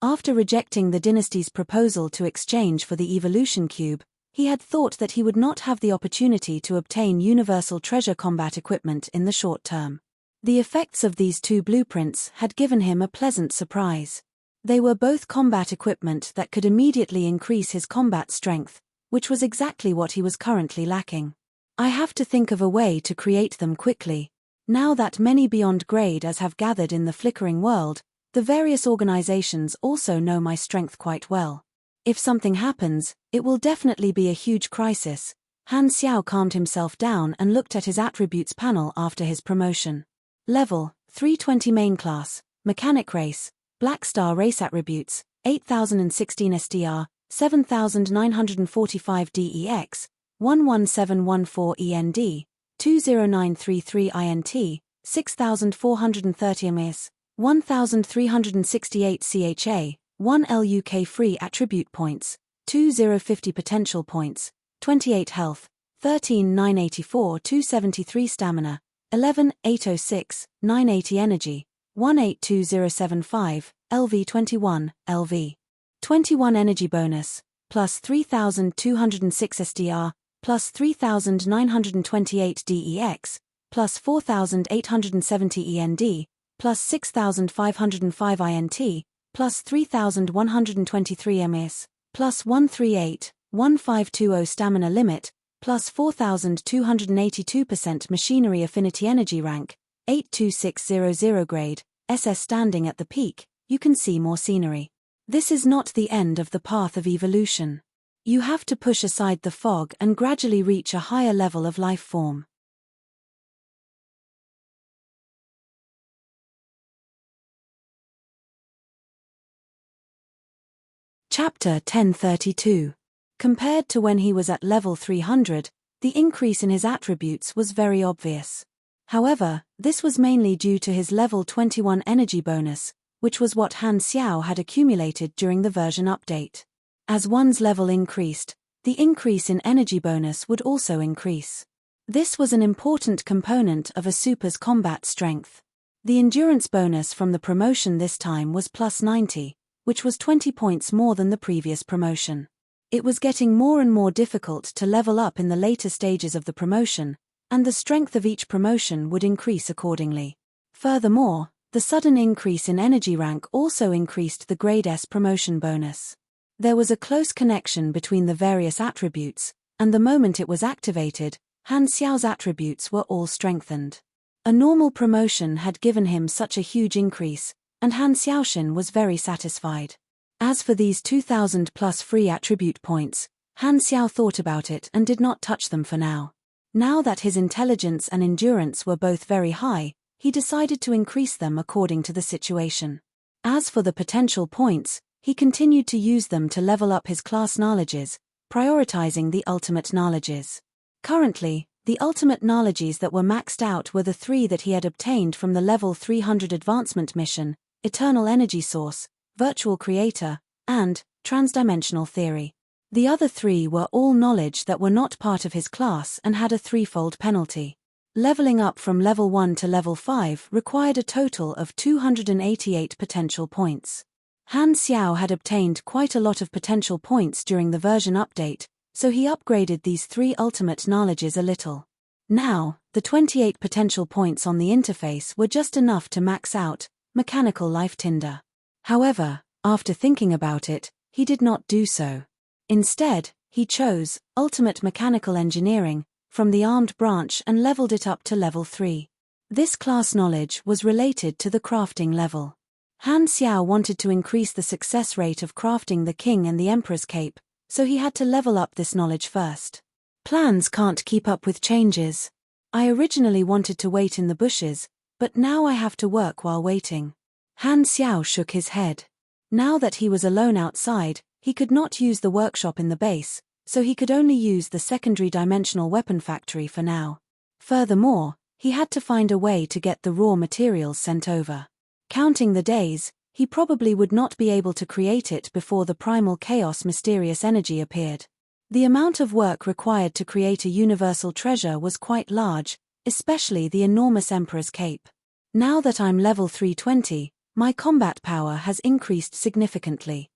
After rejecting the dynasty's proposal to exchange for the evolution cube, he had thought that he would not have the opportunity to obtain universal treasure combat equipment in the short term. The effects of these two blueprints had given him a pleasant surprise. They were both combat equipment that could immediately increase his combat strength, which was exactly what he was currently lacking. I have to think of a way to create them quickly. Now that many beyond grade as have gathered in the flickering world, the various organizations also know my strength quite well. If something happens, it will definitely be a huge crisis. Han Xiao calmed himself down and looked at his attributes panel after his promotion. Level 320 main class, mechanic race, Black Star race attributes, 8016 SDR, 7945 DEX, 11714 END, 20933 INT, 6430 MS, 1368 CHA, 1 LUK free attribute points, 2050 potential points, 28 health, 13,984 273 stamina, 11,806 980 energy, 182075, LV21, LV. 21 energy bonus, plus 3206 SDR, plus 3928 DEX, plus 4870 END, plus 6505 INT, plus 3123 MS, plus 138-1520 stamina limit, plus 4282% machinery affinity energy rank, 82600 grade, SS standing at the peak. You can see more scenery. This is not the end of the path of evolution. You have to push aside the fog and gradually reach a higher level of life form. Chapter 1032. Compared to when he was at level 300, the increase in his attributes was very obvious. However, this was mainly due to his level 21 energy bonus, which was what Han Xiao had accumulated during the version update. As one's level increased, the increase in energy bonus would also increase. This was an important component of a super's combat strength. The endurance bonus from the promotion this time was plus 90, which was 20 points more than the previous promotion. It was getting more and more difficult to level up in the later stages of the promotion, and the strength of each promotion would increase accordingly. Furthermore, the sudden increase in energy rank also increased the grade S promotion bonus. There was a close connection between the various attributes, and the moment it was activated, Han Xiao's attributes were all strengthened. A normal promotion had given him such a huge increase, and Han Xiaoshin was very satisfied. As for these 2,000 plus free attribute points, Han Xiao thought about it and did not touch them for now. Now that his intelligence and endurance were both very high, he decided to increase them according to the situation. As for the potential points, he continued to use them to level up his class knowledges, prioritizing the ultimate knowledges. Currently, the ultimate knowledges that were maxed out were the 3 that he had obtained from the level 300 advancement mission: Eternal Energy Source, Virtual Creator, and Transdimensional Theory. The other 3 were all knowledge that were not part of his class and had a 3-fold penalty. Leveling up from level 1 to level 5 required a total of 288 potential points. Han Xiao had obtained quite a lot of potential points during the version update, so he upgraded these 3 ultimate knowledges a little. Now, the 28 potential points on the interface were just enough to max out Mechanical Life Tinder. However, after thinking about it, he did not do so. Instead, he chose Ultimate Mechanical Engineering from the Armed branch and leveled it up to level 3. This class knowledge was related to the crafting level. Han Xiao wanted to increase the success rate of crafting the King and the Emperor's cape, so he had to level up this knowledge first. Plans can't keep up with changes. I originally wanted to wait in the bushes, but now I have to work while waiting. Han Xiao shook his head. Now that he was alone outside, he could not use the workshop in the base, so he could only use the secondary dimensional weapon factory for now. Furthermore, he had to find a way to get the raw materials sent over. Counting the days, he probably would not be able to create it before the primal chaos mysterious energy appeared. The amount of work required to create a universal treasure was quite large, especially the enormous Emperor's cape. Now that I'm level 320, my combat power has increased significantly.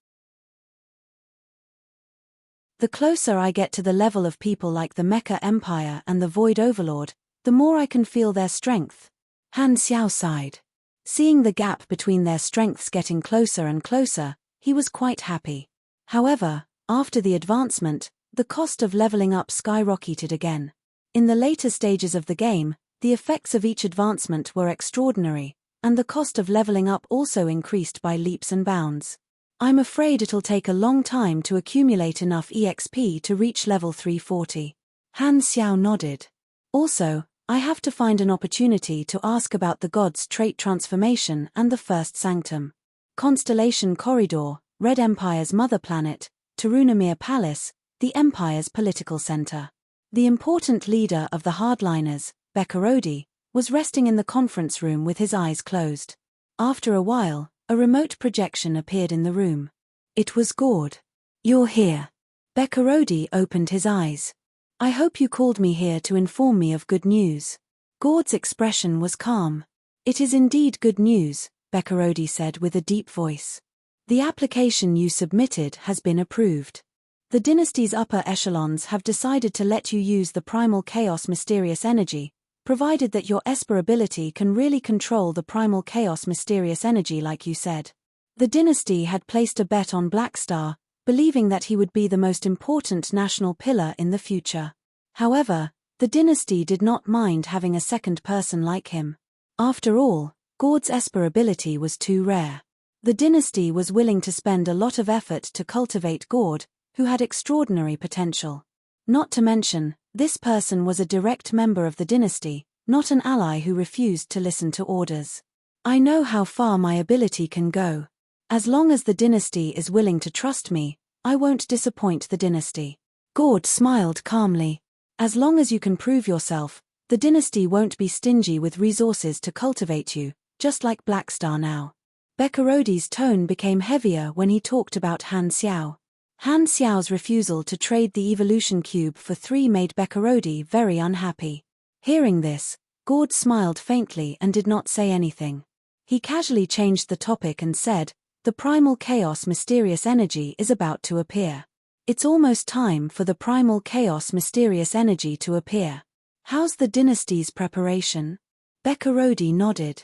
The closer I get to the level of people like the Mecha Empire and the Void Overlord, the more I can feel their strength. Han Xiao sighed. Seeing the gap between their strengths getting closer and closer, he was quite happy. However, after the advancement, the cost of leveling up skyrocketed again. In the later stages of the game, the effects of each advancement were extraordinary, and the cost of leveling up also increased by leaps and bounds. I'm afraid it'll take a long time to accumulate enough EXP to reach level 340. Han Xiao nodded. Also, I have to find an opportunity to ask about the God's trait transformation and the First Sanctum. Constellation Corridor, Red Empire's mother planet, Tarunamir Palace, the Empire's political center. The important leader of the hardliners, Bekarodi, was resting in the conference room with his eyes closed. After a while, a remote projection appeared in the room. It was Gord. "You're here." Bekarodi opened his eyes. "I hope you called me here to inform me of good news." Gord's expression was calm. It is indeed good news, Bekarodi said with a deep voice. The application you submitted has been approved. The dynasty's upper echelons have decided to let you use the primal chaos mysterious energy, provided that your Esper ability can really control the primal chaos mysterious energy like you said. The dynasty had placed a bet on Blackstar, believing that he would be the most important national pillar in the future. However, the dynasty did not mind having a second person like him. After all, Gord's Esper ability was too rare. The dynasty was willing to spend a lot of effort to cultivate Gord, who had extraordinary potential. Not to mention, this person was a direct member of the dynasty, not an ally who refused to listen to orders. I know how far my ability can go. As long as the dynasty is willing to trust me, I won't disappoint the dynasty. Gord smiled calmly. As long as you can prove yourself, the dynasty won't be stingy with resources to cultivate you, just like Blackstar now. Bekarodi's tone became heavier when he talked about Han Xiao. Han Xiao's refusal to trade the evolution cube for 3 made Bekarodi very unhappy. Hearing this, Gord smiled faintly and did not say anything. He casually changed the topic and said, "The primal chaos mysterious energy is about to appear. It's almost time for the primal chaos mysterious energy to appear. How's the dynasty's preparation?" Bekarodi nodded.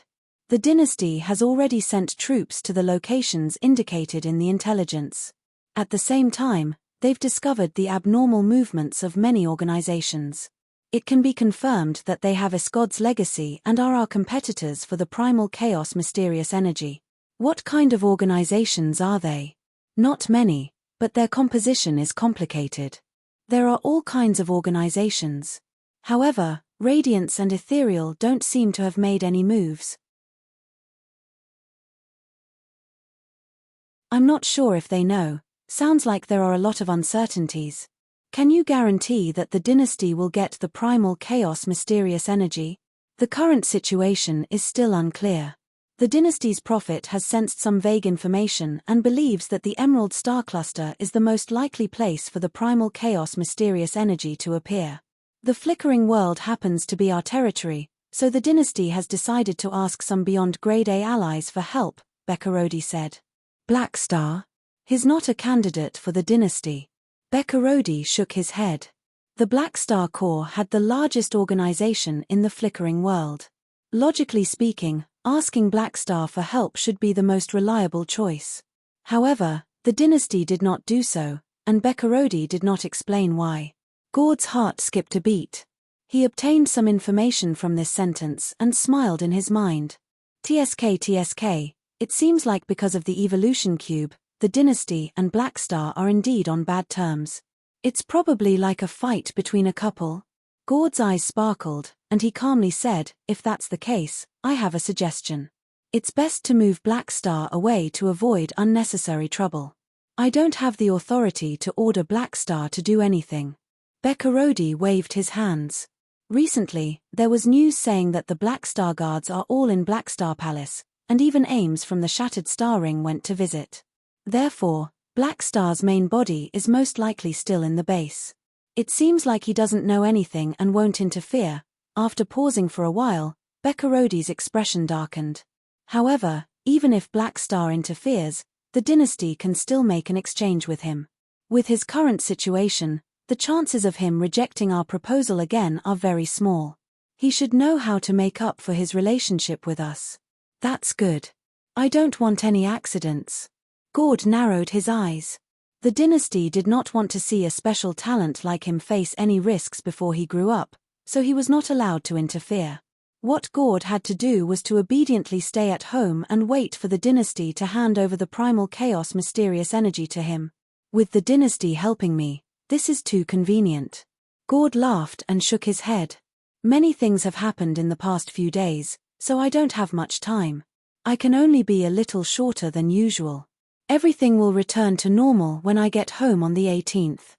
The dynasty has already sent troops to the locations indicated in the intelligence. At the same time, they've discovered the abnormal movements of many organizations. It can be confirmed that they have Esgod's legacy and are our competitors for the primal chaos mysterious energy. What kind of organizations are they? Not many, but their composition is complicated. There are all kinds of organizations. However, Radiance and Ethereal don't seem to have made any moves. I'm not sure if they know. Sounds like there are a lot of uncertainties. Can you guarantee that the dynasty will get the primal chaos mysterious energy? The current situation is still unclear. The dynasty's prophet has sensed some vague information and believes that the Emerald Star Cluster is the most likely place for the primal chaos mysterious energy to appear. The flickering world happens to be our territory, so the dynasty has decided to ask some beyond Grade A allies for help, Bekarodi said. Blackstar? He's not a candidate for the dynasty. Bekarodi shook his head. The Blackstar Corps had the largest organization in the flickering world. Logically speaking, asking Blackstar for help should be the most reliable choice. However, the dynasty did not do so, and Bekarodi did not explain why. Gord's heart skipped a beat. He obtained some information from this sentence and smiled in his mind. TSK, it seems like because of the evolution cube, the dynasty and Blackstar are indeed on bad terms. It's probably like a fight between a couple. Gord's eyes sparkled, and he calmly said, "If that's the case, I have a suggestion. It's best to move Blackstar away to avoid unnecessary trouble. I don't have the authority to order Blackstar to do anything." Bekarodi waved his hands. Recently, there was news saying that the Blackstar guards are all in Blackstar Palace, and even Ames from the Shattered Star Ring went to visit. Therefore, Blackstar's main body is most likely still in the base. It seems like he doesn't know anything and won't interfere. After pausing for a while, Bekarodi's expression darkened. However, even if Blackstar interferes, the dynasty can still make an exchange with him. With his current situation, the chances of him rejecting our proposal again are very small. He should know how to make up for his relationship with us. That's good. I don't want any accidents. Gord narrowed his eyes. The dynasty did not want to see a special talent like him face any risks before he grew up, so he was not allowed to interfere. What Gord had to do was to obediently stay at home and wait for the dynasty to hand over the primal chaos mysterious energy to him. With the dynasty helping me, this is too convenient. Gord laughed and shook his head. Many things have happened in the past few days, so I don't have much time. I can only be a little shorter than usual. Everything will return to normal when I get home on the 18th.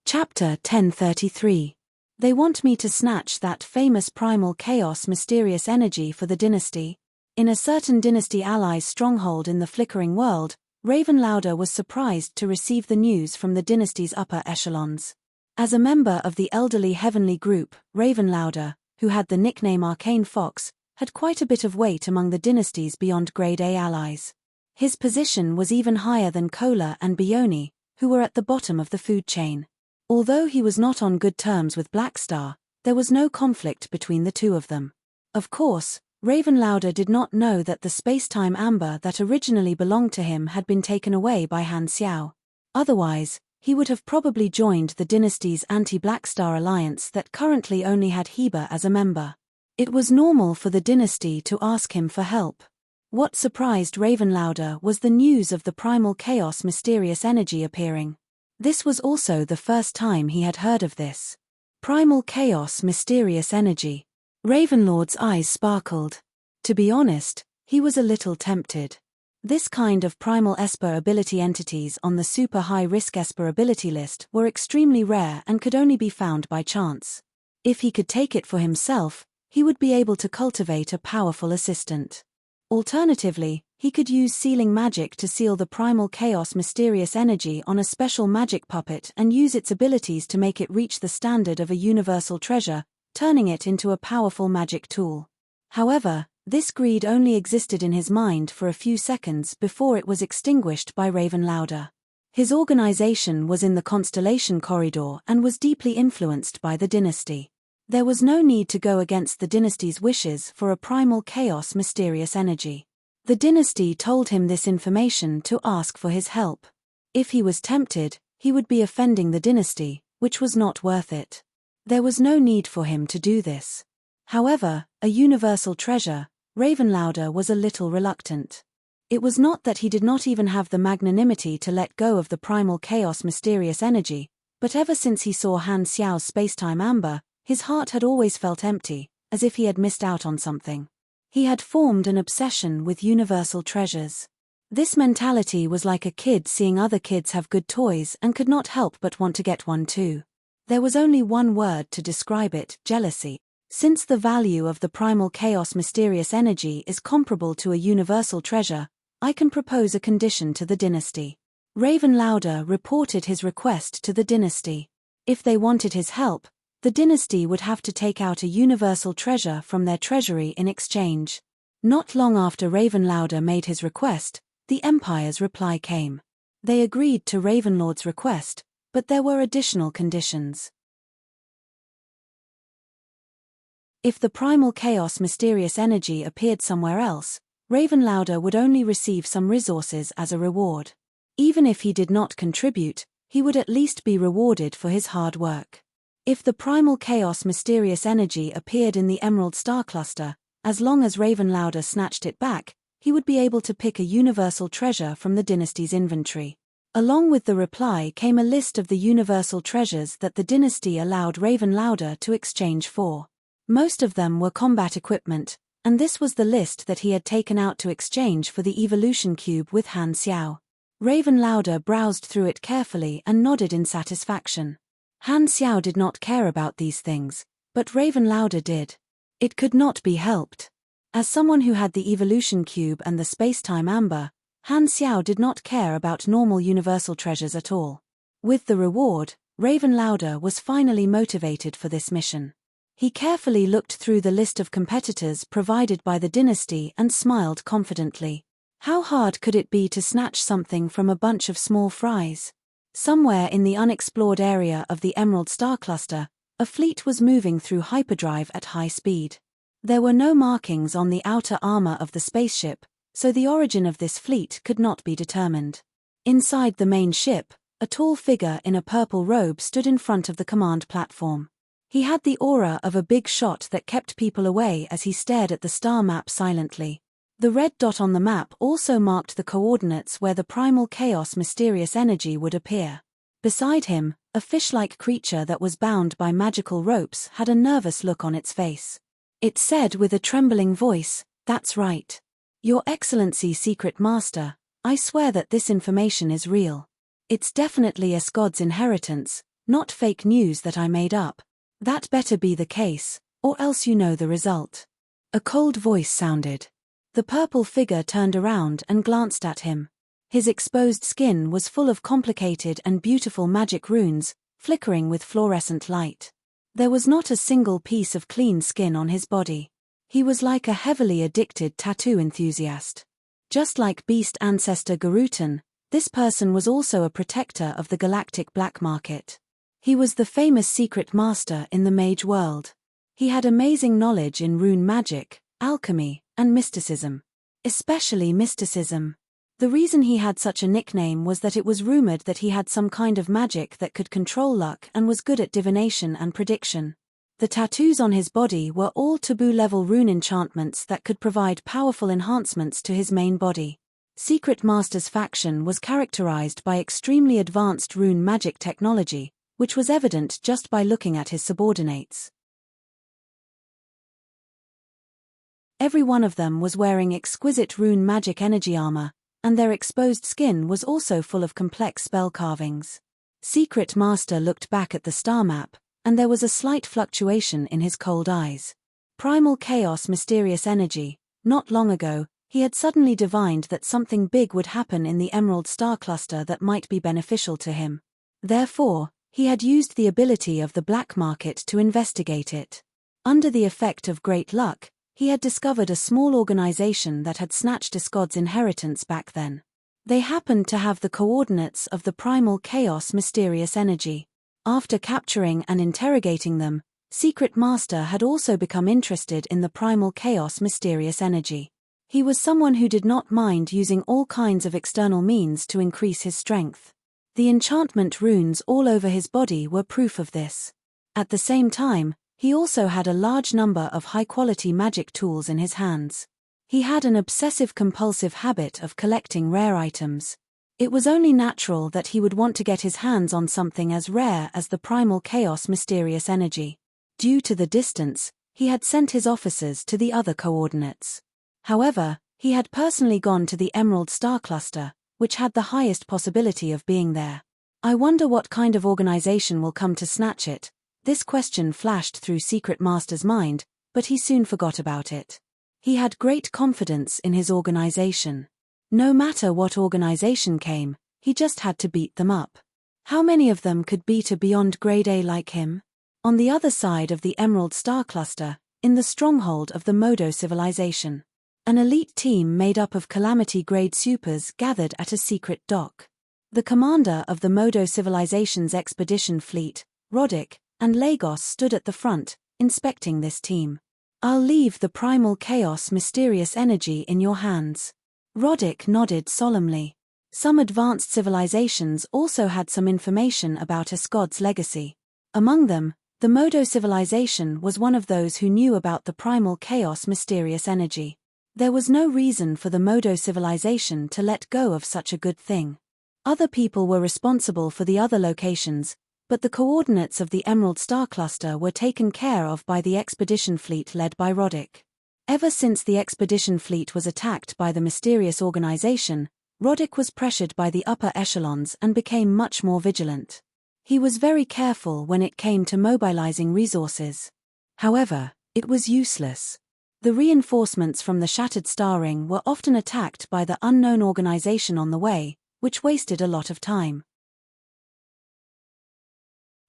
Chapter 1033. They want me to snatch that famous primal chaos mysterious energy for the dynasty. In a certain dynasty ally's stronghold in the flickering world, Raven Lauder was surprised to receive the news from the dynasty's upper echelons. As a member of the elderly heavenly group, Ravenlouder, who had the nickname Arcane Fox, had quite a bit of weight among the dynasties beyond Grade A allies. His position was even higher than Kola and Bioni, who were at the bottom of the food chain. Although he was not on good terms with Blackstar, there was no conflict between the two of them. Of course, Ravenlouder did not know that the space-time amber that originally belonged to him had been taken away by Han Xiao. Otherwise, he would have probably joined the dynasty's anti-Blackstar alliance that currently only had Heba as a member. It was normal for the dynasty to ask him for help. What surprised Ravenlouder was the news of the primal chaos mysterious energy appearing. This was also the first time he had heard of this. Primal chaos mysterious energy. Ravenlord's eyes sparkled. To be honest, he was a little tempted. This kind of primal Esper ability entities on the super high-risk Esper ability list were extremely rare and could only be found by chance. If he could take it for himself, he would be able to cultivate a powerful assistant. Alternatively, he could use sealing magic to seal the primal chaos mysterious energy on a special magic puppet and use its abilities to make it reach the standard of a universal treasure, turning it into a powerful magic tool. However, this greed only existed in his mind for a few seconds before it was extinguished by Ravenlouder. His organization was in the Constellation Corridor and was deeply influenced by the dynasty. There was no need to go against the dynasty's wishes for a primal chaos mysterious energy. The dynasty told him this information to ask for his help. If he was tempted, he would be offending the dynasty, which was not worth it. There was no need for him to do this. However, a universal treasure, Ravenlouder was a little reluctant. It was not that he did not even have the magnanimity to let go of the primal chaos mysterious energy, but ever since he saw Han Xiao's spacetime amber, his heart had always felt empty, as if he had missed out on something. He had formed an obsession with universal treasures. This mentality was like a kid seeing other kids have good toys and could not help but want to get one too. There was only one word to describe it: jealousy. Since the value of the primal chaos mysterious energy is comparable to a universal treasure, I can propose a condition to the dynasty. Ravenlouder reported his request to the dynasty. If they wanted his help, the dynasty would have to take out a universal treasure from their treasury in exchange. Not long after Ravenlouder made his request, the Empire's reply came. They agreed to Ravenlord's request, but there were additional conditions. If the primal chaos mysterious energy appeared somewhere else, Ravenlouder would only receive some resources as a reward. Even if he did not contribute, he would at least be rewarded for his hard work. If the primal chaos mysterious energy appeared in the Emerald Star Cluster, as long as Ravenlouder snatched it back, he would be able to pick a universal treasure from the dynasty's inventory. Along with the reply came a list of the universal treasures that the dynasty allowed Ravenlouder to exchange for. Most of them were combat equipment, and this was the list that he had taken out to exchange for the evolution cube with Han Xiao. Ravenlouder browsed through it carefully and nodded in satisfaction. Han Xiao did not care about these things, but Ravenlouder did. It could not be helped. As someone who had the evolution cube and the space-time amber, Han Xiao did not care about normal universal treasures at all. With the reward, Ravenlouder was finally motivated for this mission. He carefully looked through the list of competitors provided by the dynasty and smiled confidently. How hard could it be to snatch something from a bunch of small fries? Somewhere in the unexplored area of the Emerald Star Cluster, a fleet was moving through hyperdrive at high speed. There were no markings on the outer armor of the spaceship, so the origin of this fleet could not be determined. Inside the main ship, a tall figure in a purple robe stood in front of the command platform. He had the aura of a big shot that kept people away as he stared at the star map silently. The red dot on the map also marked the coordinates where the primal chaos mysterious energy would appear. Beside him, a fish-like creature that was bound by magical ropes had a nervous look on its face. It said with a trembling voice, "That's right. Your Excellency Secret Master, I swear that this information is real. It's definitely Esgod's inheritance, not fake news that I made up. That better be the case, or else you know the result." A cold voice sounded. The purple figure turned around and glanced at him. His exposed skin was full of complicated and beautiful magic runes, flickering with fluorescent light. There was not a single piece of clean skin on his body. He was like a heavily addicted tattoo enthusiast. Just like beast ancestor Garutan, this person was also a protector of the galactic black market. He was the famous secret master in the mage world. He had amazing knowledge in rune magic, alchemy, and mysticism. Especially mysticism. The reason he had such a nickname was that it was rumored that he had some kind of magic that could control luck and was good at divination and prediction. The tattoos on his body were all taboo-level rune enchantments that could provide powerful enhancements to his main body. Secret Master's faction was characterized by extremely advanced rune magic technology, which was evident just by looking at his subordinates. Every one of them was wearing exquisite rune magic energy armor, and their exposed skin was also full of complex spell carvings. Secret Master looked back at the star map, and there was a slight fluctuation in his cold eyes. Primal chaos, mysterious energy. Not long ago, he had suddenly divined that something big would happen in the Emerald Star Cluster that might be beneficial to him. Therefore, he had used the ability of the black market to investigate it. Under the effect of great luck, he had discovered a small organization that had snatched Iskhod's inheritance back then. They happened to have the coordinates of the primal chaos mysterious energy. After capturing and interrogating them, Secret Master had also become interested in the primal chaos mysterious energy. He was someone who did not mind using all kinds of external means to increase his strength. The enchantment runes all over his body were proof of this. At the same time, he also had a large number of high-quality magic tools in his hands. He had an obsessive-compulsive habit of collecting rare items. It was only natural that he would want to get his hands on something as rare as the primal chaos mysterious energy. Due to the distance, he had sent his officers to the other coordinates. However, he had personally gone to the Emerald Star Cluster, which had the highest possibility of being there. I wonder what kind of organization will come to snatch it. This question flashed through Secret Master's mind, but he soon forgot about it. He had great confidence in his organization. No matter what organization came, he just had to beat them up. How many of them could beat a beyond grade A like him? On the other side of the Emerald Star Cluster, in the stronghold of the Modo civilization, an elite team made up of Calamity grade supers gathered at a secret dock. The commander of the Modo civilization's expedition fleet, Roddick, and Lagos stood at the front, inspecting this team. "I'll leave the primal chaos mysterious energy in your hands." Roddick nodded solemnly. Some advanced civilizations also had some information about Iskhod's legacy. Among them, the Modo civilization was one of those who knew about the primal chaos mysterious energy. There was no reason for the Modo civilization to let go of such a good thing. Other people were responsible for the other locations, but the coordinates of the Emerald Star Cluster were taken care of by the expedition fleet led by Roddick. Ever since the expedition fleet was attacked by the mysterious organization, Roddick was pressured by the upper echelons and became much more vigilant. He was very careful when it came to mobilizing resources. However, it was useless. The reinforcements from the Shattered Star Ring were often attacked by the unknown organization on the way, which wasted a lot of time.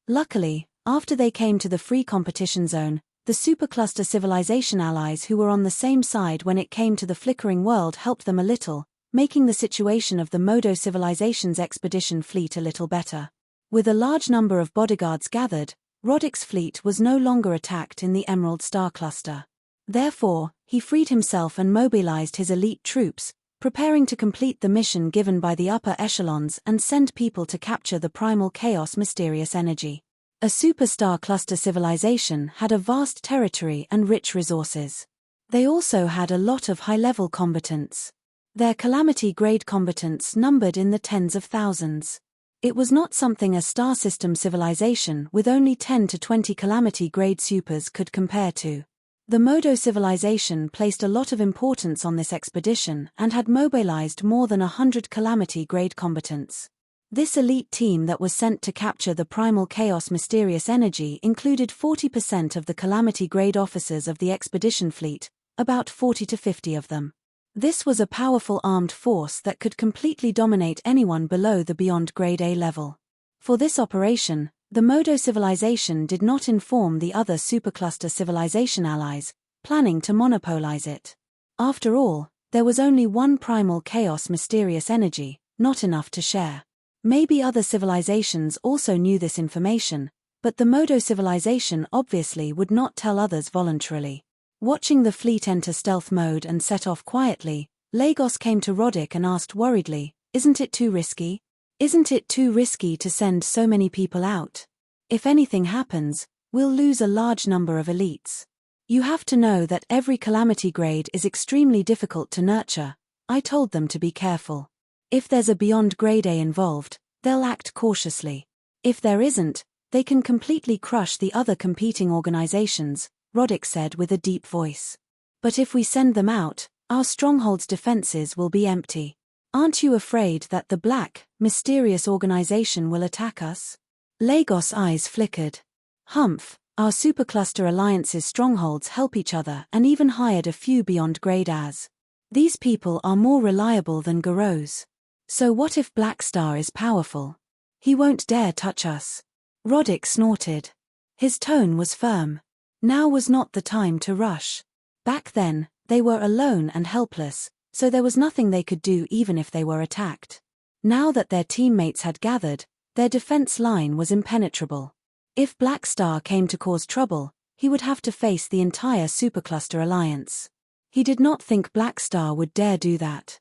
Luckily, after they came to the free competition zone, the supercluster civilization allies who were on the same side when it came to the flickering world helped them a little, making the situation of the Modo civilization's expedition fleet a little better. With a large number of bodyguards gathered, Roddick's fleet was no longer attacked in the Emerald Star Cluster. Therefore, he freed himself and mobilized his elite troops, preparing to complete the mission given by the upper echelons and send people to capture the primal chaos mysterious energy. A superstar cluster civilization had a vast territory and rich resources. They also had a lot of high-level combatants. Their Calamity-grade combatants numbered in the tens of thousands. It was not something a star system civilization with only 10 to 20 Calamity-grade supers could compare to. The Modo civilization placed a lot of importance on this expedition and had mobilized more than 100 Calamity-grade combatants. This elite team that was sent to capture the primal chaos mysterious energy included 40% of the Calamity-grade officers of the expedition fleet, about 40 to 50 of them. This was a powerful armed force that could completely dominate anyone below the beyond grade A level. For this operation, The Modo civilization did not inform the other supercluster civilization allies, planning to monopolize it. After all, there was only one primal chaos mysterious energy, not enough to share. Maybe other civilizations also knew this information, but the Modo civilization obviously would not tell others voluntarily. Watching the fleet enter stealth mode and set off quietly, Lagos came to Roddick and asked worriedly, "Isn't it too risky? Isn't it too risky to send so many people out? If anything happens, we'll lose a large number of elites. You have to know that every calamity grade is extremely difficult to nurture." I told them to be careful. If there's a beyond grade A involved, they'll act cautiously. If there isn't, they can completely crush the other competing organizations, Roddick said with a deep voice. But if we send them out, our stronghold's defenses will be empty. Aren't you afraid that the black, mysterious organization will attack us? Lagos' eyes flickered. Humph, our supercluster alliance's strongholds help each other and even hired a few beyond grade As. These people are more reliable than Garros. So what if Blackstar is powerful? He won't dare touch us. Roddick snorted. His tone was firm. Now was not the time to rush. Back then, they were alone and helpless, so there was nothing they could do even if they were attacked. Now that their teammates had gathered, their defense line was impenetrable. If Blackstar came to cause trouble, he would have to face the entire supercluster alliance. He did not think Blackstar would dare do that.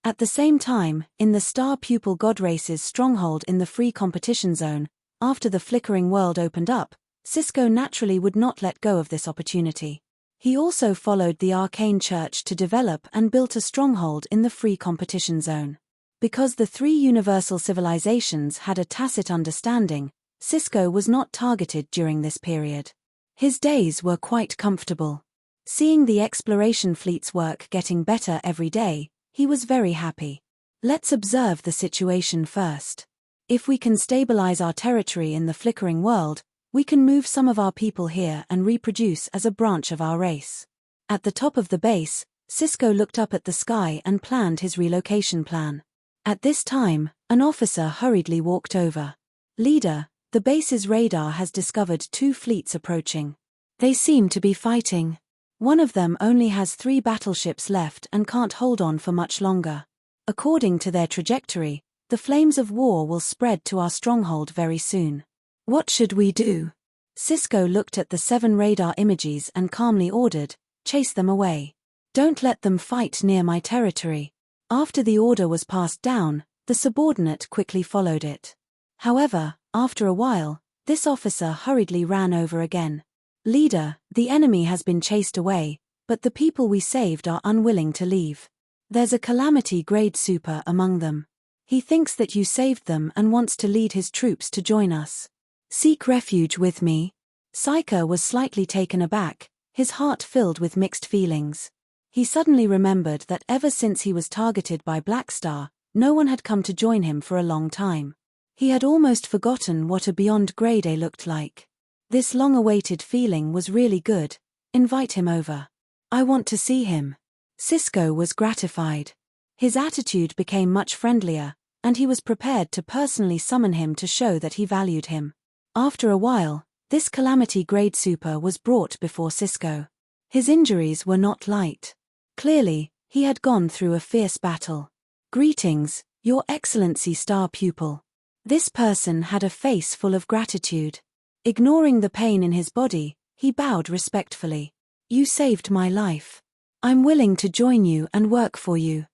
At the same time, in the Star Pupil Godrace's stronghold in the free competition zone, after the flickering world opened up, Cisco naturally would not let go of this opportunity. He also followed the Arcane Church to develop and built a stronghold in the free competition zone. Because the three universal civilizations had a tacit understanding, Cisco was not targeted during this period. His days were quite comfortable. Seeing the exploration fleet's work getting better every day, he was very happy. Let's observe the situation first. If we can stabilize our territory in the flickering world, we can move some of our people here and reproduce as a branch of our race. At the top of the base, Cisco looked up at the sky and planned his relocation plan. At this time, an officer hurriedly walked over. "Leader, the base's radar has discovered 2 fleets approaching. They seem to be fighting. One of them only has 3 battleships left and can't hold on for much longer. According to their trajectory, the flames of war will spread to our stronghold very soon. What should we do?" Cisco looked at the 7 radar images and calmly ordered, "Chase them away. Don't let them fight near my territory." After the order was passed down, the subordinate quickly followed it. However, after a while, this officer hurriedly ran over again. "Leader, the enemy has been chased away, but the people we saved are unwilling to leave. There's a calamity grade super among them. He thinks that you saved them and wants to lead his troops to join us. Seek refuge with me." Saika was slightly taken aback, his heart filled with mixed feelings. He suddenly remembered that ever since he was targeted by Blackstar, no one had come to join him for a long time. He had almost forgotten what a beyond grade A looked like. This long-awaited feeling was really good. "Invite him over. I want to see him." Cisco was gratified. His attitude became much friendlier, and he was prepared to personally summon him to show that he valued him. After a while, this calamity grade super was brought before Cisco. His injuries were not light. Clearly, he had gone through a fierce battle. "Greetings, Your Excellency Star Pupil." This person had a face full of gratitude. Ignoring the pain in his body, he bowed respectfully. "You saved my life. I'm willing to join you and work for you."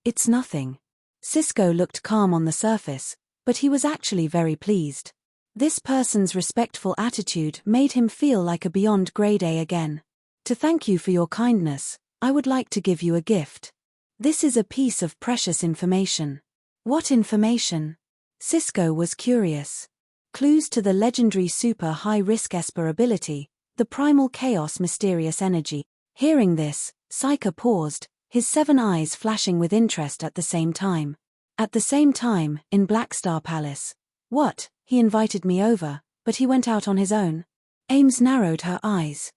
It's nothing." Cisco looked calm on the surface, but he was actually very pleased. This person's respectful attitude made him feel like a beyond grade A again. "To thank you for your kindness, I would like to give you a gift. This is a piece of precious information." "What information?" Cisco was curious. "Clues to the legendary super high-risk Esper ability, the primal chaos mysterious energy." Hearing this, Saika paused, his 7 eyes flashing with interest at the same time. At the same time, in Blackstar Palace. "What? He invited me over, but he went out on his own?" Ames narrowed her eyes.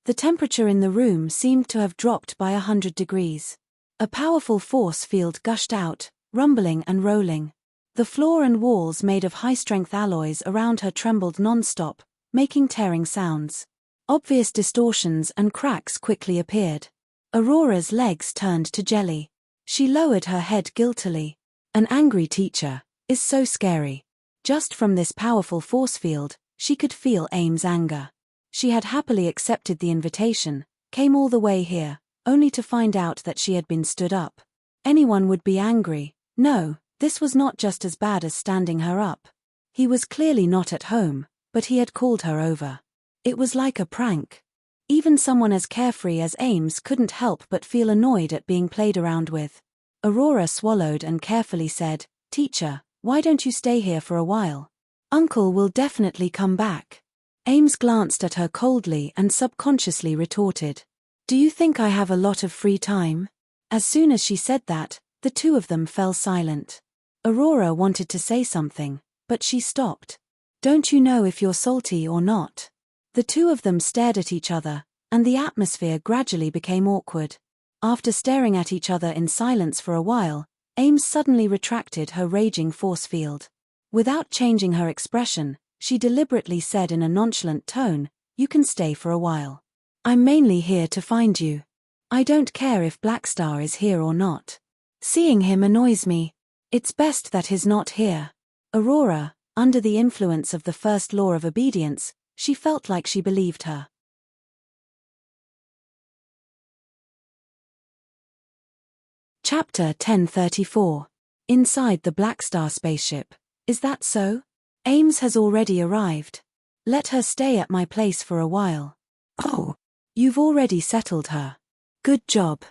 The temperature in the room seemed to have dropped by 100 degrees. A powerful force field gushed out, rumbling and rolling. The floor and walls made of high-strength alloys around her trembled non-stop, making tearing sounds. Obvious distortions and cracks quickly appeared. Aurora's legs turned to jelly. She lowered her head guiltily. An angry teacher is so scary. Just from this powerful force field, she could feel Aim's anger. She had happily accepted the invitation, came all the way here, only to find out that she had been stood up. Anyone would be angry. No, this was not just as bad as standing her up. He was clearly not at home, but he had called her over. It was like a prank. Even someone as carefree as Ames couldn't help but feel annoyed at being played around with. Aurora swallowed and carefully said, "Teacher, why don't you stay here for a while? Uncle will definitely come back." Ames glanced at her coldly and subconsciously retorted, "Do you think I have a lot of free time?" As soon as she said that, the two of them fell silent. Aurora wanted to say something, but she stopped. "Don't you know if you're salty or not?" The two of them stared at each other, and the atmosphere gradually became awkward. After staring at each other in silence for a while, Ames suddenly retracted her raging force field. Without changing her expression, she deliberately said in a nonchalant tone, "You can stay for a while. I'm mainly here to find you. I don't care if Blackstar is here or not. Seeing him annoys me. It's best that he's not here." Aurora, under the influence of the first law of obedience, she felt like she believed her. Chapter 1034. Inside the Blackstar spaceship. Is that so? Ames has already arrived. Let her stay at my place for a while. Oh, you've already settled her. Good job.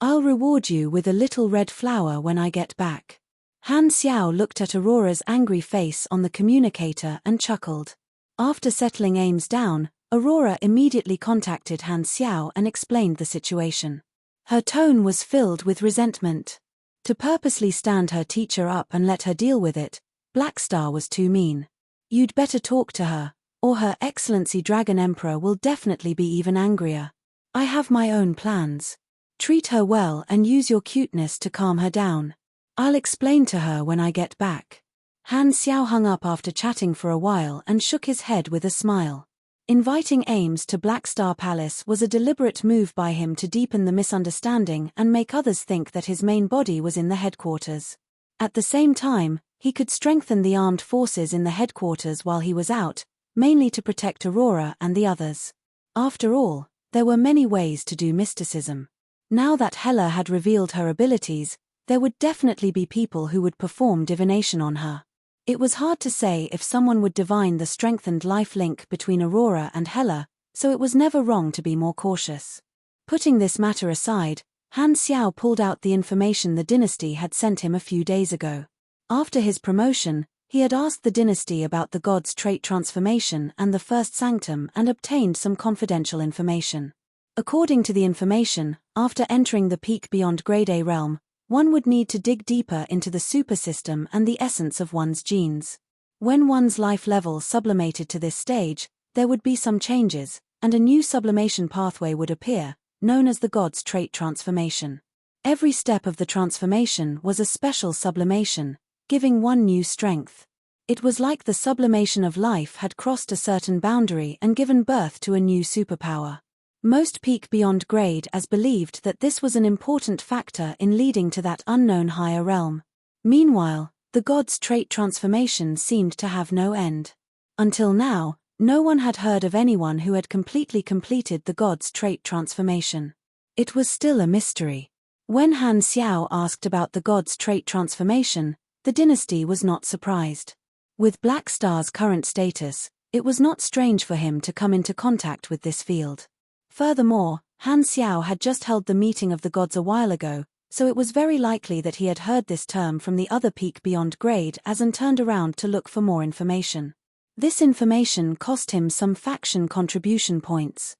I'll reward you with a little red flower when I get back. Han Xiao looked at Aurora's angry face on the communicator and chuckled. After settling Ames down, Aurora immediately contacted Han Xiao and explained the situation. Her tone was filled with resentment. To purposely stand her teacher up and let her deal with it, Blackstar was too mean. You'd better talk to her, or Her Excellency Dragon Emperor will definitely be even angrier. I have my own plans. Treat her well and use your cuteness to calm her down. I'll explain to her when I get back. Han Xiao hung up after chatting for a while and shook his head with a smile. Inviting Ames to Blackstar Palace was a deliberate move by him to deepen the misunderstanding and make others think that his main body was in the headquarters. At the same time, he could strengthen the armed forces in the headquarters while he was out, mainly to protect Aurora and the others. After all, there were many ways to do mysticism. Now that Hela had revealed her abilities, there would definitely be people who would perform divination on her. It was hard to say if someone would divine the strengthened life link between Aurora and Hela, so it was never wrong to be more cautious. Putting this matter aside, Han Xiao pulled out the information the dynasty had sent him a few days ago. After his promotion, he had asked the dynasty about the god's trait transformation and the first sanctum and obtained some confidential information. According to the information, after entering the peak beyond Grade A realm, one would need to dig deeper into the supersystem and the essence of one's genes. When one's life level sublimated to this stage, there would be some changes, and a new sublimation pathway would appear, known as the god's trait transformation. Every step of the transformation was a special sublimation, giving one new strength. It was like the sublimation of life had crossed a certain boundary and given birth to a new superpower. Most peak beyond grade as believed that this was an important factor in leading to that unknown higher realm. Meanwhile, the god's trait transformation seemed to have no end. Until now, no one had heard of anyone who had completely completed the god's trait transformation. It was still a mystery. When Han Xiao asked about the god's trait transformation, the dynasty was not surprised. With Blackstar's current status, it was not strange for him to come into contact with this field. Furthermore, Han Xiao had just held the meeting of the gods a while ago, so it was very likely that he had heard this term from the other peak beyond grade as and turned around to look for more information. This information cost him some faction contribution points.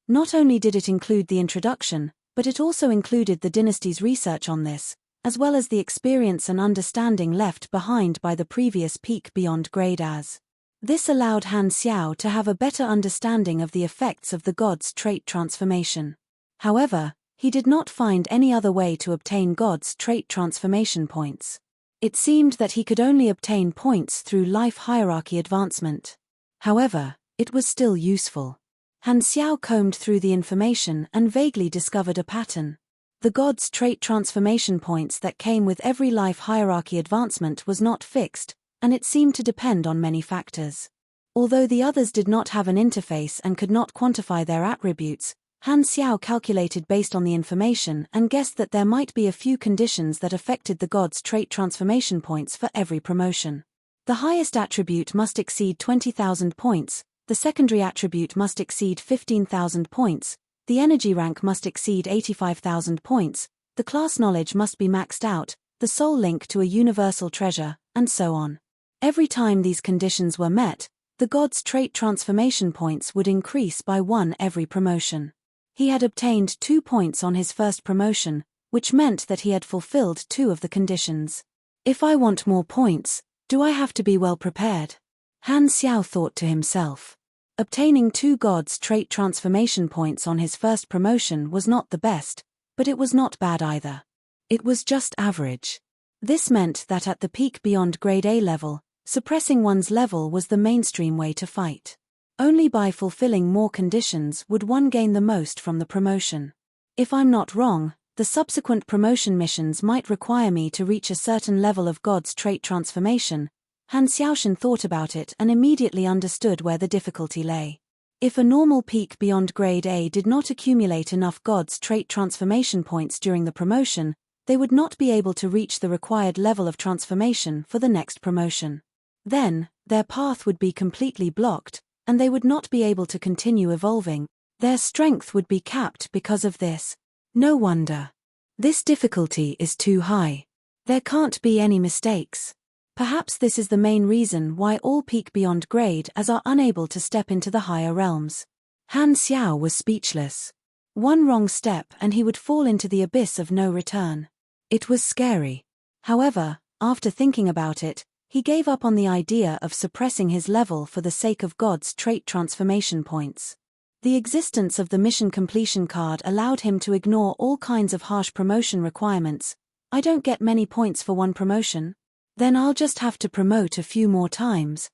Not only did it include the introduction, but it also included the dynasty's research on this, as well as the experience and understanding left behind by the previous peak beyond grade as. This allowed Han Xiao to have a better understanding of the effects of the god's trait transformation. However, he did not find any other way to obtain God's trait transformation points. It seemed that he could only obtain points through life hierarchy advancement. However, it was still useful. Han Xiao combed through the information and vaguely discovered a pattern. The God's trait transformation points that came with every life hierarchy advancement was not fixed, and it seemed to depend on many factors. Although the others did not have an interface and could not quantify their attributes, Han Xiao calculated based on the information and guessed that there might be a few conditions that affected the God's trait transformation points for every promotion. The highest attribute must exceed 20,000 points, the secondary attribute must exceed 15,000 points, the energy rank must exceed 85,000 points, the class knowledge must be maxed out, the soul link to a universal treasure, and so on. Every time these conditions were met, the God's trait transformation points would increase by 1 every promotion. He had obtained 2 points on his first promotion, which meant that he had fulfilled 2 of the conditions. If I want more points, do I have to be well prepared? Han Xiao thought to himself. Obtaining 2 God's trait transformation points on his first promotion was not the best, but it was not bad either. It was just average. This meant that at the peak beyond grade A level, suppressing one's level was the mainstream way to fight. Only by fulfilling more conditions would one gain the most from the promotion. If I'm not wrong, the subsequent promotion missions might require me to reach a certain level of God's trait transformation. Han Xiaoshan thought about it and immediately understood where the difficulty lay. If a normal peak beyond grade A did not accumulate enough God's trait transformation points during the promotion, they would not be able to reach the required level of transformation for the next promotion. Then, their path would be completely blocked, and they would not be able to continue evolving. Their strength would be capped because of this. No wonder. This difficulty is too high. There can't be any mistakes. Perhaps this is the main reason why all peak beyond grade As are unable to step into the higher realms. Han Xiao was speechless. One wrong step and he would fall into the abyss of no return. It was scary. However, after thinking about it, he gave up on the idea of suppressing his level for the sake of God's trait transformation points. The existence of the mission completion card allowed him to ignore all kinds of harsh promotion requirements. I don't get many points for one promotion? Then I'll just have to promote a few more times.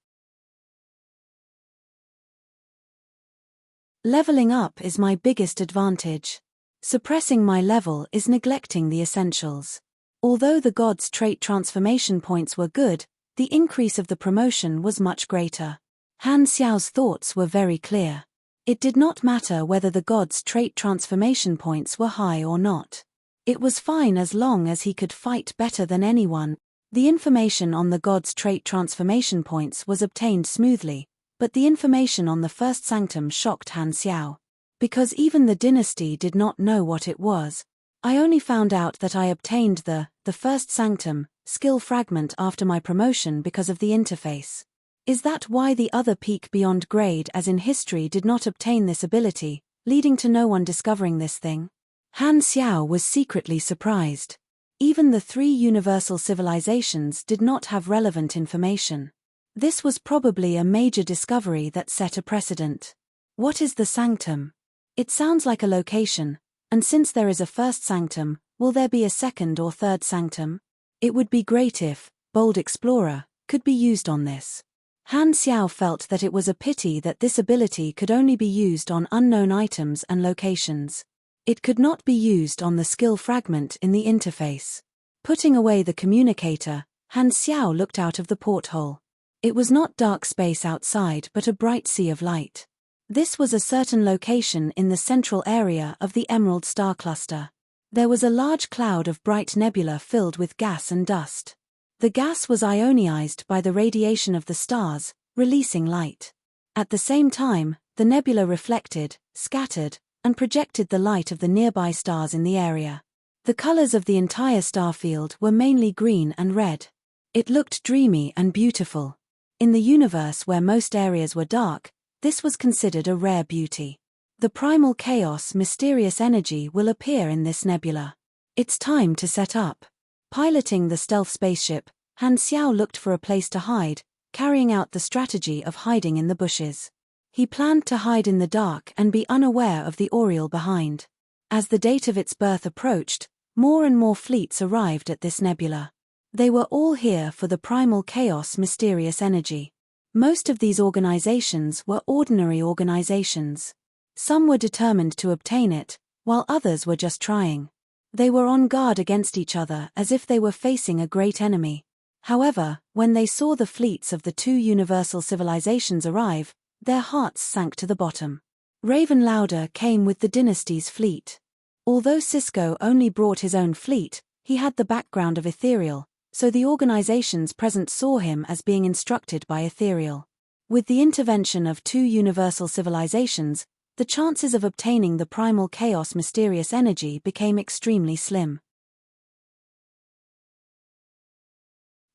Leveling up is my biggest advantage. Suppressing my level is neglecting the essentials. Although the God's trait transformation points were good, the increase of the promotion was much greater. Han Xiao's thoughts were very clear. It did not matter whether the God's trait transformation points were high or not. It was fine as long as he could fight better than anyone. The information on the God's trait transformation points was obtained smoothly, but the information on the first sanctum shocked Han Xiao. Because even the dynasty did not know what it was. I only found out that I obtained the first sanctum skill fragment after my promotion because of the interface. Is that why the other peak beyond grade as in history did not obtain this ability, leading to no one discovering this thing? Han Xiao was secretly surprised. Even the 3 universal civilizations did not have relevant information. This was probably a major discovery that set a precedent. What is the sanctum? It sounds like a location, and since there is a first sanctum, will there be a second or third sanctum? It would be great if, Bold Explorer, could be used on this. Han Xiao felt that it was a pity that this ability could only be used on unknown items and locations. It could not be used on the skill fragment in the interface. Putting away the communicator, Han Xiao looked out of the porthole. It was not dark space outside but a bright sea of light. This was a certain location in the central area of the Emerald Star Cluster. There was a large cloud of bright nebula filled with gas and dust. The gas was ionized by the radiation of the stars, releasing light. At the same time, the nebula reflected, scattered, and projected the light of the nearby stars in the area. The colors of the entire star field were mainly green and red. It looked dreamy and beautiful. In the universe where most areas were dark, this was considered a rare beauty. The primal chaos mysterious energy will appear in this nebula. It's time to set up. Piloting the stealth spaceship, Han Xiao looked for a place to hide, carrying out the strategy of hiding in the bushes. He planned to hide in the dark and be unaware of the Oriole behind. As the date of its birth approached, more and more fleets arrived at this nebula. They were all here for the primal chaos mysterious energy. Most of these organizations were ordinary organizations. Some were determined to obtain it, while others were just trying. They were on guard against each other as if they were facing a great enemy. However, when they saw the fleets of the two universal civilizations arrive, their hearts sank to the bottom. Raven Lauder came with the dynasty's fleet. Although Cisco only brought his own fleet, he had the background of Ethereal, so the organizations present saw him as being instructed by Ethereal. With the intervention of two universal civilizations, the chances of obtaining the primal chaos mysterious energy became extremely slim.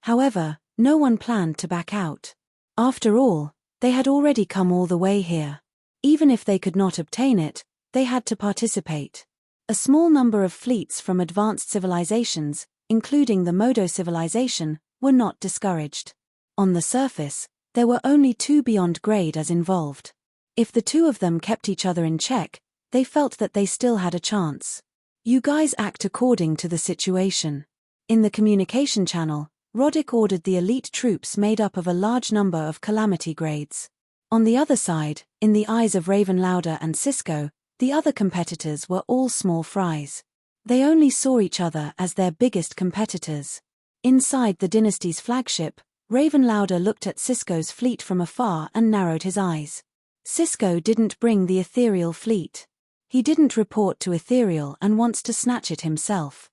However, no one planned to back out. After all, they had already come all the way here. Even if they could not obtain it, they had to participate. A small number of fleets from advanced civilizations, including the Modo civilization, were not discouraged. On the surface, there were only two beyond grade as involved. If the two of them kept each other in check, they felt that they still had a chance. You guys act according to the situation. In the communication channel, Roddick ordered the elite troops made up of a large number of calamity grades. On the other side, in the eyes of Raven Lauder and Cisco, the other competitors were all small fries. They only saw each other as their biggest competitors. Inside the dynasty's flagship, Raven Lauder looked at Cisco's fleet from afar and narrowed his eyes. Cisco didn't bring the Ethereal fleet. He didn't report to Ethereal and wants to snatch it himself.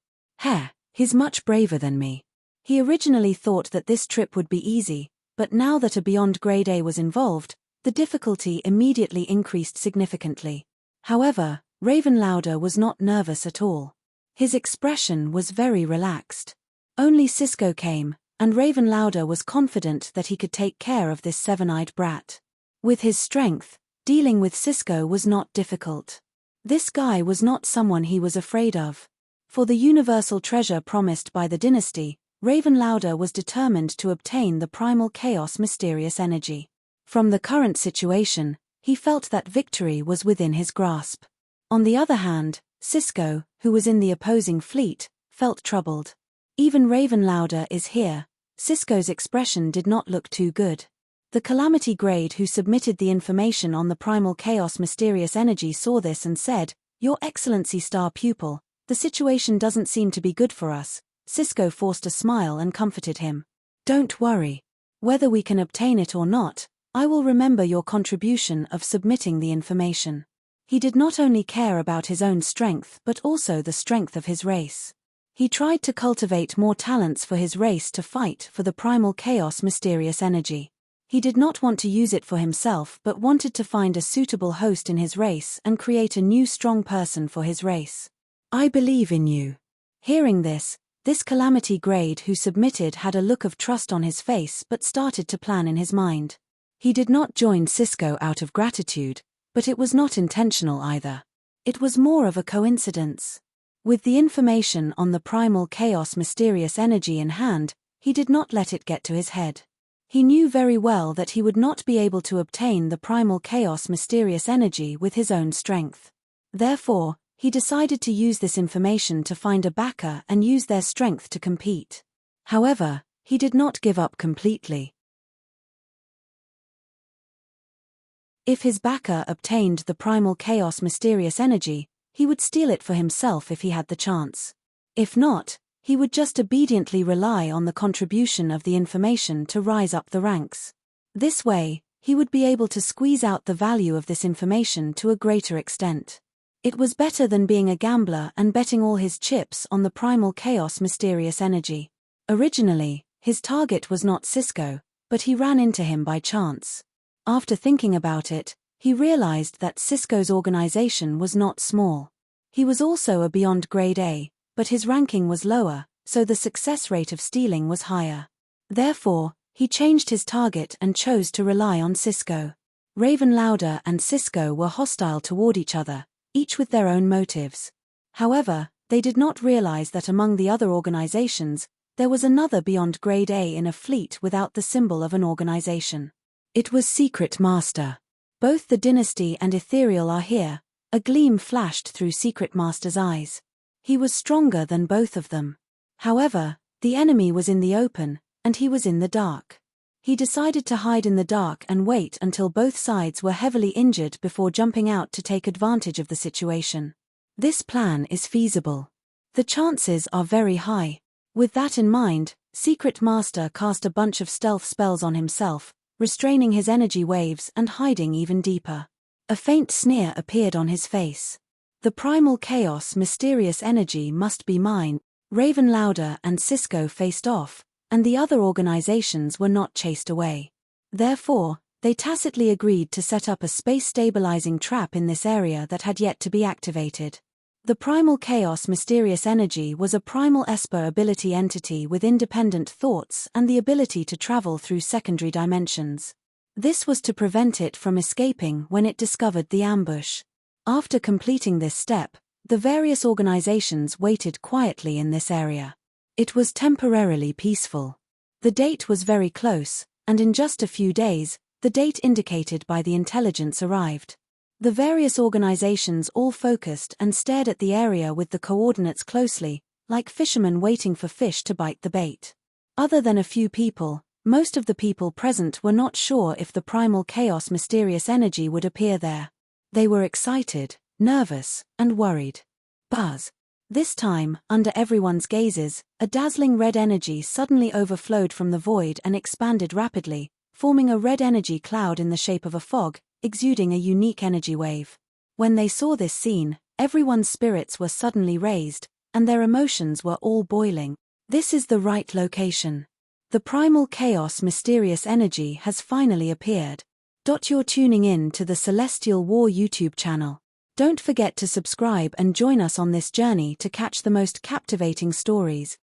He's much braver than me. He originally thought that this trip would be easy, but now that a Beyond Grade A was involved, the difficulty immediately increased significantly. However, Raven Lauder was not nervous at all. His expression was very relaxed. Only Cisco came, and Raven Lauder was confident that he could take care of this seven-eyed brat. With his strength, dealing with Cisco was not difficult. This guy was not someone he was afraid of. For the universal treasure promised by the dynasty, Raven Lauder was determined to obtain the primal chaos mysterious energy. From the current situation, he felt that victory was within his grasp. On the other hand, Cisco, who was in the opposing fleet, felt troubled. Even Raven Lauder is here. Cisco's expression did not look too good. The Calamity Grade who submitted the information on the primal chaos mysterious energy saw this and said, "Your Excellency Star Pupil, the situation doesn't seem to be good for us." Cisco forced a smile and comforted him. "Don't worry. Whether we can obtain it or not, I will remember your contribution of submitting the information." He did not only care about his own strength but also the strength of his race. He tried to cultivate more talents for his race to fight for the primal chaos mysterious energy. He did not want to use it for himself but wanted to find a suitable host in his race and create a new strong person for his race. "I believe in you." Hearing this Calamity Grade who submitted had a look of trust on his face but started to plan in his mind. He did not join Cisco out of gratitude, but it was not intentional either. It was more of a coincidence. With the information on the primal chaos mysterious energy in hand, he did not let it get to his head. He knew very well that he would not be able to obtain the primal chaos mysterious energy with his own strength. Therefore, he decided to use this information to find a backer and use their strength to compete. However, he did not give up completely. If his backer obtained the primal chaos mysterious energy, he would steal it for himself if he had the chance. If not, he would just obediently rely on the contribution of the information to rise up the ranks. This way, he would be able to squeeze out the value of this information to a greater extent. It was better than being a gambler and betting all his chips on the primal chaos mysterious energy. Originally, his target was not Cisco, but he ran into him by chance. After thinking about it, he realized that Cisco's organization was not small. He was also a Beyond Grade A, but his ranking was lower, so the success rate of stealing was higher. Therefore, he changed his target and chose to rely on Cisco. Raven Lauder and Cisco were hostile toward each other, each with their own motives. However, they did not realize that among the other organizations, there was another Beyond Grade A in a fleet without the symbol of an organization. It was Secret Master. Both the Dynasty and Ethereal are here, A gleam flashed through Secret Master's eyes. He was stronger than both of them. However, the enemy was in the open, and he was in the dark. He decided to hide in the dark and wait until both sides were heavily injured before jumping out to take advantage of the situation. This plan is feasible. The chances are very high. With that in mind, Secret Master cast a bunch of stealth spells on himself, restraining his energy waves and hiding even deeper. A faint sneer appeared on his face. The primal chaos mysterious energy must be mine. Raven Lauder and Cisco faced off, and the other organizations were not chased away. Therefore, they tacitly agreed to set up a space-stabilizing trap in this area that had yet to be activated. The primal chaos mysterious energy was a primal Esper ability entity with independent thoughts and the ability to travel through secondary dimensions. This was to prevent it from escaping when it discovered the ambush. After completing this step, the various organizations waited quietly in this area. It was temporarily peaceful. The date was very close, and in just a few days, the date indicated by the intelligence arrived. The various organizations all focused and stared at the area with the coordinates closely, like fishermen waiting for fish to bite the bait. Other than a few people, most of the people present were not sure if the primal chaos mysterious energy would appear there. They were excited, nervous, and worried. Buzz. This time, under everyone's gazes, a dazzling red energy suddenly overflowed from the void and expanded rapidly, forming a red energy cloud in the shape of a fog, exuding a unique energy wave. When they saw this scene, everyone's spirits were suddenly raised, and their emotions were all boiling. This is the right location. The primal chaos mysterious energy has finally appeared. You're tuning in to the Celestial War YouTube channel. Don't forget to subscribe and join us on this journey to catch the most captivating stories.